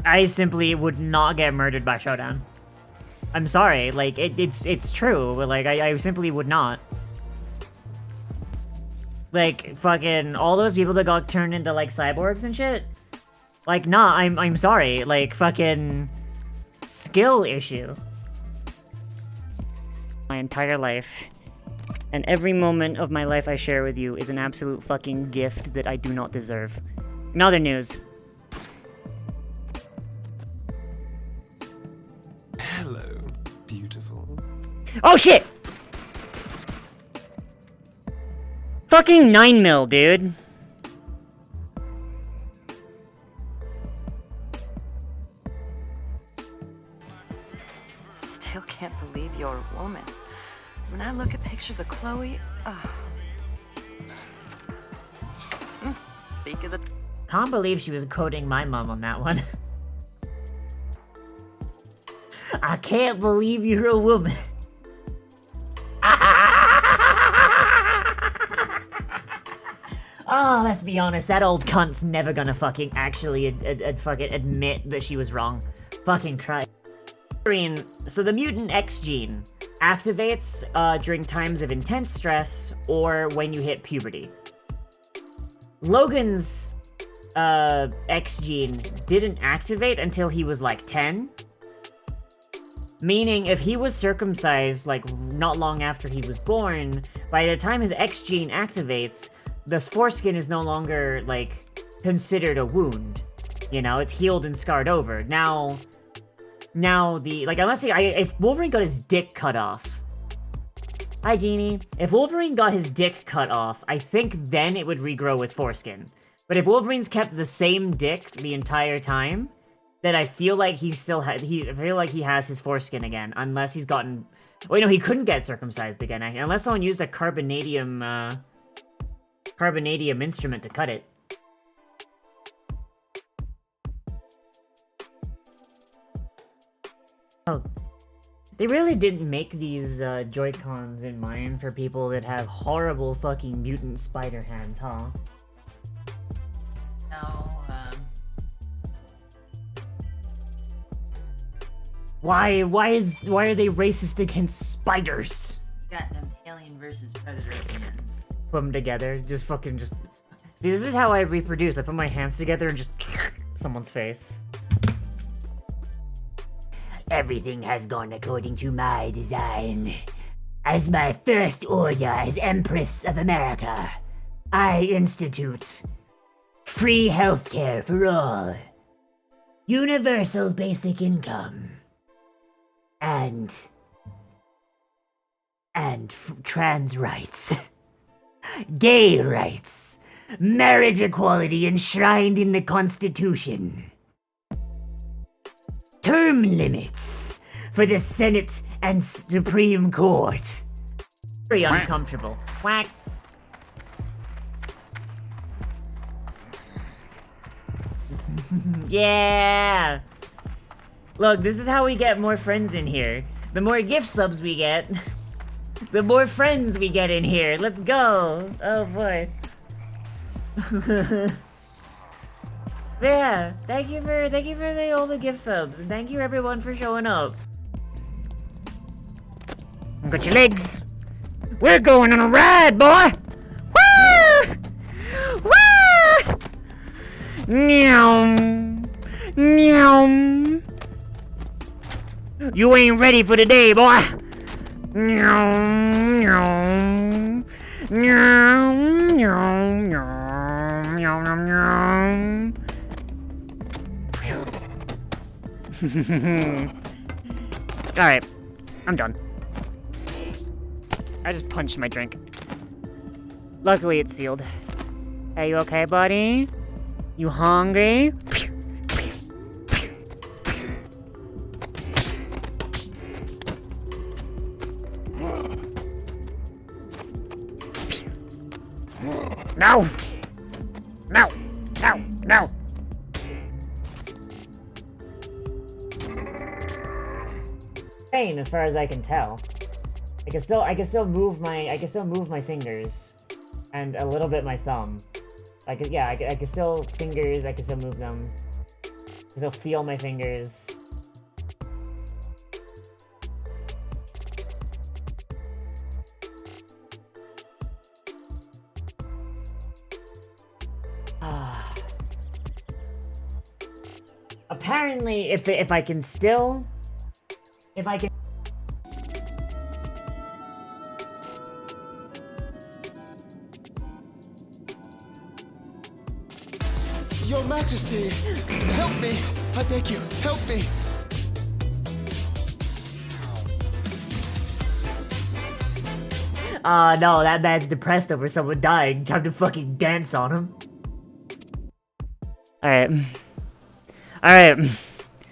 I simply would not get murdered by Showdown. I'm sorry, like, it's true, like, I simply would not. Like, fucking, all those people that got turned into, like, cyborgs and shit? Like, nah, I'm sorry, like, fucking... skill issue. My entire life. And every moment of my life I share with you is an absolute fucking gift that I do not deserve. In other news. Hello, beautiful. Oh shit! Fucking 9mm, dude. Still can't believe you're a woman. When I look at pictures of Chloe, speak of the... Can't believe she was quoting my mom on that one. I can't believe you're a woman. Oh, let's be honest, that old cunt's never gonna fucking actually fucking admit that she was wrong. Fucking Christ. So the mutant X gene activates during times of intense stress or when you hit puberty. Logan's X gene didn't activate until he was like 10. Meaning if he was circumcised like not long after he was born, by the time his X gene activates, the foreskin is no longer like considered a wound. You know, it's healed and scarred over. Now the, like, unless if Wolverine got his dick cut off. Hi, Jeannie. If Wolverine got his dick cut off, I think then it would regrow with foreskin. But if Wolverine's kept the same dick the entire time, then I feel like he still I feel like he has his foreskin again, unless he's gotten... Wait, no, he couldn't get circumcised again, unless someone used a carbonadium instrument to cut it. Oh, they really didn't make these Joy-Cons in mind for people that have horrible fucking mutant spider hands, huh? No, Why are they racist against spiders? you got them alien versus predator hands. Put them together, just. See, this is how I reproduce. I put my hands together and just someone's face. Everything has gone according to my design. As my first order as Empress of America, I institute free healthcare for all, universal basic income, and trans rights, gay rights, marriage equality enshrined in the Constitution. Term limits for the Senate and Supreme Court. Very uncomfortable. Whack. Yeah! Look, this is how we get more friends in here. The more gift subs we get, the more friends we get in here. Let's go! Oh boy. Yeah, thank you for all the gift subs, and thank you everyone for showing up. Got your legs. We're going on a ride, boy! Woo! Woo! Meow. Meow. You ain't ready for the day, boy. Meow. Meow. Meow. Meow. Meow. Meow. Meow. Alright, I'm done. I just punched my drink. Luckily it's sealed. Are you okay, buddy? You hungry? No! No! No! No! Pain, as far as I can tell. I can still move my fingers and a little bit my thumb. I can, yeah, I can still fingers. I can still move them. I can still feel my fingers. Apparently, if I can still, if I can. Your Majesty, help me! I beg you, help me! No, that man's depressed over someone dying. Time to fucking dance on him. Alright. Alright.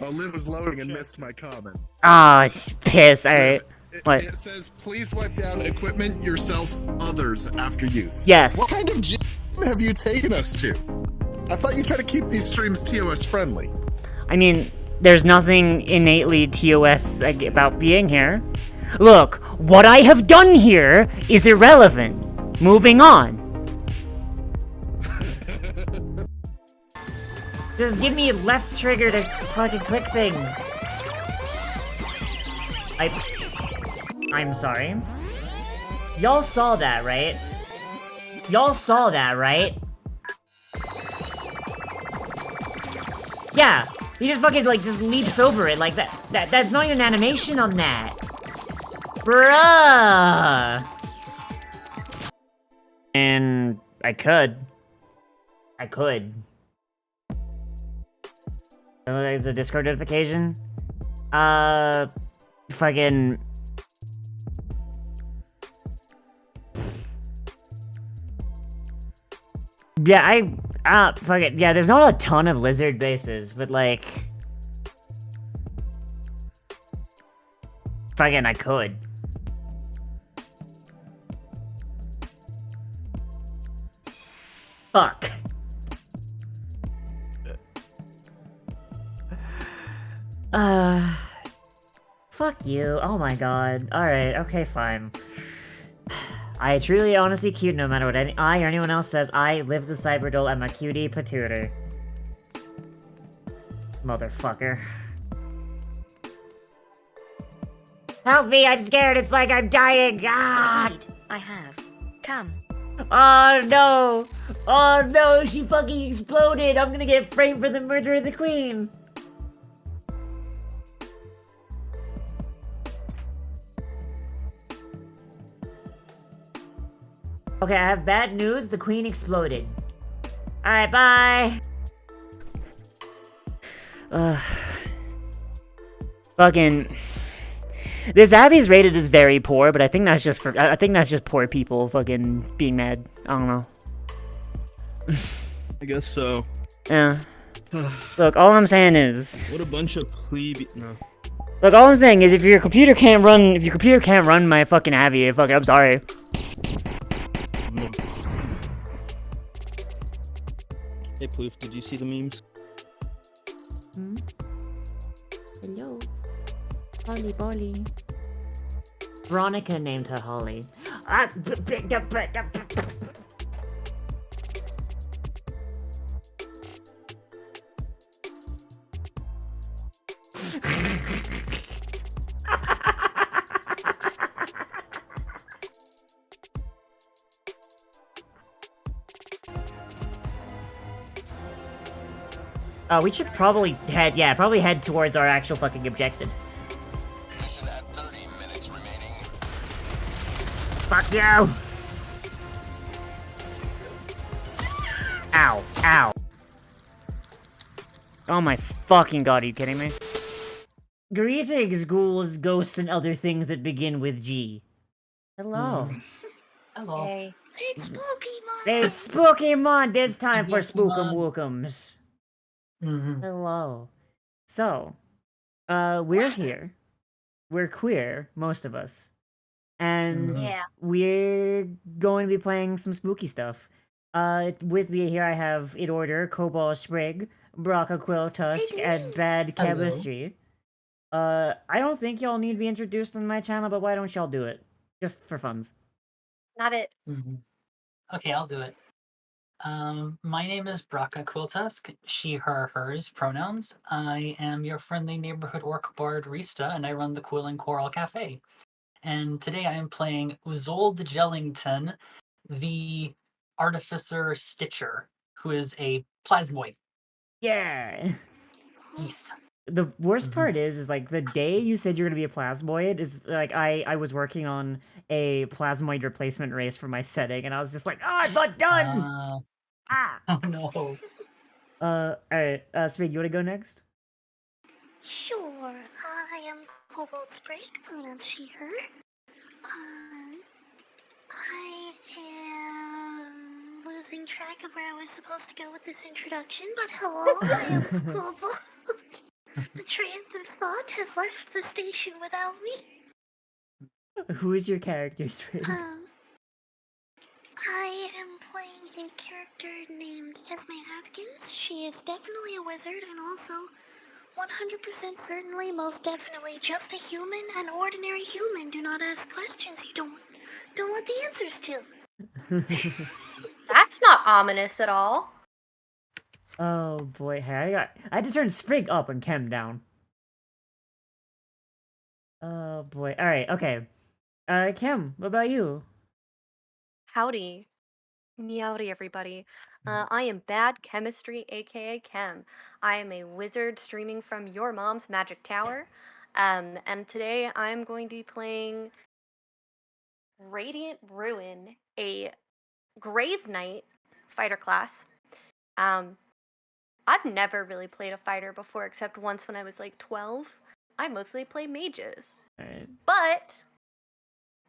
Oh, Liv was loading and missed my comment. Ah, piss. Alright. What? It says, please wipe down equipment, yourself, others after use. Yes. What kind of jam have you taken us to? I thought you tried to keep these streams TOS friendly. I mean, there's nothing innately TOS about being here. Look, what I have done here is irrelevant. Moving on. Just give me left trigger to fucking click things. I'm sorry. Y'all saw that, right? Y'all saw that, right? Yeah, he just fucking like just leaps over it like that. That's not even animation on that. Bruh. And I could. There's a Discord notification. Fucking. Yeah, fuck it. Yeah, there's not a ton of lizard bases, but like. Fucking, I could. Fuck. Fuck you. Oh my god. Alright, okay, fine. I truly, honestly cute no matter what I or anyone else says. I live the Cyberdole. I'm a cutie patooter. Motherfucker. Help me, I'm scared. It's like I'm dying. Ah! Indeed, I have. Come. Oh no! Oh no, she fucking exploded! I'm gonna get framed for the murder of the queen! Okay, I have bad news. The queen exploded. Alright, bye! Fucking... This Abby's rated as very poor, but I think that's just I think that's just poor people fucking being mad. I don't know. I guess so. Yeah. Look, all I'm saying is... What a bunch of plebe... No. Look, all I'm saying is if your computer can't run my fucking Abby, I'm sorry. Hey, Ploof, did you see the memes? Hmm? Hello? Holly Bolly. Veronica named her Holly. We should probably head towards our actual fucking objectives. Mission at 30 minutes remaining. Fuck you! Ow, ow. Oh my fucking god, are you kidding me? Greetings, ghouls, ghosts, and other things that begin with G. Hello. Hello. Hey. It's Pokemon. There's spooky month. It's time for Spooky spookum month. wookums. Mm-hmm. Hello. So, we're here. We're queer, most of us. And Yeah. we're going to be playing some spooky stuff. With me here I have In Order, Cobalt Sprig, Brockaquill Tusk, and Bad Hello. Chemistry. I don't think y'all need to be introduced on my channel, but why don't y'all do it? Just for funs. Not it. Mm-hmm. Okay, I'll do it. My name is Braka Quiltusk, she, her, hers pronouns. I am your friendly neighborhood orc bard Rista, and I run the Quill and Coral Cafe. And today I am playing Uzold Jellington, the Artificer Stitcher, who is a plasmoid. Yeah. Yes. The worst Mhm. part is like the day you said you're gonna be a plasmoid is like I was working on a plasmoid replacement race for my setting, and I was just like, oh, it's not done. Ah. Oh no. All right. Sprig, you wanna go next? Sure, I am Cobalt Sprig, pronouns she, her. I am losing track of where I was supposed to go with this introduction, but hello, I am Cobalt. The train of thought has left the station without me. Who is your character, Sprig? I am playing a character named Esme Atkins. She is definitely a wizard and also 100% certainly, most definitely, just a human, an ordinary human. Do not ask questions you don't want the answers to. That's not ominous at all. Oh boy, hey, I had to turn Sprig up and Chem down. Oh boy. All right. Okay. Chem, what about you? Howdy. Meowdy, everybody. I am Bad Chemistry, aka Chem. I am a wizard streaming from your mom's magic tower. And today I'm going to be playing Radiant Ruin, a Grave Knight fighter class. I've never really played a fighter before, except once when I was like 12. I mostly play mages. All right. But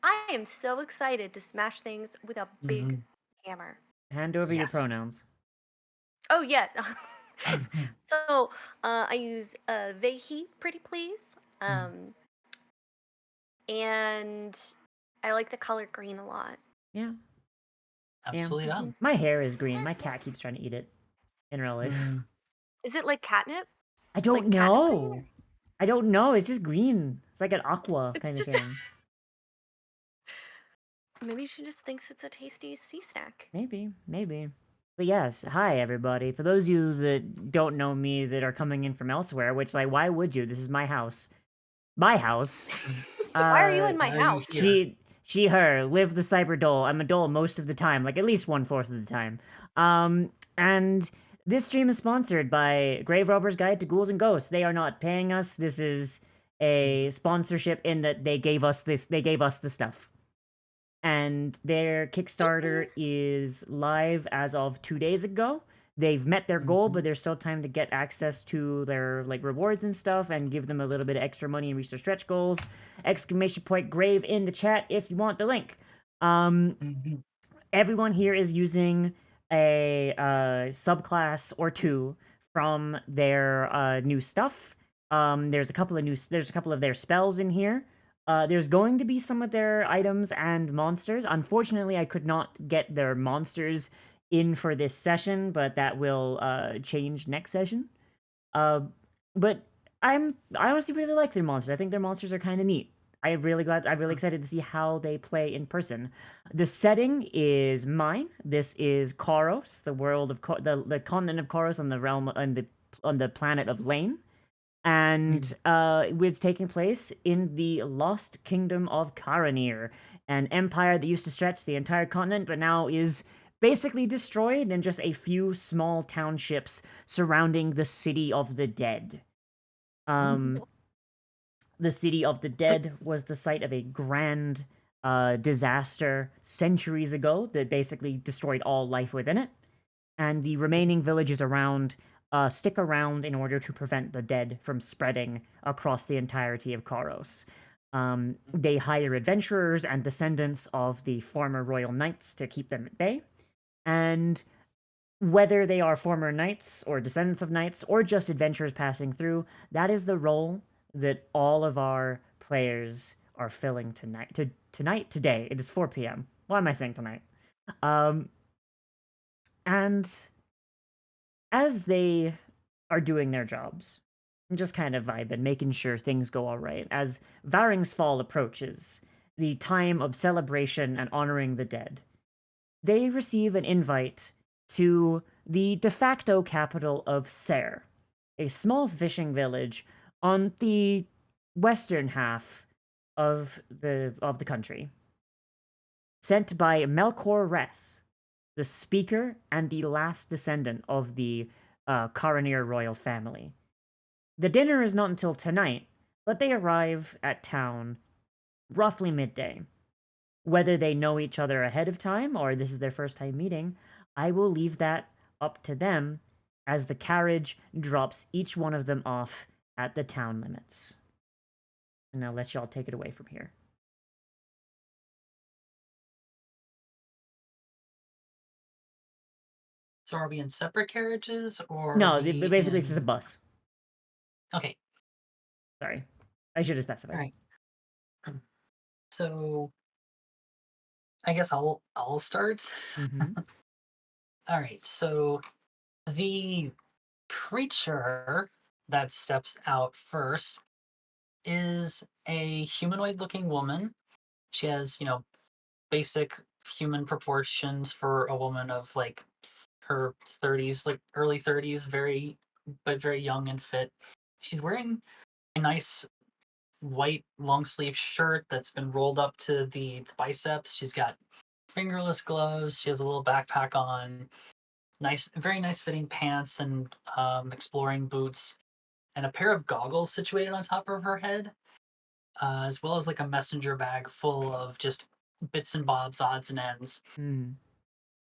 I am so excited to smash things with a big Mhm. hammer. Hand over your Yes. pronouns. Oh, yeah. So, I use Vehi, pretty please. And I like the color green a lot. Yeah. Absolutely Yeah. done. My hair is green. My cat keeps trying to eat it in real life. Mm. Is it like catnip? I don't Like catnip green, know. or- I don't know. It's just green. It's like an aqua It's kind of just- thing. Maybe she just thinks it's a tasty sea snack. Maybe. But yes, hi everybody. For those of you that don't know me that are coming in from elsewhere, which like why would you? This is my house. My house. Why are you in my why are you house? here? She, her, live the cyber dole. I'm a dole most of the time, like at least 1/4 of the time. And this stream is sponsored by Grave Robber's Guide to Ghouls and Ghosts. They are not paying us. This is a sponsorship in that they gave us this. They gave us the stuff. And their Kickstarter is live as of 2 days ago. They've met their goal, but there's still time to get access to their like rewards and stuff and give them a little bit of extra money and reach their stretch goals. Exclamation point grave in the chat if you want the link. Everyone here is using a subclass or two from their new stuff. There's a couple of their spells in here. There's going to be some of their items and monsters. Unfortunately, I could not get their monsters in for this session, but that will change next session. But I honestly really like their monsters. I think their monsters are kind of neat. I'm really excited to see how they play in person. The setting is mine. This is Koros, the world of the continent of Koros on the realm on the planet of Lane. And it's taking place in the lost kingdom of Karranyr, an empire that used to stretch the entire continent, but now is basically destroyed, and just a few small townships surrounding the city of the dead. The city of the dead was the site of a grand disaster centuries ago that basically destroyed all life within it, and the remaining villages around stick around in order to prevent the dead from spreading across the entirety of Koros. They hire adventurers and descendants of the former royal knights to keep them at bay, and whether they are former knights or descendants of knights or just adventurers passing through, that is the role that all of our players are filling today. It is 4 p.m. Why am I saying tonight? And as they are doing their jobs, just kind of vibing, making sure things go all right, as Varing's Fall approaches, the time of celebration and honoring the dead, they receive an invite to the de facto capital of Ser, a small fishing village on the western half of the country, sent by Melkor Reth, the speaker and the last descendant of the Karranyr royal family. The dinner is not until tonight, but they arrive at town roughly midday. Whether they know each other ahead of time or this is their first time meeting, I will leave that up to them as the carriage drops each one of them off at the town limits. And I'll let y'all take it away from here. So are we in separate carriages or No, are we basically it's just a in... bus. Okay, Sorry. I should have specified. all right. So I guess I'll start. Mm-hmm. All right. So the creature that steps out first is a humanoid looking woman. She has, basic human proportions for a woman of like her 30s, like early 30s, very young and fit. She's wearing a nice white long sleeve shirt that's been rolled up to the biceps. She's got fingerless gloves. She has a little backpack on. Nice, very nice fitting pants and exploring boots, and a pair of goggles situated on top of her head, as well as like a messenger bag full of just bits and bobs, odds and ends, Mm.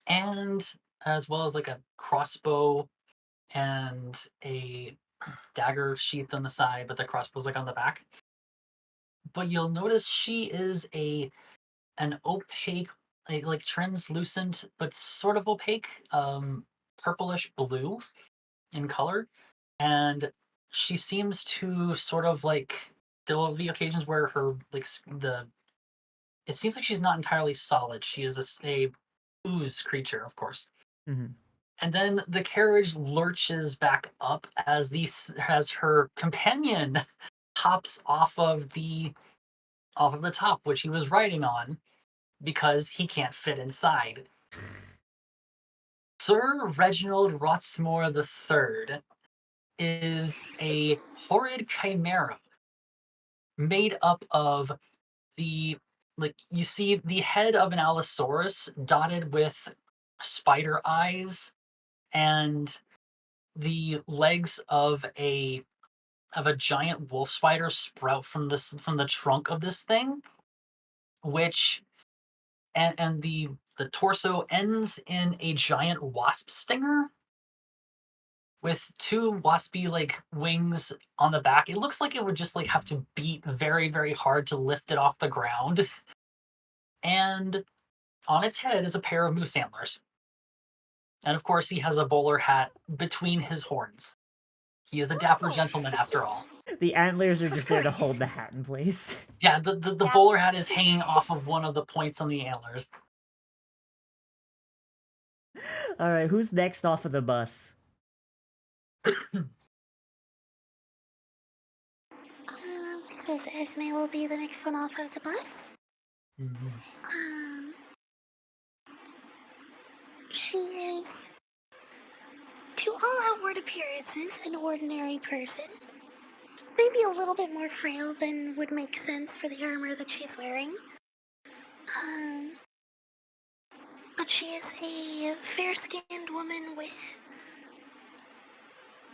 and as well as like a crossbow and a dagger sheath on the side, but the crossbow's like on the back. But you'll notice she is an opaque, like translucent, but sort of opaque, purplish blue in color, and she seems to sort of like there will be occasions where her like the it seems like she's not entirely solid. She is a ooze creature, of course. Mm-hmm. And then the carriage lurches back up as her companion hops off of the top, which he was riding on because he can't fit inside. Sir Reginald Rotsmore III is a horrid chimera made up of the like you see the head of an allosaurus dotted with spider eyes and the legs of a giant wolf spider sprout from the trunk of this thing, which and the torso ends in a giant wasp stinger with two waspy like wings on the back. It looks like it would just like have to beat very, very hard to lift it off the ground. And on its head is a pair of moose antlers. And of course, he has a bowler hat between his horns. He is a dapper gentleman after all. The antlers are Of just there to course. hold the hat in place. Yeah, the bowler hat is hanging off of one of the points on the antlers. All right, who's next off of the bus? I suppose Esme will be the next one off of the bus. Mhm. Um, she is, to all outward appearances, an ordinary person. Maybe a little bit more frail than would make sense for the armor that she's wearing. Um, but she is a fair-skinned woman with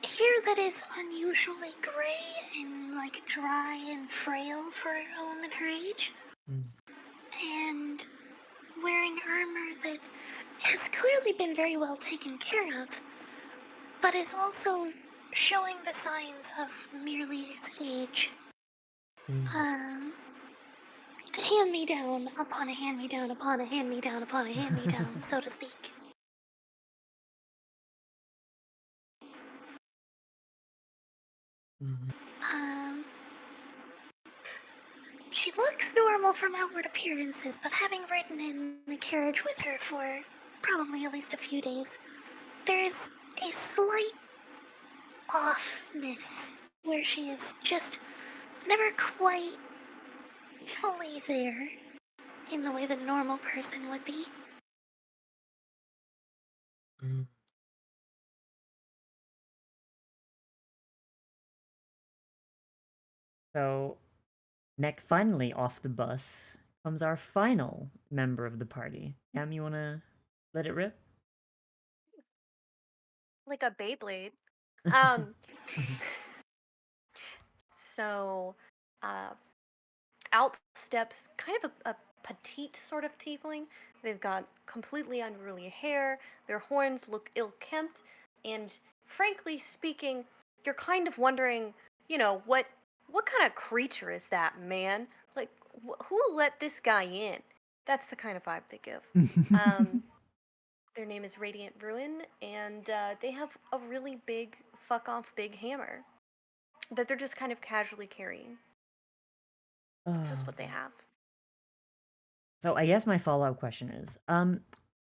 hair that is unusually gray and like dry and frail for a woman her age. And wearing armor that has clearly been very well taken care of, but is also showing the signs of merely its age. A hand-me-down upon a hand-me-down upon a hand-me-down upon a hand-me-down, so to speak. Mhm. Um, she looks normal from outward appearances, but having ridden in the carriage with her for probably at least a few days, there is a slight offness where she is just never quite fully there in the way that a normal person would be. Mm. So, finally off the bus comes our final member of the party. Cam, you wanna let it rip? Like a Beyblade. Um, so, uh, out steps kind of a petite sort of tiefling. They've got completely unruly hair, their horns look ill kempt, and frankly speaking, you're kind of wondering, what kind of creature is that, man? Like, who let this guy in? That's the kind of vibe they give. Um, their name is Radiant Ruin, and they have a really big, fuck off big hammer that they're just kind of casually carrying. That's just what they have. So I guess my follow-up question is,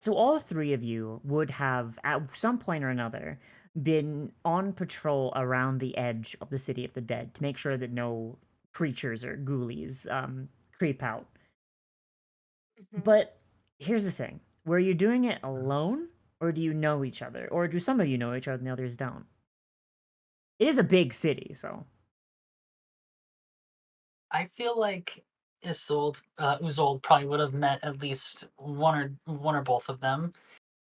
so all three of you would have, at some point or another, been on patrol around the edge of the City of the Dead to make sure that no creatures or ghoulies creep out. Mhm. But here's the thing: were you doing it alone, or do you know each other, or do some of you know each other and the others don't? It is a big city, so. I feel like Uzold probably would have met at least one or both of them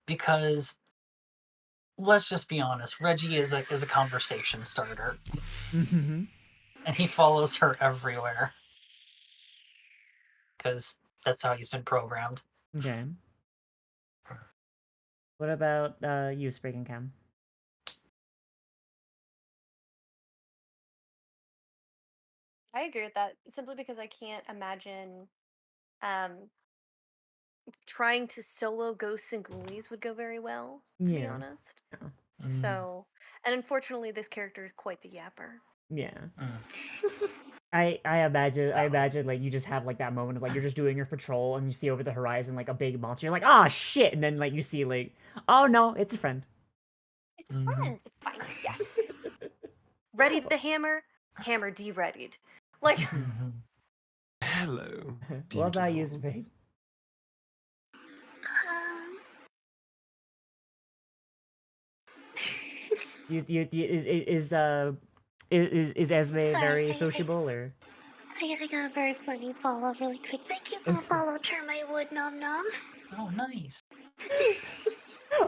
because let's just be honest, Reggie is a conversation starter Mm-hmm. and he follows her everywhere because that's how he's been programmed. Okay. What about you, Sprig and Cam? I agree with that simply because I can't imagine um, trying to solo ghosts and ghoulies would go very well, to be Yeah. honest. Yeah. Mm, So, and unfortunately, this character is quite the yapper. Yeah. mm. I Valid. imagine like you just have like that moment of like you're just doing your patrol and you see over the horizon like a big monster. You're like, ah shit, and then like you see like, oh no, it's a friend. It's Mhm. fun. It's fine. Yes. Ready the hammer, hammer de-readied. Like, Mhm. Hello, What about you, beautiful. Spade? Um, Is Esme sorry, very sociable or? I got a very funny follow really quick. Thank you for the follow, Termite Wood Nom Nom. Oh, nice.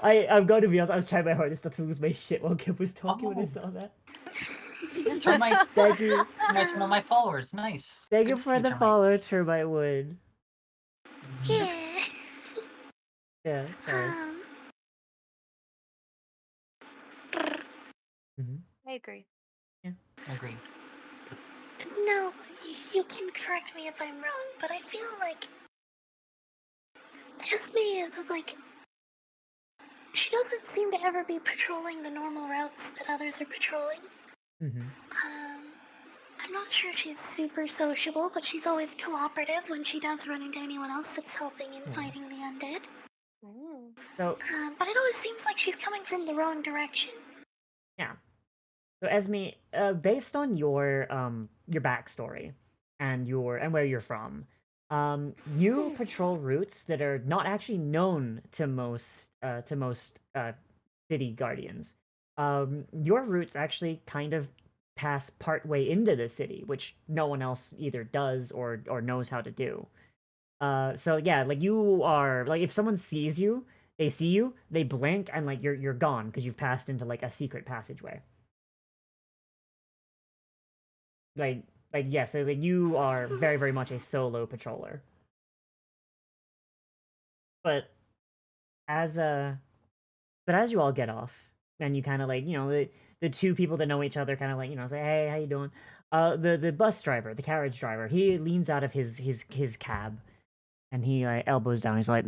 I'm going to be honest. I was trying my hardest not to lose my shit while Kip was talking when I Oh, saw that. termites. Thank you, Termites, one of my followers. Nice. thank Good you to see for you, the termite. follow, Turbine Wood. Mhm. Yeah. Yeah, sorry. Um, Hmm. I agree. Yeah. Agreed. no, you can correct me if I'm wrong, but I feel like Esme is like she doesn't seem to ever be patrolling the normal routes that others are patrolling. Hmm. Um, I'm not sure she's super sociable, but she's always cooperative when she does run into anyone else that's helping in Yeah. fighting the undead. Mm. So But it always seems like she's coming from the wrong direction. yeah. So Esme, based on your backstory and where you're from, you patrol routes that are not actually known to most city guardians. Your routes actually kind of pass part way into the city, which no one else either does or knows how to do. So yeah, like you are like if someone sees you, they see you, they blink, and like you're gone because you've passed into like a secret passageway. Like yeah, so like you are very much a solo patroller. But as as you all get off and you kind of like the two people that know each other kind of like say hey how you doing, the bus driver, the carriage driver, he leans out of his cab and he elbows down. He's like,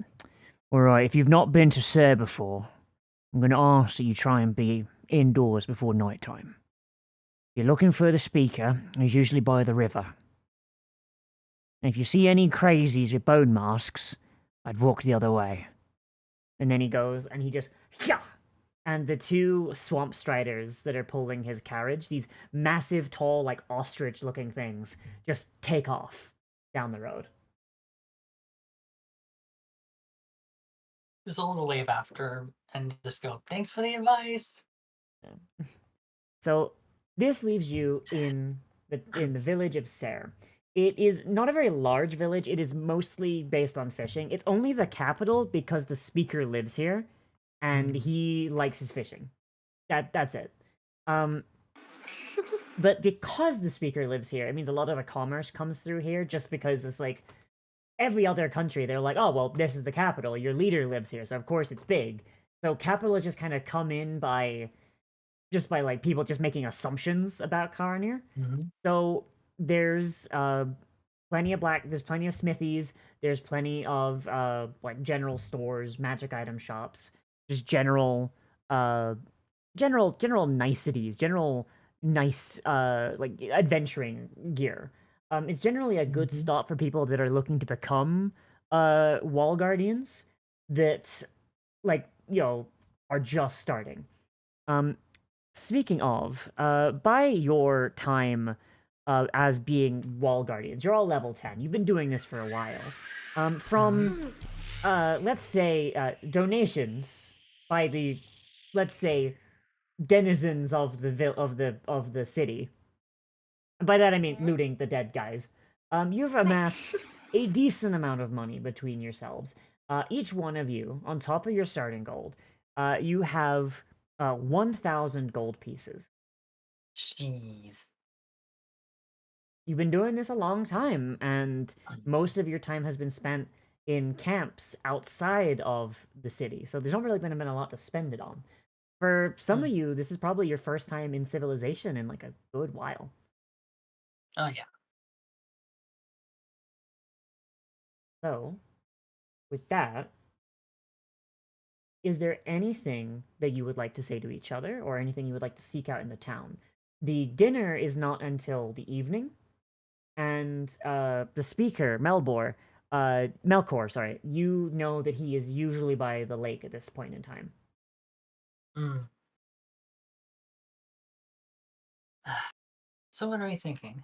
all right, if you've not been to Sir before, I'm gonna ask that you try and be indoors before night time. You're looking for the speaker. He's usually by the river. And if you see any crazies with bone masks, I'd walk the other way. And then he goes and he just, yeah! And the two swamp striders that are pulling his carriage, these massive, tall, like ostrich looking things, just take off down the road. just a little wave after and just go, thanks for the advice. So this leaves you in the village of Ser. It is not a very large village. It is mostly based on fishing. It's only the capital because the speaker lives here, and Mm. he likes his fishing. That's it. Um, but because the speaker lives here, it means a lot of the commerce comes through here. Just because it's like every other country, they're like, oh well, this is the capital. Your leader lives here, so of course it's big. So capital has just kind of come in by just by like people just making assumptions about Karranyr. Mm-hmm. So there's there's plenty of smithies, there's plenty of like general stores, magic item shops, just uh general niceties, general nice like adventuring gear. It's generally a good Mm-hmm. stop for people that are looking to become wall guardians that like, are just starting. Um Speaking of, by your time as being wall guardians, you're all level 10. You've been doing this for a while. From, Mm-hmm. let's say, donations by the, let's say, denizens of the city. By that I mean Mhm. looting the dead guys. You've Nice. amassed a decent amount of money between yourselves. Each one of you, on top of your starting gold, you have 1,000 gold pieces. Jeez. You've been doing this a long time, and most of your time has been spent in camps outside of the city, so there's not really been a lot to spend it on. For some of Mm. you, this is probably your first time in civilization in like a good while. Oh yeah. So, with that, is there anything that you would like to say to each other, or anything you would like to seek out in the town? The dinner is not until the evening, and the speaker, Melkor, sorry, you know that he is usually by the lake at this point in time. Mm. So what are we thinking?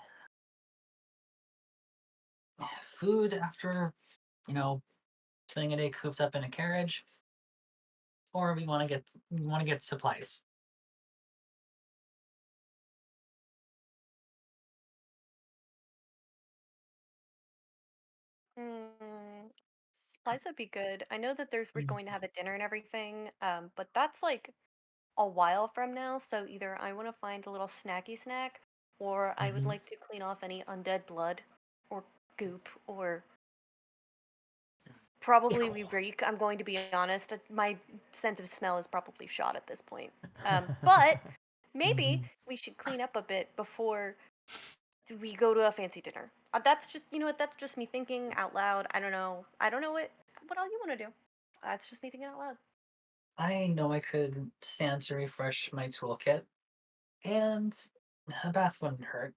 Food after, you know, spending a day cooped up in a carriage, or we want to get supplies. Mm, supplies would be good. I know that we're going to have a dinner and everything, but that's like a while from now. So either I want to find a little snacky snack, or I would Mm-hmm. like to clean off any undead blood, or goop, or probably we Pickle. reek. I'm going to be honest. My sense of smell is probably shot at this point. But maybe Mm-hmm. we should clean up a bit before we go to a fancy dinner. That's just, you know what? That's just me thinking out loud. I don't know. I don't know what all you want to do. That's just me thinking out loud. I know I could stand to refresh my toolkit, and a bath wouldn't hurt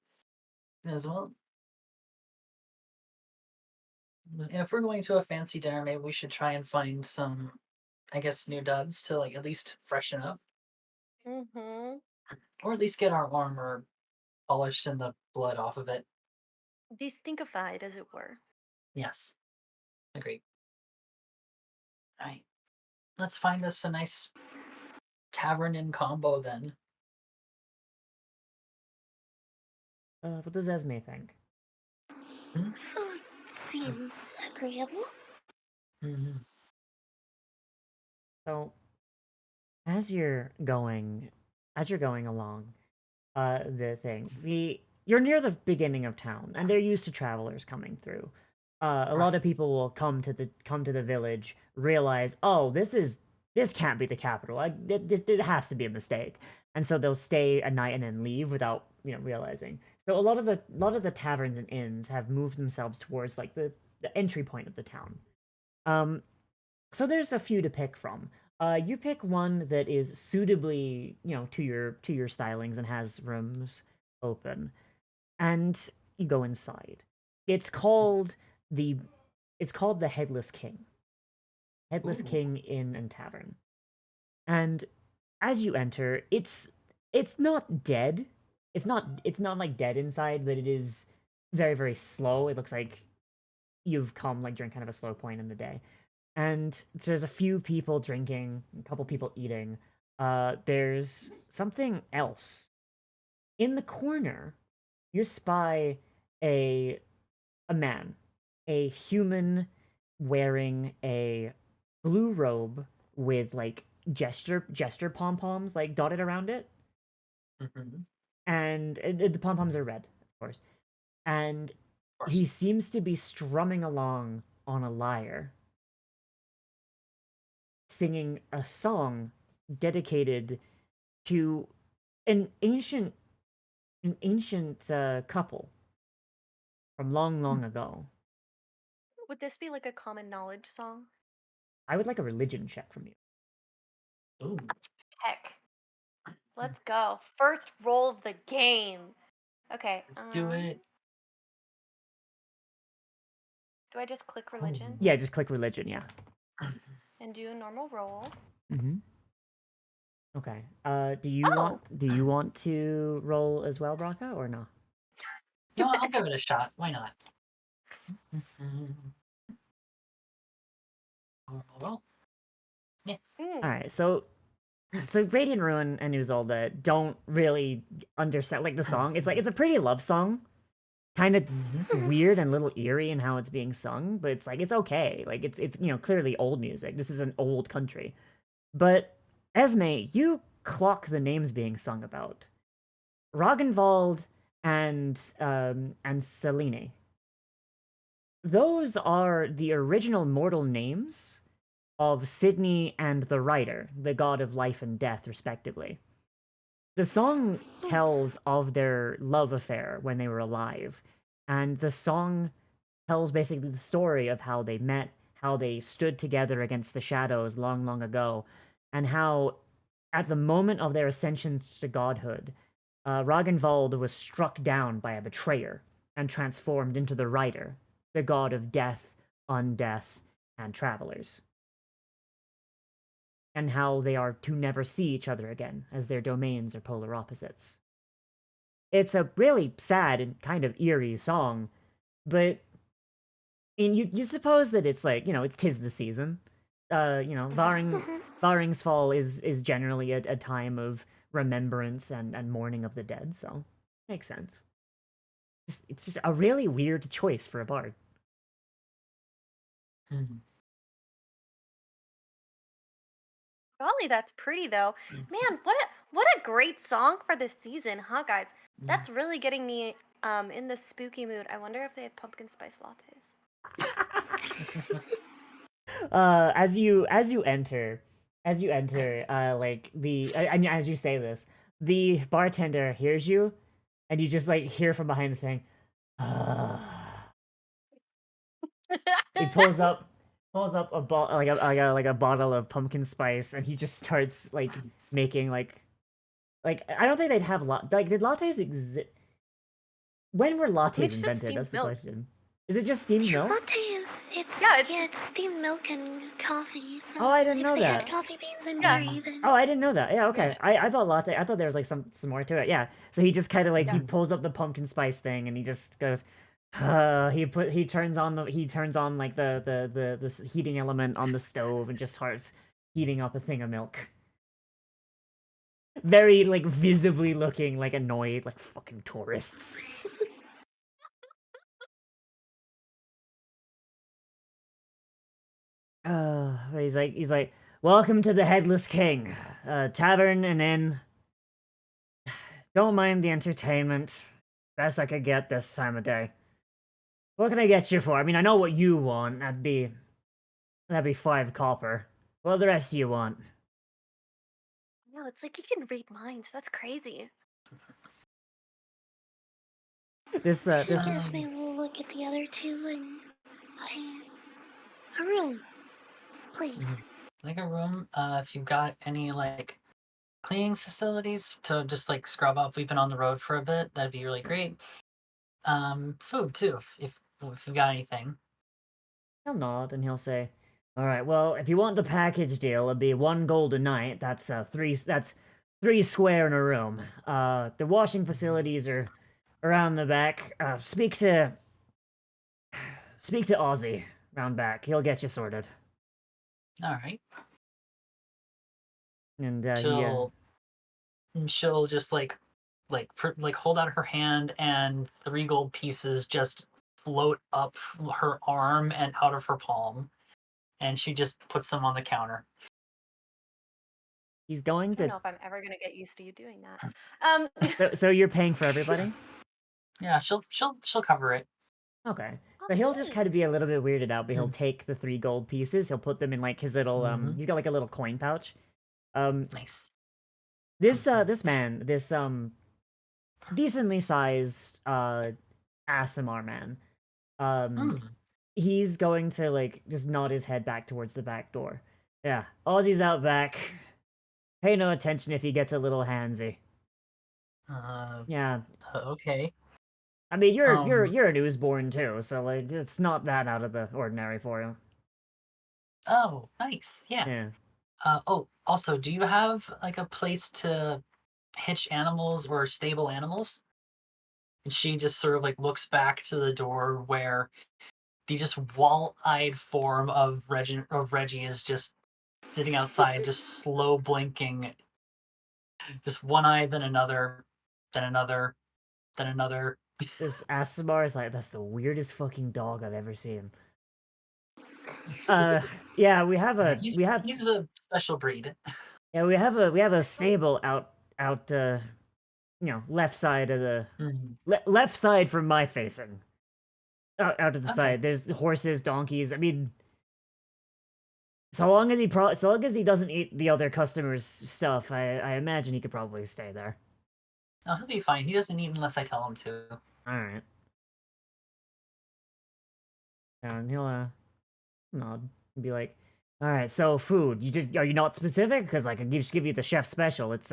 as well. If we're going to a fancy dinner, maybe we should try and find some, I guess, new duds to like at least freshen up, Mm-hmm. or at least get our armor polished and the blood off of it. Destinkified, as it were. Yes, agreed. All right, let's find us a nice tavern in combo then. What does Esme think? Food seems agreeable. Mm-hmm. So, as you're going, as you're going along, you're near the beginning of town, and they're used to travelers coming through. A lot Right. of people will come to the village, realize, oh, this can't be the capital. It has to be a mistake, and so they'll stay a night and then leave without realizing. So a lot of the taverns and inns have moved themselves towards like the entry point of the town. Um, so there's a few to pick from. You pick one that is suitably, to your stylings and has rooms open, and you go inside. It's called the it's called the Headless King. Headless Ooh. King Inn and Tavern. And as you enter, it's not dead. It's not like dead inside, but it is very very slow. It looks like you've come like during kind of a slow point in the day. and there's a few people drinking, a couple people eating. There's something else in the corner. You spy a a man, a human wearing a blue robe with like gesture pom poms like dotted around it, Mhm. and the pom poms are red, of course. And Of he course. seems to be strumming along on a lyre, singing a song dedicated to an ancient couple from long, long ago. Would this be like a common knowledge song? I would like a religion check from you. Ooh. Heck. Let's go. First roll of the game. Okay, Let's do it. do I just click Oh. religion Yeah, just click religion. Yeah. and do a normal roll? Mm-hmm. Okay. Oh! Do you want to roll as well, Braca, or no? You know what? I'll give it a shot. Why not? Well, yeah. Mm. All right. So Radiant Ruin and Uzolda don't really understand like the song. It's like it's a pretty love song, kind of weird and a little eerie in how it's being sung, but it's like it's okay. Like it's clearly old music. This is an old country. But Esme, you clock the names being sung about. Ragnvald and Selene. Those are the original mortal names of Sydney and the writer, the god of life and death, respectively. The song tells of their love affair when they were alive, and the song tells basically the story of how they met, how they stood together against the shadows long, long ago, and how, at the moment of their ascension to godhood, Ragnvald was struck down by a betrayer and transformed into the Rider, the god of death, undeath, and travelers. And how they are to never see each other again, as their domains are polar opposites. It's a really sad and kind of eerie song, but you suppose that it's like, it's 'tis the season. Varing's Fall is generally a time of remembrance and mourning of the dead, so makes sense. It's just a really weird choice for a bard. Golly, that's pretty though. Man, what a great song for this season, huh guys? That's really getting me in the spooky mood. I wonder if they have pumpkin spice lattes. As you enter, like I mean, as you say this, the bartender hears you, and you just like hear from behind the thing. He pulls up a like a bottle of pumpkin spice, and he just starts like making like I don't think they'd have like did lattes exist? When were lattes It's just invented? steamed That's the milk. question. Is it just steamed milk? Latte is Yeah, it's it's steamed milk and coffee. So Oh, I didn't if know they had that. coffee beans and Yeah. dairy, then Oh, I didn't know that. Yeah, okay. Yeah. I thought latte. I thought there was like some more to it. Yeah. So he just kind of like he Yeah. pulls up the pumpkin spice thing and he just goes. He turns on like the heating element on the stove and just starts heating up a thing of milk. Very like visibly looking like annoyed, like fucking tourists. He's like, welcome to the Headless King, tavern and inn. Don't mind the entertainment. Best I could get this time of day. What can I get you for? I mean, I know what you want. That'd be 5 copper. What do the rest of you want? No, it's like you can read minds. That's crazy. This I this think Esme will look at the other two and a room, please. Like a room. If you've got any like cleaning facilities to just like scrub up. We've been on the road for a bit. That'd be really great. Food too, if you've got anything. he'll nod and he'll say, "All right. Well, if you want the package deal, it'd be 1 gold a night. That's 3. That's 3 square in a room. The washing facilities are around the back. Speak to Ozzy round back. He'll get you sorted." All right. And She'll just like hold out her hand, and 3 gold pieces just float up her arm and out of her palm, and she just puts them on the counter. he's I going don't to. know if I'm ever gonna get used to you doing that. So you're paying for everybody? Yeah, she'll cover it. Okay. Oh, So he'll just kind of be a thanks. little bit weirded out, but he'll Mm. take the 3 gold pieces. He'll put them in like his little Mhm. He's got like a little coin pouch. Um. Nice. This man, this decently sized ASMR man. Um. Mm. He's going to like just nod his head back towards the back door. Yeah. Ozzy's out back. Pay no attention if he gets a little handsy. Uh, Yeah. okay. I mean, you're Um. you're a newsborn too, so like it's not that out of the ordinary for you. Oh, nice. Yeah. Yeah. Oh, also, do you have like a place to hitch animals or stable animals? And she just sort of like looks back to the door where the just wall-eyed form of Reggie is just sitting outside, just slow blinking, just one eye, then another, then another, then another. This Asimar is like, that's the weirdest fucking dog I've ever seen. Yeah, we have Yeah, a he's we have he's a special breed. yeah we have a stable out left side of the Mhm. left side from my facing. Out to the Okay. side, there's horses, donkeys. I mean, so long as he doesn't eat the other customers' stuff, I imagine he could probably stay there. No, he'll be fine. He doesn't eat unless I tell him to. All right, and he'll nod and be like, "All right, so food. Are you not specific? Because I can just give you the chef special. It's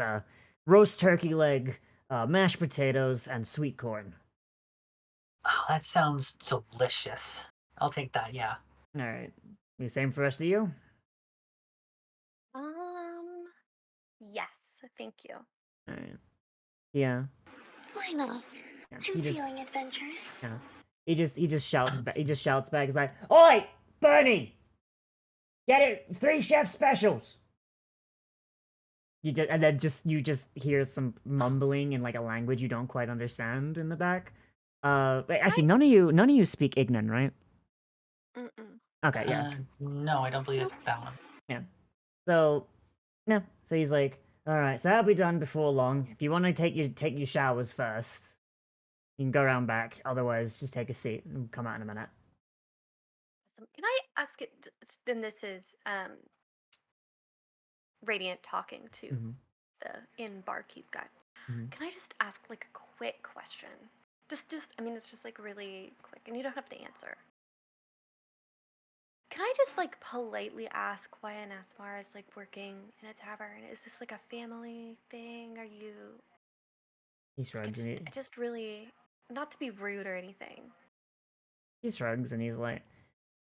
roast turkey leg, mashed potatoes, and sweet corn." Oh, that sounds delicious. I'll take that. Yeah. All right, the same for the rest of you. Um, yes, thank you. All right, yeah, Why not? yeah. I'm feeling adventurous. Yeah. He just shouts back. He just shouts back. He's like, "Oi, Bernie, get it! 3 chef specials." And then you just hear some mumbling in like a language you don't quite understand in the back. Wait, actually, none of you speak Ignan, right? Mm-mm. Okay, yeah, No, I don't believe I picked that one. yeah. So, yeah. So he's like, "All right, so that'll be done before long. If you want to take your showers first, you can go around back. Otherwise, just take a seat and come out in a minute." Can I ask it? Then this is Radiant talking to Mm-hmm. the inn barkeep guy. Mm-hmm. Can I just ask like a quick question? I mean, it's just like really quick, and you don't have to answer. Can I just like politely ask why an Asmar is like working in a tavern? Is this like a family thing? Are you? He Like, shrugs and I just really, not to be rude or anything. he shrugs and he's like,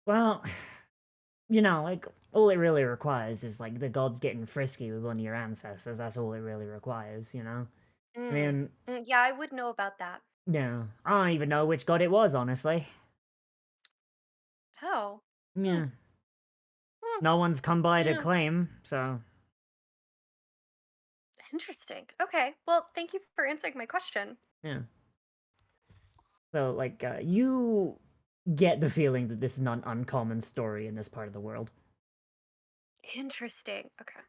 "Well, you know, like all it really requires is like the gods getting frisky with one of your ancestors. That's all it really requires, you know. I Mm. mean, Yeah, I would know about that. yeah, I don't even know which god it was, honestly. Oh. Hmm. Yeah, Hmm. no one's come by to Yeah. claim, so Interesting. Okay. Well, thank you for answering my question. yeah. So like, you get the feeling that this is not an uncommon story in this part of the world. Interesting. Okay.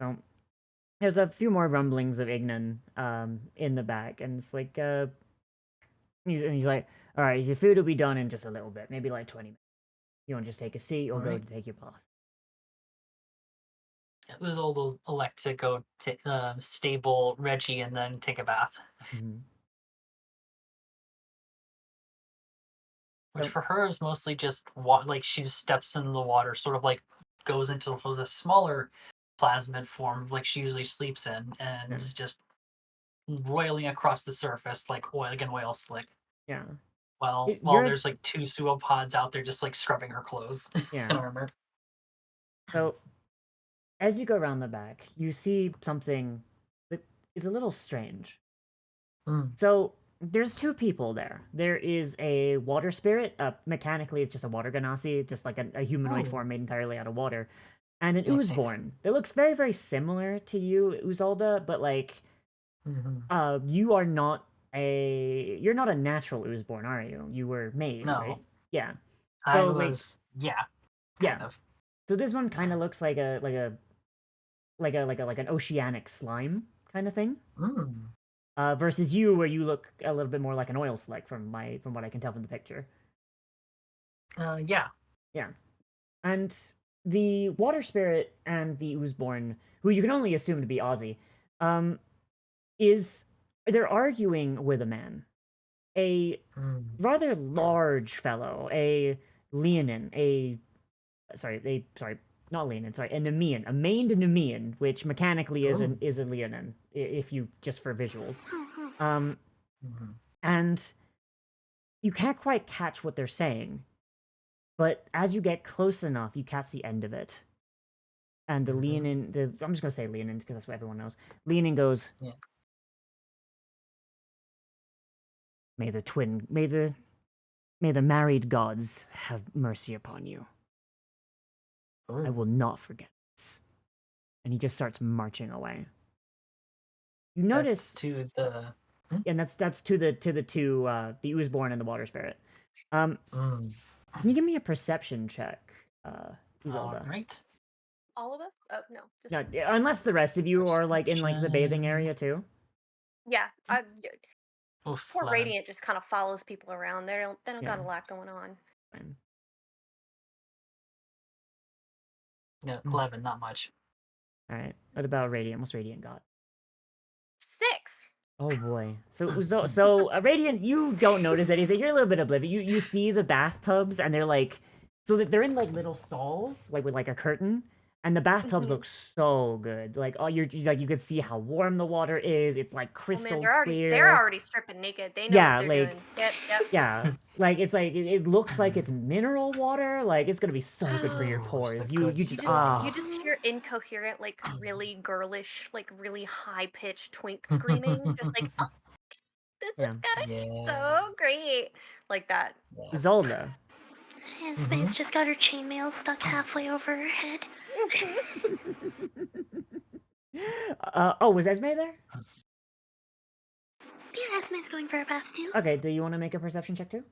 So there's a few more rumblings of Ignan in the back, and it's like he's like, "All right, your food will be done in just a little bit, maybe like 20 minutes. You want to just take a seat or All go right. to take your bath?" Uzold will elect to go stable Reggie and then take a bath, Mm-hmm. which So for her is mostly just like she just steps in the water, sort of like goes into the smaller plasmid form like she usually sleeps in, and yeah, just roiling across the surface like an oil slick. yeah. While You're there's like 2 pseudopods out there just like scrubbing her clothes yeah. and armor. So as you go around the back, you see something that is a little strange. Mm. So There's two people there. There is a water spirit. Mechanically, it's just a water ganassi, just like a humanoid Oh. form made entirely out of water, and an Nice, nice. oozborn. It looks very, very similar to you, Uzalda, but like, you are not you're not a natural oozborn, are you? You were made, No. right? Yeah. I So like, was, yeah, yeah. kind of. So this one kind of looks like an oceanic slime kind of thing. Mm. Versus you, where you look a little bit more like an oil slick from what I can tell from the picture. Yeah. Yeah, and the water spirit and the oozborn, who you can only assume to be Ozzy, um, is they're arguing with a man, a Mm. rather large fellow, a Leonin, not Leonin, sorry, a Nemean, a maned Nemean, which mechanically is Ooh. a Leonin, if you just for visuals. Um, Mhm. and you can't quite catch what they're saying, but as you get close enough, you catch the end of it. And the Leonin, I'm just gonna say Leonin because that's what everyone knows. Leonin goes, Yeah. may the married gods have mercy upon you. I Ooh. will not forget this. And he just starts marching away. You notice, That's to the. and that's to the two, the oozborn and the water spirit. Mm. Can you give me a perception check, All Uzalda? right. All of us? Oh no, just No, unless the rest of you are like in like the bathing Perception. area too. yeah. Oof, Poor 11. Radiant just kind of follows people around. They don't got a Yeah. lot going on. Fine. Yeah, 11, not much. All right. What about Radiant? What's Radiant got? 6. Oh boy. So Radiant, you don't notice anything. You're a little bit oblivious. You see the bathtubs, and they're like, so that they're in like little stalls, like with like a curtain, and the bathtubs look so good. Like you could see how warm the water is. It's like Oh man, crystal they're clear. already stripping naked. They know Yeah, what they're like doing. Yep. yeah, like it's like it looks like it's mineral water. Like it's gonna be so good for your Oh, it's the pores. good You just You just hear incoherent, like really girlish, like really high pitched twink screaming, just like, oh, this is yeah. gonna be Yeah. so great, like that. Yes. Zelda. Esme's just got her chainmail stuck halfway over her head. Oh, was Esme there? Yeah, Esme's going for a bath too. Okay, do you want to make a perception check too?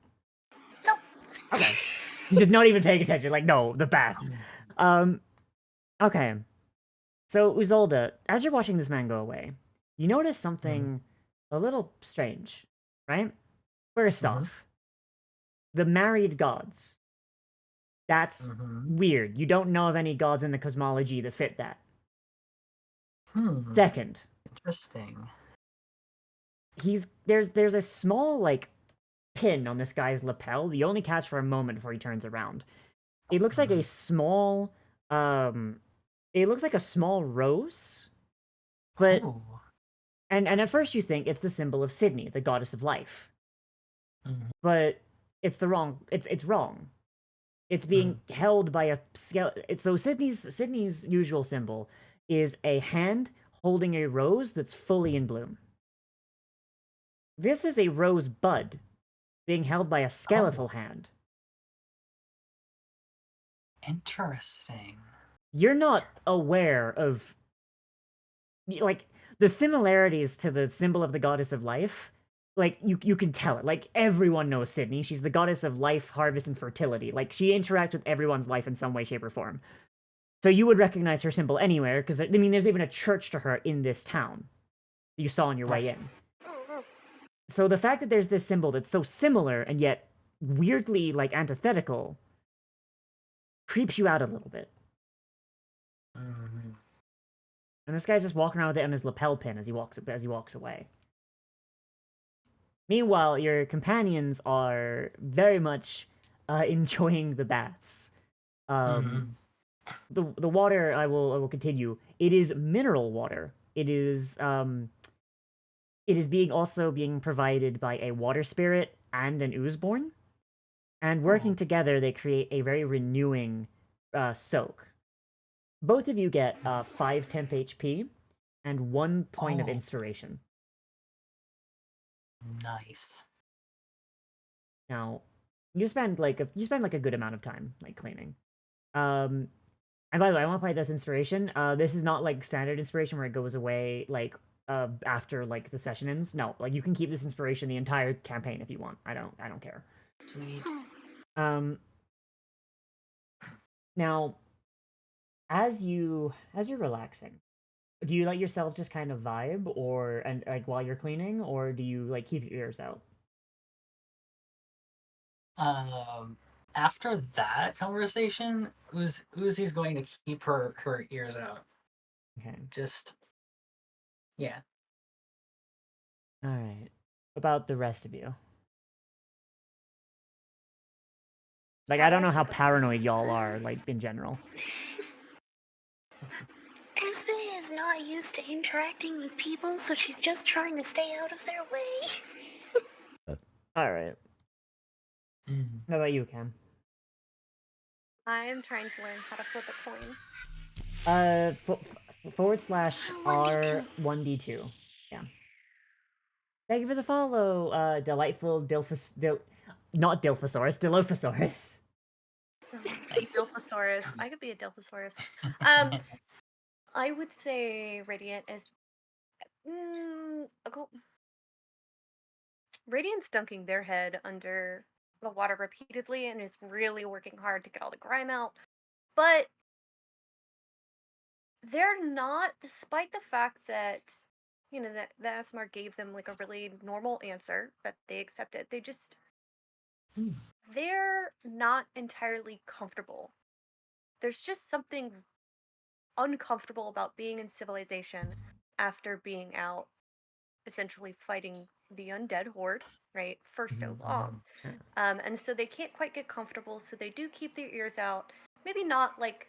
Nope. Okay. Just not even paying attention. Like, no, the bath. Okay. So, Uzolda, as you're watching this man go away, you notice something a little strange, right? First off, the married gods. That's weird. You don't know of any gods in the cosmology that fit that. Second, Interesting. there's a small like pin on this guy's lapel. You only catch for a moment before he turns around. It looks like a small it looks like a small rose, but Oh. and at first you think it's the symbol of Sydney, the goddess of life. Mhm. But it's the wrong it's wrong. It's being held by a so Sydney's usual symbol is a hand holding a rose that's fully in bloom. This is a rose bud being held by a skeletal hand. Interesting. You're not aware of like the similarities to the symbol of the goddess of life. Like you can tell it. Like everyone knows Sydney. She's the goddess of life, harvest, and fertility. Like she interacts with everyone's life in some way, shape, or form. So you would recognize her symbol anywhere, because I mean, there's even a church to her in this town that you saw on your way in. So the fact that there's this symbol that's so similar and yet weirdly like antithetical creeps you out a little bit. And this guy's just walking around with it on his lapel pin as he walks away. Meanwhile, your companions are very much enjoying the baths. The water, I will continue. It is mineral water. It is being provided by a water spirit and an oozborn, and working together they create a very renewing soak. Both of you get 5 temp HP and 1 point of inspiration. Nice. Now, you spend like a good amount of time like cleaning. Um, and by the way, I want to play this inspiration. This is not like standard inspiration where it goes away like after like the session ends. No, like you can keep this inspiration the entire campaign if you want. I don't care. Sweet. Um, now, as you're relaxing, do you let yourself just kind of vibe or and like while you're cleaning, or do you like keep your ears out? Um, After that conversation, Uzi's going to keep her ears out. Okay. Just yeah. All right. About the rest of you. Like, How I do don't I know how feel about paranoid y'all are, like, in general. Esme is not used to interacting with people, so she's just trying to stay out of their way. Alright. Mm. How about you, Cam? I am trying to learn how to flip a coin. Forward slash 1d2. R1D2. Yeah. Thank you for the follow, delightful not Dilphosaurus, Dilophosaurus. Dilphosaurus. I could be a Dilphosaurus. I would say Radiant is. Radiant's dunking their head under the water repeatedly and is really working hard to get all the grime out. But they're not, despite the fact that, that the Asmar gave them like a really normal answer that they accepted, they're not entirely comfortable. There's just something uncomfortable about being in civilization after being out, essentially fighting the undead horde, right, for so long. And so they can't quite get comfortable, so they do keep their ears out. Maybe not like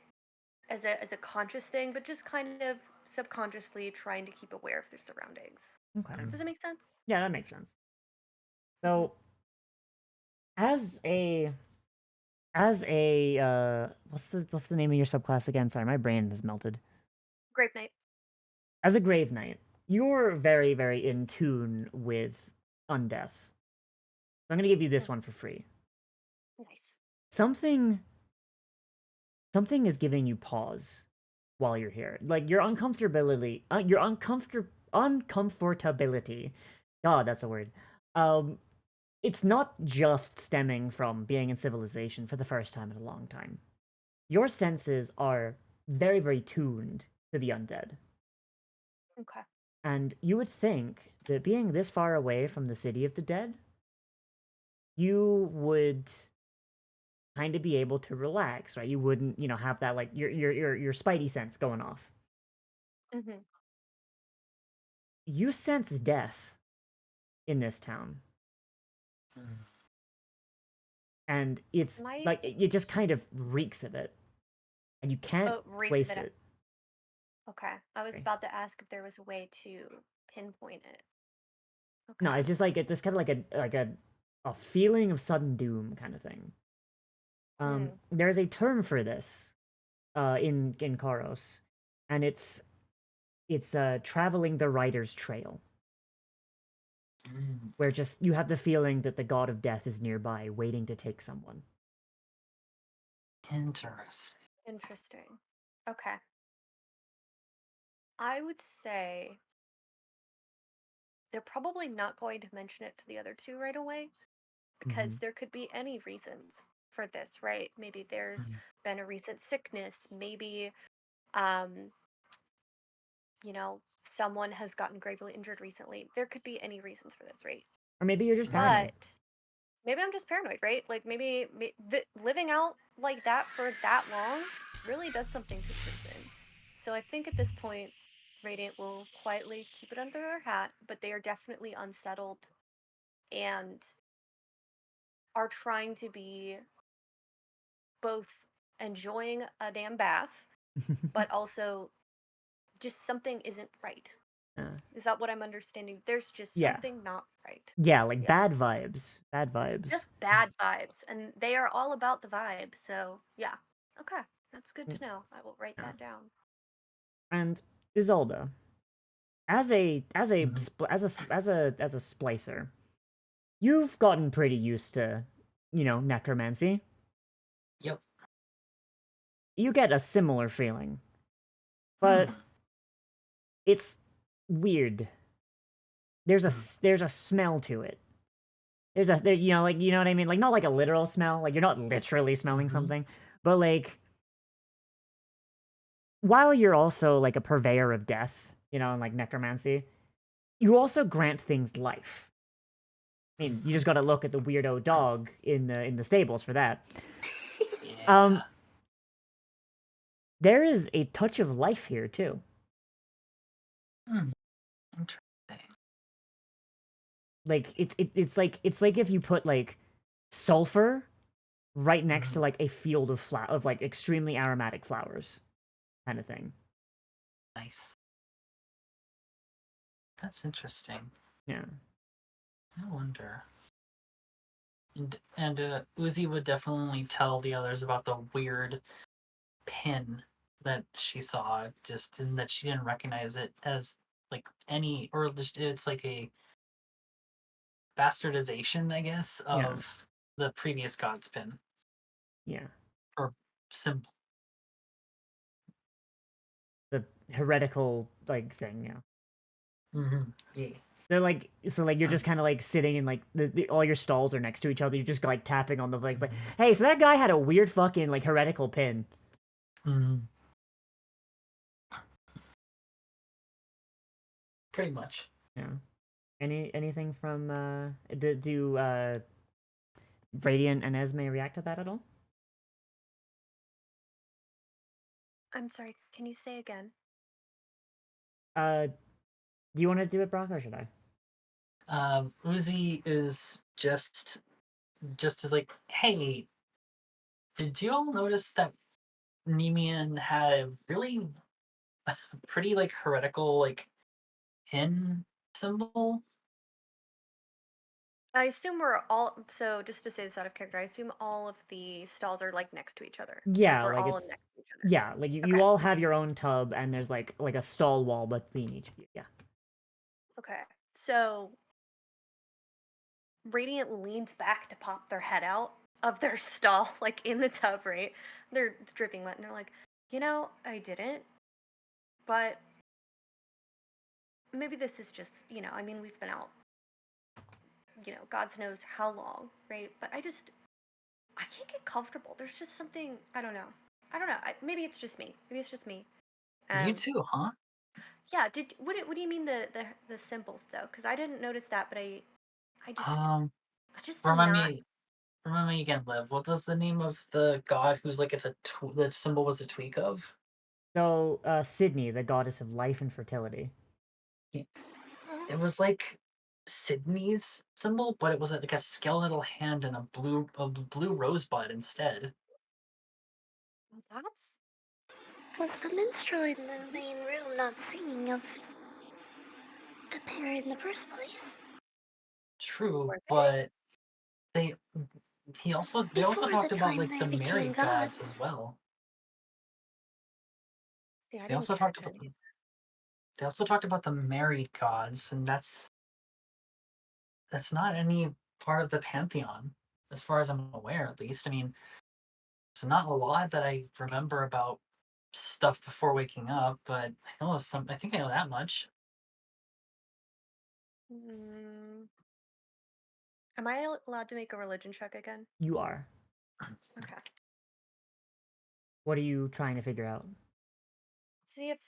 as a conscious thing, but just kind of subconsciously trying to keep aware of their surroundings. Okay. Does it make sense? Yeah, that makes sense. So, as a what's the name of your subclass again? Sorry, my brain has melted. Grave Knight. As a Grave Knight, you're very, very in tune with undeath. So I'm gonna give you this one for free. Nice. Something is giving you pause while you're here. Like uncomfortability. God, that's a word. It's not just stemming from being in civilization for the first time in a long time. Your senses are very, very tuned to the undead. Okay. And you would think that being this far away from the city of the dead, you would kind of be able to relax, right? You wouldn't, have that like your spidey sense going off. Mm-hmm. You sense death in this town. And it's like it just kind of reeks of it. And you can't Reeks of place it. Okay. I was Okay. about to ask if there was a way to pinpoint it. Okay. No, it's just like this kind of like a feeling of sudden doom kind of thing. There's a term for this in Karos, and it's traveling the writer's trail, where just you have the feeling that the god of death is nearby, waiting to take someone. Interesting. Okay. I would say they're probably not going to mention it to the other two right away because there could be any reasons for this, right? Maybe there's been a recent sickness, maybe um someone has gotten gravely injured recently. There could be any reasons for this, right? Or maybe you're just paranoid. But maybe I'm just paranoid, right? Like maybe living out like that for that long really does something to a person. So I think at this point, Radiant will quietly keep it under their hat, but they are definitely unsettled and are trying to be both enjoying a damn bath, but also just something isn't right. Is that what I'm understanding? There's just Yeah. something not right. Yeah, like bad vibes. Bad vibes. Just bad vibes. And they are all about the vibe. So, yeah. Okay. That's good to know. I will write that down. And Isolde, as a splicer, you've gotten pretty used to, necromancy. Yep. You get a similar feeling, but it's weird. There's a smell to it. Like you know what I mean? Like not like a literal smell. Like you're not literally smelling something, but like while you're also like a purveyor of death, and like necromancy, you also grant things life. I mean, you just got to look at the weirdo dog in the stables for that. Yeah. There is a touch of life here too. Interesting. Like it's like if you put like sulfur right next to like a field of like extremely aromatic flowers, kind of thing. Nice. That's interesting. Yeah. I wonder. And Uzi would definitely tell the others about the weird pin that she saw, just and that she didn't recognize it as like any, or it's like a bastardization, I guess, Yeah. of the previous god's pin Yeah. or symbol. The heretical like thing. Yeah. Yeah. They're like so like you're just kind of like sitting in like all your stalls are next to each other. You're just like tapping on the like hey, so that guy had a weird fucking like heretical pin. Pretty much. Yeah. Anything from do Radiant and Esme react to that at all? I'm sorry, can you say again? Do you want to do it, Brock, or should I? Uzi is just as like, hey, did you all notice that Nemean had a really pretty like heretical like pin symbol? I assume we're all, so just to say this out of character, I assume all of the stalls are like next to each other. Like Yeah, we're like all it's next to each other. yeah, like you Okay. all have your own tub, and there's like a stall wall between each of you. Yeah. Okay. So Radiant leans back to pop their head out of their stall, like in the tub, right? It's dripping wet, and they're like, I didn't, but maybe this is just, I mean, we've been out, God knows how long, right? But I can't get comfortable. There's just something, I don't know. Maybe it's just me. Maybe it's just me. You too, huh? Yeah. What do you mean the symbols though? Because I didn't notice that, but I just Um, I just am remind not. me, remind me again, Liv. What does the name of the god who's like the symbol was a tweak of? So, Sydney, the goddess of life and fertility. It was like Sydney's symbol, but it was like a skeletal hand and a blue rosebud instead. That's Was the minstrel in the main room not singing of the pair in the first place? True, were they? but they they also Before the talked about time like the they became married gods gods. as well. See, I They didn't also talked catch about any. they also talked about the married gods, and that's not any part of the pantheon, as far as I'm aware, at least. I mean, there's not a lot that I remember about stuff before waking up, but I know some. I think I know that much. Mm, am I allowed to make a religion check again? You are. Okay. What are you trying to figure out? See if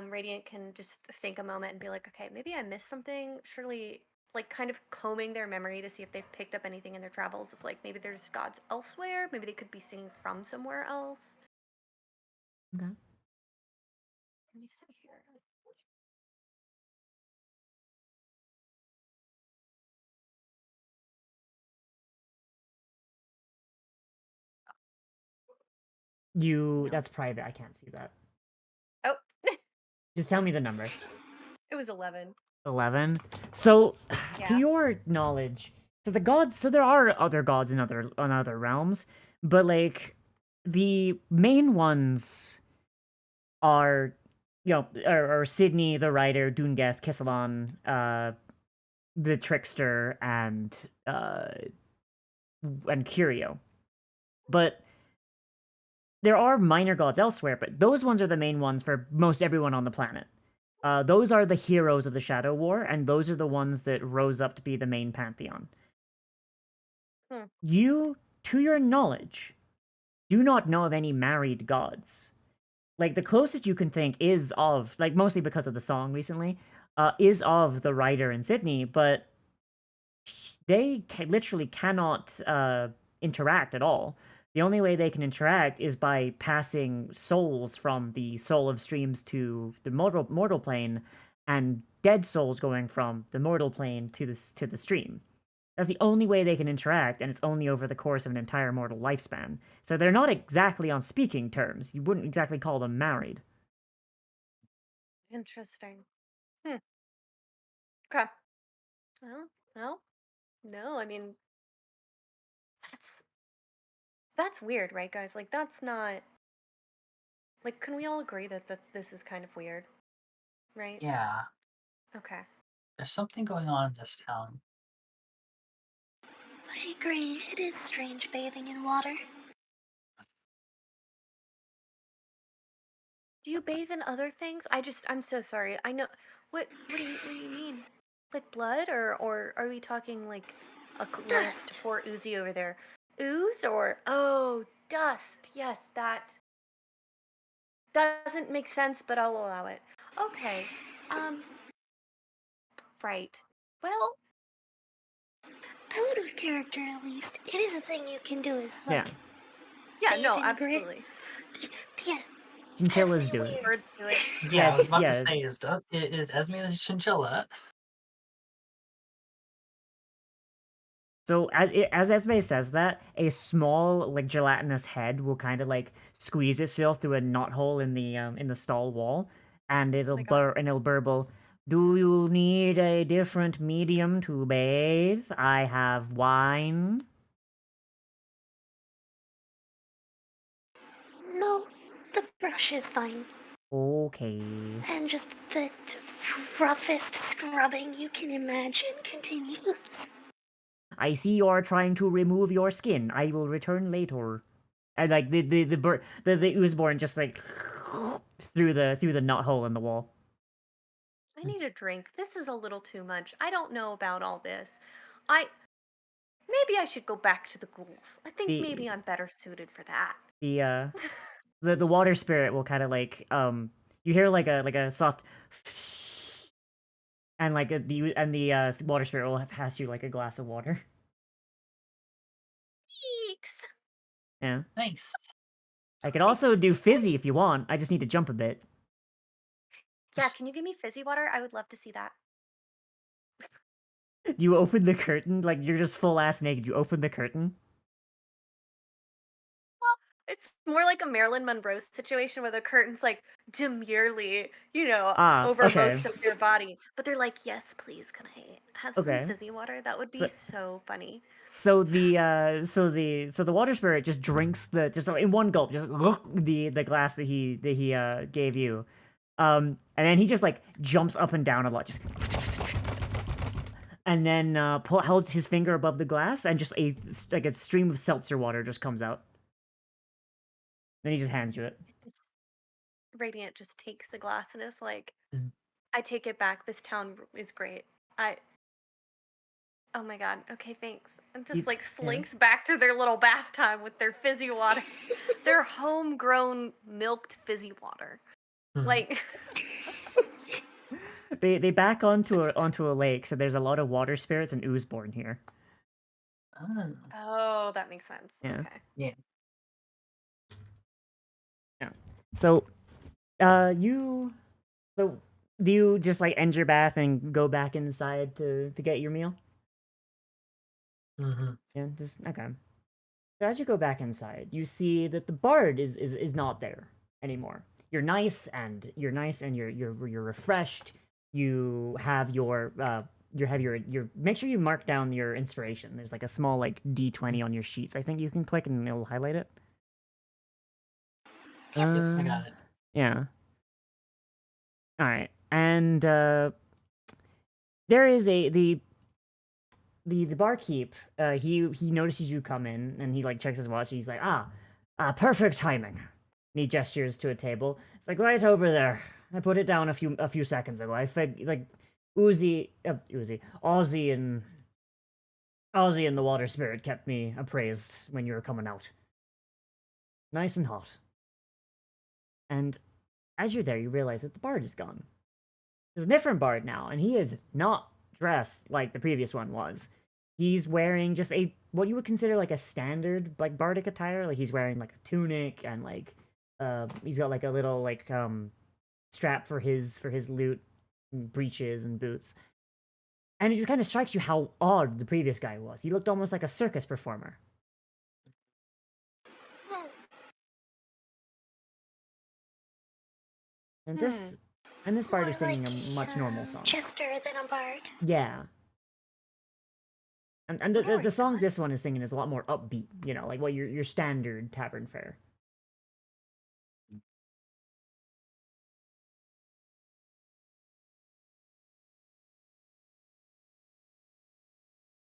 Radiant can just think a moment and be like, okay, maybe I missed something. Surely, like, kind of combing their memory to see if they've picked up anything in their travels. Of like, maybe there's gods elsewhere. Maybe they could be singing from somewhere else. Okay. Let me see here. No. That's private. I can't see that. Oh, Just tell me the number. it was 11. 11. So, to Yeah. your knowledge, so there are other gods in other realms, but like the main ones are, are Sydney the writer, Dungeth, Kissalan, the trickster and Curio. But there are minor gods elsewhere, but those ones are the main ones for most everyone on the planet. Those are the heroes of the Shadow War, and those are the ones that rose up to be the main pantheon. Hmm. You, to your knowledge, do not know of any married gods. Like, the closest you can think is of, like, mostly because of the song recently, is of the writer in Sydney, but they literally cannot interact at all. The only way they can interact is by passing souls from the soul of streams to the mortal plane, and dead souls going from the mortal plane to the stream. That's the only way they can interact, and it's only over the course of an entire mortal lifespan. So they're not exactly on speaking terms. You wouldn't exactly call them married. Interesting. Hmm. Okay. Well, well, no, I mean that's that's weird, right, guys? Like that's not like can we all agree that this is kind of weird, right? Yeah, Okay. there's something going on in this town. I agree, it is strange bathing in water. Do you bathe in other things? I'm so sorry. I know what do you mean? Like blood or are we talking like a glance to Dust. poor Uzi over there? Ooze or oh, dust. Yes, that doesn't make sense, but I'll allow it. Okay. Um right. Well, Out of character at least, it is a thing you can do is Yeah. like yeah, bathe no, in grit. absolutely. Yeah, Chinchillas Esme do it. weird. Birds do it. Yeah, Yeah, I was about to yeah. say, is Esme the chinchilla? So as Esme says that, a small like gelatinous head will kind of like squeeze itself through a knot hole in the stall wall, and Oh my god. it'll burble. Do you need a different medium to bathe? I have wine. No, the brush is fine. Okay. And just the roughest scrubbing you can imagine continues. I see you are trying to remove your skin. I will return later. And like the Oozborn just like through the knot hole in the wall. I need a drink. This is a little too much. I don't know about all this. I maybe I should go back to the ghouls. I think The maybe I'm better suited for that. the the water spirit will kind of like you hear like a soft and like the water spirit will pass you like a glass of water. Thanks. Yeah. Nice. I could also do fizzy if you want. I just need to jump a bit. Yeah, can you give me fizzy water? I would love to see that. You open the curtain like you're just full ass naked. You open the curtain. Well, it's more like a Marilyn Monroe situation where the curtain's like demurely, Ah, over okay. most of their body. But they're like, yes, please, can I have some Okay. fizzy water? That would be So so funny. so the water spirit just drinks the just in one gulp just the glass that he gave you, and then he just like jumps up and down a lot, just and then holds his finger above the glass, and just like a stream of seltzer water just comes out. Then he just hands you it. Just, Radiant just takes the glass and is like, Mm. I take it back. This town is great. I Oh my god. Okay, thanks. And just like Yeah. slinks back to their little bath time with their fizzy water. Their homegrown milked fizzy water. Mhm. Like They back onto a lake, so there's a lot of water spirits and Oozborn here. Oh, oh, that makes sense. Yeah. Okay. yeah. Yeah. So you so do you just like end your bath and go back inside to get your meal? Hmm. Yeah, just okay. So as you go back inside, you see that the bard is not there anymore. You're nice and you're refreshed. You have your make sure you mark down your inspiration. There's like a small like D20 on your sheets. I think you can click and it'll highlight it. Yep, I Uh, got it. yeah. All right. And there is the the barkeep, he notices you come in and he like checks his watch. And he's like, perfect timing. And he gestures to a table. It's like right over there. I put it down a few seconds ago. I fig like Ozzy and the water spirit kept me appraised when you were coming out. Nice and hot. And as you're there, you realize that the bard is gone. There's a different bard now, and he is not dressed like the previous one was. He's wearing just a what you would consider like a standard like bardic attire. Like he's wearing like a tunic and like he's got like a little like strap for his lute, and breeches and boots. And it just kind of strikes you how odd the previous guy was. He looked almost like a circus performer. Hmm. And Hmm. this bard More is singing like a much normal song. jester than a bard. Yeah. And Wonder the, where the he's song gone. this one is singing is a lot more upbeat, like what your standard tavern fare. Hmm.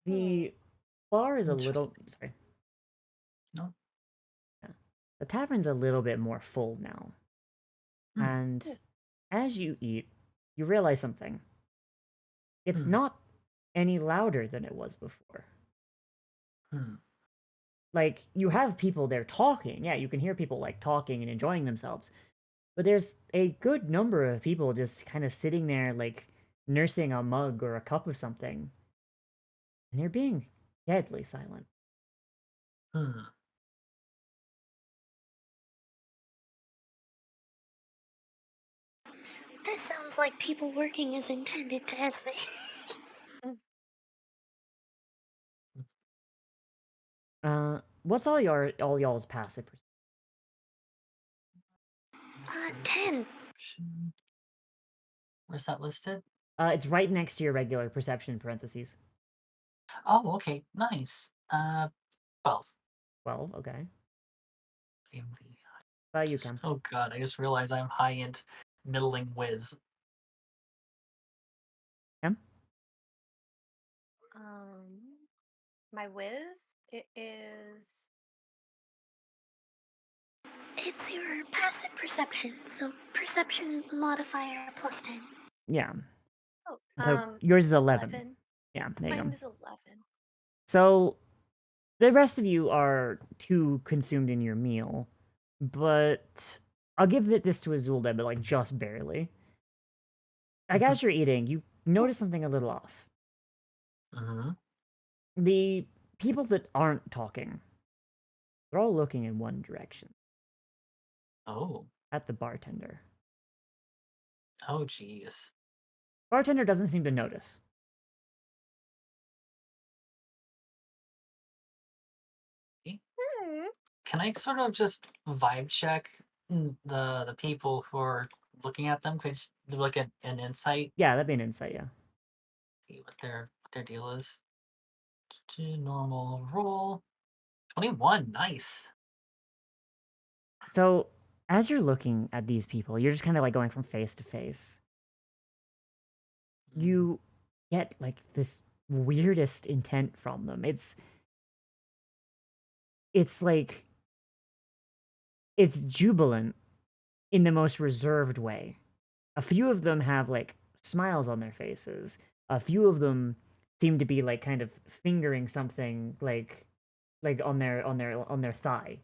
The bar is a little Interesting. sorry. No. Yeah. The tavern's a little bit more full now. Hmm. And as you eat, you realize something. It's Hmm. not any louder than it was before. Hmm. Like you have people there talking. Yeah, you can hear people like talking and enjoying themselves. But there's a good number of people just kind of sitting there like nursing a mug or a cup of something. And they're being deadly silent. Hmm. This sounds like people working as intended to Esme. What's all y'all's passive? 10. Perception. Where's that listed? It's right next to your regular perception parentheses. Oh, okay, nice. 12. 12, okay. Family. You can. Oh god, I just realized I'm high-end middling whiz. Em? My whiz, it is. It's your passive perception, so perception modifier plus 10. Yeah. Oh, So yours is 11. 11. Yeah, there you go. Mine is 11. So the rest of you are too consumed in your meal, but I'll give this to Azulda, but like just barely. Like as you're eating, you notice something a little off. Mm-hmm. The people that aren't talking, they're all looking in one direction Oh. at the bartender. Oh, jeez. Bartender doesn't seem to notice. Hmm. Can I sort of just vibe check the people who are looking at them? Could I just do like an insight, Yeah, that'd be an insight, yeah. see what their deal is? Normal roll. 21, nice. So, as you're looking at these people, you're just kind of like going from face to face. You get like this weirdest intent from them. It's like it's jubilant in the most reserved way. A few of them have like smiles on their faces. A few of them seem to be like kind of fingering something like on their thigh.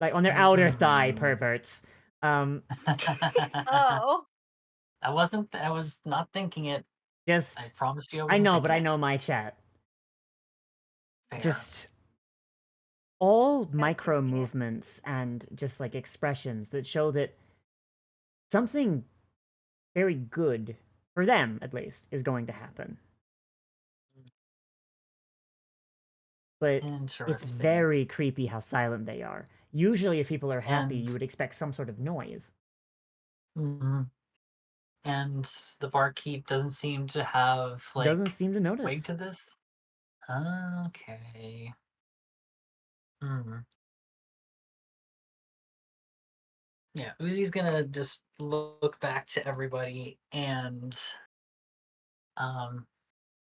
Like on their outer thigh, Mm. perverts. Um Oh. I was not thinking it. I just promised you I I wasn't know, but thinking I it. know my chat. Fair. Just all No micro skipping it. movements and just like expressions that show that something very good for them at least is going to happen. But it's Interesting. very creepy how silent they are. Usually if people are happy, And you would expect some sort of noise. mhm. And the barkeep doesn't seem to have Doesn't like seem to weight notice. to this. Okay. Hmm. Yeah, Uzi's gonna just look back to everybody and um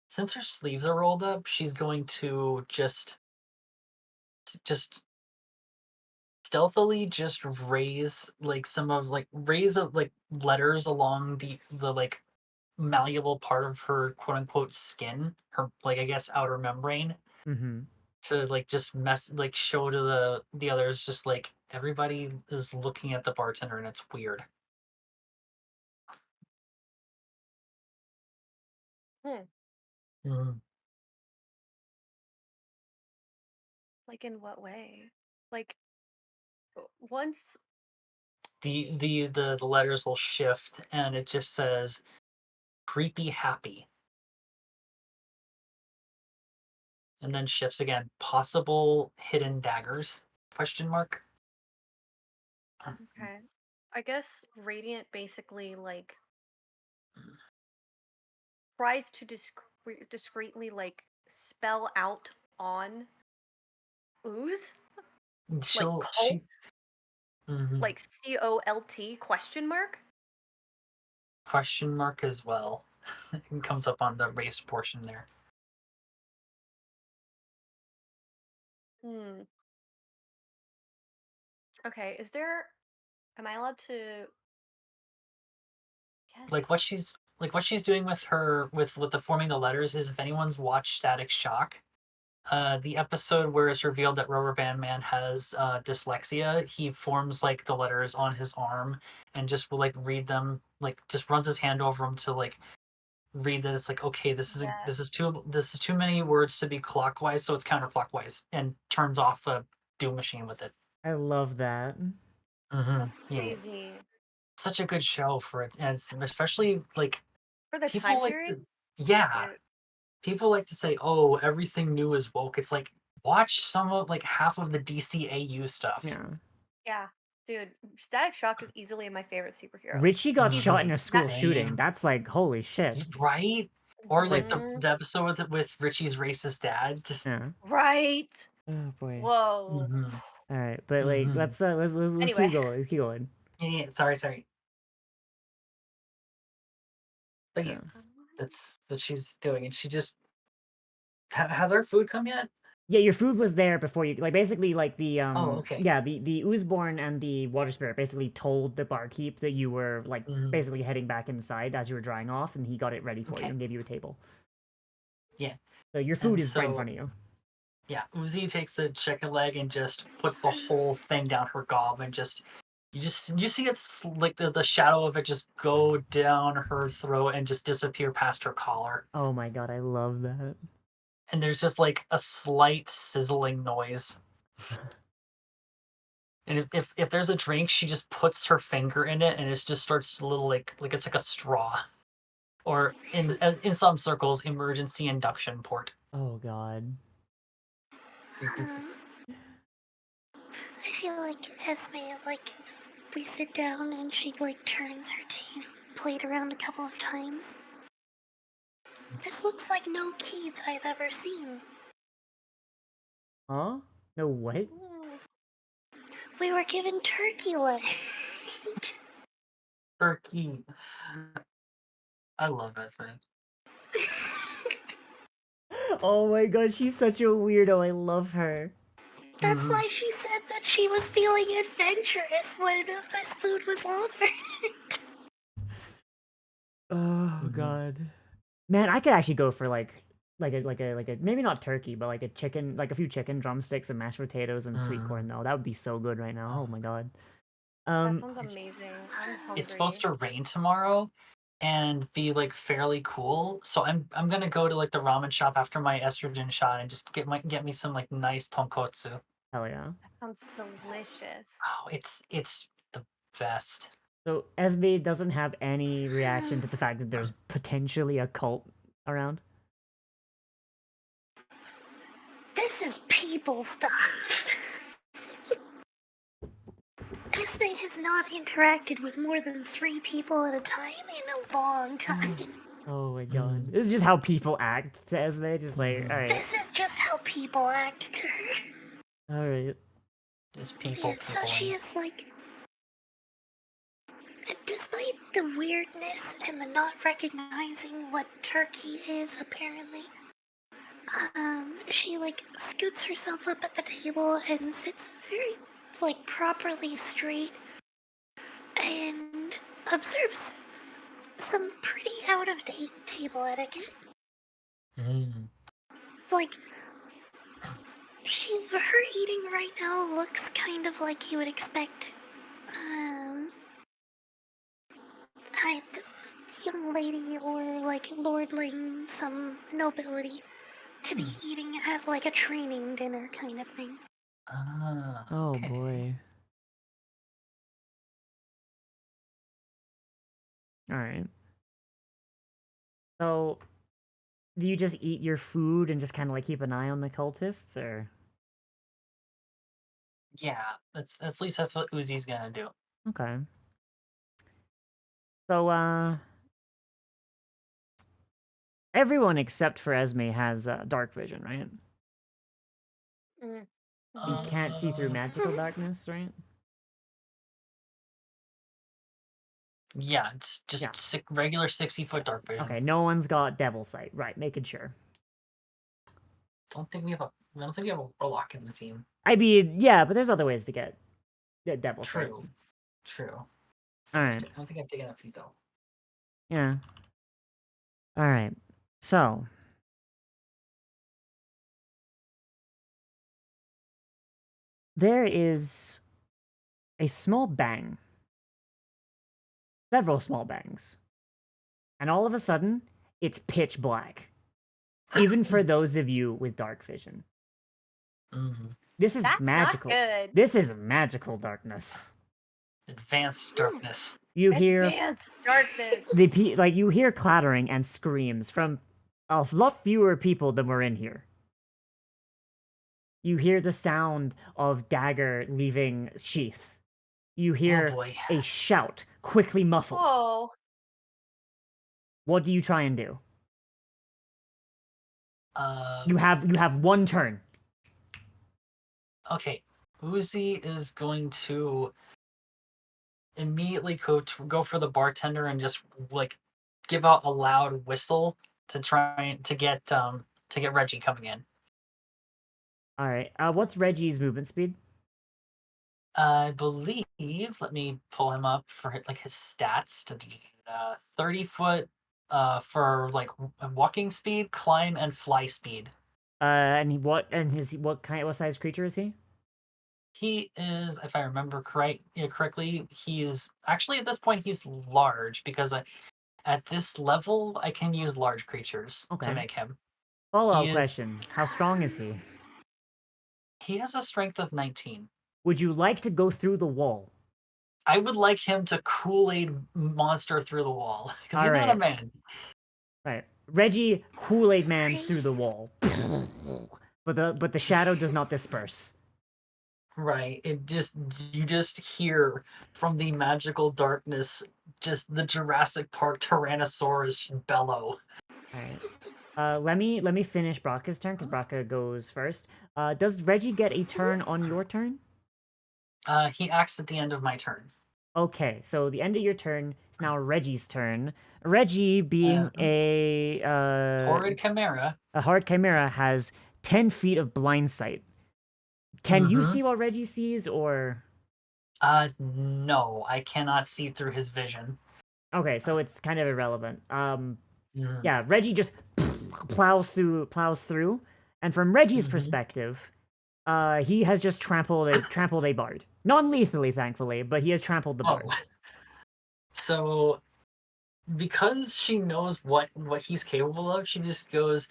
since her sleeves are rolled up, she's going to just stealthily just raise like some of like raise like letters along the like malleable part of her quote unquote skin, her like I guess outer membrane, Mm-hmm. to like just mess like show to the others just like everybody is looking at the bartender and it's weird. Hmm. Mhm. Like in what way? Like once. The letters will shift and it just says creepy happy and then shifts again. Possible hidden daggers? Question mark. Okay. I guess Radiant basically like tries to discreetly like spell out on ooze like She'll cult she mhm. like COLT question mark. Question mark as well. It comes up on the raised portion there. Hmm. Okay. Is there? Am I allowed to guess? What she's doing with her with the forming the letters is if anyone's watched Static Shock, the episode where it's revealed that Rubber Band Man has dyslexia, he forms like the letters on his arm and just will like read them, like just runs his hand over them to like read that it's like okay, Yeah. this is too many words to be clockwise, so it's counterclockwise, and turns off a doom machine with it. I love that. That's Yeah, crazy. such a good show for it, and especially like For the people time like period, to, yeah, dude. people like to say, "Oh, everything new is woke." It's like watch some of like half of the DCAU stuff. Yeah. Yeah, dude. Static Shock is easily my favorite superhero. Richie got shot in a school That. shooting. Same, That's like holy shit. right? Or like Mhm. the episode with Richie's racist dad. Just Yeah. Right. Oh boy. Whoa. mhm, All right, but like mhm. let's Anyway. keep going. Let's keep going. Yeah, sorry. But yeah, Yeah. that's what she's doing, and she just has our food come yet? Yeah, your food was there before you like basically like the Oh, okay. yeah, the Oozeborn and the Water Spirit basically told the barkeep that you were like Mhm. basically heading back inside as you were drying off and he got it ready for you Okay. and gave you a table. Yeah. So your food And is right in so front of you. yeah, Uzi takes the chicken leg and just puts the whole thing down her gob and just you see it's like the shadow of it just go down her throat and just disappear past her collar. Oh my god, I love that. And there's just like a slight sizzling noise. And if there's a drink, she just puts her finger in it and it just starts a little like it's like a straw. Or in some circles, emergency induction port. Oh god. I feel like Esme, like, we sit down and she, like, turns her plate around a couple of times. This looks like no key that I've ever seen. Huh? No what? We were given turkey leg. Turkey. I love that thing. Oh my god, she's such a weirdo. I love her. That's Mhm. why she said that she was feeling adventurous when this food was offered. Oh Mhm. god. Man, I could actually go for like a maybe not turkey, but like a chicken, like a few chicken drumsticks and mashed potatoes and sweet Mhm. corn though. That would be so good right now. Oh my god. That sounds It's amazing. I'm it's supposed hungry. to rain tomorrow and be like fairly cool. So I'm gonna go to like the ramen shop after my estrogen shot and just get me some like nice tonkotsu. Hell yeah. That sounds delicious. Oh, it's the best. So Esme doesn't have any reaction to the fact that there's potentially a cult around. This is people stuff. Esme has not interacted with more than 3 people at a time in a long time. Oh my god. Mm, This is just how people act to Esme. Just like, mhm. alright. This is just how people act to her. Just Yeah, people so she peopling. is like, despite despite the weirdness and the not recognizing what turkey is, apparently, she like scoots herself up at the table and sits very like properly straight and observes some pretty out of date table etiquette. Like her eating right now looks kind of like you would expect a young lady or like lordling, some nobility, to be eating at like a training dinner kind of thing. Ah, Oh okay. boy. All right. So, do you just eat your food and just kind of like keep an eye on the cultists, or? Yeah, that's at least that's what Uzi's gonna do. Okay. So, everyone except for Esme has dark vision, right? Mm. You can't see through Uh, magical darkness, right? yeah, it's Yeah. just regular 60-foot dark vision. Okay, no one's got devil sight. Right, making sure. I don't think we have a warlock in the team. I mean, yeah, but there's other ways to get devil sight. True. True. All right. I don't think I've taken that feat though. Yeah. All right. So, there is a small bang. Several small bangs. And all of a sudden, it's pitch black. Even for those of you with dark vision. Mm. This is That's magical. not good. This is magical darkness. Advanced darkness. You hear Advanced darkness. you hear clattering and screams from a lot fewer people than were in here. You hear the sound of dagger leaving sheath. You hear boy. a shout, quickly muffled. Oh. What do you try and do? Um, You have one turn. okay. Uzi is going to immediately go for the bartender and just like give out a loud whistle to try to get Reggie coming in. All right. What's Reggie's movement speed? I believe. Let me pull him up for like his stats. 30 foot. For like walking speed, climb, and fly speed. What size creature is he? He is, if I remember correctly, he is actually at this point he's large because at this level I can use large creatures to Okay. make him. Follow-up He is question. How strong is he? he has a strength of 19. Would you like to go through the wall? I would like him to Kool-Aid monster through the wall because he's not a Alright. man. Right. Reggie Kool-Aid Man's through the wall. But the shadow does not disperse. Right. You just hear from the magical darkness just the Jurassic Park Tyrannosaurus bellow. Alright. Let me finish Brocka's turn, because Brocka goes first. Does Reggie get a turn on your turn? He acts at the end of my turn. Okay, so the end of your turn is now Reggie's turn. Reggie, being Horrid Chimera. a hard chimera, has 10 feet of blind sight. Can you see what Reggie sees, or? No, I cannot see through his vision. Okay, so it's kind of irrelevant. Mhm. Yeah, Reggie just plows through, and from Reggie's perspective, he has just trampled a bard. Non-lethally, thankfully, but he has trampled the bard. So, because she knows what he's capable of, she just goes,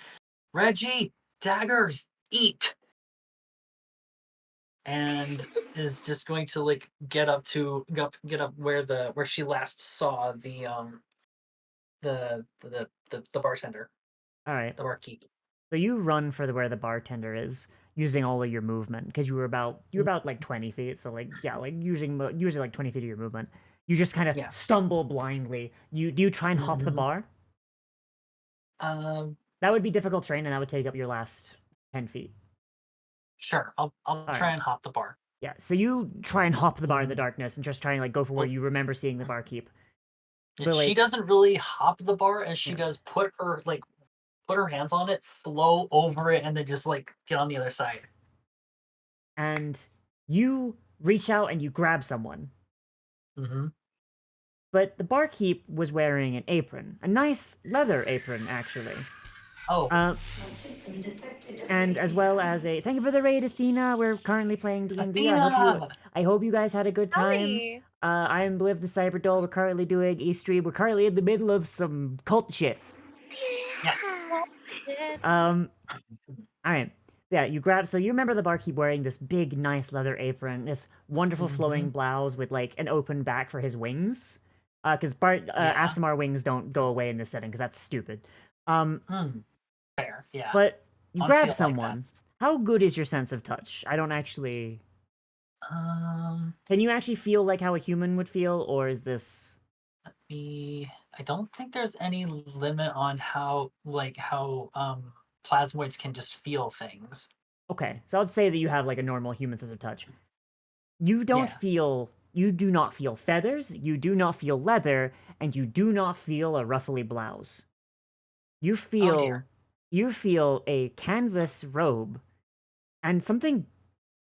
"Reggie, daggers, eat," and is just going to like get up where she last saw the bartender, All right. the barkeep. So you run for where the bartender is, using all of your movement, because you were about like 20 feet. So like using like 20 feet of your movement. You just kind of stumble blindly. Do you try and hop the bar? Um, That would be difficult terrain, and that would take up your last 10 feet. Sure, I'll try and hop the bar. Yeah, so you try and hop the bar in the darkness and just try and like go for where Oh. you remember seeing the barkeep. But She like, doesn't really hop the bar as she yeah. does put her hands on it, flow over it, and then just like get on the other side. And you reach out and you grab someone. Mm-hmm. But the barkeep was wearing an apron, a nice leather apron, actually. Oh, Uh, and as well as a thank you for the raid, Athena. We're currently playing D&D. Athena! I hope you guys had a good time. Howdy. I am Bliv the Cyberdoll. We're currently doing E-Stream. We're currently in the middle of some cult shit. Yes. All right. Yeah, you grab. So you remember the barkeep wearing this big, nice leather apron, this wonderful flowing blouse with like an open back for his wings. Because Yeah. Asimar wings don't go away in this setting because that's stupid. Hmm. Fair. Yeah. But you Honestly, grab I like that. someone. How good is your sense of touch? I don't actually. Um. Can you actually feel like how a human would feel, or is this? I don't think there's any limit on how plasmoids can just feel things. Okay, so I'd say that you have like a normal human sense of touch. You don't Yeah. feel. You do not feel feathers. You do not feel leather, and you do not feel a ruffly blouse. You Oh feel. dear. You feel a canvas robe, and something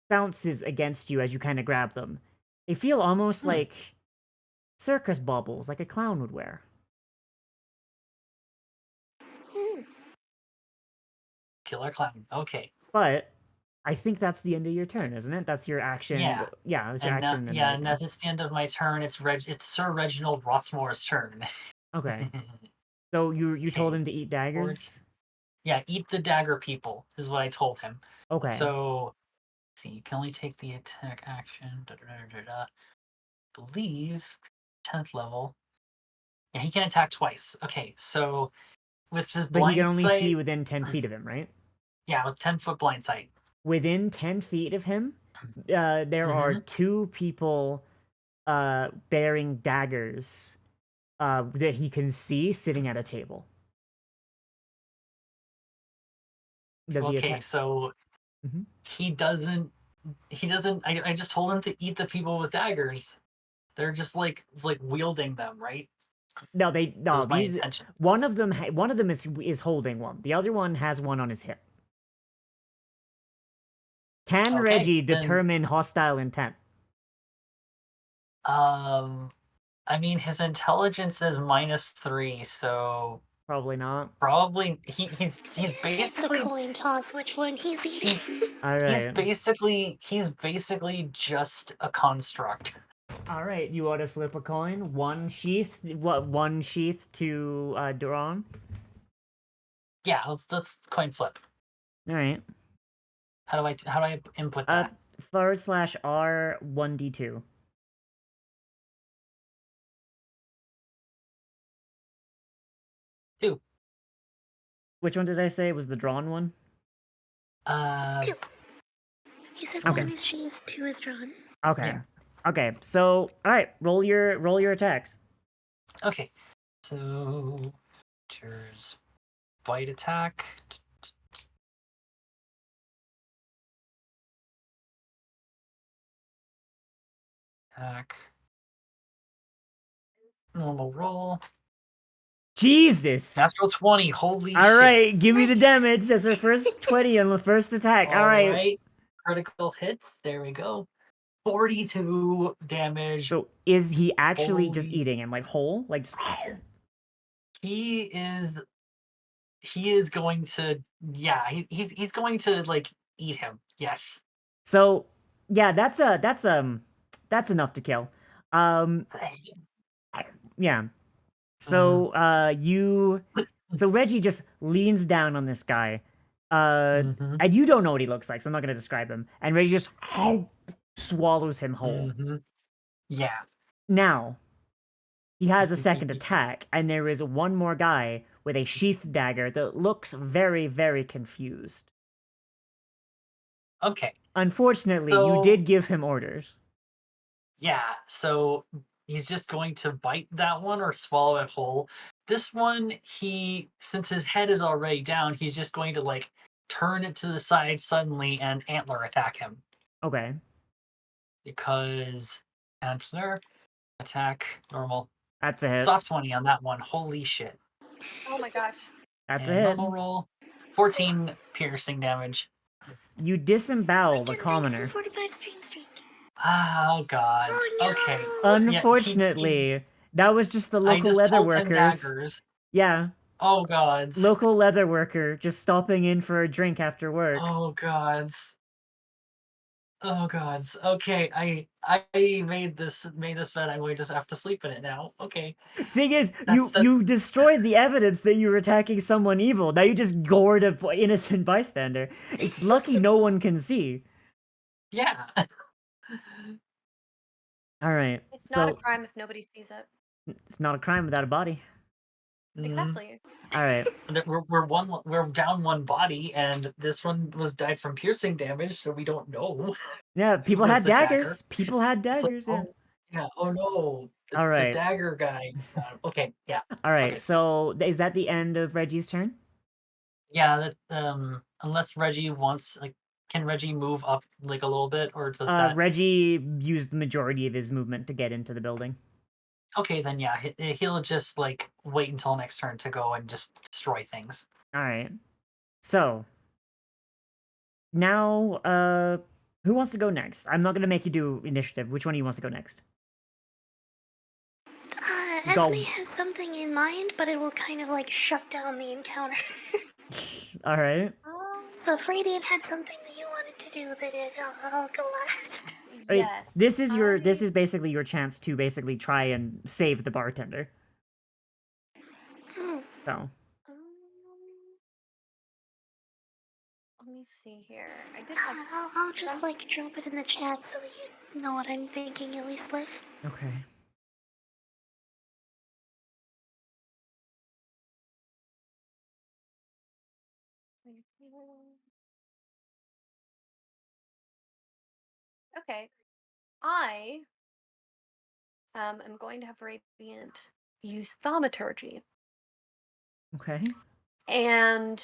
bounces against you as you kind of grab them. They feel almost Hmm. like circus baubles, like a clown would wear. Killer clown. Okay. But I think that's the end of your turn, isn't it? That's your action. Yeah. Yeah, that's your And action and yeah, and everything. as it's the end of my turn, it's Sir Reginald Rotsmore's turn. Okay. So you told Okay. him to eat Forward. daggers? Yeah, eat the dagger people is what I told him. Okay. So, let's see, you can only take the attack action. Da, da, da, da, da. Believe 10th level. Yeah, he can attack twice. Okay, so with his But he can blind only see sight, within 10 feet of him, right? yeah, with 10-foot blind sight. Within 10 feet of him, there are Mm-hmm. two people bearing daggers that he can see sitting at a table. Does he Okay, attack? so Hmm. he doesn't. He doesn't. I just told him to eat the people with daggers. They're just like wielding them, right? No, Is my these intention. one of them is holding one. The other one has one on his hip. Can Okay, Reggie then determine hostile intent? um, I mean his intelligence is -3, so Probably not. probably he's It's a basically coin toss which one he's eating. he's All right. he's basically just a construct. All right. You want to flip a coin? One sheath. What? One sheath to Duran. Yeah, let's coin flip. All right. How do I input Uh, that? /R 1d2. 2. Which one did I say was the drawn one? Uh, Two. He said Okay. one is sheath, two is drawn. Okay. Yeah. Okay. So, all right. Roll your attacks. okay. So, there's bite attack. Attack. Normal roll. Jesus. Natural 20. Holy All shit. right. Give me the Nice. damage. That's our first 20 on the first attack. All All right. right. Critical hits. There we go. 42 damage. So is he actually just Holy. eating him like whole? Like just... He is going to, yeah, he's going to like eat him. Yes. So yeah, that's enough to kill. Um yeah. So so Reggie just leans down on this guy. Mm-hmm. And you don't know what he looks like, so I'm not gonna describe him. And Reggie just swallows him whole. Mm-hmm. Yeah. Now, he has a second attack, and there is one more guy with a sheathed dagger that looks very, very confused. Okay. Unfortunately, you So did give him orders. yeah, so he's just going to bite that one or swallow it whole. This one, since his head is already down, he's just going to like turn it to the side suddenly and antler attack him Okay. because antler attack normal That's a hit. Soft 20 on that one. Holy shit. Oh my gosh. That's a And hit. normal roll. 14 piercing damage. You disembowel the Lincoln, thanks for commoner. 45 stream streak. Oh god. Oh no! Okay. Yeah, Unfortunately, that was just the I local just leather told him workers. daggers. Yeah, Oh gods. local leather worker just stopping in for a drink after work. Oh gods. Oh gods. Okay, I made this bet. I'm going to just have to sleep in it now. Okay. Thing is, That's you destroyed the evidence that you were attacking someone evil. Now you just gored a innocent bystander. It's lucky no one can see. yeah. All right, It's not a so crime if nobody sees it. it's not a crime without a body. Mhm. Exactly. All right. We're down one body, and this one was died from piercing damage, so we don't know. Yeah, Who people was had the dagger? daggers. People had It's like, daggers. Yeah. oh yeah, oh no, All the right. dagger guy. Okay, yeah, All right. okay. So is that the end of Reggie's turn? Yeah. That unless Reggie wants, like, can Reggie move up like a little bit, or does that? Reggie used the majority of his movement to get into the building. Okay, then yeah, he'll just like wait until next turn to go and just destroy things. All right. So now, who wants to go next? I'm not gonna make you do initiative. Which one of you wants to go next? Go. Esme has something in mind, but it will kind of like shut down the encounter. All right. So if Radiant had something that you wanted to do, then I'll go last. I mean, Yes. this is basically your chance to basically try and save the bartender. Hmm. So Um, let me see here. I did have. I'll just like drop it in the chat so that you know what I'm thinking at least, Liv. okay. Okay. I am going to have Radiant use thaumaturgy. Okay. And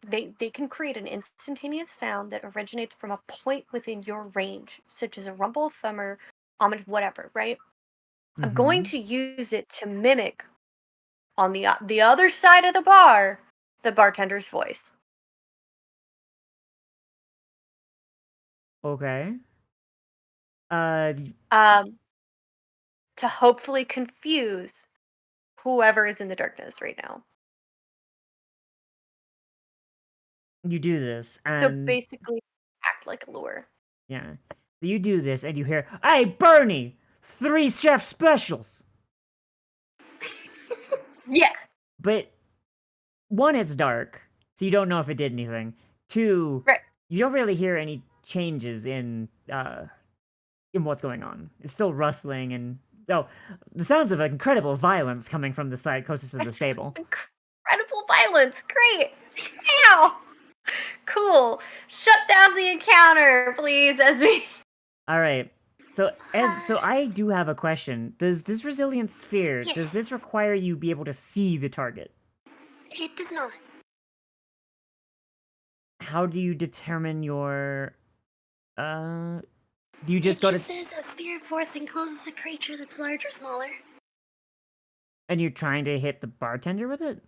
they can create an instantaneous sound that originates from a point within your range, such as a rumble, thumber, ominous, whatever, right? I'm going to use it to mimic on the other side of the bar the bartender's voice. Okay. To hopefully confuse whoever is in the darkness right now. You do this, So and basically, act like a lure. yeah, so you do this, and you hear, "Hey, Bernie, 3 chef specials." Yeah. But one, it's dark, so you don't know if it did anything. 2, Right. you don't really hear any changes in what's going on. It's still rustling and the sounds of incredible violence coming from the side closest to the That's stable. incredible violence. Great. Ow. Cool. Shut down the encounter, please, Esme. All right. So I do have a question. Does this resilience sphere Yes. does this require you be able to see the target? It does not. How do you determine your do you just It go just to says a sphere of force encloses a creature that's large or smaller. and you're trying to hit the bartender with it?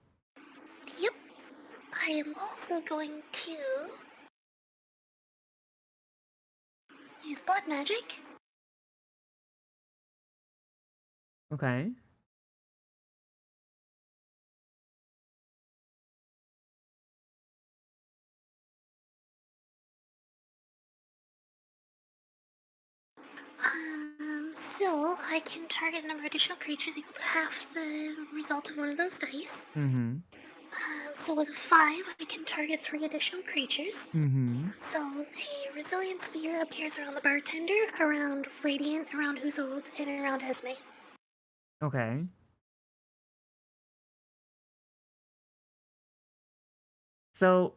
Yep. I am also going to use blood magic. Okay. So I can target a number of additional creatures equal to half the result of one of those dice. Mm-hmm. So with a 5, I can target 3 additional creatures. Mm-hmm. So a resilience sphere appears around the bartender, around Radiant, around Uzold, and around Esme. Okay. So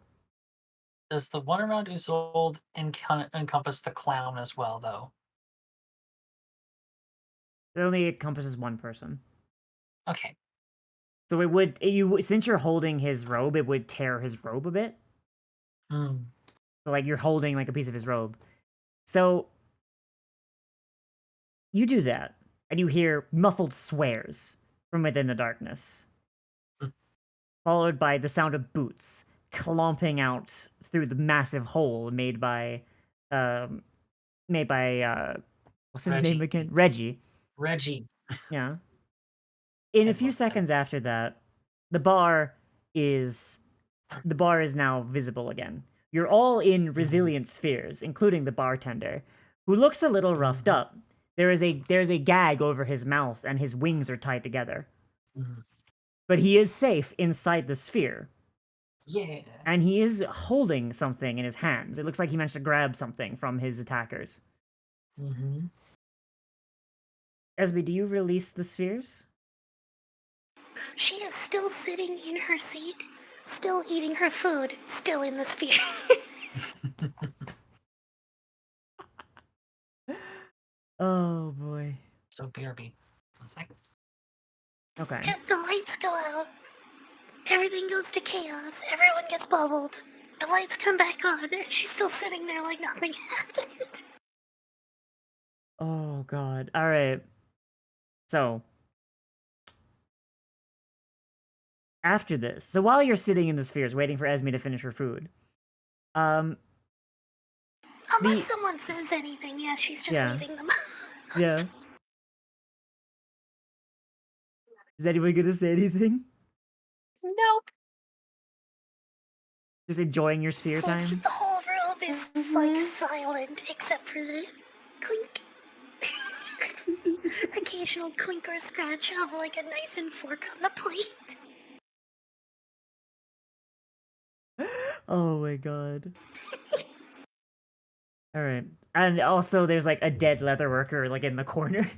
Does the one around Usold encompass the clown as well, though? it only encompasses one person. Okay. So it would since you're holding his robe, it would tear his robe a bit. Hmm. So like you're holding like a piece of his robe. So you do that. and you hear muffled swears from within the darkness, followed by the sound of boots clomping out through the massive hole made by what's his name Reggie. again? Reggie. Reggie. Yeah. In a I few love that. seconds after that, the bar is now visible again. You're all in resilient spheres, including the bartender, who looks a little roughed up. There's a gag over his mouth and his wings are tied together. Mhm. But he is safe inside the sphere. Yeah. And he is holding something in his hands. It looks like he managed to grab something from his attackers. Mm-hmm. Esme, do you release the spheres? She is still sitting in her seat, still eating her food, still in the sphere. Oh boy. So BRB. 1 second. Okay. Just the lights go out. Everything goes to chaos. Everyone gets bubbled. The lights come back on, and she's still sitting there like nothing happened. Oh god. Alright. So after this, so while you're sitting in the spheres waiting for Esme to finish her food, Unless The- someone says anything, yeah, she's just Yeah. leaving them. yeah. Is anyone gonna say anything? Nope. Just enjoying your sphere So it's time? just the whole room is like silent, except for the clink. Occasional clink or scratch of like a knife and fork on the plate. Oh my god. Alright. And also there's like a dead leather worker like in the corner.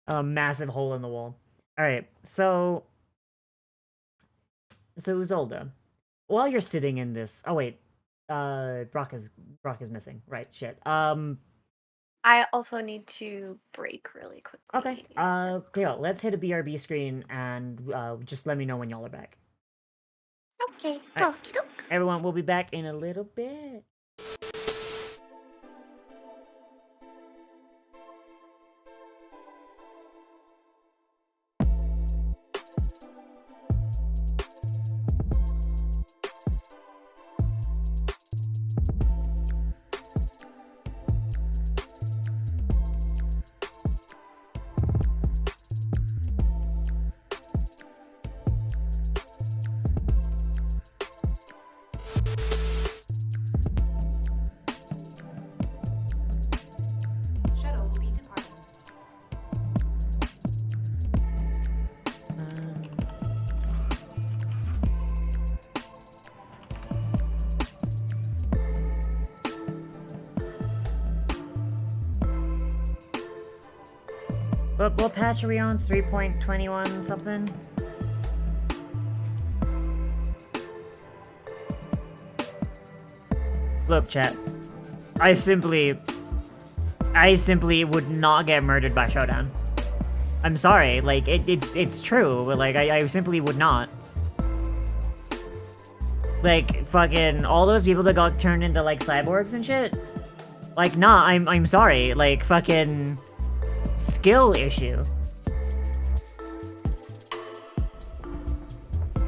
A massive hole in the wall. Alright, so Uzolda, while you're sitting in this Brock is missing. Right, shit. I also need to break really quickly. Okay. Cleo, let's hit a BRB screen and just let me know when y'all are back. Okay, Alright. okie doke. Everyone, we'll be back in a little bit. Shuttle will be departing. What patch are we on? 3.21 something? Look, chat. I simply would not get murdered by Showdown. I'm sorry, like, it's true, but, like, I simply would not. Like, fucking, all those people that got turned into, like, cyborgs and shit? Like, nah, I'm sorry, like, fucking skill issue.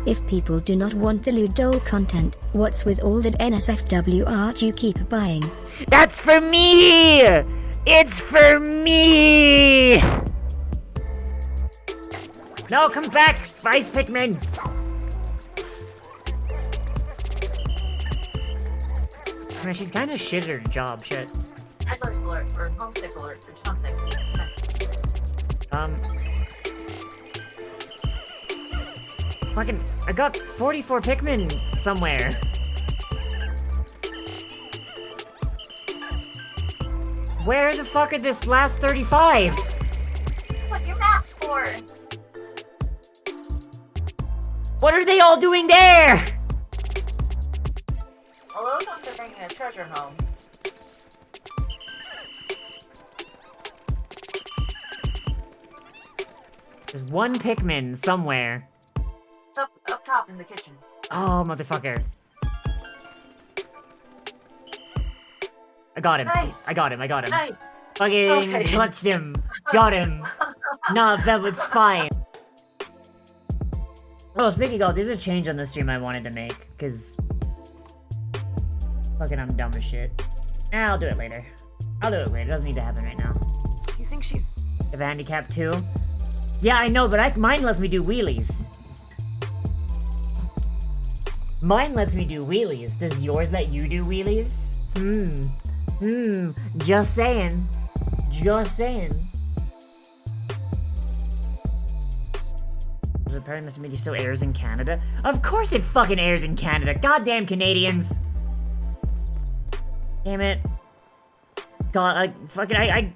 If people do not want the Ludo content, what's with all that NSFW art you keep buying? That's for me! It's for me! No, come back, Vice Pikmin! I mean, she's kind of shit at her job, shit. Adler's alert or homesick alert or something. Fucking, I got 44 Pikmin somewhere. Where the fuck are this last 35? What your map's for? What are they all doing there? Well, those ones are bringing a treasure home. There's one Pikmin somewhere. It's up top in the kitchen. Oh, motherfucker. I got him. Nice. I got him. Nice. Fucking Okay. clutched him. Got him. Nah, that was fine. Oh, speaking of, there's a change on the stream I wanted to make, because... Fucking I'm dumb as shit. I'll do it later. I'll do it later. It doesn't need to happen right now. You think she's... If a handicap too? Yeah, I know, but mine lets me do wheelies. Mine lets me do wheelies. Does yours let you do wheelies? Just saying. Just saying. The Perry Mr. Media still airs in Canada? Of course it fucking airs in Canada. Goddamn Canadians. Damn it. God, I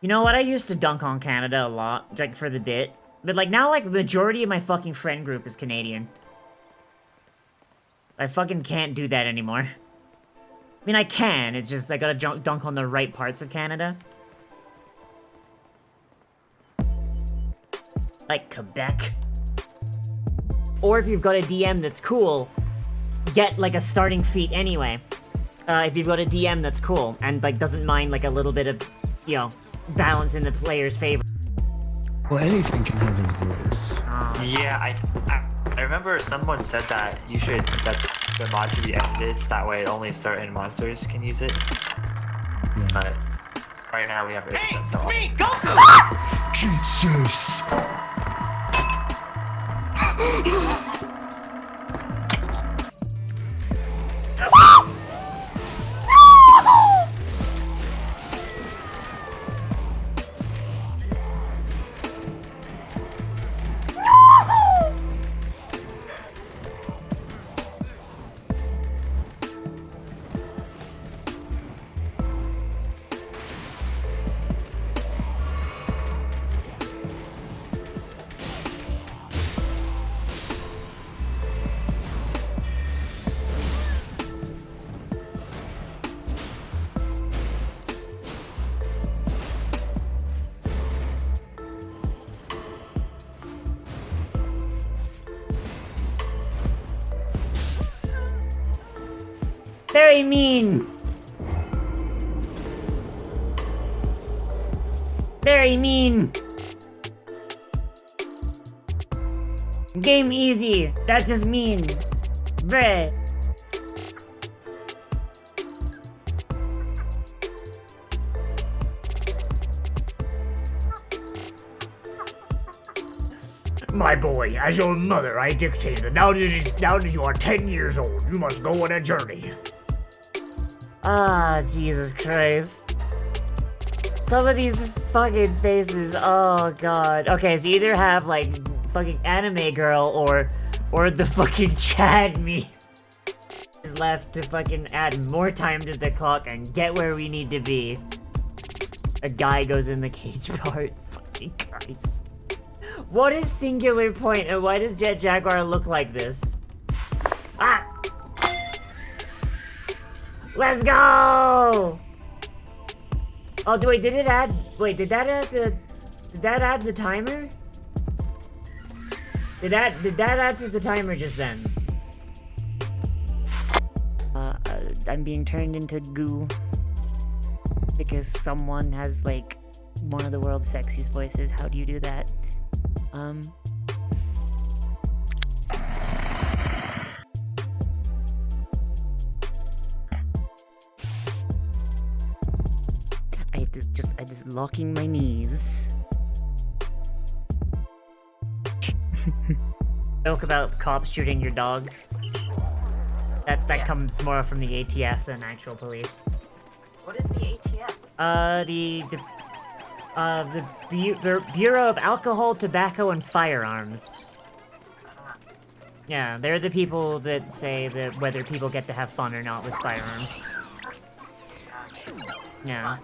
you know what? I used to dunk on Canada a lot, like, for the bit. But, like, now, like, the majority of my fucking friend group is Canadian. I fucking can't do that anymore. I mean, I can, it's just I gotta dunk on the right parts of Canada. Like Quebec. Or if you've got a DM that's cool, get, like, a starting feat anyway. If you've got a DM that's cool, and, like, doesn't mind, like, a little bit of, you know, balance in the player's favor. Well, anything can have his voice. Yeah, I remember someone said that that the mod should be edited so that way only certain monsters can use it. Yeah. But right now we have it. Hey, so it's me, Goku! Jesus! Very mean! Very mean! Game easy, that's just mean. Bruh. My boy, as your mother, I dictated. Now that you are 10 years old, you must go on a journey. Ah, Jesus Christ. Some of these fucking faces, oh god. Okay, so either have, like, fucking anime girl or the fucking Chad me is left to fucking add more time to the clock and get where we need to be. A guy goes in the cage part. Fucking Christ. What is Singular Point and why does Jet Jaguar look like this? Ah! Let's go! Oh, wait, did it add... Wait, did that add the timer? Did that add to the timer just then? I'm being turned into goo. Because someone has, like, one of the world's sexiest voices. How do you do that? I just locking my knees. Joke about cops shooting your dog. That comes more from the ATF than actual police. What is the ATF? The Bureau of Alcohol, Tobacco, and Firearms. Yeah, they're the people that say that whether people get to have fun or not with firearms. Yeah.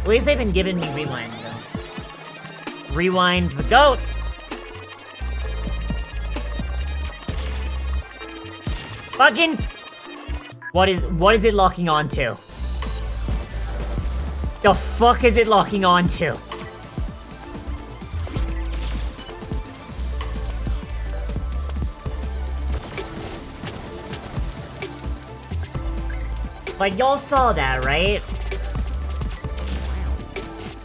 At least they've been giving me rewind, though. Rewind the goat! Fucking... What is it locking onto? The fuck is it locking onto? Like, y'all saw that, right?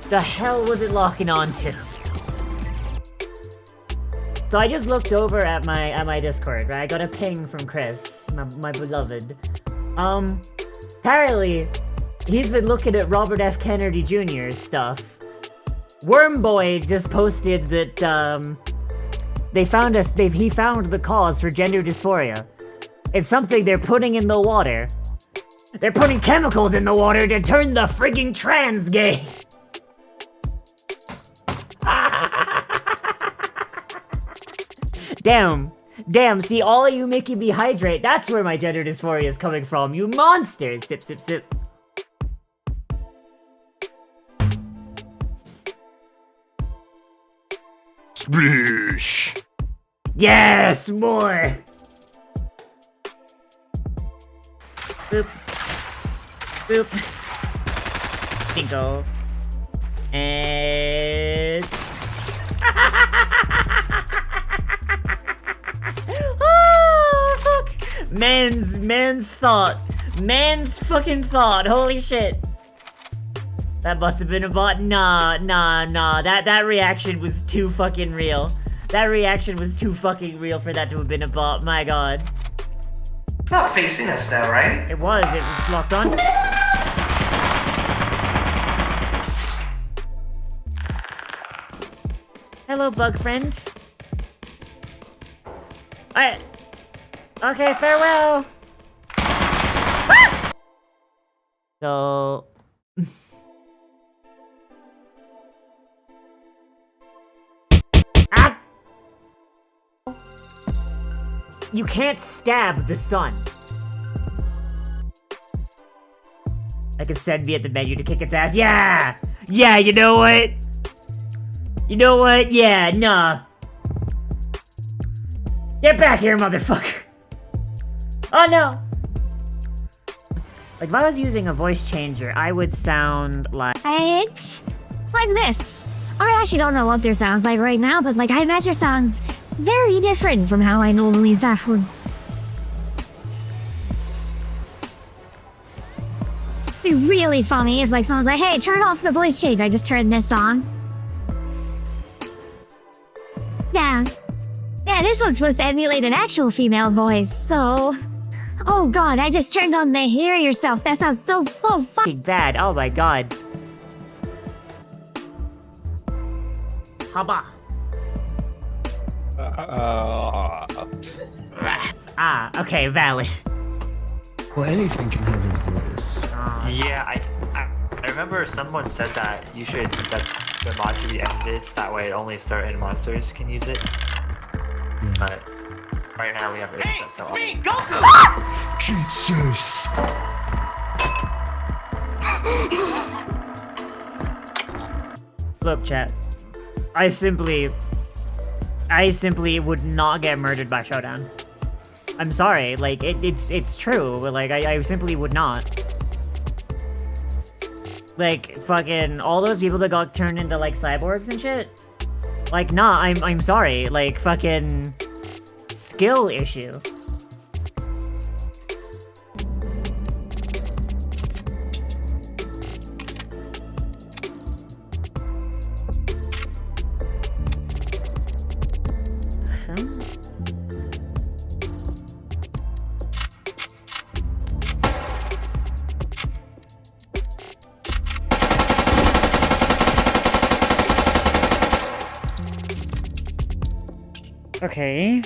The hell was it locking onto? So I just looked over at my Discord, right? I got a ping from Chris, my beloved. Apparently, he's been looking at Robert F. Kennedy Jr.'s stuff. Wormboy just posted that, he found the cause for gender dysphoria. It's something they're putting in the water. They're putting chemicals in the water to turn the frigging trans gay! Damn, see, all of you making me hydrate, that's where my gender dysphoria is coming from, you monsters! Sip, sip, sip. Sploosh! Yes, more! Boop. Boop. Stinko. And... oh, fuck! Man's thought. Man's fucking thought. Holy shit. That must have been a bot. Nah. That reaction was too fucking real. That reaction was too fucking real for that to have been a bot. My god. It's not facing us now, right? It was locked on. Hello, bug friend. Okay, farewell! So... ah! You can't stab the sun. I can send me at the menu to kick its ass. Yeah! Yeah, you know what? You know what? Yeah, nah. Get back here, motherfucker! Oh no! Like, if I was using a voice changer, I would sound like... It's like this. I actually don't know what their sounds like right now, but like, I imagine sounds very different from how I normally sound. It'd be really funny if like someone's like, hey, turn off the voice changer, I just turned this on. Yeah. Yeah, this one's supposed to emulate an actual female voice, so... Oh god, I just turned on the hear yourself. That sounds so fucking bad. Oh my god. Haba. Okay, valid. Well, anything can have his voice. Yeah, I remember someone said that that the mod should be edited, so that way only certain monsters can use it. But right now we have it. Hey, it's me, Goku! Jesus! Look, chat. I simply would not get murdered by Showdown. I'm sorry, like, it's true, like, I simply would not. Like, fucking, all those people that got turned into, like, cyborgs and shit? Like, nah, I'm sorry, like, fucking... skill issue. Okay.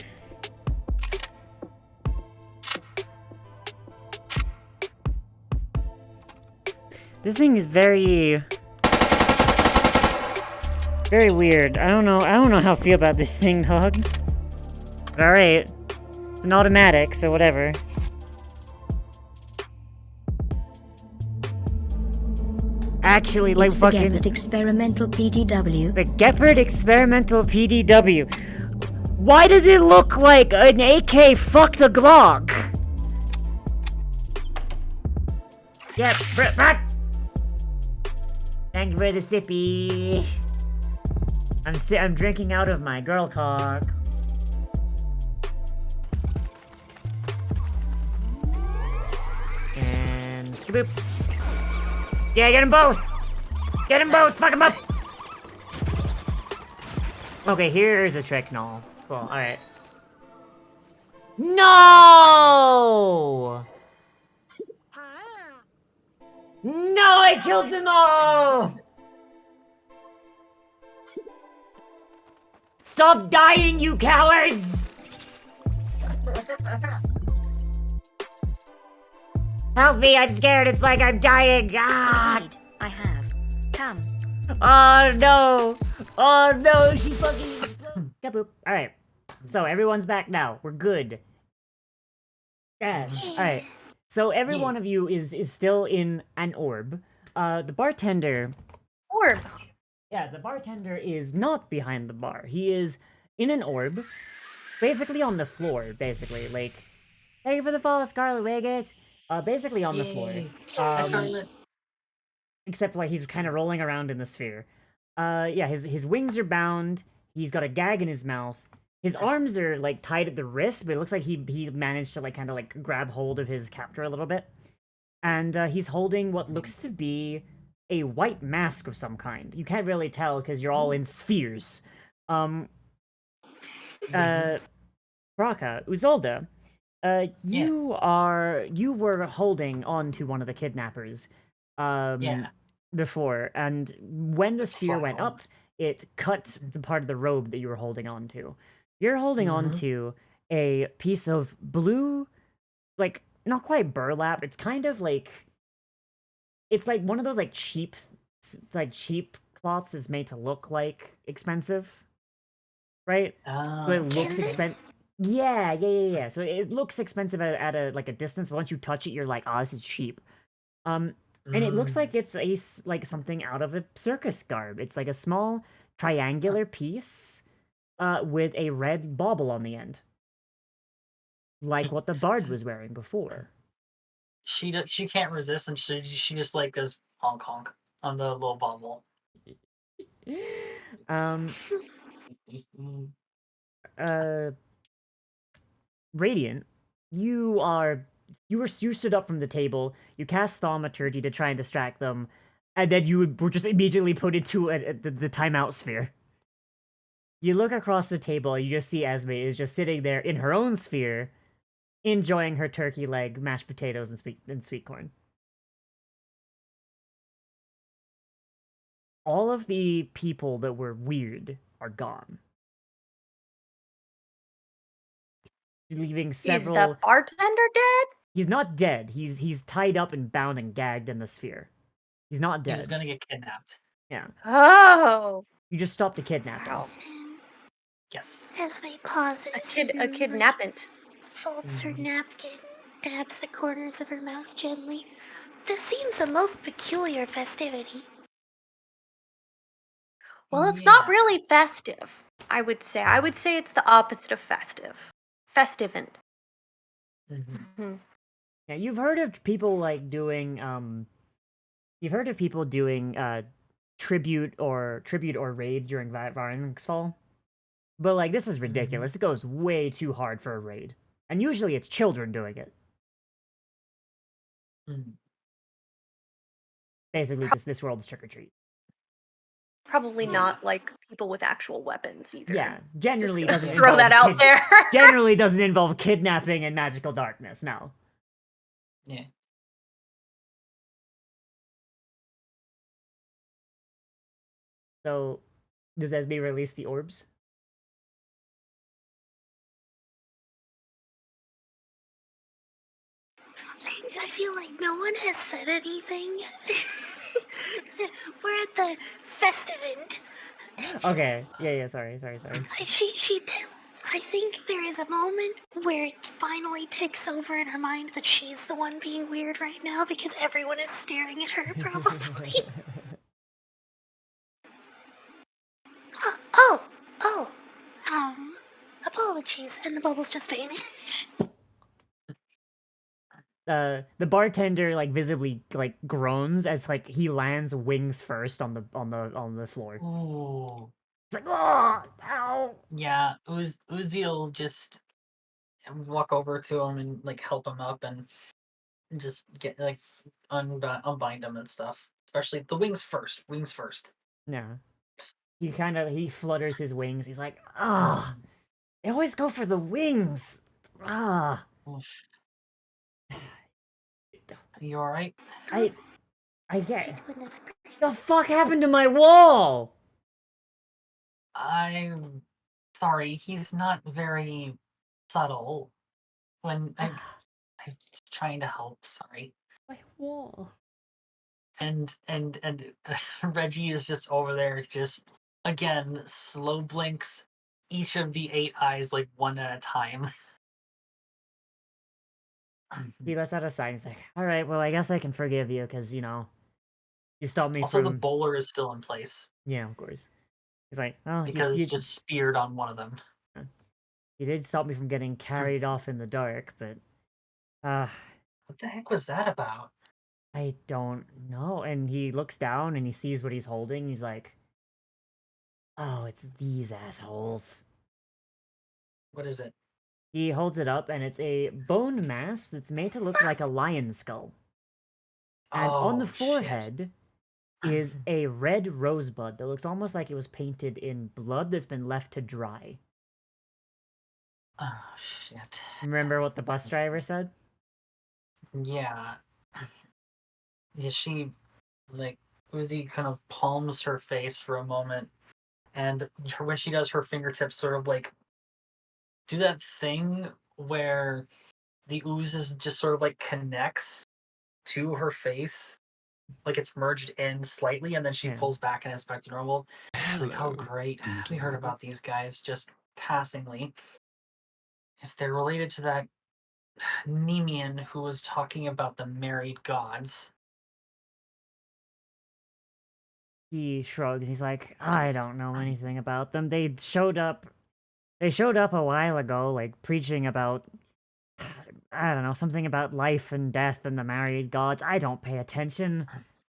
This thing is very weird. I don't know how I feel about this thing, dog. But alright. It's an automatic, so whatever. actually like It's the fucking Gepard Experimental PDW. the Gepard Experimental PDW. Why does it look like an AK fucked a Glock? Yep, thank you for the sippy. I'm drinking out of my girl cock. And skaboop. Yeah, get them both! Get them both! Fuck them up! Okay, here's a trick, no. Cool, alright. No! No, I killed them all! Stop dying, you cowards! Help me, I'm scared, it's like I'm dying! Ah! Indeed, I have. Come. Oh no! Oh no, she fucking... Kaboop. Alright, so everyone's back now. We're good. Yeah, alright. So every one of you is still in an orb. The bartender... Orb. Yeah, the bartender is not behind the bar. He is in an orb, basically on the floor, basically. Like, thank you for the follow, Scarlet Vegas. Basically on the floor. Hi, Scarlet. Except, like, he's kind of rolling around in the sphere. Yeah, his wings are bound. He's got a gag in his mouth. His arms are, like, tied at the wrist, but it looks like he managed to, like, kind of, like, grab hold of his captor a little bit. And he's holding what looks to be a white mask of some kind. You can't really tell because you're all in spheres. Braka, Uzolda, you were holding on to one of the kidnappers before, and when the sphere went up, it cut the part of the robe that you were holding on to. You're holding on to a piece of blue, like, not quite burlap, it's kind of like... It's like one of those, like, cheap cloths is made to look, like, expensive. Right? So it looks expensive. Yeah. So it looks expensive at a distance, but once you touch it, you're like, oh, this is cheap. And it looks like it's like something out of a circus garb. It's like a small triangular piece with a red bauble on the end. Like what the bard was wearing before. She can't resist, and she just like goes honk honk on the little bubble. Radiant, you stood up from the table. You cast Thaumaturgy to try and distract them, and then you were just immediately put into the timeout sphere. You look across the table. You just see Esme is just sitting there in her own sphere, enjoying her turkey leg, mashed potatoes, and sweet corn. All of the people that were weird are gone. Leaving several... Is the bartender dead? He's not dead. He's tied up and bound and gagged in the sphere. He's not dead. He was gonna get kidnapped. Yeah. Oh. You just stopped the kidnapping. Wow. Yes. Esme pauses. A kidnappant. Folds her napkin, dabs the corners of her mouth gently. This seems a most peculiar festivity. Well, it's not really festive, I would say. I would say it's the opposite of festive. Festivant. Yeah, you've heard of people like doing tribute or raid during Varen's Fall. But like this is ridiculous. It goes way too hard for a raid. And usually it's children doing it. Basically just this world's trick or treat. Probably not like people with actual weapons either. Yeah, generally Just doesn't throw that out there. Generally doesn't involve kidnapping and magical darkness, no. Yeah. So, does Esme release the orbs? I feel like no one has said anything. We're at the festivant. Okay. Yeah, sorry. I think there is a moment where finally ticks over in her mind that she's the one being weird right now because everyone is staring at her, probably. Oh, apologies, and the bubbles just vanish. The bartender like visibly like groans as like he lands wings first on the floor. Ooh. It's like, oh, ow. Yeah, Uzi'll just walk over to him and like help him up and just get like unbind him and stuff. Especially the wings first. Wings first. Yeah. He flutters his wings. He's like, ah, I always go for the wings. Ah. Oof. You all right? I get. Doing this. The fuck happened to my wall? I'm sorry. He's not very subtle. When I'm just trying to help. Sorry. My wall. And Reggie is just over there, just again slow blinks each of the 8 eyes like one at a time. He lets out a sigh. He's like, all right, well, I guess I can forgive you because you stopped me Also, the from. bowler is still in place Yeah, of course. He's like, oh, because it's just speared on one of them. you did stop me from getting carried off in the dark, but What the heck was that about? I don't know. And he looks down and he sees what he's holding. He's like, oh, it's these assholes. What is it? He holds it up and it's a bone mask that's made to look like a lion skull. And on the Oh, shit. forehead is a red rosebud that looks almost like it was painted in blood that's been left to dry. Oh, shit. Remember what the bus driver said? Yeah. Yeah, she, like, Uzi kind of palms her face for a moment, and when she does, her fingertips sort of, like, do that thing where the oozes just sort of, like, connects to her face, like it's merged in slightly, and then she Yeah. pulls back and it's back to normal. She's like, oh, great. We heard about these guys just passingly. If they're related to that Nemean who was talking about the married gods. He shrugs. He's like, I don't know anything about them. They showed up a while ago, like preaching about, I don't know, something about life and death and the married gods. I don't pay attention.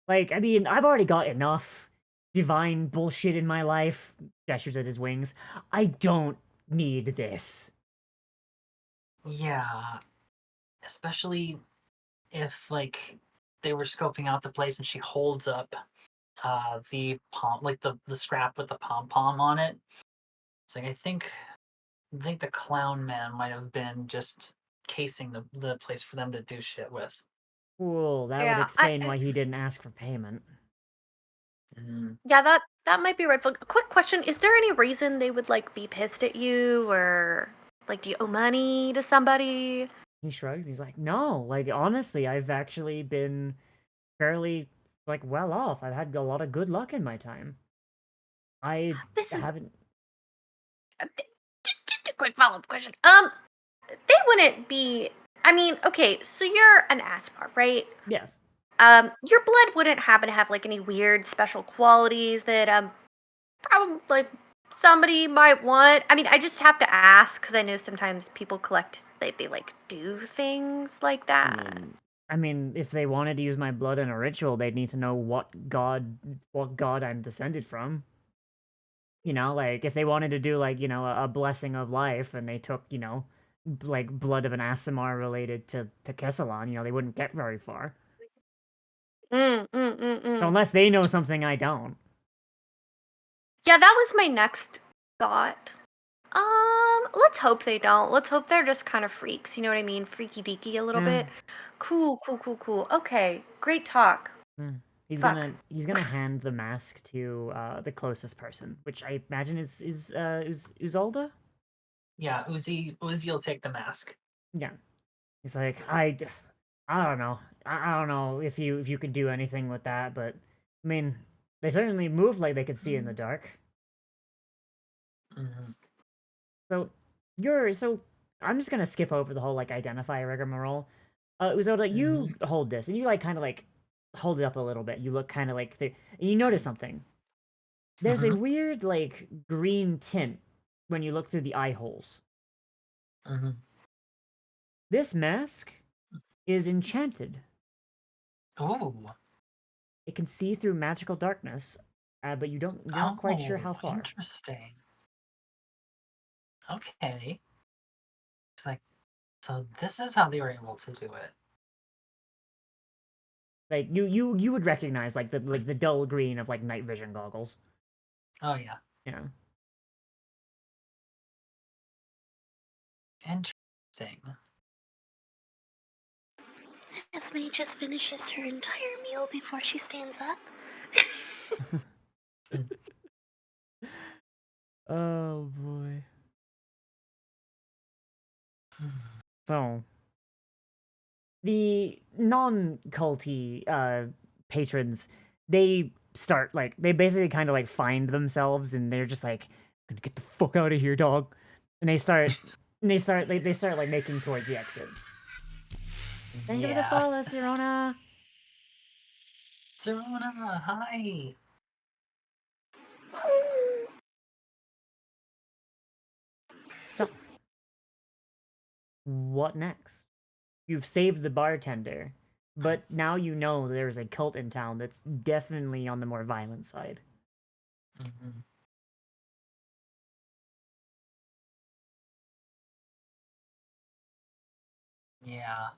Like, I mean, I've already got enough divine bullshit in my life. Gestures at his wings. I don't need this. Yeah. Especially if, like, they were scoping out the place and she holds up the pom, like the scrap with the pom-pom on it. It's like, I think the clown man might have been just casing the place for them to do shit with. Cool. That would Yeah, explain why he didn't ask for payment. Yeah, that might be a red flag. A quick question: is there any reason they would like be pissed at you, or like, do you owe money to somebody? He shrugs. He's like, no, like, honestly, I've actually been fairly, like, well off. I've had a lot of good luck in my time. I This is haven't. just a quick follow up question. They wouldn't be. I mean, okay, so you're an Aspar, right? Yes. Your blood wouldn't happen to have like any weird special qualities that probably like somebody might want. I mean, I just have to ask because I know sometimes people collect they like do things like that. I mean, if they wanted to use my blood in a ritual, they'd need to know what god I'm descended from. You know, like if they wanted to do like, a blessing of life and they took, like blood of an Aasimar related to Kesselon, they wouldn't get very far. So unless they know something I don't. Yeah, that was my next thought. Let's hope they don't. Let's hope they're just kind of freaks. You know what I mean? Freaky deaky a little Yeah. bit. Cool. Okay, great talk. He's Fuck. gonna hand the mask to the closest person, which I imagine is Uzalda? Yeah, Uzi will take the mask. Yeah. He's like, I don't know. I don't know if you could do anything with that, but I mean, they certainly moved like they could see in the dark. Mhm. So I'm just gonna skip over the whole like identify rigmarole. Uzoda, you hold this, and you like kind of like hold it up a little bit. You look kind of like, and you notice something. There's a weird like green tint when you look through the eye holes. This mask is enchanted. Oh. It can see through magical darkness, but you're not quite sure how far. Interesting. Okay. It's like, so this is how they were able to do it. Like you would recognize like the dull green of like night vision goggles. Oh yeah. Yeah. Interesting. Esme just finishes her entire meal before she stands up. Oh boy. So the non-culty patrons, they basically kind of like find themselves and they're just like, gonna get the fuck out of here, dog. And they start like making towards the exit. Thank you for the follow, Sirona. Sirona, hi. So, what next? You've saved the bartender, but now you know there's a cult in town that's definitely on the more violent side. Yeah.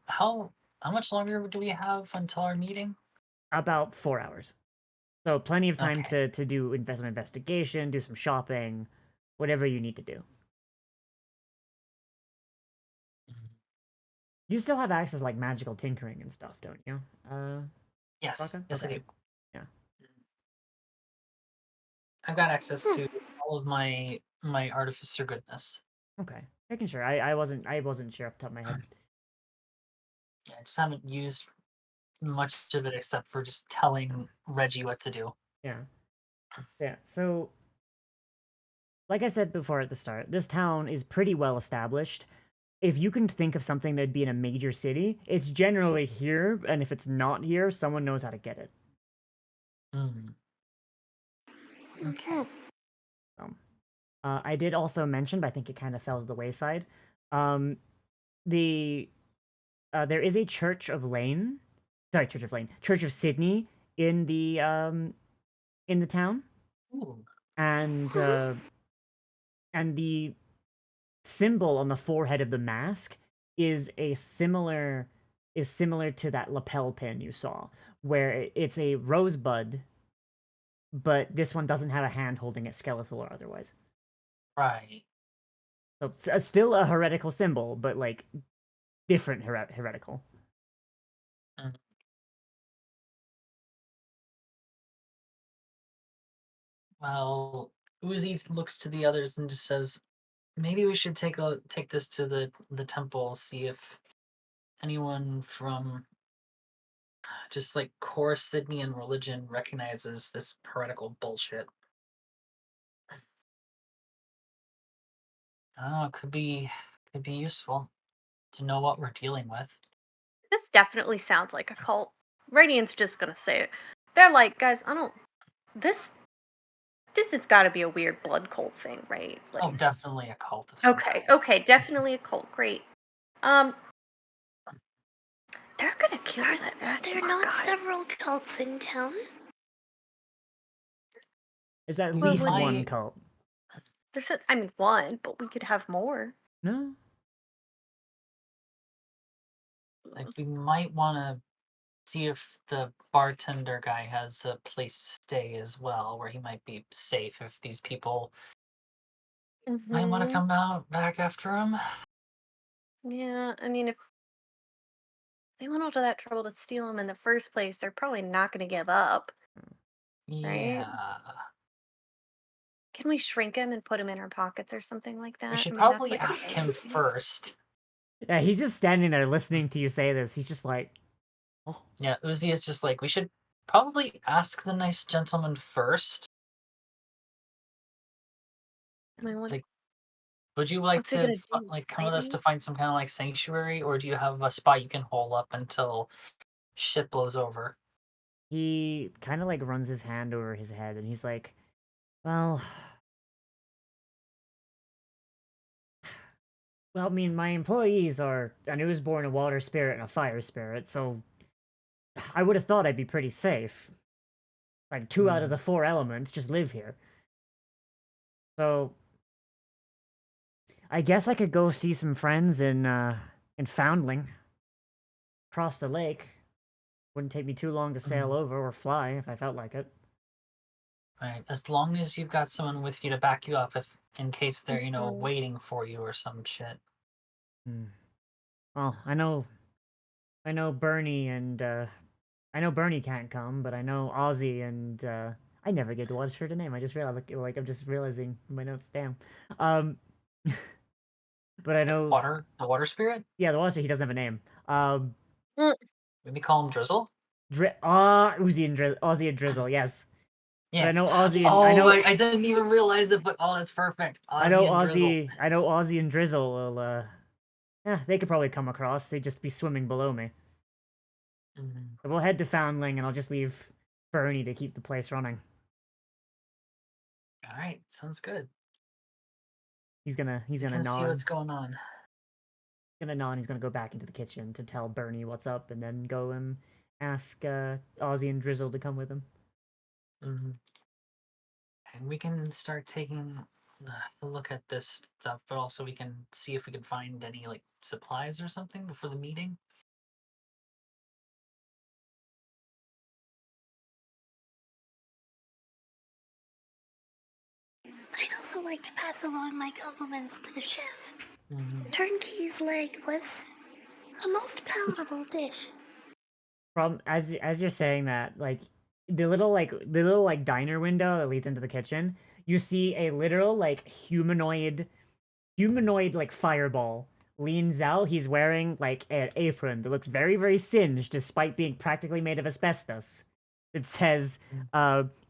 How much longer do we have until our meeting? About 4 hours. So plenty of time Okay. to do some investigation, do some shopping, whatever you need to do. You still have access to, like, magical tinkering and stuff, don't you? Yes. Baka? Yes, Okay. I do. Yeah. I've got access to all of my artificer goodness. Okay. Making sure. I wasn't sure off the top of my head. Yeah, I just haven't used much of it except for just telling Reggie what to do. Yeah. Yeah. So, like I said before at the start, this town is pretty well established. If you can think of something that'd be in a major city, it's generally here, and if it's not here, someone knows how to get it. Okay. I did also mention, but I think it kind of fell to the wayside. The There is a Church of Sydney in the town, Ooh. and the symbol on the forehead of the mask is similar to that lapel pin you saw, where it's a rosebud, but this one doesn't have a hand holding it, skeletal or otherwise. Right. So it's still a heretical symbol, but like different heretical. Well, Uzi looks to the others and just says, maybe we should take this to the temple, see if anyone from just like core Sydneyan religion recognizes this heretical bullshit. I don't know, it could be useful to know what we're dealing with. This definitely sounds like a cult. Radiant's just gonna say it. They're like, guys, I don't. This has got to be a weird blood cult thing, right? Like, Oh, definitely a cult of some okay, kind. okay, definitely a cult. Great. They're gonna kill that ass. There are not several cults in town. There's at We least one might- cult. There's one, but we could have more. No? Like, we might want to see if the bartender guy has a place to stay as well, where he might be safe if these people might want to come out back after him. Yeah, I mean, if they went all to that trouble to steal him in the first place, they're probably not gonna give up. Right? Yeah. Can we shrink him and put him in our pockets or something like that? We should I mean, that's probably like a ask thing. him first. Yeah, he's just standing there listening to you say this. He's just like, oh. Yeah, Uzi is just like, we should probably ask the nice gentleman first. I mean, It's like, Would you like What's he to gonna do? like come Slay with us me? to find some kind of like sanctuary, or do you have a spot you can hole up until shit blows over? He kind of like runs his hand over his head and he's like, well, I mean, my employees are a newsborn, a water spirit, and a fire spirit, so I would have thought I'd be pretty safe. Like, 2 out of the 4 elements just live here. So, I guess I could go see some friends in Foundling. Across the lake. Wouldn't take me too long to sail over or fly if I felt like it. Right. As long as you've got someone with you to back you up if in case they're, Mhm. waiting for you or some shit. Hmm. Well, I know Bernie and, I know Bernie can't come, but I know Ozzy and, I never get to watch her name. I just realized, like, I'm just realizing in my notes, damn. Um, but I know, The water spirit? yeah, the Watcher, he doesn't have a name. Mm. Maybe call him Drizzle? Ozzy and Drizzle, yes. But Yeah. I know Ozzy and, Oh, I didn't even realize it, but oh, that's perfect. Ozzy and Drizzle. I know Ozzy and Drizzle will, yeah, they could probably come across. They'd just be swimming below me. Mhm. So we'll head to Foundling, and I'll just leave Bernie to keep the place running. All right, sounds good. He's gonna We can see nod. what's going on. He's gonna nod. And he's gonna go back into the kitchen to tell Bernie what's up, and then go and ask Ozzy and Drizzle to come with him. And we can start taking a look at this stuff, but also we can see if we can find any like supplies or something before the meeting. I'd also like to pass along my compliments to the chef. Mm-hmm. Turnkey's leg was a most palatable dish. From as you're saying that, like the little diner window that leads into the kitchen, you see a literal like humanoid like fireball leans out. He's wearing like an apron that looks very, very singed despite being practically made of asbestos. It says,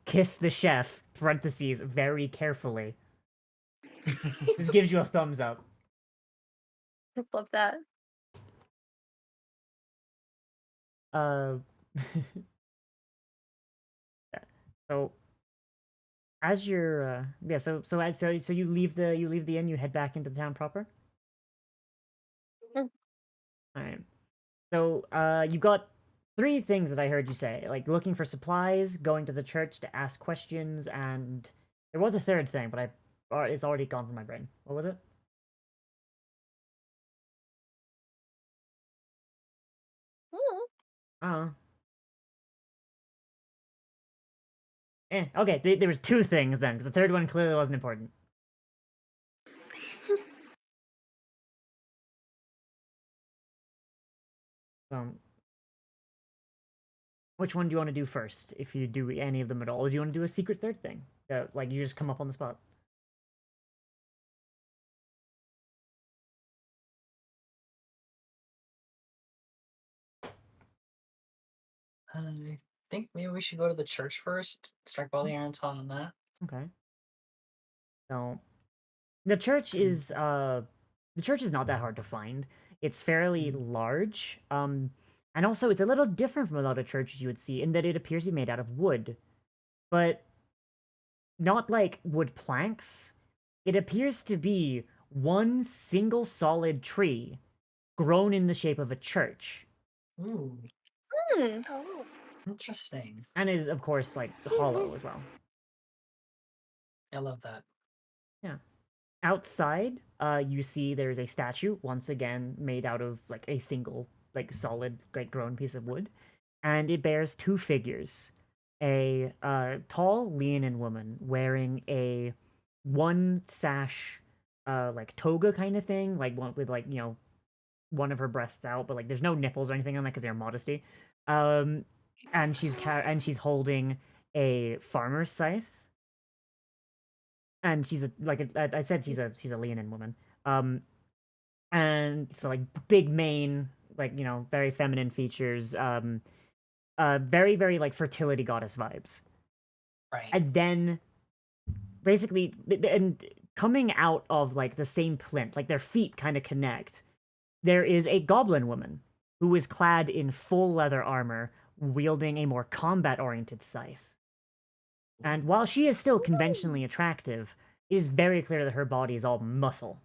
kiss the chef, parentheses, very carefully. This gives you a thumbs up. Love that. Uh, so as you're, yeah, so you leave the inn, you head back into the town proper. Mm. All right. So, you got 3 things that I heard you say, like looking for supplies, going to the church to ask questions, and there was a 3rd thing, but it's already gone from my brain. What was it? Mm. Oh. Okay, there was 2 things then, because the 3rd one clearly wasn't important. So, which one do you want to do first, if you do any of them at all? Or do you want to do a secret 3rd thing? Like, you just come up on the spot? I think maybe we should go to the church first. Strike while the iron's hot on that. Okay. So, the church is not that hard to find. It's fairly large. And also it's a little different from a lot of churches you would see in that it appears to be made out of wood. But not like wood planks. It appears to be one single solid tree grown in the shape of a church. Ooh, Mm. Oh. interesting. And is of course like hollow as well. I love that. Yeah. Outside, you see there's a statue, once again made out of like a single, like solid, like grown piece of wood, and it bears 2 figures: a tall, leonine woman wearing a one sash, like toga kind of thing, like one with like one of her breasts out, but like there's no nipples or anything on that because they're modesty. And she's holding a farmer's scythe, and she's I said she's a leonine woman. And so like big mane, like very feminine features. Very very like fertility goddess vibes. Right. And then basically, and coming out of like the same plinth, like their feet kind of connect, there is a goblin woman who is clad in full leather armor, wielding a more combat-oriented scythe. And while she is still conventionally attractive, it is very clear that her body is all muscle.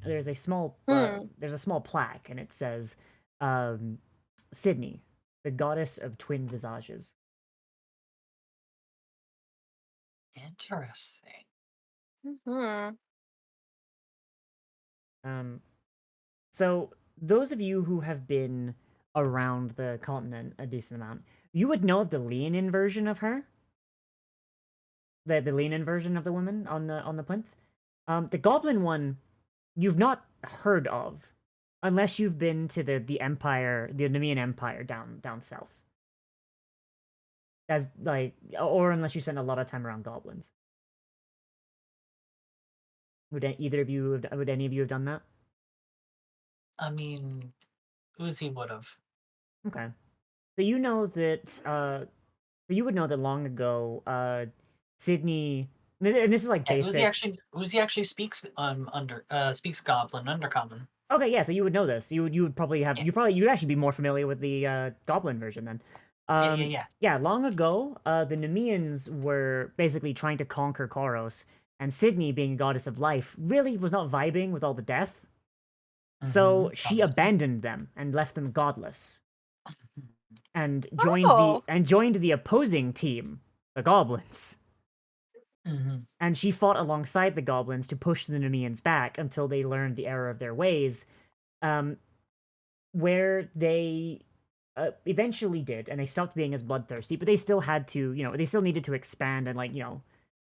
There's a small plaque, and it says, Sydney, the goddess of twin visages. Interesting. So those of you who have been around the continent a decent amount, you would know of the Leonin version of her. The Leonin version of the woman on the plinth. The goblin one, you've not heard of, unless you've been to the Empire, the Nemean Empire down south. As like, or unless you spend a lot of time around goblins. Would any of you have done that? I mean, Uzi would have. Okay. So you know that you would know that long ago, Sydney, and this is like Yeah, basic. Uzi actually speaks speaks Goblin Undercommon. Okay, yeah, so you would know this. You would probably have you'd actually be more familiar with the Goblin version then. Yeah. Yeah, long ago, the Nemeans were basically trying to conquer Koros, and Sydney, being a goddess of life, really was not vibing with all the death. So she abandoned them and left them godless. And joined the opposing team, the goblins. And she fought alongside the goblins to push the Nemeans back until they learned the error of their ways, where they eventually did, and they stopped being as bloodthirsty, but they still had to, they still needed to expand and,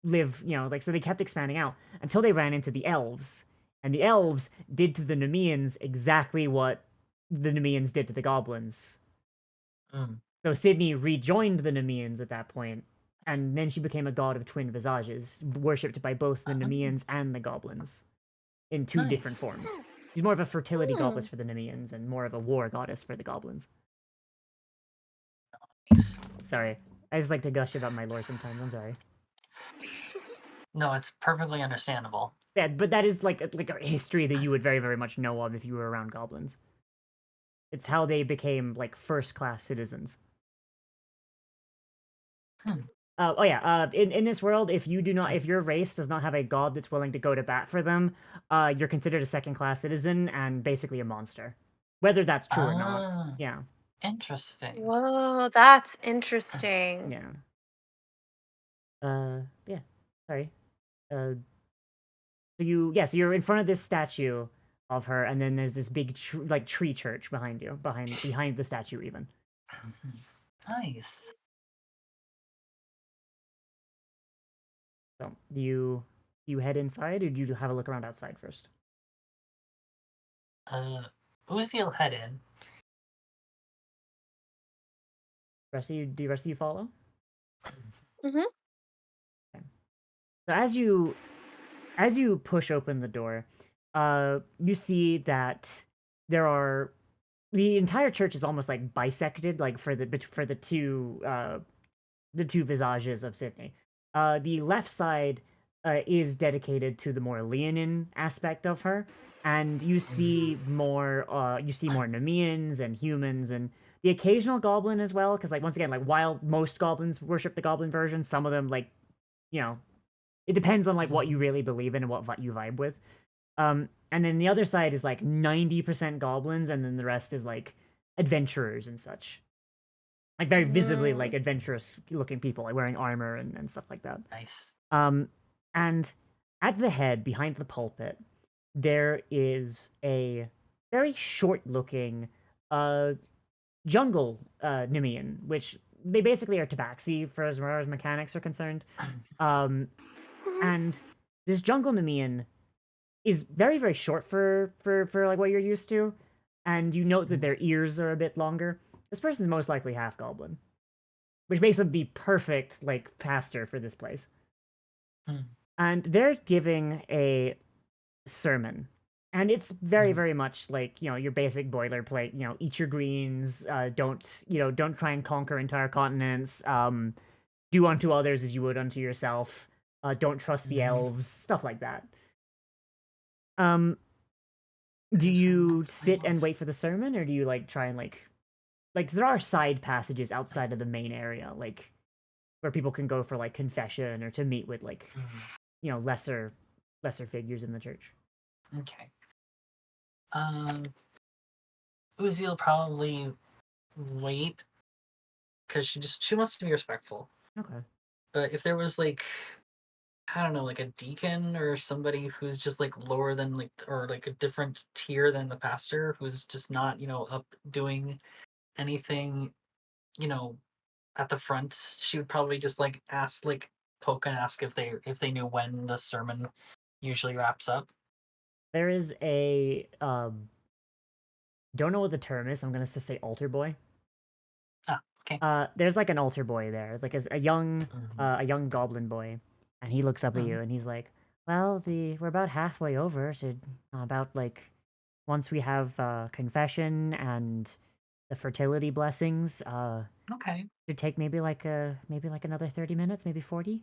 live, so they kept expanding out until they ran into the elves. And the elves did to the Nemeans exactly what the Nemeans did to the goblins. So Sydney rejoined the Nemeans at that point, and then she became a god of twin visages, worshipped by both the Nemeans and the goblins in two different forms. She's more of a fertility goddess for the Nemeans and more of a war goddess for the goblins. Sorry, I just like to gush about my lore sometimes. I'm sorry. No, it's perfectly understandable. Yeah, but that is like a history that you would very, very much know of if you were around goblins. It's how they became like first-class citizens. In this world, if your race does not have a god that's willing to go to bat for them, you're considered a second-class citizen and basically a monster. Whether that's true or not. Yeah. Interesting. Whoa, that's interesting. Yeah. Yeah. Sorry. So you're in front of this statue of her, and then there's this big tree church behind you, behind the statue even. Nice. So do you head inside, or do you have a look around outside first? Uzi will head in. Do the rest of you follow? Mm-hmm. Okay. So as you push open the door, you see that the entire church is almost like bisected, like for the two visages of Sydney. The left side is dedicated to the more Leonin aspect of her, and you see more Nemeans and humans and the occasional goblin as well, because once again, while most goblins worship the goblin version, some of them it depends on what you really believe in and what you vibe with. And then the other side is 90% goblins, and then the rest is adventurers and such. Very visibly adventurous looking people, wearing armor and stuff like that. Nice. And at the head, behind the pulpit, there is a very short looking jungle Nemean, which they basically are tabaxi for as far as mechanics are concerned. And this jungle Nemean is very, very short for what you're used to, and you note that their ears are a bit longer. This person's most likely half goblin, which makes them be perfect pastor for this place. And they're giving a sermon, and it's very, very much your basic boilerplate. Eat your greens. Don't try and conquer entire continents. do unto others as you would unto yourself. Don't trust the Mhm. elves, stuff like that. Do you sit and wait for the sermon, or do you like try and like there are side passages outside of the main area, like where people can go for like confession or to meet with like lesser figures in the church. Okay. Uzi will probably wait because she wants to be respectful. Okay. But if there was like, I don't know, like a deacon or somebody who's just like lower than like, or like a different tier than the pastor, who's just not, up doing anything, you know, at the front, she would probably just like ask, like poke and ask if they knew when the sermon usually wraps up. There is a don't know what the term is. I'm gonna just say altar boy. Ah, okay. There's like an altar boy there, like a young goblin boy, and he looks up at you and he's like, "Well, we're about halfway over, so about like once we have confession and the fertility blessings, Okay. should take maybe like another 30 minutes, maybe 40."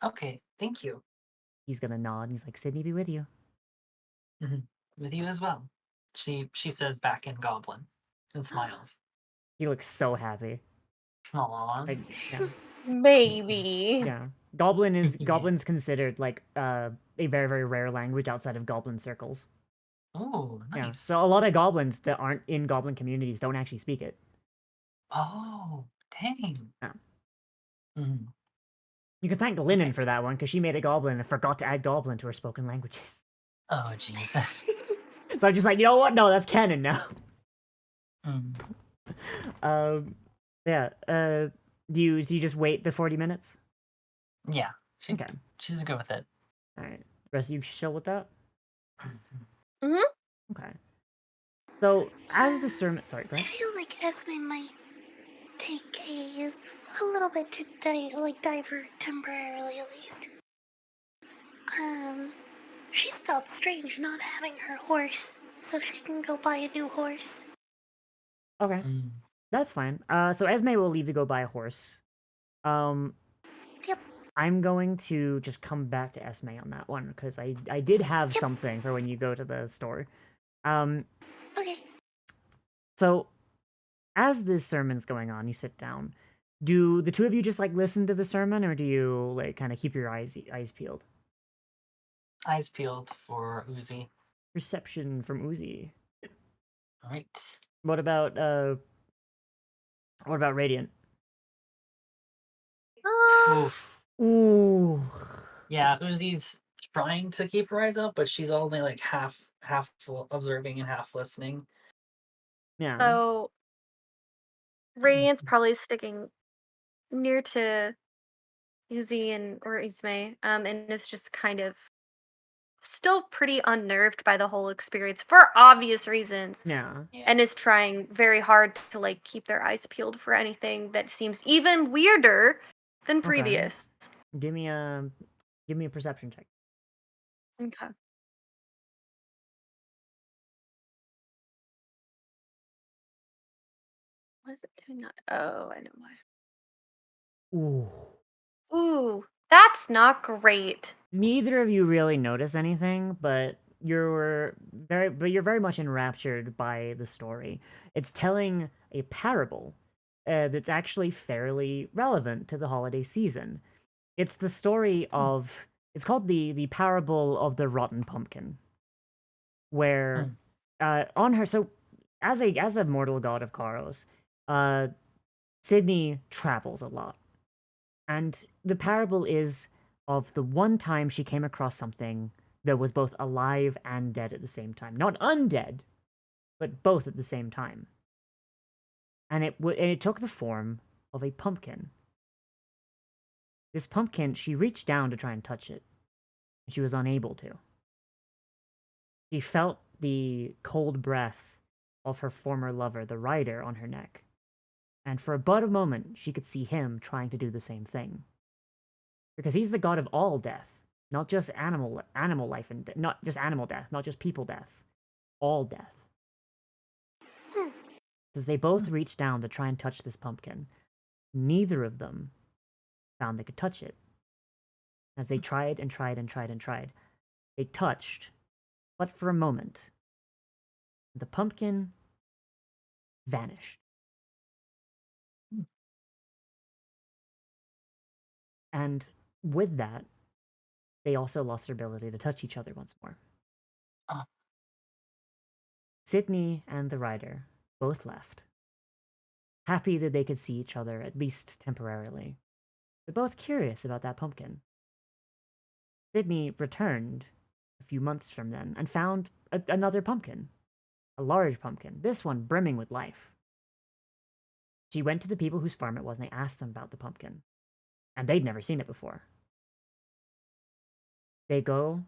Okay. Thank you. He's gonna nod. He's like, "Sydney be with you." With you as well. She says back in Goblin and smiles. He looks so happy. Aww. Like, yeah. Maybe. Yeah. Goblin's considered like a very, very rare language outside of goblin circles. Oh, Yeah. nice. So a lot of goblins that aren't in goblin communities don't actually speak it. Oh, dang. Yeah. Mhm. You can thank Linen for that one, because she made a goblin and forgot to add goblin to her spoken languages. Oh, jeez. So I'm just like, you know what? No, that's canon now. Mm. Yeah. Do you just wait the 40 minutes? Yeah. Okay. She's good with it. All right. Rest of you chill with that? Mhm. Okay. So as the sermon, sorry, go I ahead. feel like Esme might take a little bit to divert temporarily at least. She's felt strange not having her horse, so she can go buy a new horse. Okay. That's fine. So Esme will leave to go buy a horse. Yep. I'm going to just come back to Esme on that one, because I did have something for when you go to the store. Okay. So as this sermon's going on, you sit down. Do the two of you just like listen to the sermon, or do you like kind of keep your eyes peeled? Eyes peeled for Uzi. Perception from Uzi. All right. What about Radiant? Oof. Ooh. Yeah, Uzi's trying to keep her eyes up, but she's only like half observing and half listening. Yeah. So Radiant's probably sticking near to Uzi and or Ismay, and is just kind of still pretty unnerved by the whole experience for obvious reasons. Yeah. And is trying very hard to like keep their eyes peeled for anything that seems even weirder than Okay. previous. Give me a perception check. Okay. What is it doing that? Oh, I know why. Ooh. Ooh, that's not great. Neither of you really notice anything, but you're very much enraptured by the story. It's telling a parable that's actually fairly relevant to the holiday season. It's the story of it's called the parable of the rotten pumpkin, where on her so as a mortal god of Karos, Sydney travels a lot. And the parable is of the one time she came across something that was both alive and dead at the same time. Not undead, but both at the same time. And it took the form of a pumpkin. This pumpkin, she reached down to try and touch it, and she was unable to. She felt the cold breath of her former lover, the rider, on her neck. And for but a moment, she could see him trying to do the same thing. Because he's the god of all death, not just animal life and not just animal death, not just people death, all death. As they both reach down to try and touch this pumpkin, neither of them found they could touch it. As they tried and tried and tried and tried, they touched, but for a moment, the pumpkin vanished. And with that, they also lost their ability to touch each other once more. Oh. Sydney and the rider both left, happy that they could see each other, at least temporarily. They're both curious about that pumpkin. Sydney returned a few months from then and found another pumpkin, a large pumpkin, this one brimming with life. She went to the people whose farm it was and they asked them about the pumpkin, and they'd never seen it before. They go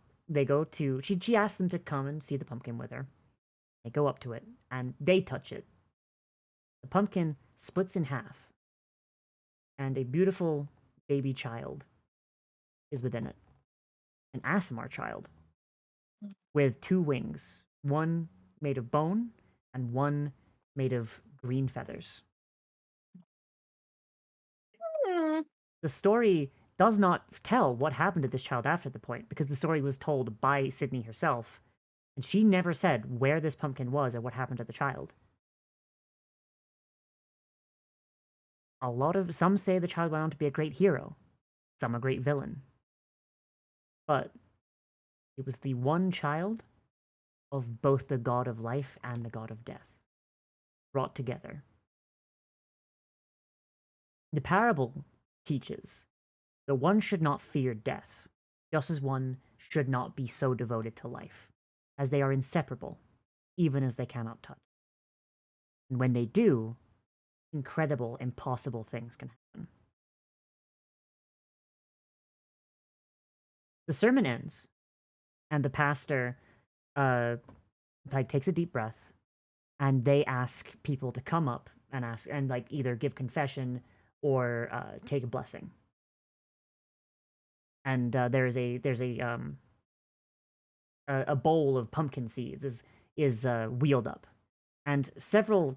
to, she asked them to come and see the pumpkin with her. They go up to it, and they touch it. The pumpkin splits in half, and a beautiful baby child is within it. An Aasimar child with 2 wings, one made of bone and one made of green feathers. The story does not tell what happened to this child after the point, because the story was told by Sydney herself, and she never said where this pumpkin was or what happened to the child. Some say the child went on to be a great hero, some a great villain. But it was the one child of both the god of life and the god of death, brought together. The parable teaches that one should not fear death, just as one should not be so devoted to life, as they are inseparable, even as they cannot touch. And when they do, incredible, impossible things can happen. The sermon ends, and the pastor takes a deep breath, and they ask people to come up and either give confession or take a blessing. And there's a bowl of pumpkin seeds is wheeled up, and several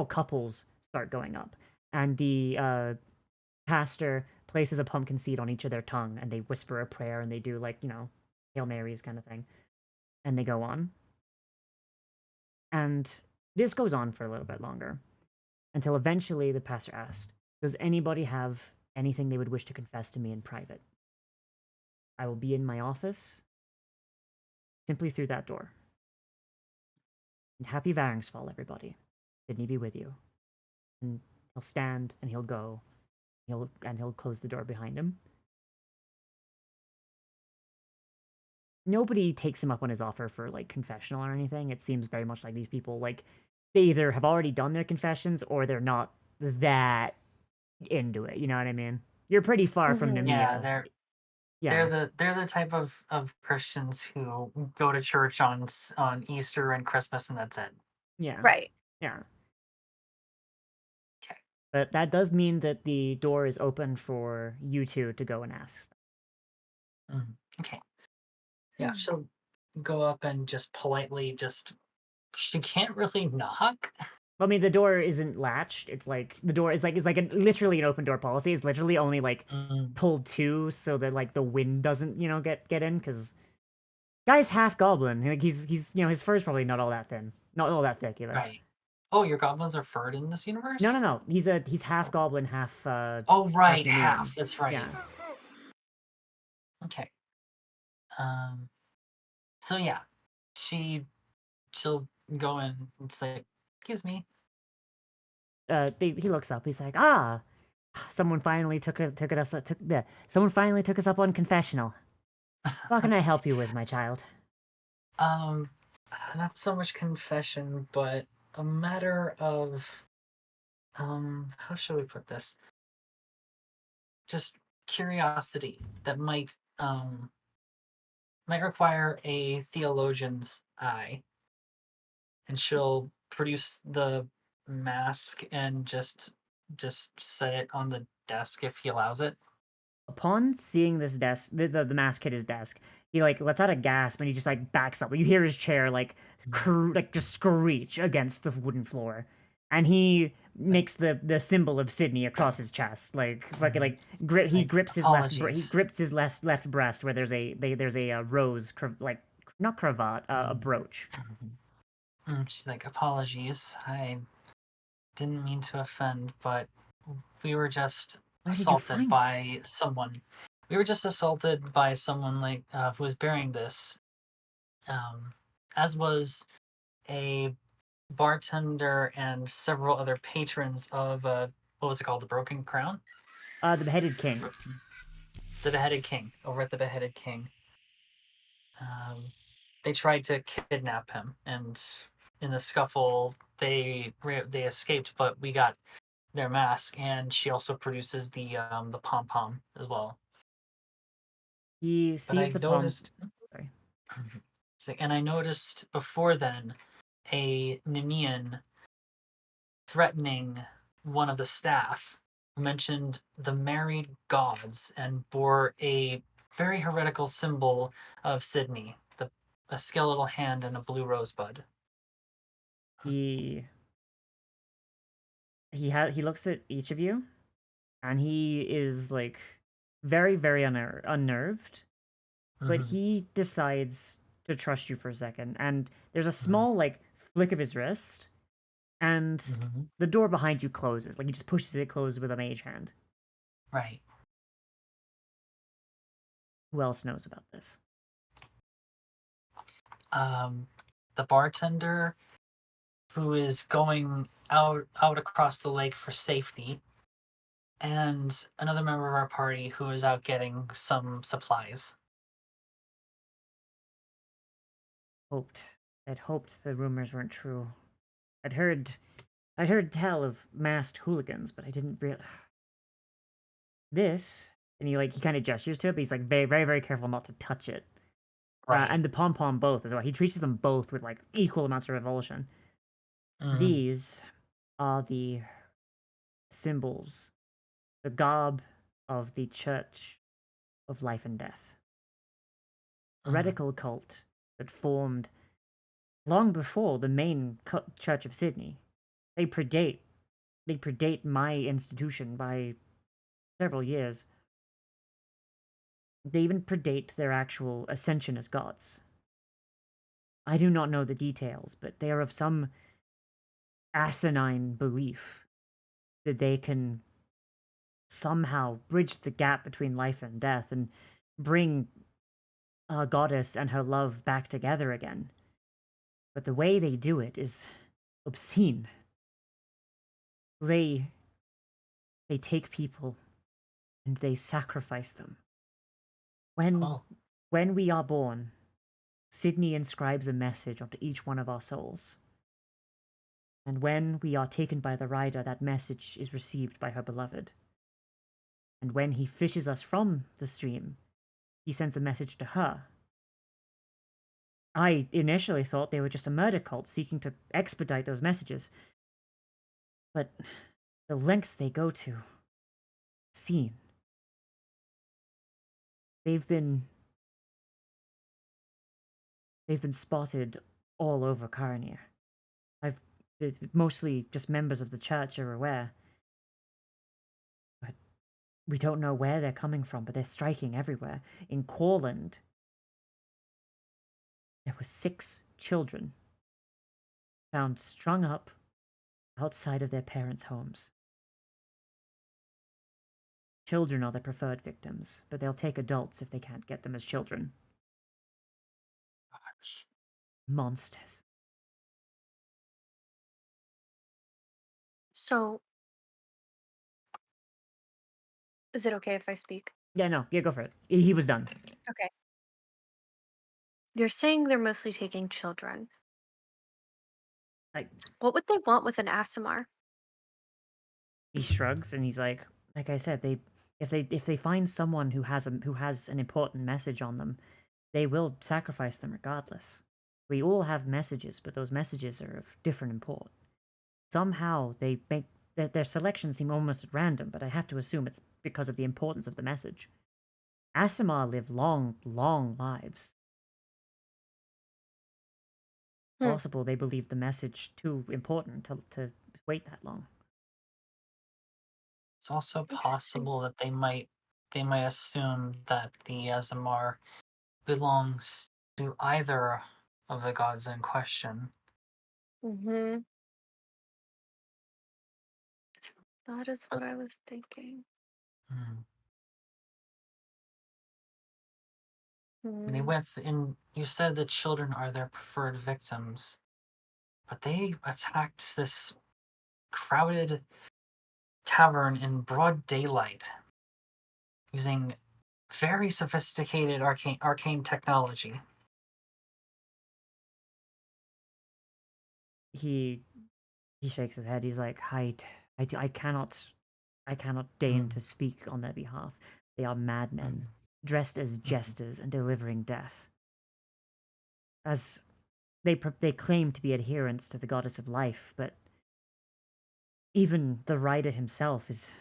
couples start going up, and the pastor places a pumpkin seed on each of their tongue, and they whisper a prayer, and they do Hail Marys kind of thing, and they go on. And this goes on for a little bit longer, until eventually the pastor asked, "Does anybody have anything they would wish to confess to me in private? I will be in my office, simply through that door. And happy Varingsfall, everybody. Sydney be with you." And he'll stand, and he'll go, he'll close the door behind him. Nobody takes him up on his offer for confessional or anything. It seems very much like these people they either have already done their confessions or they're not that into it. You know what I mean? You're pretty far from Nemeo. Yeah, they're the type of Christians who go to church on Easter and Christmas, and that's it. Yeah. Right. Yeah. Okay. But that does mean that the door is open for you two to go and ask. Okay. Yeah, she'll go up and just politely she can't really knock. I mean, the door isn't latched. It's the door is literally an open door policy. It's literally only pulled to so that the wind doesn't get in, because guy's half goblin. He's his fur's probably not all that thin, not all that thick either. Right. Oh, your goblins are furred in this universe? No. He's half goblin, half. Oh right, half. half. That's right. Yeah. Okay. So yeah, she'll go in and say, "Excuse me." He looks up. He's like, someone finally took us up on confessional. What can I help you with, my child? Not so much confession, but a matter of how shall we put this? Just curiosity that might require a theologian's eye. And she'll produce the mask and just set it on the desk if he allows it. Upon seeing this desk, the mask hit his desk, he lets out a gasp, and he just backs up. You hear his chair just screech against the wooden floor, and he makes the symbol of Sydney across his chest, like fucking like he Like, grips his apologies. left breast where there's a rose like not cravat, a brooch. She's like, apologies. I didn't mean to offend, but we were just Where did you assaulted find this? by someone. We were just assaulted by someone like who was bearing this, as was a bartender and several other patrons of what was it called, the Broken Crown, The beheaded king. the Beheaded King. Over at the Beheaded King, they tried to kidnap him, and in the scuffle, they escaped. But we got their mask, and she also produces the pom pom as well. He But sees I the palm. noticed, Sorry. and I noticed before then a Nemean threatening one of the staff who mentioned the married gods and bore a very heretical symbol of Sydney, a skeletal hand and a blue rosebud. He he looks at each of you, and he is like very unnerved, but Mhm. he decides to trust you for a second. And there's a small like flick of his wrist, and Mhm. the door behind you closes. Like he just pushes it closed with a mage hand. Right. Who else knows about this? The bartender who is going out across the lake for safety, and another member of our party who is out getting some supplies. Hoped. I'd hoped the rumors weren't true. I'd heard tell of masked hooligans, but I didn't real this. And he kind of gestures to it, but he's like very careful not to touch it. Right. And the pom pom both as well. He treats them both with like equal amounts of revulsion. Mhm. These are the symbols, the garb of the Church of Life and Death, a radical cult that formed long before the main Church of Sydney. They predate my institution by several years. They even predate their actual ascension as gods. I do not know the details, but they are of some asinine belief that they can somehow bridge the gap between life and death and bring a goddess and her love back together again. But the way they do it is obscene. They take people and they sacrifice them. Oh. When we are born, Sydney inscribes a message onto each one of our souls. And when we are taken by the rider, that message is received by her beloved. And when he fishes us from the stream, he sends a message to her. I initially thought they were just a murder cult seeking to expedite those messages. But the lengths they go to, seen. They've been spotted all over Karranyr. Mostly just members of the church are aware. But we don't know where they're coming from, but they're striking everywhere. In Corland, there were 6 children found strung up outside of their parents' homes. Children are the preferred victims, but they'll take adults if they can't get them as children. Monsters. So, is it okay if I speak? Yeah, no, yeah, go for it. He was done. Okay. You're saying they're mostly taking children. Like, What would they want with an Asimar? he shrugs and he's like I said, if they find someone who has an important message on them, they will sacrifice them regardless. We all have messages, but those messages are of different import. Somehow they make their selections seem almost at random, but I have to assume it's because of the importance of the message. Asimar live long lives. Possible they believe the message too important to wait that long. It's also Interesting. possible that they might assume that the Azamar belongs to either of the gods in question. Mm-hmm. That is what I was thinking. Hmm. They Hmm. went and you said that children are their preferred victims, but they attacked this crowded tavern in broad daylight using very sophisticated arcane technology. He shakes his head. He's like, I cannot deign Mm, to speak on their behalf. They are madmen, mm, dressed as mm, jesters and delivering death. As they claim to be adherents to the goddess of life, but even the rider himself is.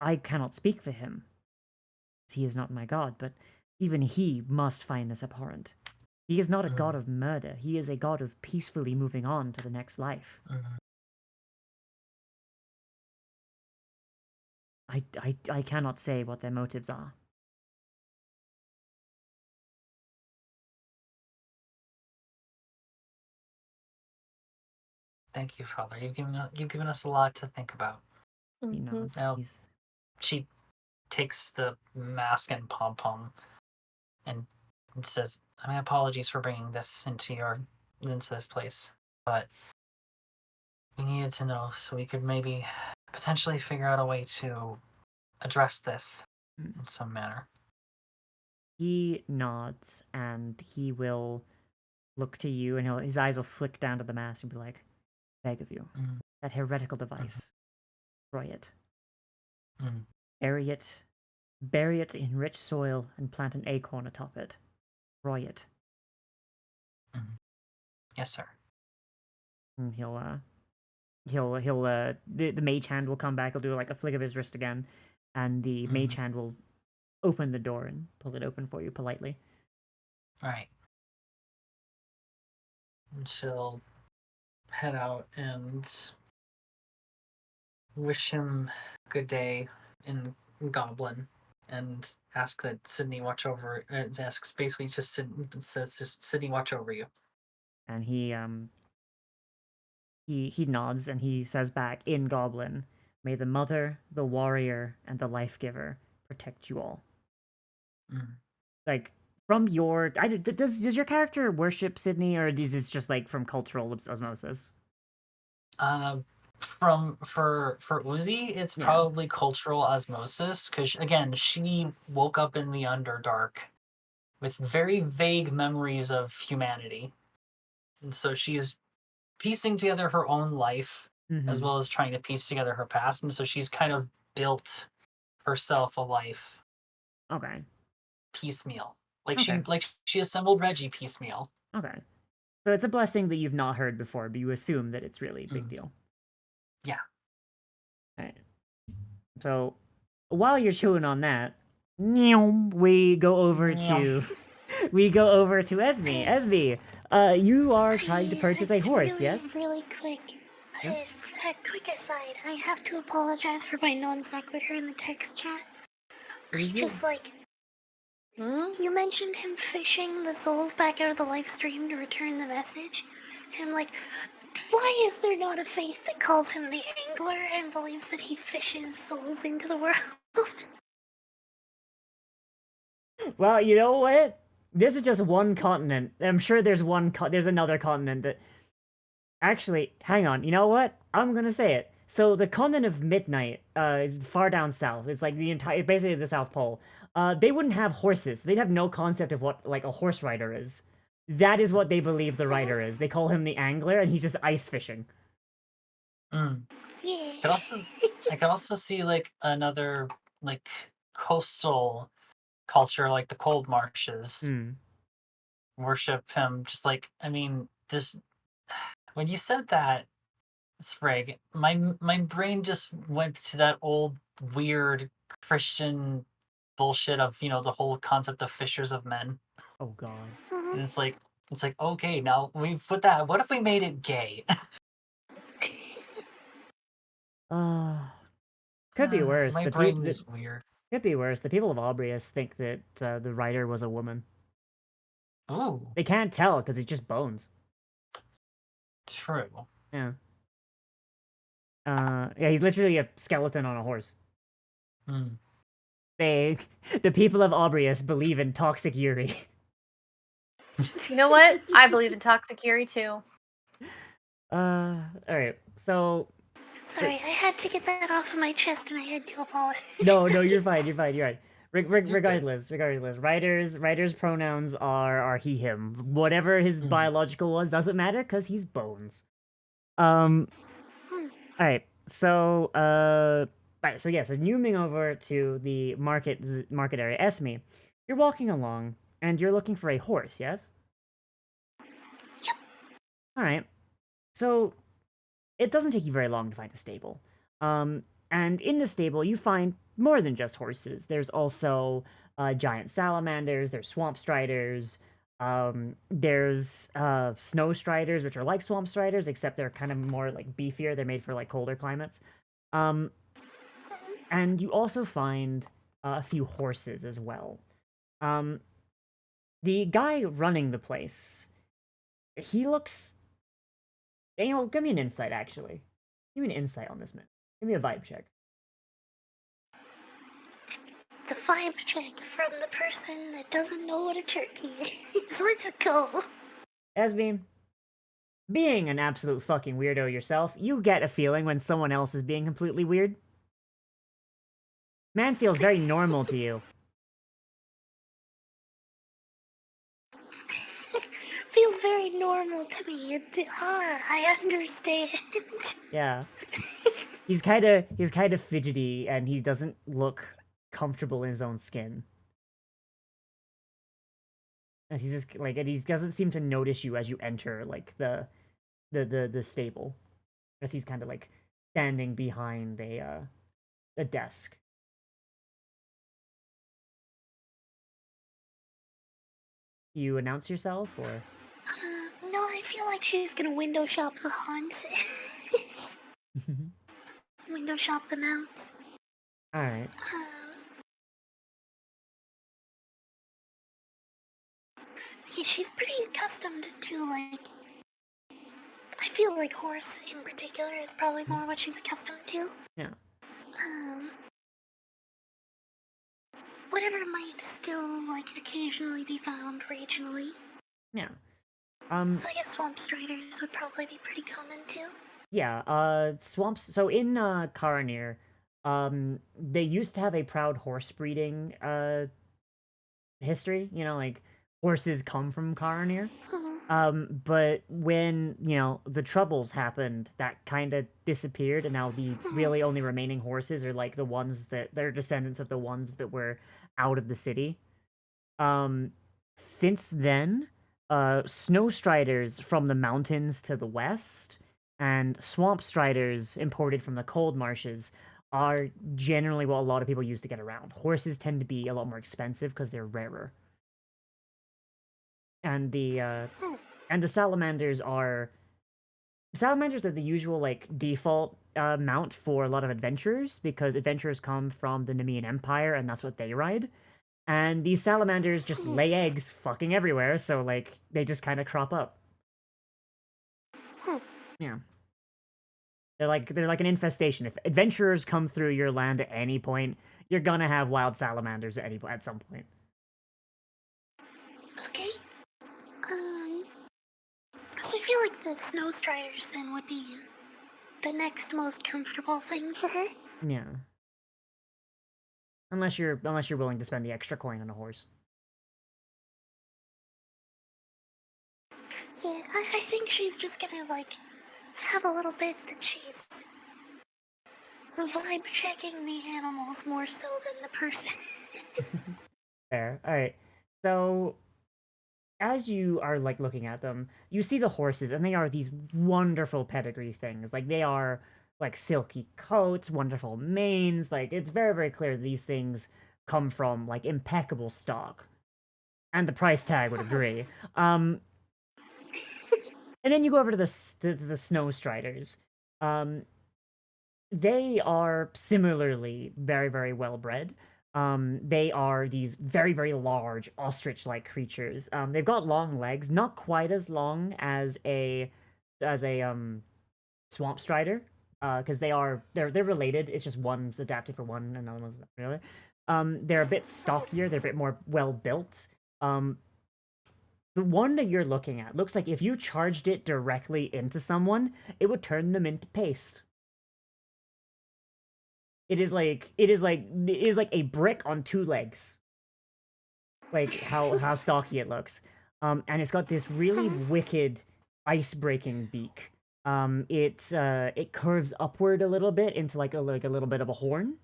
I cannot speak for him. He is not my god, but even he must find this abhorrent. He is not a god mm, of murder. He is a god of peacefully moving on to the next life. mm. I cannot say what their motives are. Thank you, Father. You've given us a lot to think about. He Mm-hmm. nods. Now, He's she takes the mask and pom pom and says, "My apologies for bringing this into this place, but we needed to know so we could maybe potentially figure out a way to address this mm. in some manner." He nods and he will look to you and his eyes will flick down to the mask and be like, beg of you, Mm, that heretical mhm, device, destroy it. mm, Bury it in rich soil and plant an acorn atop it. Destroy it. mhm. Yes, sir. And the mage hand will come back, he'll do like a flick of his wrist again, and the mage Mhm. hand will open the door and pull it open for you politely. All right. And she'll head out and wish him good day in Goblin and ask that Sydney watch over. Asks basically just says just Sydney watch over you. And he nods and he says back in Goblin, "May the mother, the warrior, and the life giver protect you all." Mm. Like from your, does your character worship Sydney, or is this just like from cultural osmosis? Uh, for Uzi, it's Yeah. probably cultural osmosis because again, she woke up in the Underdark with very vague memories of humanity, and so she's piecing together her own life as Mm-hmm. well as trying to piece together her past, and so she's kind of built herself a life Okay. piecemeal. Like she Okay. like she assembled Reggie piecemeal. Okay. So it's a blessing that you've not heard before, but you assume that it's really a big Mm. deal. Yeah. All right. So while you're chewing on that, we go over Yeah. to we go over to Esme. I, Esme, you are trying to purchase a it's horse, really, yes? really quick. Yeah. A quick aside, I have to apologize for my non sequitur in the text chat. What is it? Just like, Hmm? you mentioned him fishing the souls back out of the live stream to return the message. And I'm like, why is there not a faith that calls him the angler and believes that he fishes souls into the world? Well, you know what? This is just one continent. I'm sure there's there's another continent that actually, hang on. You know what? I'm gonna say it. So the continent of Midnight, far down south, it's like the entire, basically the South Pole. They wouldn't have horses. They'd have no concept of what like a horse rider is. That is what they believe the rider is. They call him the angler, and he's just ice fishing. Mm. Yeah. I could also see like another like coastal culture like the cold marshes Hmm. worship him just like I mean this when you said that Sprig, my brain just went to that old weird Christian bullshit of the whole concept of fishers of men, Oh God. and it's like okay now we put that. What if we made it gay? Uh, Could be worse. My The brain people is weird. could be worse. The people of Aubrius think that the writer was a woman. Ooh, They can't tell because it's just bones. true. Yeah. Yeah, he's literally a skeleton on a horse. Hmm. They, the people of Aubrius believe in toxic Yuri. You know what? I believe in toxic Yuri too. All right. So Sorry, I had to get that off of my chest and I had to apologize. no, you're fine. You're fine. You're right. good. Regardless, writer's pronouns are he him. Whatever his Hmm. biological was doesn't matter because he's bones. All right. So right. So yeah. So zooming over to the market area, Esme, you're walking along and you're looking for a horse. Yes. Yep. All right. So it doesn't take you very long to find a stable. And in the stable, you find more than just horses. There's also giant salamanders, there's swamp striders, there's snow striders, which are like swamp striders, except they're kind of more like beefier. They're made for like colder climates. And you also find a few horses as well. The guy running the place, he looks. Give me an insight, actually. Give me an insight on this man. Give me a vibe check. The vibe check from the person that doesn't know what a turkey is. Let's go. Esbeam, being an absolute fucking weirdo yourself, you get a feeling when someone else is being completely weird. Man feels very normal to you. Feels very normal to me. I understand. Yeah. He's kind of fidgety and he doesn't look comfortable in his own skin. And he's just like, and he doesn't seem to notice you as you enter like the stable. As he's kind of like standing behind a desk. You announce yourself or No, I feel like she's gonna window shop the haunts. Window shop the mounts. Alright. She's pretty accustomed to, like... I feel like horse in particular is probably more what she's accustomed to. Yeah. Whatever might still, like, occasionally be found regionally. Yeah. So I guess swamp striders would probably be pretty common too. Yeah, swamps. So in Karranyr, they used to have a proud horse breeding history. You know, like horses come from Karranyr. But when the troubles happened, that kind of disappeared, and now the really only remaining horses are like the ones that they're descendants of the ones that were out of the city. Since then, snow striders from the mountains to the west and swamp striders imported from the cold marshes are generally what a lot of people use to get around. Horses tend to be a lot more expensive because they're rarer. And the salamanders are the usual like default mount for a lot of adventurers because adventurers come from the Nemean Empire and that's what they ride. And these salamanders just lay eggs fucking everywhere, so like they just kind of crop up. Yeah. They're like an infestation. If adventurers come through your land at any point, you're gonna have wild salamanders at some point. Okay. So I feel like the snow striders then would be the next most comfortable thing for her. Yeah. Unless you're willing to spend the extra coin on a horse. Yeah, I think she's just gonna like have a little bit that she's vibe checking the animals more so than the person. Fair. Alright. So as you are like looking at them, you see the horses, and they are these wonderful pedigree things. Like they are like silky coats, wonderful manes. Like it's very, very clear these things come from like impeccable stock, and the price tag would agree. And then you go over to the snow striders. They are similarly very, very well bred. They are these very, very large ostrich-like creatures. They've got long legs, not quite as long as a swamp strider, because they're related. It's just one's adapted for one, and another one's not really. They're a bit stockier. They're a bit more well built. The one that you're looking at looks like if you charged it directly into someone, it would turn them into paste. It is like a brick on two legs. Like how stocky it looks. And it's got this really wicked ice-breaking beak. It curves upward a little bit into like a little bit of a horn.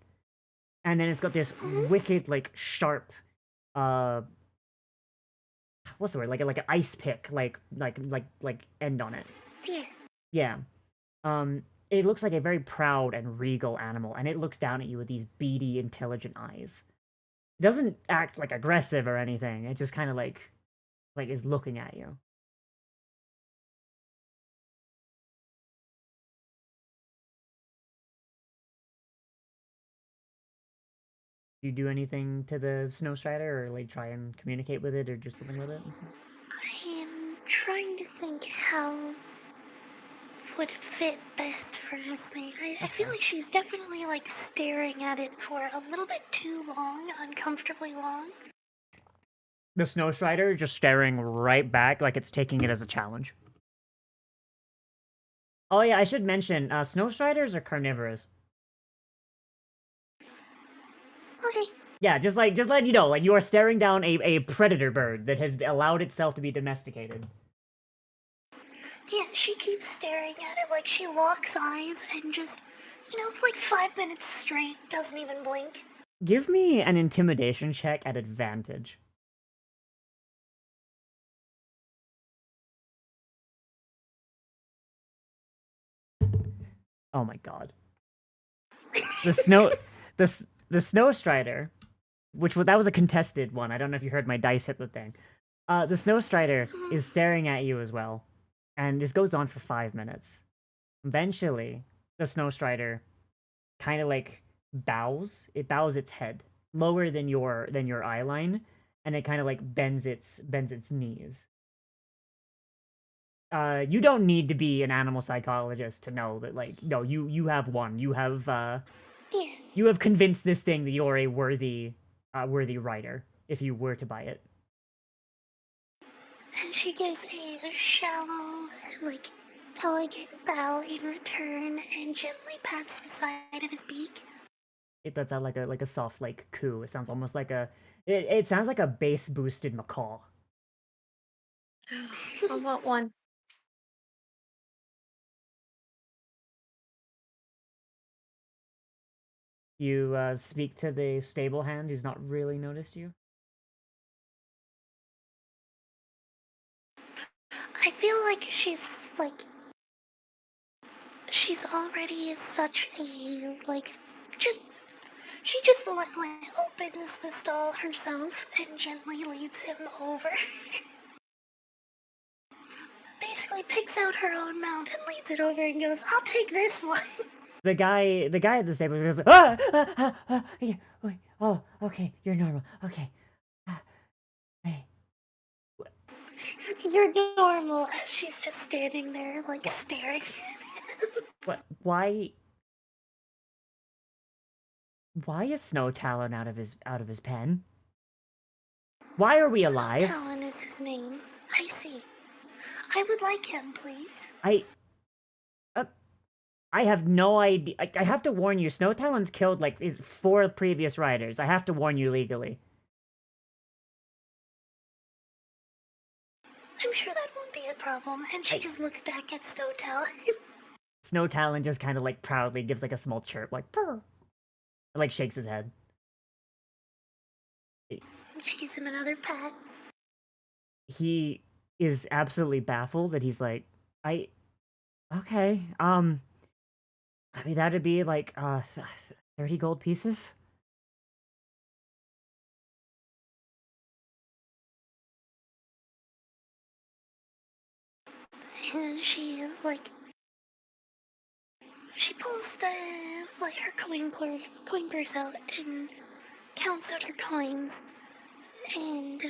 And then it's got this wicked, like, sharp uh what's the word? Like an ice pick, like end on it. Dear. Yeah. It looks like a very proud and regal animal, and it looks down at you with these beady, intelligent eyes. It doesn't act like aggressive or anything. It just kind of like is looking at you. You do anything to the snow strider, or like try and communicate with it, or do something with it? I am trying to think how would fit best for Esme. I feel like she's definitely like staring at it for a little bit too long, uncomfortably long. The snow strider just staring right back, like it's taking it as a challenge. Oh yeah, I should mention, snow striders are carnivorous. Okay. Yeah, just letting you know, like you are staring down a predator bird that has allowed itself to be domesticated. Yeah, she keeps staring at it like she locks eyes and just, for like 5 minutes straight, doesn't even blink. Give me an intimidation check at advantage. Oh my god. The snow the snow strider, that was a contested one. I don't know if you heard my dice hit the thing. The snow strider is staring at you as well. And this goes on for 5 minutes. Eventually, the snow strider kind of like bows. It bows its head lower than your eye line, and it kind of like bends its knees. You don't need to be an animal psychologist to know that, like, no, you have won. You have convinced this thing that you're a worthy rider if you were to buy it. And she gives a shallow, like, elegant bow in return and gently pats the side of his beak. It does sound like a soft like coo. It sounds almost like it sounds like a bass boosted macaw. I want one. You speak to the stable hand who's not really noticed you. I feel like she's already such a, like, she just opens the stall herself and gently leads him over. Basically picks out her own mount and leads it over and goes, I'll take this one. The guy at the stable goes, yeah, wait, oh, okay, you're normal, okay. Hey. You're normal, as she's just standing there, like, staring. What? Why is Snow Talon out of his pen? Why are we alive? Snow Talon is his name. I see. I would like him, please. I have no idea. I have to warn you, Snow Talon's killed like 4 previous riders. I have to warn you legally. I'm sure that won't be a problem. And she just looks back at Snow Talon. Snow Talon just kind of like proudly gives like a small chirp, like purr. Like shakes his head. She gives him another pat. He is absolutely baffled that he's like, okay, I mean, that'd be like 30 gold pieces. And she she pulls her coin purse out and counts out her coins, and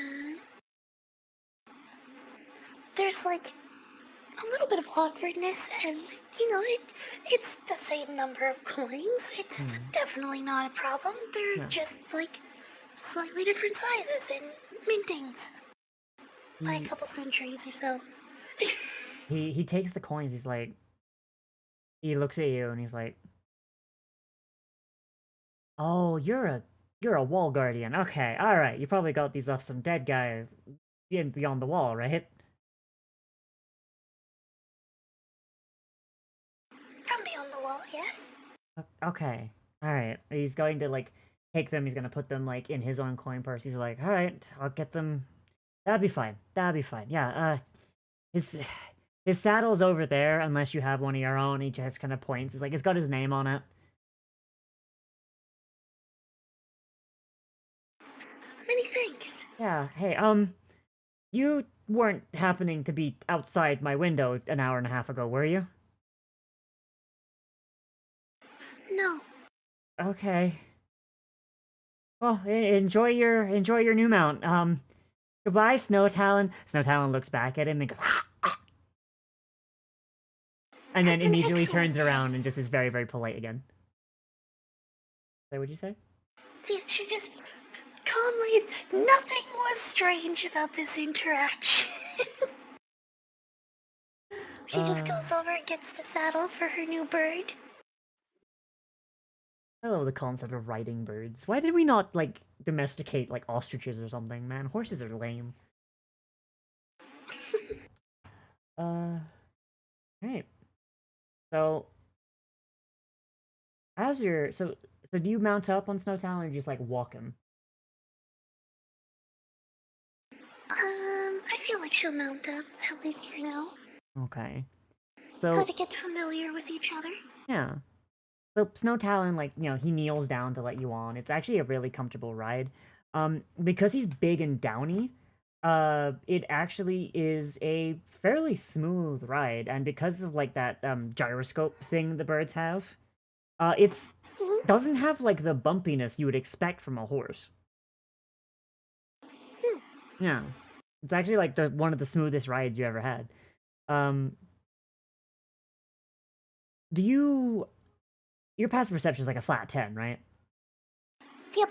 there's like a little bit of awkwardness, as it's the same number of coins. It's definitely not a problem. They're just like slightly different sizes and mintings by a couple centuries or so. He takes the coins. He's like, he looks at you and he's like, "Oh, you're a wall guardian. Okay, all right. You probably got these off some dead guy beyond the wall, right?" From beyond the wall, yes. Okay, all right. He's going to like take them. He's gonna put them like in his own coin purse. He's like, "All right, I'll get them. That'd be fine. That'd be fine. Yeah. His his saddle's over there. Unless you have one of your own." He just kind of points. He's like, "It's got his name on it." Many thanks. Yeah. Hey, you weren't happening to be outside my window an hour and a half ago, were you? No. Okay. Well, enjoy your new mount. Goodbye, Snow Talon. Snow Talon looks back at him and goes, and then immediately turns around and just is very, very polite again. So, what'd you say? Yeah, she just calmly. Nothing was strange about this interaction. She just goes over and gets the saddle for her new bird. I love the concept of riding birds. Why did we not, like, domesticate, like, ostriches or something, man? Horses are lame. Right. So, so do you mount up on Snow Talon or just, like, walk him? I feel like she'll mount up, at least for now. Okay. So... Gotta get familiar with each other. Yeah. So Snow Talon, like, he kneels down to let you on. It's actually a really comfortable ride. Because he's big and downy, it actually is a fairly smooth ride, and because of, like, that, gyroscope thing the birds have, it's doesn't have, like, the bumpiness you would expect from a horse. Yeah. It's actually, like, one of the smoothest rides you ever had. Your passive perception is like a flat 10, right? Yep.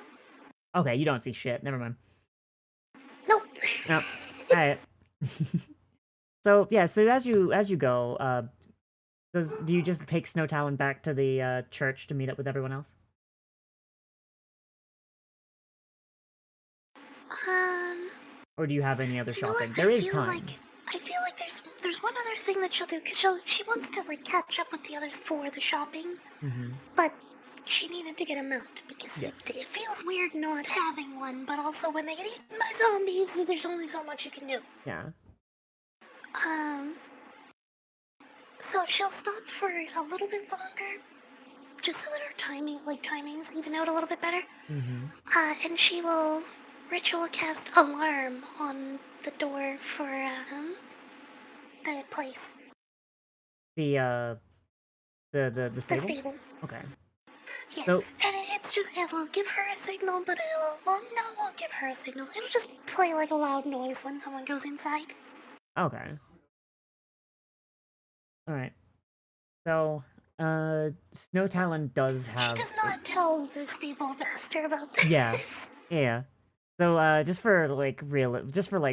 Okay, you don't see shit. Never mind. Nope. Nope. Alright. So, yeah, so as you go, do you just take Snow Talon back to the church to meet up with everyone else? Or do you have any other shopping? There is time. I feel like there's one other thing that she'll do, because she wants to, like, catch up with the others for the shopping. But she needed to get a mount, because it feels weird not having one, but also when they get eaten by zombies, there's only so much you can do. Yeah. So she'll stop for a little bit longer, just so that her timings even out a little bit better. And she will ritual cast alarm on the door for the place. The stable? The stable. Okay. Yeah, so, and it'll give her a signal, but it won't give her a signal. It'll just play like a loud noise when someone goes inside. Okay. Alright. So, Snow Talon does have... She does not tell the stable master about this. Yeah. So, just for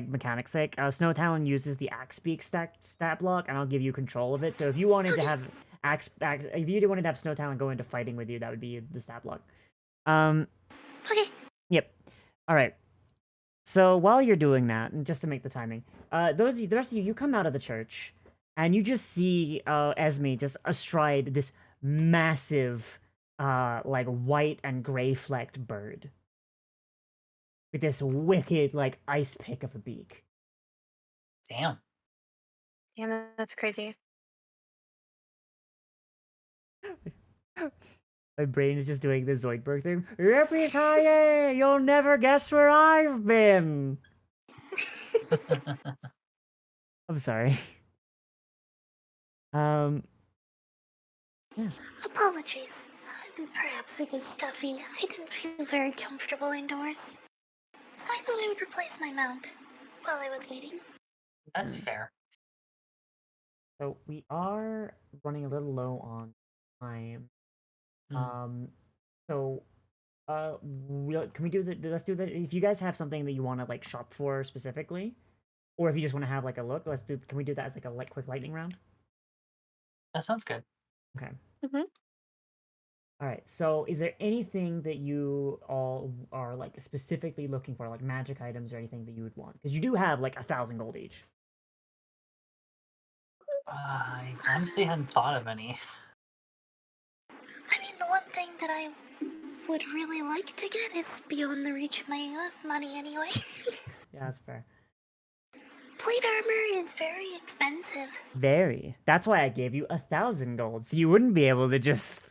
mechanics sake, Snow Talon uses the Axe Beak stat block, and I'll give you control of it. So if you wanted to have if you wanted to have Snow Talon go into fighting with you, that would be the stat block. Okay. Yep. Alright. So while you're doing that, and just to make the timing, the rest of you come out of the church, and you just see Esme just astride this massive, like, white and gray flecked bird. With this wicked, like, ice pick of a beak. Damn. Damn, that's crazy. My brain is just doing the Zoidberg thing. Yippee-ki-yay! You'll never guess where I've been! I'm sorry. Yeah. Apologies. Perhaps it was stuffy. I didn't feel very comfortable indoors. So I thought I would replace my mount while I was waiting. That's fair. So we are running a little low on time. Mm. So can we do the let's do that if you guys have something that you want to like shop for specifically, or if you just want to have like a look, can we do that as like a quick lightning round? That sounds good. Okay. Mm-hmm. All right. So is there anything that you all are like specifically looking for, like magic items or anything that you would want? Because you do have like 1,000 gold each. I honestly hadn't thought of any. I mean, the one thing that I would really like to get is beyond the reach of my money anyway. Yeah, that's fair. Plate armor is very expensive. Very. That's why I gave you 1,000 gold, so you wouldn't be able to just.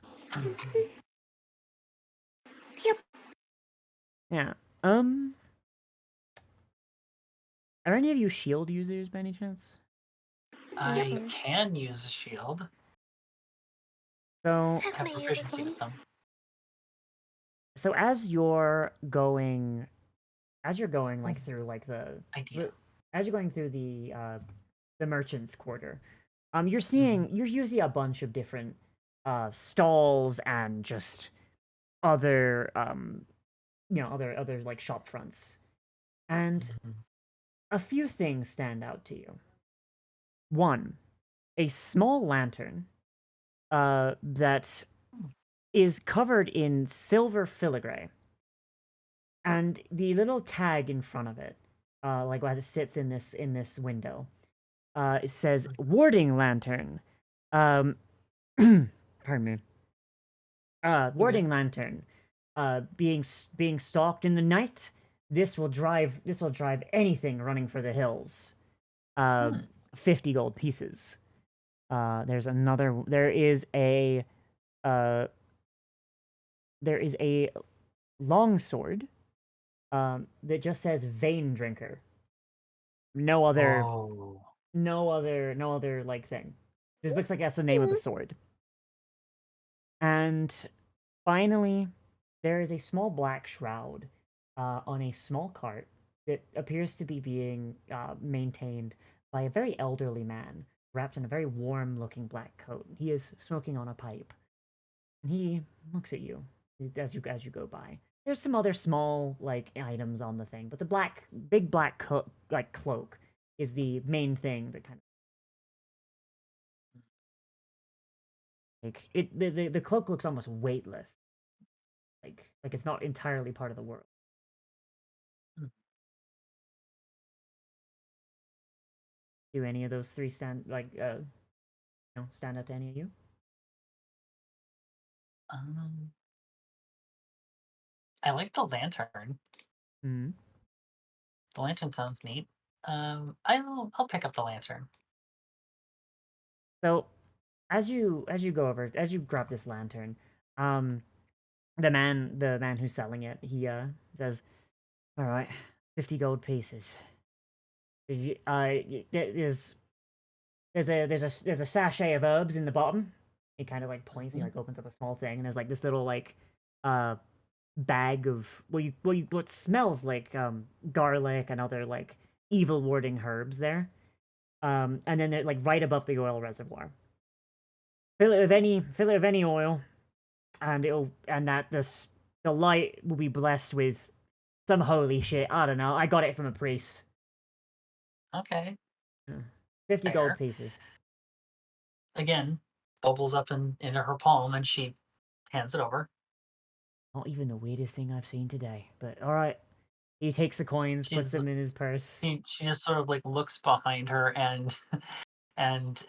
Yep. Yeah. Are any of you shield users by any chance? I can use a shield. So. Esme Have uses proficiency one. with them. So as you're going like through like Idea. as you're going through the merchant's quarter, you're Mhm. seeing you see a bunch of different stalls and just other other like shop fronts, and Mhm. a few things stand out to you. One, a small lantern that is covered in silver filigree, and the little tag in front of it, like as it sits in this window, it says "warding lantern." Um, pardon me. Okay. Warding lantern. Being stalked in the night. This will drive anything running for the hills. Uh, Hmm. 50 gold pieces. There's another. Uh, there is a long sword. That just says "vein drinker." No other Oh. no other like thing. This looks like that's the name of the sword. And finally, there is a small black shroud on a small cart that appears to be being maintained by a very elderly man wrapped in a very warm looking black coat. He is smoking on a pipe, and he looks at you as you go by. There's some other small like items on the thing, but the big black cloak is the main thing that kind of like the cloak looks almost weightless, like it's not entirely part of the world. Hmm. Do any of those three stand out to any of you? Um, I like the lantern. Hmm. The lantern sounds neat. I'll pick up the lantern. So as you grab this lantern, um, the man who's selling it, he says, "All right, 50 gold pieces. There's a sachet of herbs in the bottom." He kind of like points. He Mhm. like opens up a small thing, and there's like this little like uh bag of what smells like garlic and other like evil warding herbs there. And then they're like right above the oil reservoir. Fill it of any oil, and the light will be blessed with some holy shit. I don't know. I got it from a priest. Okay. 50 gold Fair. pieces. Again, bubbles up into her palm and she hands it over. Not even the weirdest thing I've seen today. But all right. He takes the coins, puts She's them in his purse. she just sort of like looks behind her and and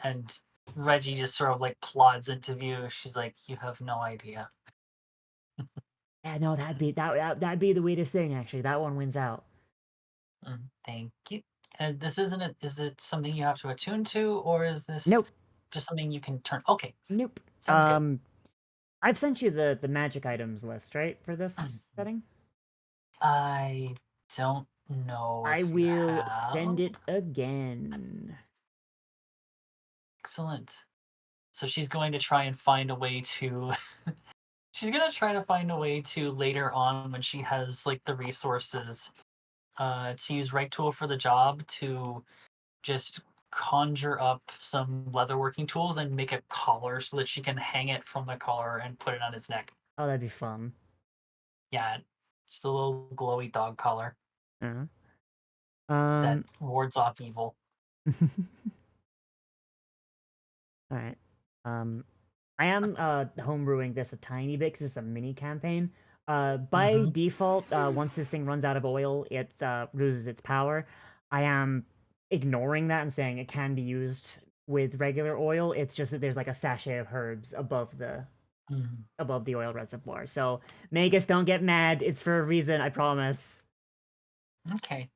Reggie just sort of like plods into view. She's like, "You have no idea." Yeah, no, that'd be the weirdest thing. Actually, that one wins out. Thank you. And this isn't it. Is it something you have to attune to, or is this Nope, just something you can turn? Okay, nope. sounds good. I've sent you the magic items list, right, for this setting. I don't know I if you will have. send it again. Excellent. So she's going to try and find a way to she's gonna try to find a way to later on when she has like the resources to use right tool for the job to just conjure up some leatherworking tools and make a collar so that she can hang it from the collar and put it on his neck. Oh, that'd be fun. Yeah, just a little glowy dog collar Uh-huh. that wards off evil. All right. I am homebrewing this a tiny bit because it's a mini campaign. By default, once this thing runs out of oil, it loses its power. I am ignoring that and saying it can be used with regular oil. It's just that there's like a sachet of herbs above the oil reservoir. So Magus, don't get mad. It's for a reason. I promise. Okay.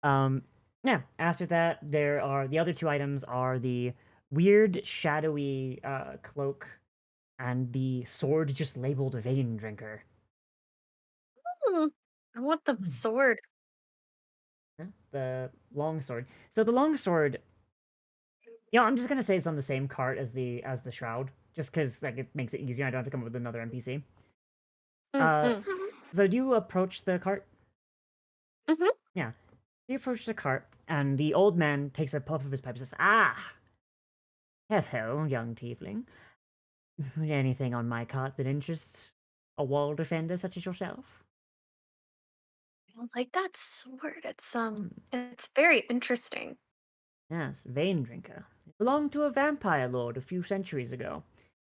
Yeah. After that, there are the other two items are the weird shadowy cloak and the sword just labeled Vein Drinker. I want the sword. Yeah, the long sword. So the long sword, I'm just gonna say it's on the same cart as the shroud, just because like it makes it easier. I don't have to come up with another NPC. So do you approach the cart? Mm-hmm. Yeah. You approach the cart, and the old man takes a puff of his pipe and says, "Ah, hello, young tiefling. Anything on my cart that interests a wall defender such as yourself?" I like that sword. It's very interesting. Yes, Vein Drinker. It belonged to a vampire lord a few centuries ago.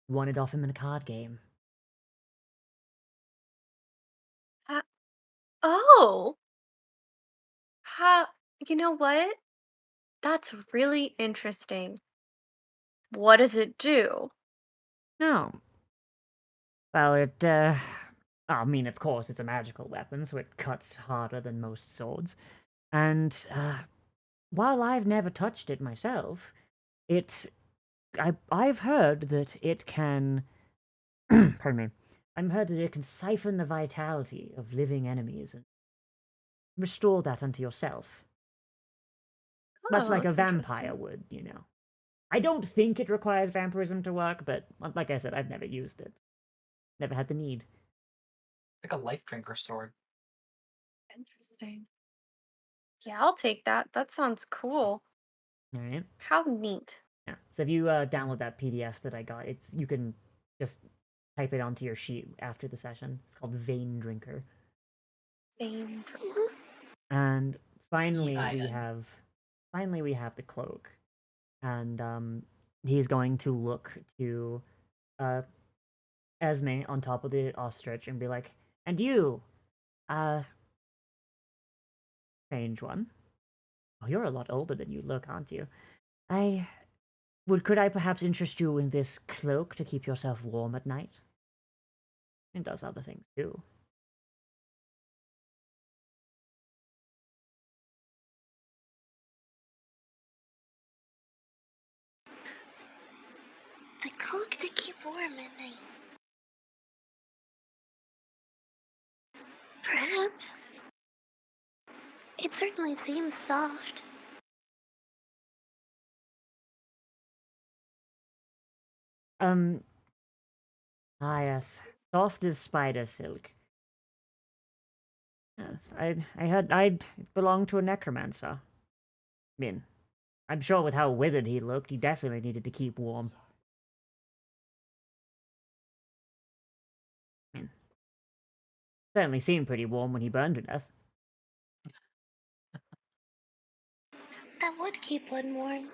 Won it off him in a card game. Oh, how? You know what? That's really interesting. What does it do? No. Well, I mean, of course, it's a magical weapon, so it cuts harder than most swords. And, while I've never touched it myself, I've heard that it can, pardon me, I've heard that it can siphon the vitality of living enemies and restore that unto yourself. Much Oh, like a that's vampire interesting. would, I don't think it requires vampirism to work, but like I said, I've never used it. Never had the need. Like a life drinker sword. Interesting. Yeah, I'll take that. That sounds cool. Alright. How neat. Yeah. So if you download that PDF that I got, you can just type it onto your sheet after the session. It's called Vein Drinker. Vein And finally EIN. we have the cloak. And he's going to look to uh Esme on top of the ostrich and be like, "And you, uh strange one. Oh, you're a lot older than you look, aren't you? Could I perhaps interest you in this cloak to keep yourself warm at night? It does other things too." The cloak to keep warm at night. Perhaps. It certainly seems soft. Yes. Soft as spider silk. Yes, I heard I'd belong to a necromancer. I mean, I'm sure with how withered he looked, he definitely needed to keep warm. I mean, certainly seemed pretty warm when he burned to death. That would keep one warm.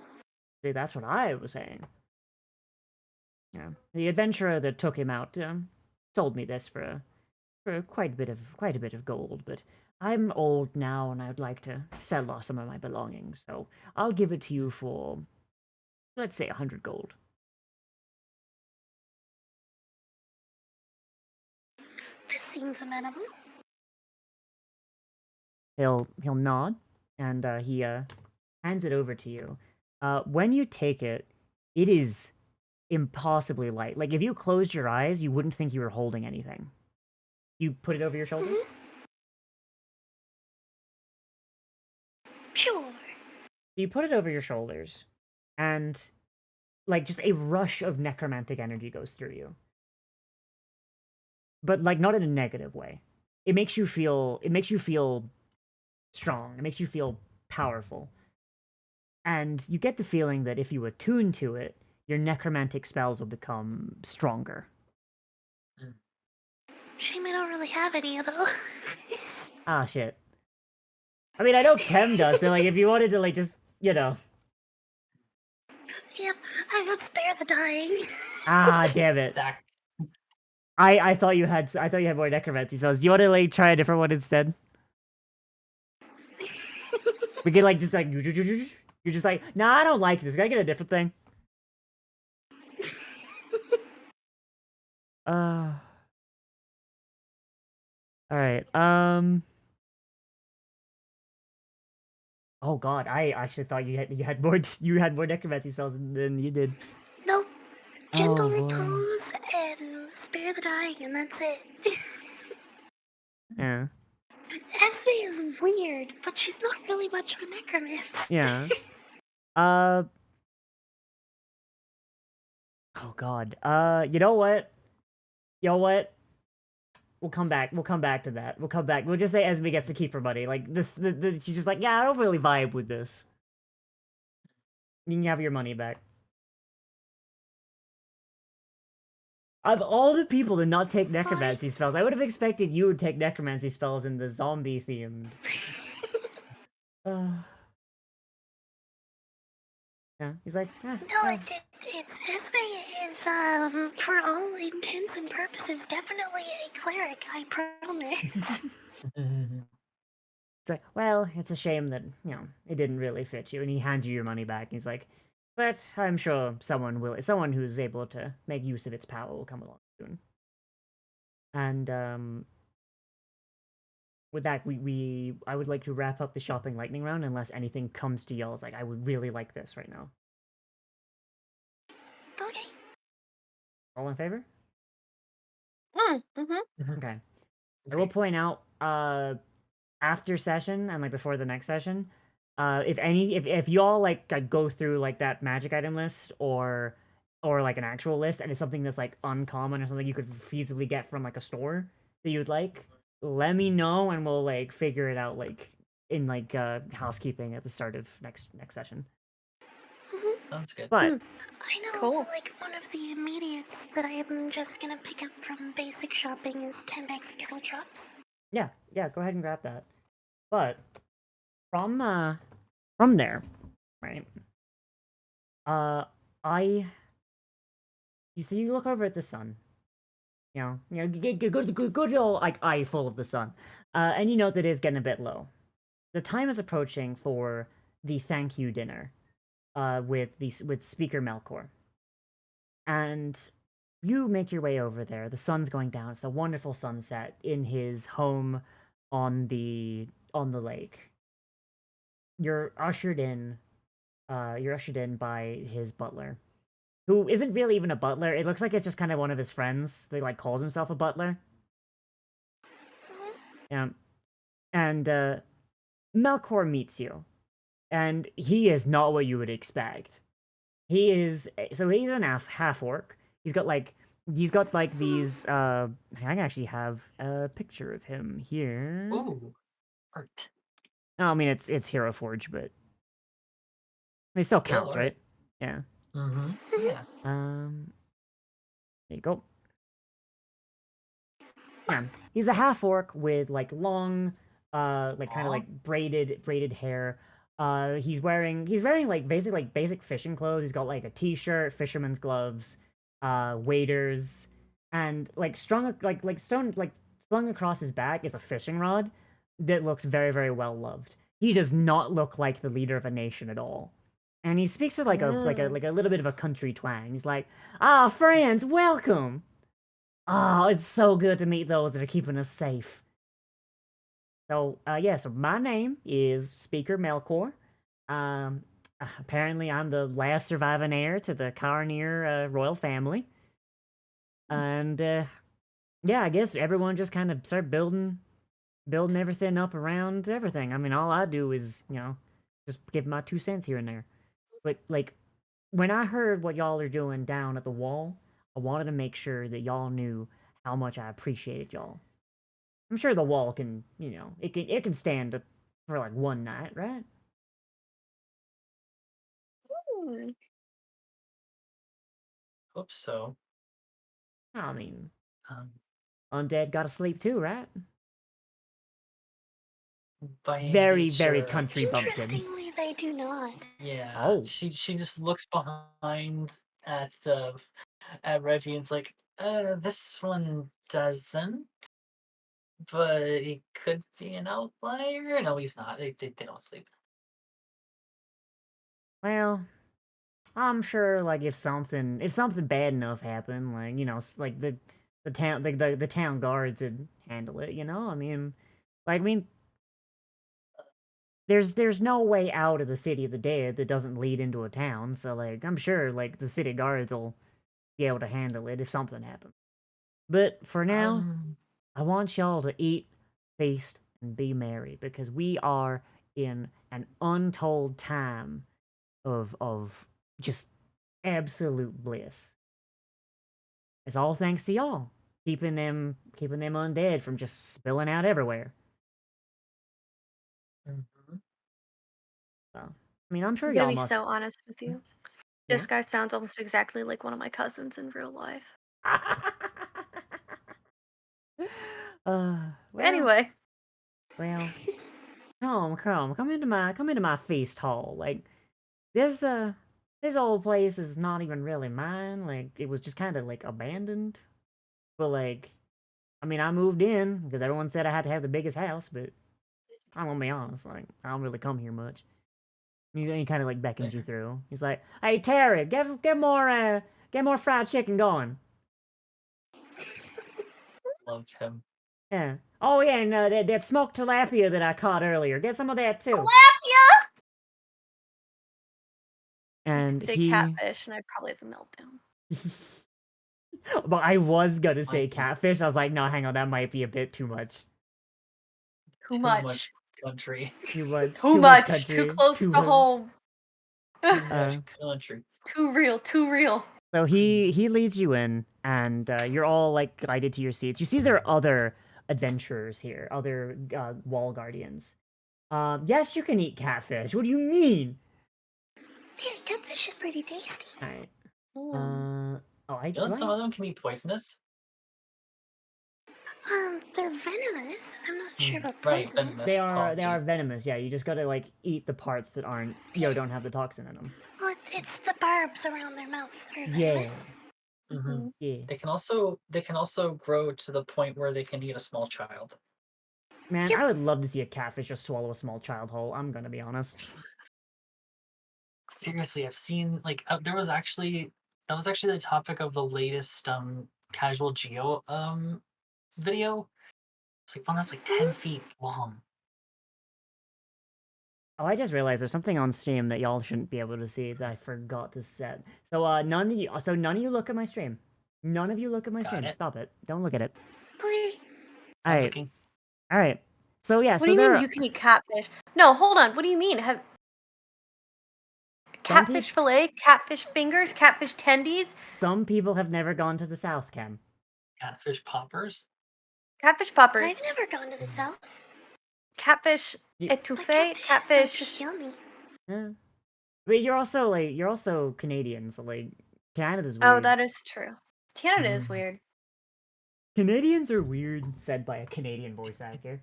See, that's what I was saying. Yeah, the adventurer that took him out sold me this for quite a bit of gold, but I'm old now and I'd like to sell off some of my belongings, so I'll give it to you for, let's say, 100 gold. This seems amenable. He'll nod, and he hands it over to you. When you take it, it is impossibly light. Like if you closed your eyes, you wouldn't think you were holding anything. You put it over your shoulders? Sure. You put it over your shoulders, and like just a rush of necromantic energy goes through you. But like not in a negative way. It makes you feel strong. It makes you feel powerful. And you get the feeling that if you attune to it, your necromantic spells will become stronger. Shame I don't really have any of those. Ah, shit. I mean, I know Kem does, so like if you wanted to like just, you know. Yep, I got Spare the Dying. Ah, damn it. That I thought you had more necromancy spells. Do you want to like try a different one instead? We could like just like you're just like, nah, I don't like this. Can I get a different thing? All right. Oh God, I actually thought you had more necromancy spells than you did. Nope. Gentle Oh, boy. Repose and Spare the Dying, and that's it. Yeah. Esme is weird, but she's not really much of a necromancer. Yeah. Oh God. You know what? We'll come back. We'll come back to that. We'll come back. We'll just say Esme gets to keep her money. Like this, she's just like, yeah, I don't really vibe with this. You can have your money back. Of all the people to not take necromancy spells, I would have expected you would take necromancy spells in the zombie themed. Yeah, he's like, No, it's Esme is, for all intents and purposes, definitely a cleric, I promise. It's like, well, it's a shame that, it didn't really fit you. And he hands you your money back. And he's like, but I'm sure someone who's able to make use of its power will come along soon. And, with that, I would like to wrap up the shopping lightning round unless anything comes to y'all. It's like, I would really like this right now. Okay. All in favor? Mm-hmm. Okay. I will point out, after session and like before the next session, if y'all like go through like that magic item list or like an actual list and it's something that's like uncommon or something you could feasibly get from like a store that you'd like, let me know and we'll like figure it out like in like housekeeping at the start of next session. sounds good. But I know, Cool. like, one of the immediates that I'm just gonna pick up from basic shopping is 10 bags of caltrops. yeah, go ahead and grab that. But from there, right? You look over at the sun. Good old like eye full of the sun, and you note that it is getting a bit low. The time is approaching for the thank you dinner, with Speaker Melkor, and you make your way over there. The sun's going down. It's a wonderful sunset in his home on the lake. You're ushered in. You're ushered in by his butler, who isn't really even a butler. It looks like it's just kind of one of his friends. They like calls himself a butler. Yeah, and Melkor meets you, and he is not what you would expect. He's an half orc. He's got like these. I actually have a picture of him here. Ooh, art. Oh, I mean it's Hero Forge, but it still counts, art. right? Yeah. Mm-hmm. Yeah. There you go. Yeah, he's a half orc with like long, like kind of like braided hair. He's wearing like basic fishing clothes. He's got like a t-shirt, fisherman's gloves, waders, and like strung across his back is a fishing rod that looks very very well loved. He does not look like the leader of a nation at all. And he speaks with like a little bit of a country twang. He's like, "Ah, friends, welcome. Oh, it's so good to meet those that are keeping us safe." So, so my name is Speaker Melkor. Apparently I'm the last surviving heir to the Karranyr royal family. And, I guess everyone just kind of start building everything up around everything. I mean, all I do is, just give my 2 cents here and there. But, like, when I heard what y'all are doing down at the wall, I wanted to make sure that y'all knew how much I appreciated y'all. I'm sure the wall can, it can stand for like one night, right? Hmm. Hope so. I mean, Um, undead gotta sleep too, right? by Very, very nature, country bumpkin. Interestingly, they do not. yeah. Oh, She just looks behind at Reggie and's like, this one doesn't, but he could be an outlier. No, he's not. They don't sleep. well, I'm sure like if something bad enough happened, like like the town the town guards would handle it. I mean, there's no way out of the city of the dead that doesn't lead into a town. So like I'm sure like the city guards will be able to handle it if something happens. But for now, Um, I want y'all to eat, feast, and be merry because we are in an untold time of just absolute bliss. It's all thanks to y'all keeping them undead from just spilling out everywhere. mhm. So I mean, I'm sure I'm gonna y'all be must. so honest with you. Yeah. This guy sounds almost exactly like one of my cousins in real life. uh, well, Anyway, well, come into my feast hall. Like this, this old place is not even really mine. Like it was just kind of like abandoned. But like, I mean, I moved in because everyone said I had to have the biggest house. But I'm gonna be honest, like I don't really come here much. He kind of like beckons you Fair. through. He's like, "Hey Terry, get more fried chicken going." Love him. Yeah. Oh yeah, and that smoked tilapia that I caught earlier. Get some of that too. tilapia! You could And say he, catfish, and I'd probably have a meltdown. but I was gonna say Might be catfish. I was like, no, hang on, that might be a bit too much. Too too much much. country. Too much. Too Too much much. Too country. close Too to much. home. Too Uh, much country. Too real. Too real. so he leads you in, and you're all like guided to your seats. You see there are other adventurers here, other wall guardians. Yes, you can eat catfish. What do you mean? Yeah, catfish is pretty tasty. All right. Mm. Oh, I You know, do some I. of them can be poisonous. They're venomous. I'm not sure about Right, poisonous. They venomous. are Apologies. venomous. Yeah, you just gotta like eat the parts that aren't don't have the toxin in them. Well, it's the barbs around their mouth are Yeah, venomous. Hmm. yeah. They can also grow to the point where they can eat a small child. Man, Yep. I would love to see a catfish just swallow a small child whole. I'm gonna be honest. Seriously, I've seen like that was actually the topic of the latest casual geo video. It's like one that's like 10 feet long. Oh, I just realized there's something on stream that y'all shouldn't be able to see that I forgot to set. So none of you look at my stream. None of you look at my Got stream. it. Stop it. Don't look at it. Please. All Not right. looking. All right. So yeah. What do So you there mean are you can eat catfish? No, hold on. What do you mean? Have some catfish people. fillet, catfish fingers, catfish tendies, Some people have never gone to the South, Cam. Catfish poppers. catfish poppers, I've never gone to the south. catfish You, But etouffee, catfish is still catfish. just yummy. yeah. But you're also Canadian, so like Canada's Oh, weird. that is true. Canada is Mm. weird. Canadians are weird, said by a Canadian voice actor.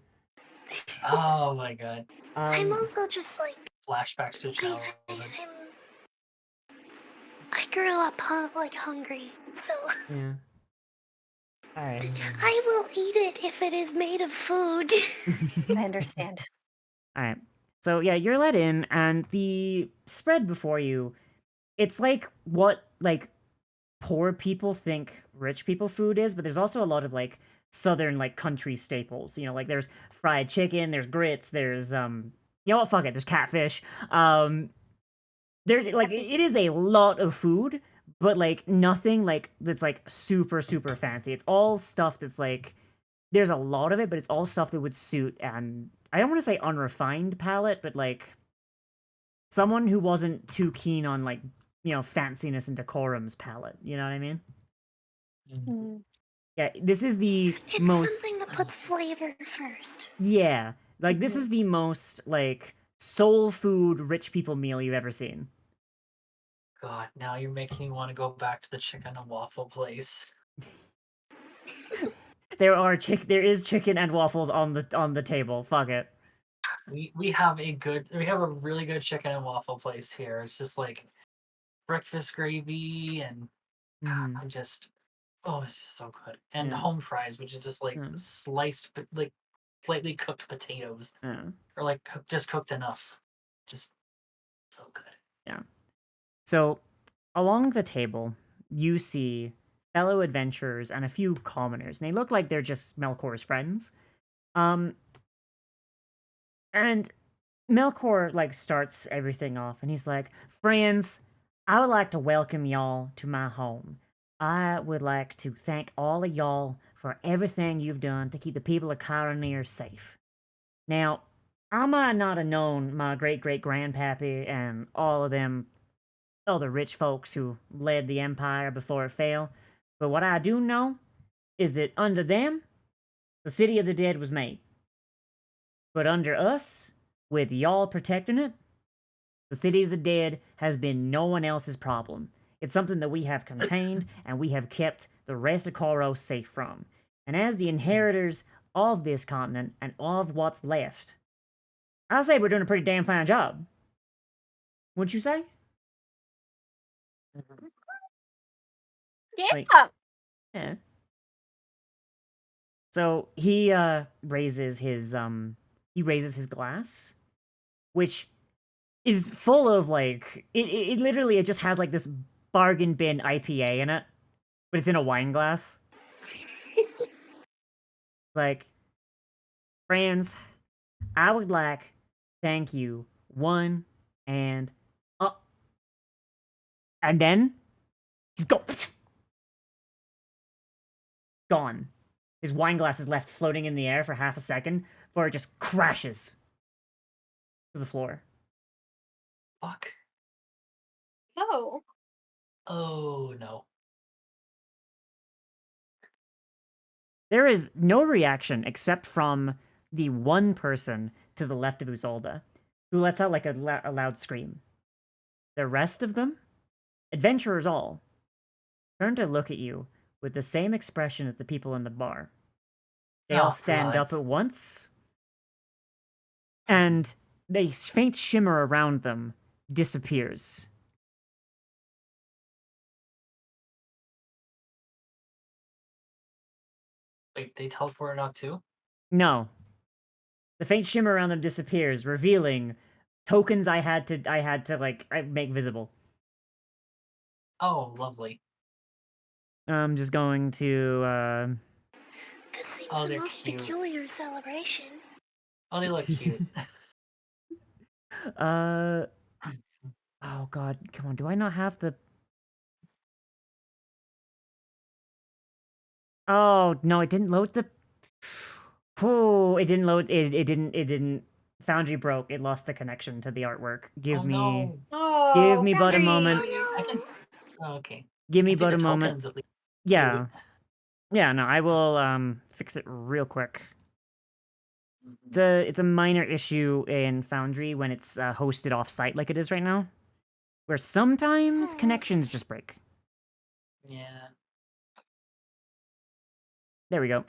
Oh my god. I'm Um, also just like Flashbacks to I childhood. I grew up hungry, so yeah. All right. I will eat it if it is made of food. I understand. All right. So yeah, you're let in, and the spread before you, it's like what like poor people think rich people food is, but there's also a lot of like southern like country staples. Like there's fried chicken, there's grits, there's you know what? Fuck it. There's catfish. There's like it is a lot of food, but like nothing like that's like super super fancy. It's all stuff that's like there's a lot of it, but it's all stuff that would suit and I don't want to say unrefined palate, but like someone who wasn't too keen on like fanciness and decorum's palette. You know what I mean? Mm. Yeah, this is the It's most. something that puts flavor first. Yeah, like this is the most like soul food rich people meal you've ever seen. God, now you're making me want to go back to the chicken and waffle place. There is chicken and waffles on the table. Fuck it. We have a really good chicken and waffle place here. It's just like breakfast gravy and Mhm. I just it's just so good. And Yeah. home fries, which is just like Yeah. sliced like slightly cooked potatoes. Yeah. Or like just cooked enough. Just so good. Yeah. So, along the table, you see fellow adventurers and a few commoners, and they look like they're just Melkor's friends. And Melkor like starts everything off, and he's like, "Friends, I would like to welcome y'all to my home. I would like to thank all of y'all for everything you've done to keep the people of Karranyr safe. Now, I might not have known my great great grandpappy and all the rich folks who led the empire before it fell, but what I do know is that under them, the city of the dead was made. But under us, with y'all protecting it, the city of the dead has been no one else's problem. It's something that we have contained and we have kept the rest of Koros safe from. And as the inheritors of this continent and of what's left, I'll say we're doing a pretty damn fine job. Wouldn't you say? Yeah. Like, yeah. So he raises his glass, which is full of like it literally it just has like this bargain bin IPA in it, but it's in a wine glass. Like, friends, I would like thank you one and and then he's gone. His wine glass is left floating in the air for half a second before it just crashes to the floor. Fuck. Oh. Oh no. There is no reaction except from the one person to the left of Uzolda, who lets out like a loud scream. The rest of them, adventurers all, turn to look at you with the same expression as the people in the bar. They all stand up at once, and the faint shimmer around them disappears. Wait, they teleported out too? No. The faint shimmer around them disappears, revealing tokens I had to like make visible. Oh, lovely. I'm just going to This seems Oh, the they're most cute. peculiar celebration. Oh, they look cute. oh god, come on, do I not have the Oh, no, it didn't load the Oh, it didn't load it didn't Foundry broke. It lost the connection to the artwork. Oh no. Give Oh, me but a Foundry. moment. I can okay. Give I me can see but the a moment. tokens at least. Yeah. Yeah, no, I will fix it real quick. It's a minor issue in Foundry when it's hosted off-site like it is right now, where sometimes connections just break. Yeah. There we go.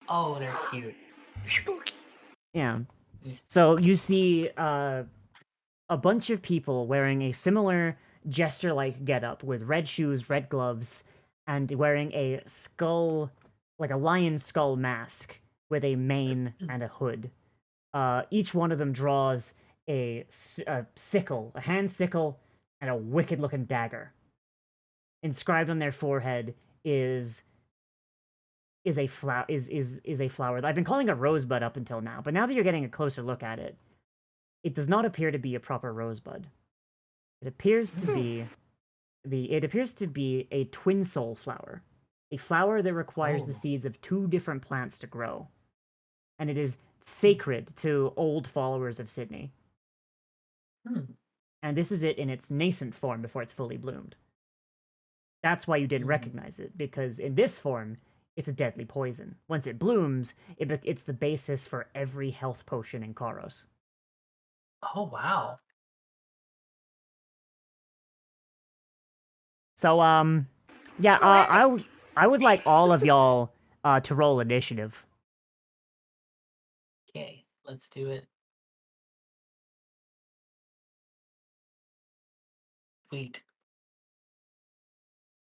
Oh, they're cute. Spooky. Yeah. So you see a bunch of people wearing a similar jester-like getup with red shoes, red gloves, and wearing a skull, like a lion skull mask with a mane and a hood. Each one of them draws a sickle, a hand sickle, and a wicked-looking dagger. Inscribed on their forehead is a flower. Is a flower. I've been calling a rosebud up until now, but now that you're getting a closer look at it, it does not appear to be a proper rosebud. It appears to be a twin soul flower, a flower that requires the seeds of two different plants to grow, and it is sacred to old followers of Sydney. Hmm. And this is it in its nascent form before it's fully bloomed. That's why you didn't recognize it, because in this form, it's a deadly poison. Once it blooms, it's the basis for every health potion in Koros. Oh, wow. So, yeah, I would like all of y'all to roll initiative. Okay, let's do it. Sweet.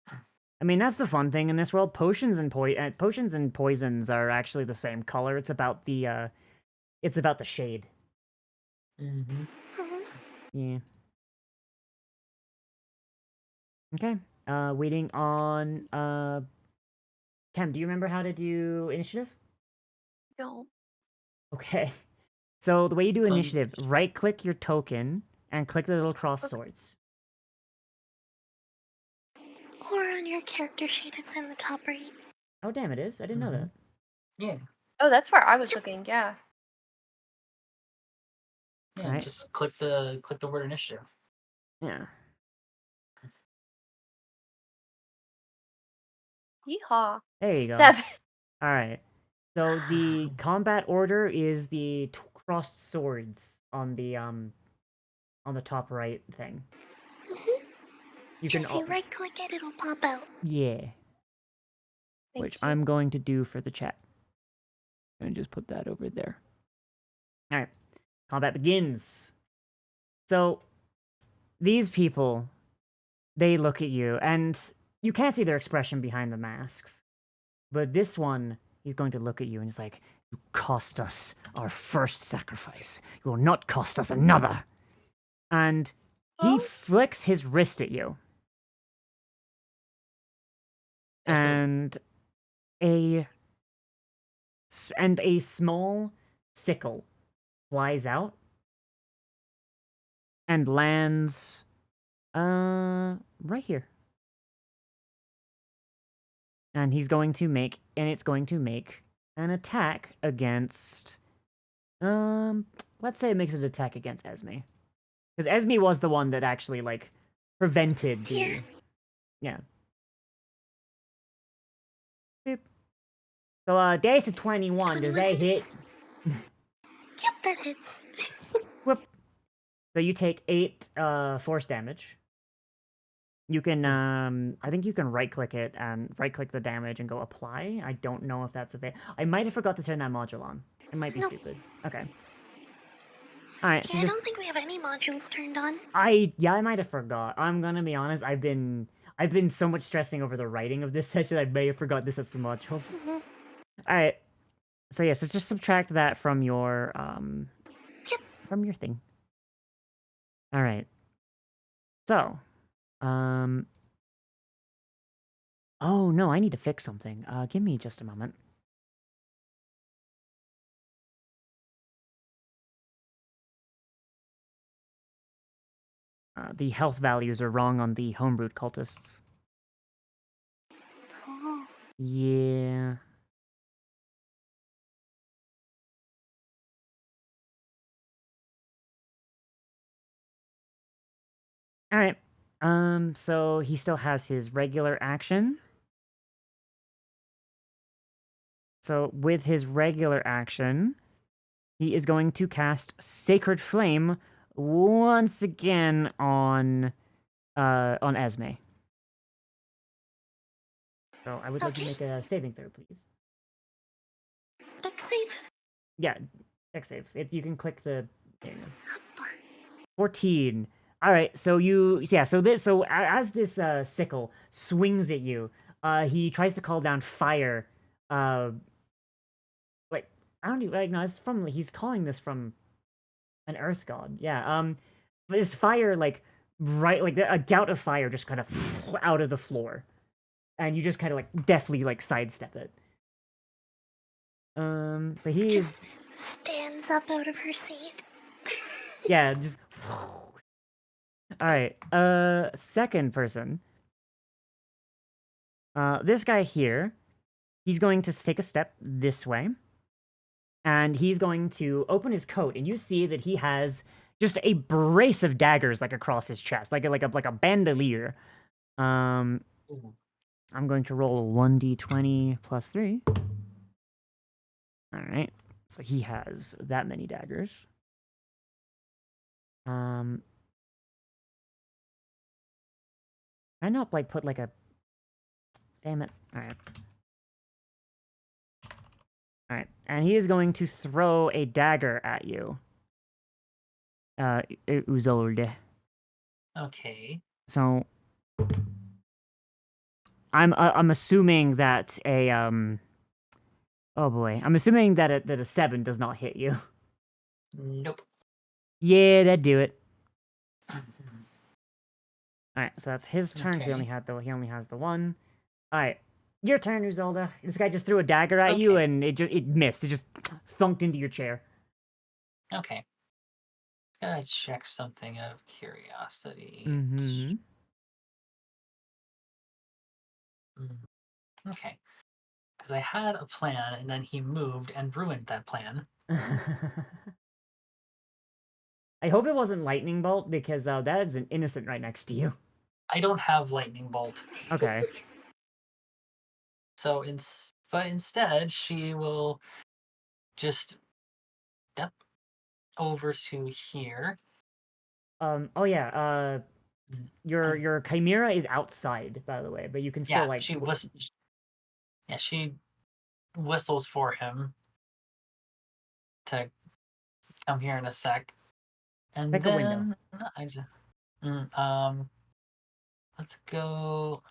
I mean, that's the fun thing in this world. Potions and poisons are actually the same color. It's about the shade. Mm-hmm. Yeah. Okay. Waiting on Cam, do you remember how to do initiative? No. Okay. So the way you do So initiative, right-click your token and click the little cross swords. Or on your character sheet, it's in the top right. Oh, damn, it is? I didn't know that. Yeah. Oh, that's where I was looking. Yeah. Yeah, Alright. just click the word initiative. Yeah. Yeehaw. There you go. 7. Alright. So the combat order is the crossed swords on the top right thing. You can If you right-click it, it'll pop out. yeah. Thank Which you. I'm going to do for the chat. I'm going to just put that over there. Alright. Combat begins. So, these people, they look at you, and you can't see their expression behind the masks. But this one, he's going to look at you and he's like, "You cost us our first sacrifice. You will not cost us another." And he flicks his wrist at you. And a small sickle flies out and lands right here. And it's going to make an attack against let's say it makes an attack against Esme. Because Esme was the one that actually like prevented the yeah. Boop. So there's a 21. Does that hit? Yep, that hits. Whoop. So you take 8 force damage. You can I think you can right click it and right click the damage and go apply. I don't know if that's available. I might have forgot to turn that module on. It might be stupid. Okay. Alright, Yeah, so I just don't think we have any modules turned on. I might have forgot. I'm gonna be honest, I've been so much stressing over the writing of this session, I may have forgot this as some modules. Alright. So yeah, so just subtract that from your from your thing. Alright. So oh no, I need to fix something. Give me just a moment. The health values are wrong on the homebrewed cultists. Oh. Yeah. Alright. So he still has his regular action. So with his regular action, he is going to cast Sacred Flame once again on Esme. So I would like you to make a saving throw, please. Dex save? Yeah, dex save. You can click the... There you go. 14. All right, so as this sickle swings at you, he tries to call down fire. Like I don't even like no, it's from he's calling this from an earth god. Yeah. This fire like a gout of fire just kind of out of the floor, and you just kind of like deftly like sidestep it. But he just stands up out of her seat. Yeah, just. All right. Second person. This guy here, he's going to take a step this way, and he's going to open his coat, and you see that he has just a brace of daggers like across his chest, like a bandolier. I'm going to roll 1d20 plus 3. All right. So he has that many daggers. I not like put like a. Damn it! All right. All right, and he is going to throw a dagger at you. Uzolde. Okay. So I'm assuming that a Oh boy, I'm assuming that a 7 does not hit you. Nope. Yeah, that'd do it. All right, so that's his turn. 'Cause Okay. he only has the one. All right, your turn, Uzolda. This guy just threw a dagger at you, Okay. and it missed. It just thunked into your chair. Okay. Gotta check something out of curiosity. Mm-hmm. Okay. Because I had a plan, and then he moved and ruined that plan. I hope it wasn't lightning bolt because that is an innocent right next to you. I don't have lightning bolt. Okay. So but instead she will just step over to here. Oh yeah. Your chimera is outside, by the way, but you can still Yeah, like. she whistles for him to come here in a sec. And Pick a window. then let's go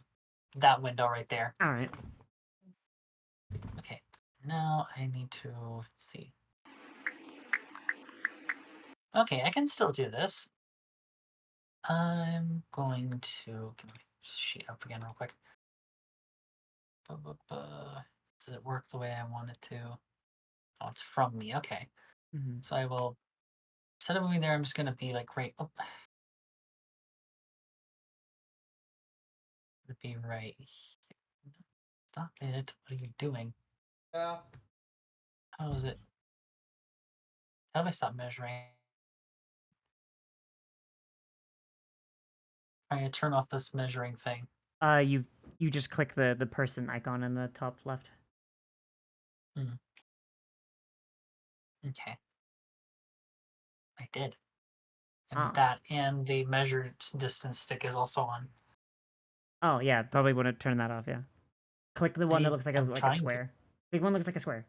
that window right there. All right. Okay. Now I need to see. Okay, I can still do this. I'm going to get my sheet up again real quick. Does it work the way I want it to? Oh, it's from me. Okay. Mm-hmm. So I will, instead of moving there, I'm just going to be like right up. It'd be right here. Stop it. What are you doing? Yeah. How is it? How do I stop measuring? Trying to turn off this measuring thing. You just click the person icon in the top left. Okay. I did. And Ah. that and the measured distance stick is also on. Oh yeah, probably want to turn that off. Yeah. Click the one that looks like I'm a trying to. square. Click one that looks like a square.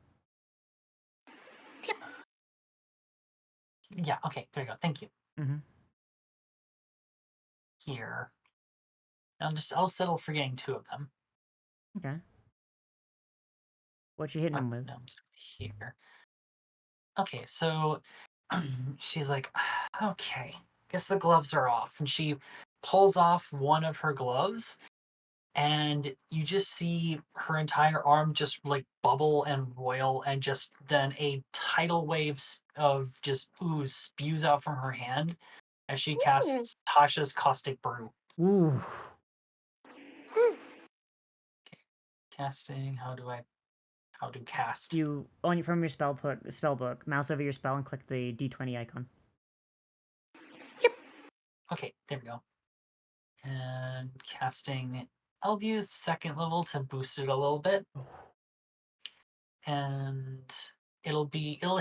Yeah. Okay. There you go. Thank you. Mm-hmm. Here. I'll settle for getting 2 of them. Okay. What you hitting him with? No, here. Okay, so she's like, okay, guess the gloves are off. And she pulls off one of her gloves, and you just see her entire arm just like bubble and roil, and just then a tidal wave of just ooze spews out from her hand as she casts Tasha's Caustic Brew. Ooh. Okay. Casting, how do cast? You from your spell book, mouse over your spell and click the D20 icon. Okay, there we go. And casting, I'll use 2nd level to boost it a little bit. And it'll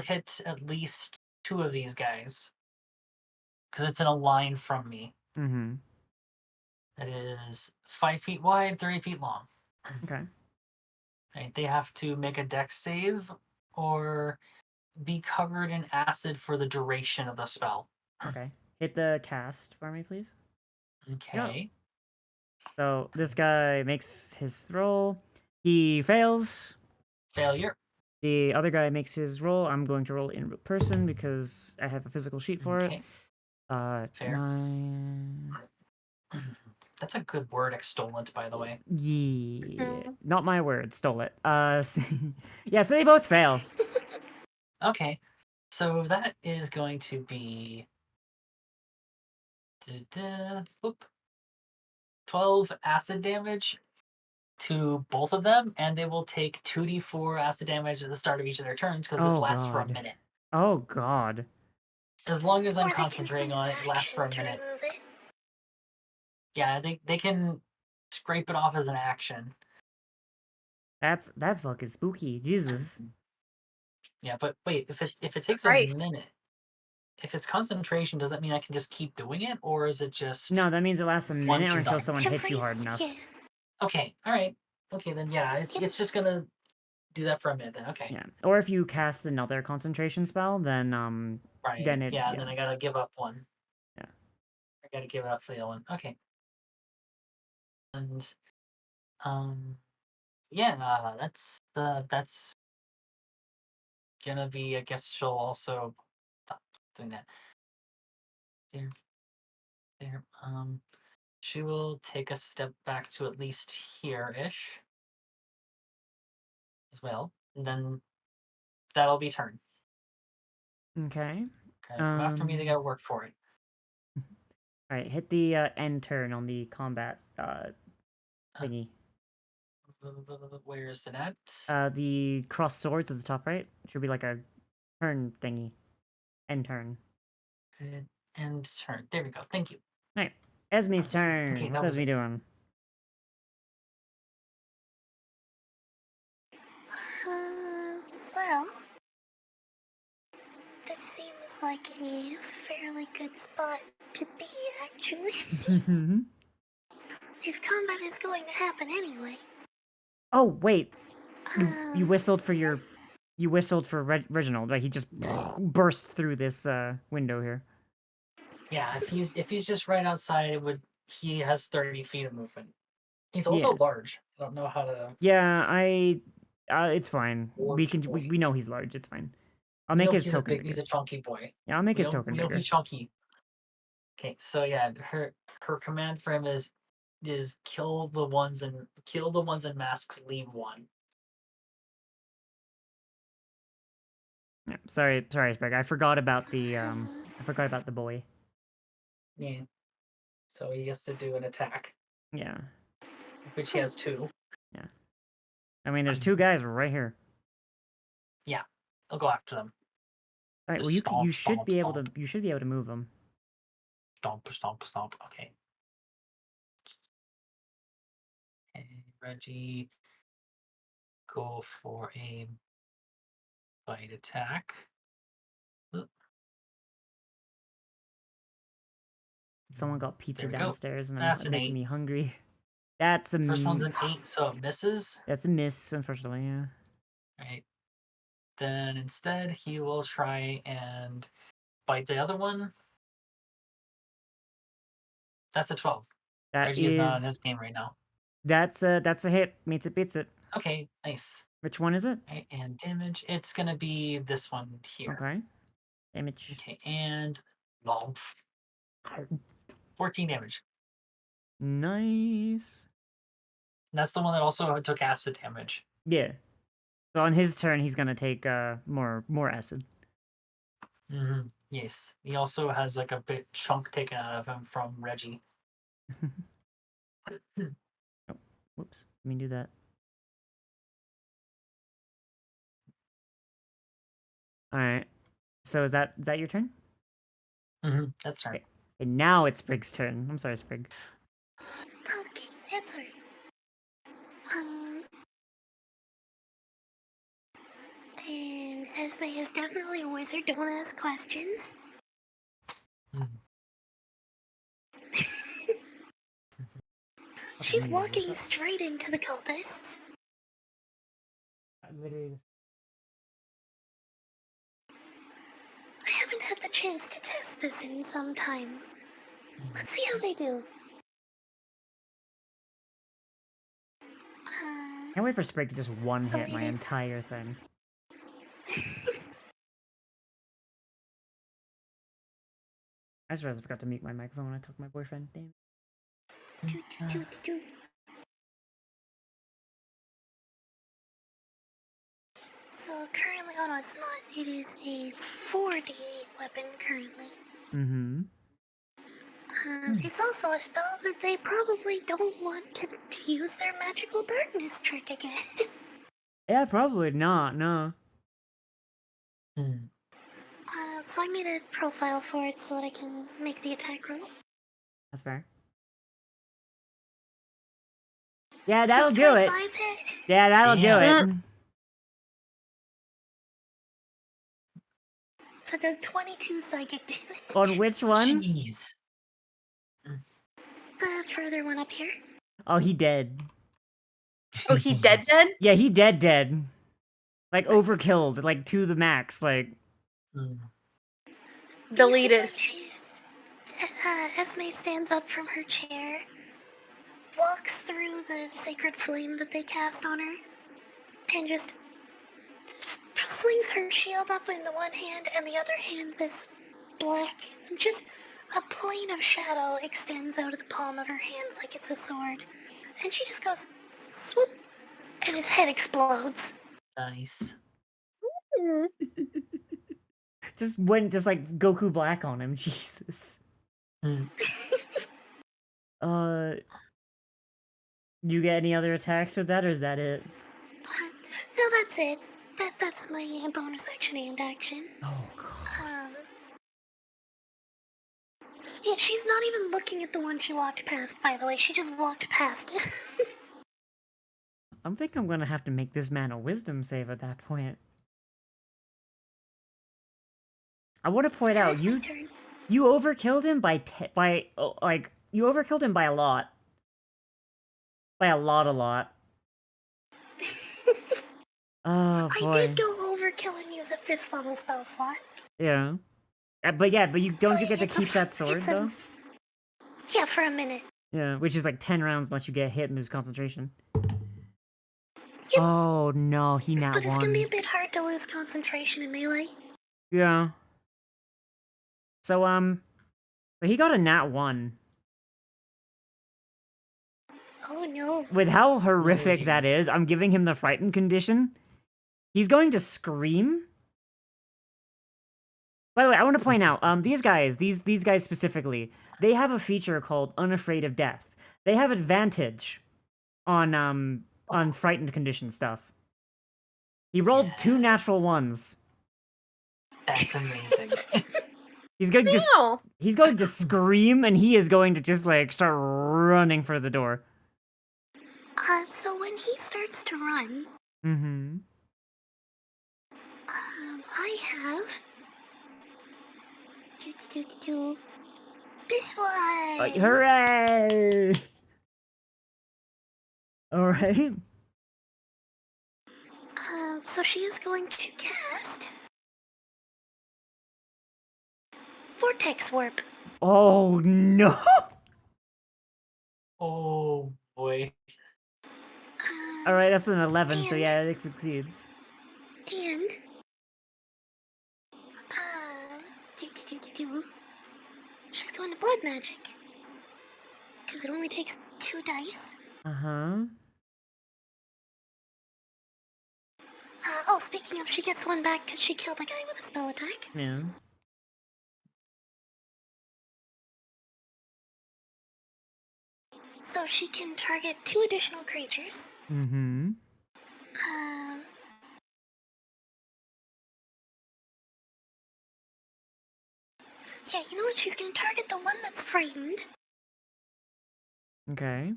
hit at least 2 of these guys. Because it's in a line from me. Mm-hmm. That is 5 feet wide, 30 feet long. Okay. Right, they have to make a dex save or be covered in acid for the duration of the spell. Okay. Hit the cast for me, please. Okay. So this guy makes his throw. He fails. Failure. The other guy makes his roll. I'm going to roll in person because I have a physical sheet for it. Fair. 9. That's a good word, extollant, by the way. Yeah. Not my word. Stole it. Yeah, so they both fail. Okay. So that is going to be 12 acid damage to both of them, and they will take 2d4 acid damage at the start of each of their turns because this lasts for a minute. Oh god. As long as Or I'm they can concentrating spend on an it, it lasts for a action to minute. remove it. Yeah, they can scrape it off as an action. That's fucking spooky. Jesus. Yeah, but wait, if it takes a Christ. minute, if it's concentration, does that mean I can just keep doing it, or is it just No, that means it lasts a once minute or you're until done? someone hits you hard Temporary, enough. yeah. Okay, all right. Okay, then yeah, it's just gonna do that for a minute then. Okay, Yeah. Or if you cast another concentration spell, then right. then it Yeah, and then I gotta give up one. Yeah. I gotta give it up for the other one. Okay. And yeah, that's gonna be. I guess she'll also stop doing that. There, there. She will take a step back to at least here-ish as well, and then that'll be turn. Okay. Okay, come after me. They gotta work for it. Alright, hit the end turn on the combat thingy. Where is it at? The cross swords at the top right. Should be like a turn thingy. End turn. And turn. There we go. Thank you. Alright. Esme's turn. Okay, What's that was Esme it. doing? Well, this seems like a fairly good spot to be, actually. If combat is going to happen anyway. Oh, wait. You Um, whistled for your... You whistled for Reginald, right? He just burst through this window here. Yeah, if he's just right outside, it would. He has 30 feet of movement. He's Yeah. also large. I don't know how to. Yeah, it's fine. Large We know he's large. It's fine. I'll We make know his he's a token big. bigger. He's a chunky boy. Yeah, I'll make his token We know bigger. he's chunky. Okay, so yeah, her command for him is kill the ones in masks, leave one. Yeah, sorry, Spec. I forgot about the boy. Yeah. So he has to do an attack, Yeah. which he has 2. Yeah. I mean, there's 2 guys right here. Yeah, I'll go after them. All right. Just Well, you stomp, should stomp, be able stomp. to move them. Stomp, stomp, stomp. Okay. Okay, Reggie, go for a bite attack. Someone got pizza There we go. downstairs, and That's I'm an making 8. me hungry. That's a First one's an 8, so it misses. That's a miss, unfortunately. Yeah. Right. Then instead, he will try and bite the other one. That's a 12. Reggie's not on his game right now. That's a hit. Meets it, beats it. Okay, nice. Which one is it? Right, and damage. It's gonna be this one here. Okay. Damage. Okay, and 14 damage. Nice. And that's the one that also took acid damage. Yeah. So on his turn, he's gonna take more acid. Mm-hmm. Yes. He also has like a big chunk taken out of him from Reggie. Oh, whoops. Let me do that. All right. So is that your turn? Mm-hmm. That's right. Okay. And now it's Sprig's turn. I'm sorry, Sprig. Okay, that's alright. And Esme is definitely a wizard. Don't ask questions. She's walking straight into the cultists. Literally. I haven't had the chance to test this in some time. Let's see how they do. Can't wait for Sprig to just one So hit my it is- entire thing. I just realized I forgot to mute my microphone when I took my boyfriend. Damn. So currently, oh no, it's not. It is a 4d8 weapon currently. Mm-hmm. It's also a spell that they probably don't want to use their magical darkness trick again. Yeah, probably not. No. So I made a profile for it so that I can make the attack roll. That's fair. Yeah, that'll do it. 25 hit. Yeah, that'll do it. So it does 22 psychic damage. On which one? Jeez. The further one up here. Oh, he dead. Oh, he dead? Yeah, he dead. Like, overkilled, like, to the max, like... Deleted. Esme stands up from her chair, walks through the sacred flame that they cast on her, and just slings her shield up in the one hand, and the other hand this black, just a plane of shadow extends out of the palm of her hand like it's a sword. And she just goes, swoop, and his head explodes. Nice. Just went, just like, Goku Black on him, Jesus. You get any other attacks with that, or is that it? No, that's it. That's my bonus action and action. Oh, God. Yeah, she's not even looking at the one she walked past, by the way. She just walked past it. I think I'm gonna have to make this man a wisdom save at that point. I want to point out, you overkilled him by you overkilled him by a lot. By a lot. Oh, boy. I did go overkill and use a 5th level spell slot. Yeah. But you don't get to keep that sword, though? Yeah, for a minute. Yeah, which is like 10 rounds unless you get hit and lose concentration. Yep. Oh, no, he nat But it's one. gonna be a bit hard to lose concentration in melee. Yeah. So, but he got a nat 1. Oh, no. With how horrific that is, I'm giving him the frightened condition. He's going to scream. By the way, I want to point out, these guys specifically, they have a feature called Unafraid of Death. They have advantage on frightened condition stuff. He rolled 2 natural ones. That's amazing. He's going to scream, and he is going to just like start running for the door. So when he starts to run, I have this one. Hooray! All right. So she is going to cast Vortex Warp. Oh no! Oh boy. All right, that's an 11, so yeah, it succeeds. And she's going to blood magic because it only takes 2 dice. Oh, speaking of, she gets 1 back because she killed a guy with a spell attack. Yeah. So she can target 2 additional creatures. Yeah, you know what? She's gonna target the one that's frightened. Okay.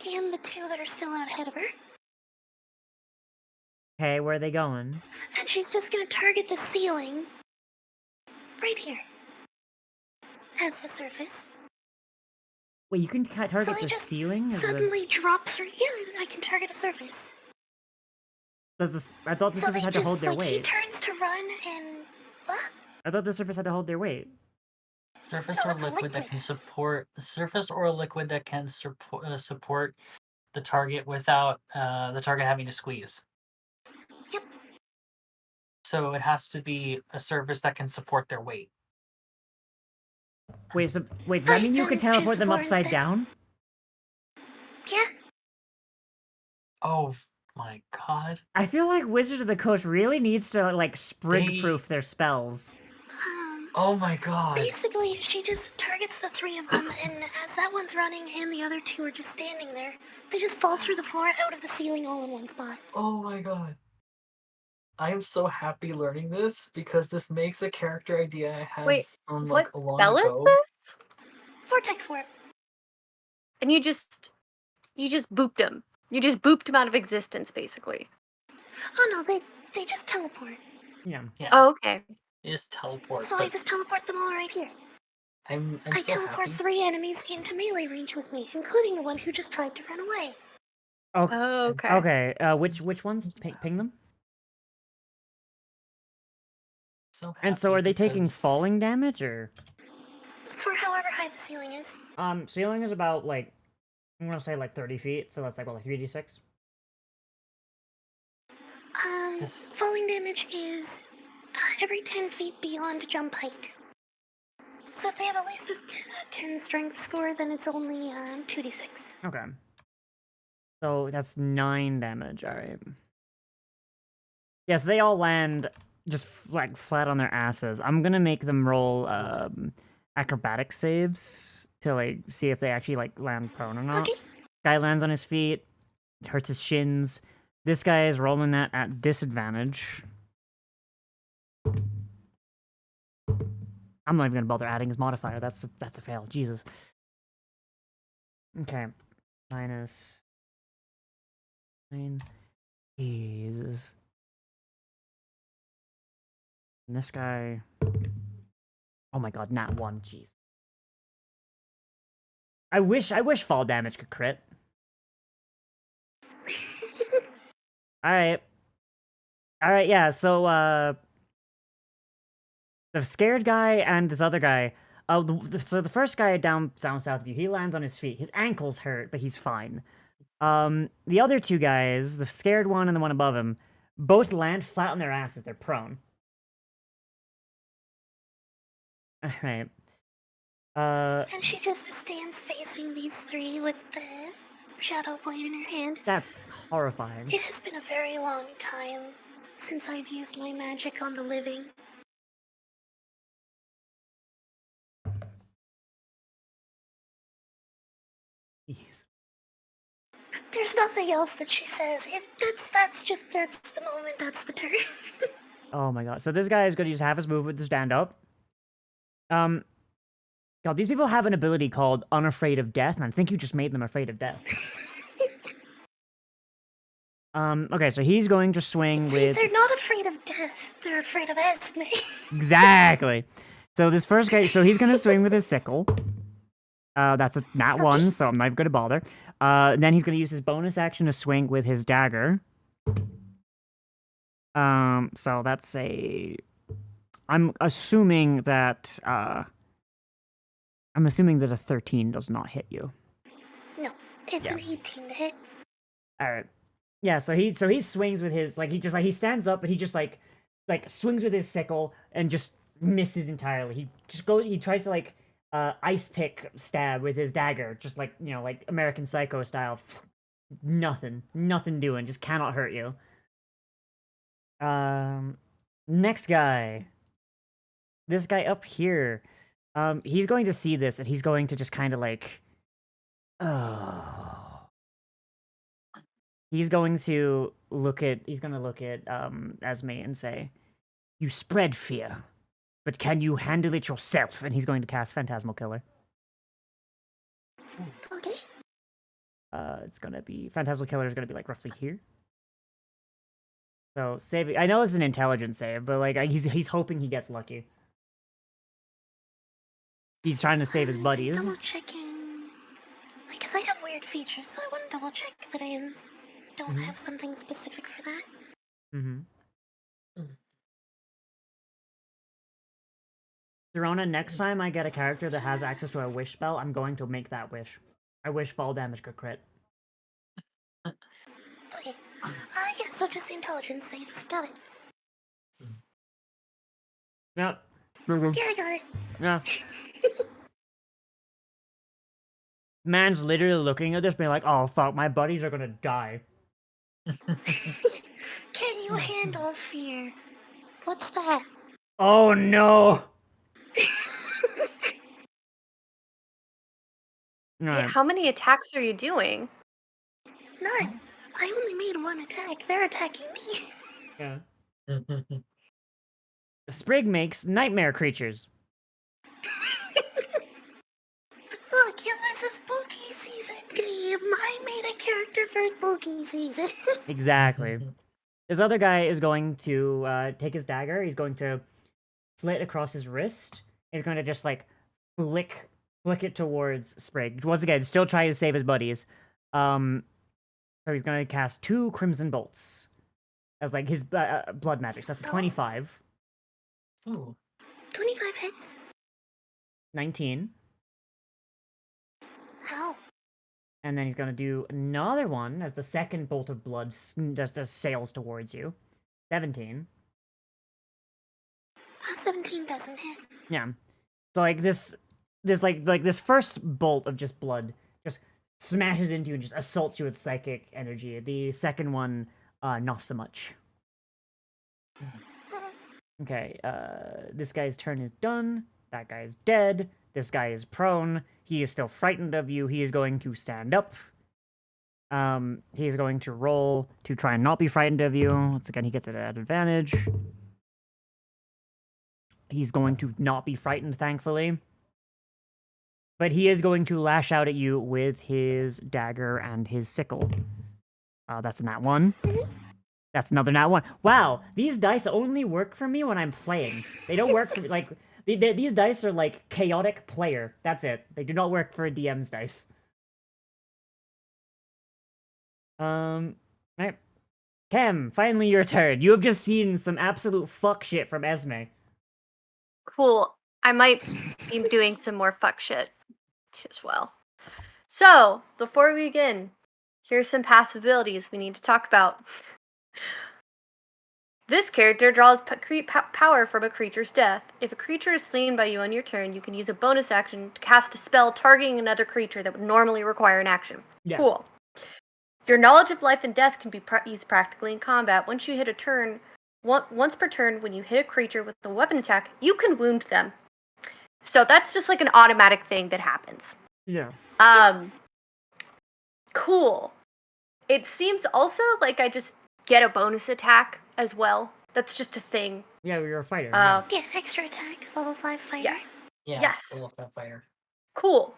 And the 2 that are still out ahead of her. Okay, where are they going? And she's just gonna target the ceiling. Right here. As the surface. Wait, you can target So the just ceiling? suddenly drop through. Yeah, I can target a surface. Does this? I thought the So surface they had to just, hold their like, he weight. turns to run and... What? I thought the surface had to hold their weight. Surface No, or it's a liquid that can support support the target without the target having to squeeze. Yep. So it has to be a surface that can support their weight. Wait, does that mean you could then choose teleport the them floor upside instead. down? Yeah. Oh my god. I feel like Wizards of the Coast really needs to like sprig-proof their spells. Oh my god. Basically, she just targets the 3 of them, and as that one's running and the other 2 are just standing there, they just fall through the floor out of the ceiling all in one spot. Oh my god. I am so happy learning this because this makes a character idea I had Wait, from what like long spell is ago. this? Vortex warp. And you just booped him. You just booped him out of existence, basically. Oh no, they just teleport. Yeah. Yeah, Oh, okay. you just teleport. So but I just teleport them all right here. I'm I so teleport happy. 3 enemies into melee range with me, including the one who just tried to run away. Okay. Oh, okay. Okay. Which ones? Ping them. So happy And so, are they taking because falling damage or? For however high the ceiling is. Ceiling is about like, I'm gonna say like 30 feet, so that's like what, like 3d6. Falling damage is every 10 feet beyond jump height. So if they have at least a 10 strength score, then it's only 2d6. Okay. So that's 9 damage. All right. Yes, they all land just like flat on their asses. I'm gonna make them roll acrobatic saves to like see if they actually like land prone or not. Okay. Guy lands on his feet, hurts his shins. This guy is rolling that at disadvantage. I'm not even gonna bother adding his modifier. That's a fail. Jesus. Okay. Minus 9. Jesus. And this guy. Oh my god, nat 1. Jeez. I wish fall damage could crit. Alright. Alright, yeah, so, the scared guy and this other guy. So the first guy down south of you, he lands on his feet. His ankles hurt, but he's fine. The other two guys, the scared one and the one above him, both land flat on their asses. They're prone. Alright. And she just stands facing these 3 with the shadow blade in her hand. That's horrifying. It has been a very long time since I've used my magic on the living. Jeez. There's nothing else that she says. That's the moment, that's the turn. Oh my god. So this guy is going to use half his movement to stand up. God, these people have an ability called Unafraid of Death, and I think you just made them afraid of death. Okay, so he's going to swing See, with... they're not afraid of death. They're afraid of Esme. Exactly. So this first guy, so he's going to swing with his sickle. That's a nat 1, so I'm not going to bother. Then he's going to use his bonus action to swing with his dagger. So that's a... I'm assuming that a 13 does not hit you. No, it's an 18 to hit. Alright. Yeah, so he swings with his he stands up, but he just like swings with his sickle and just misses entirely. He tries to ice pick stab with his dagger, just like American Psycho style. Nothing doing, just cannot hurt you. Next guy. This guy up here. He's going to see this and he's going to just kind of like, oh. He's going to look at Esme and say, "You spread fear, but can you handle it yourself?" And he's going to cast Phantasmal Killer. Okay. It's gonna be Phantasmal Killer is gonna be like roughly here. So save it. I know it's an intelligence save, but like he's hoping he gets lucky. He's trying to save his buddies. Double checking, because I have weird features, so I want to double check that I don't have something specific for that. Serona, next time I get a character that has access to a wish spell, I'm going to make that wish. I wish fall damage could crit. Okay. Yeah, so just the intelligence save. Got it. Yep. Yeah, I got it. Yeah. Man's literally looking at this being like, "Oh fuck, my buddies are gonna die." Can you handle fear? What's that? Oh no! Wait, how many attacks are you doing? None. I only made one attack. They're attacking me. Yeah. Sprig makes nightmare creatures. Look, it was a spooky season game. I made a character for spooky season. Exactly. This other guy is going to take his dagger. He's going to slit across his wrist. He's going to just like flick it towards Sprig. Once again, still trying to save his buddies. So he's going to cast 2 Crimson Bolts as like his blood magic. So that's a 25. Ooh. 25 hits. 19. How? And then he's going to do another one as the second bolt of blood just sails towards you. 17. 17 doesn't hit. Yeah. So like this this first bolt of just blood just smashes into you and just assaults you with psychic energy. The second one, not so much. Okay, this guy's turn is done. That guy is dead. This guy is prone. He is still frightened of you. He is going to stand up. He is going to roll to try and not be frightened of you. Once again, he gets it at advantage. He's going to not be frightened, thankfully. But he is going to lash out at you with his dagger and his sickle. That's a nat 1. That's another nat 1. Wow, these dice only work for me when I'm playing. They don't work for, like, these dice are like chaotic player. That's it. They do not work for a DM's dice. Right. Cam, finally your turn. You have just seen some absolute fuck shit from Esme. Cool. I might be doing some more fuck shit as well. So, before we begin, here's some passive abilities we need to talk about. This character draws power from a creature's death. If a creature is slain by you on your turn, you can use a bonus action to cast a spell targeting another creature that would normally require an action. Yeah. Cool. Your knowledge of life and death can be used practically in combat. Once you hit a turn, once per turn, when you hit a creature with a weapon attack, you can wound them. So that's just like an automatic thing that happens. Yeah. Cool. It seems also like I just get a bonus attack as well. That's just a thing. Yeah, you're a fighter. Yeah, extra attack, level 5 fighter. Yes. Yeah, Yes. Level 5 fighter. Cool.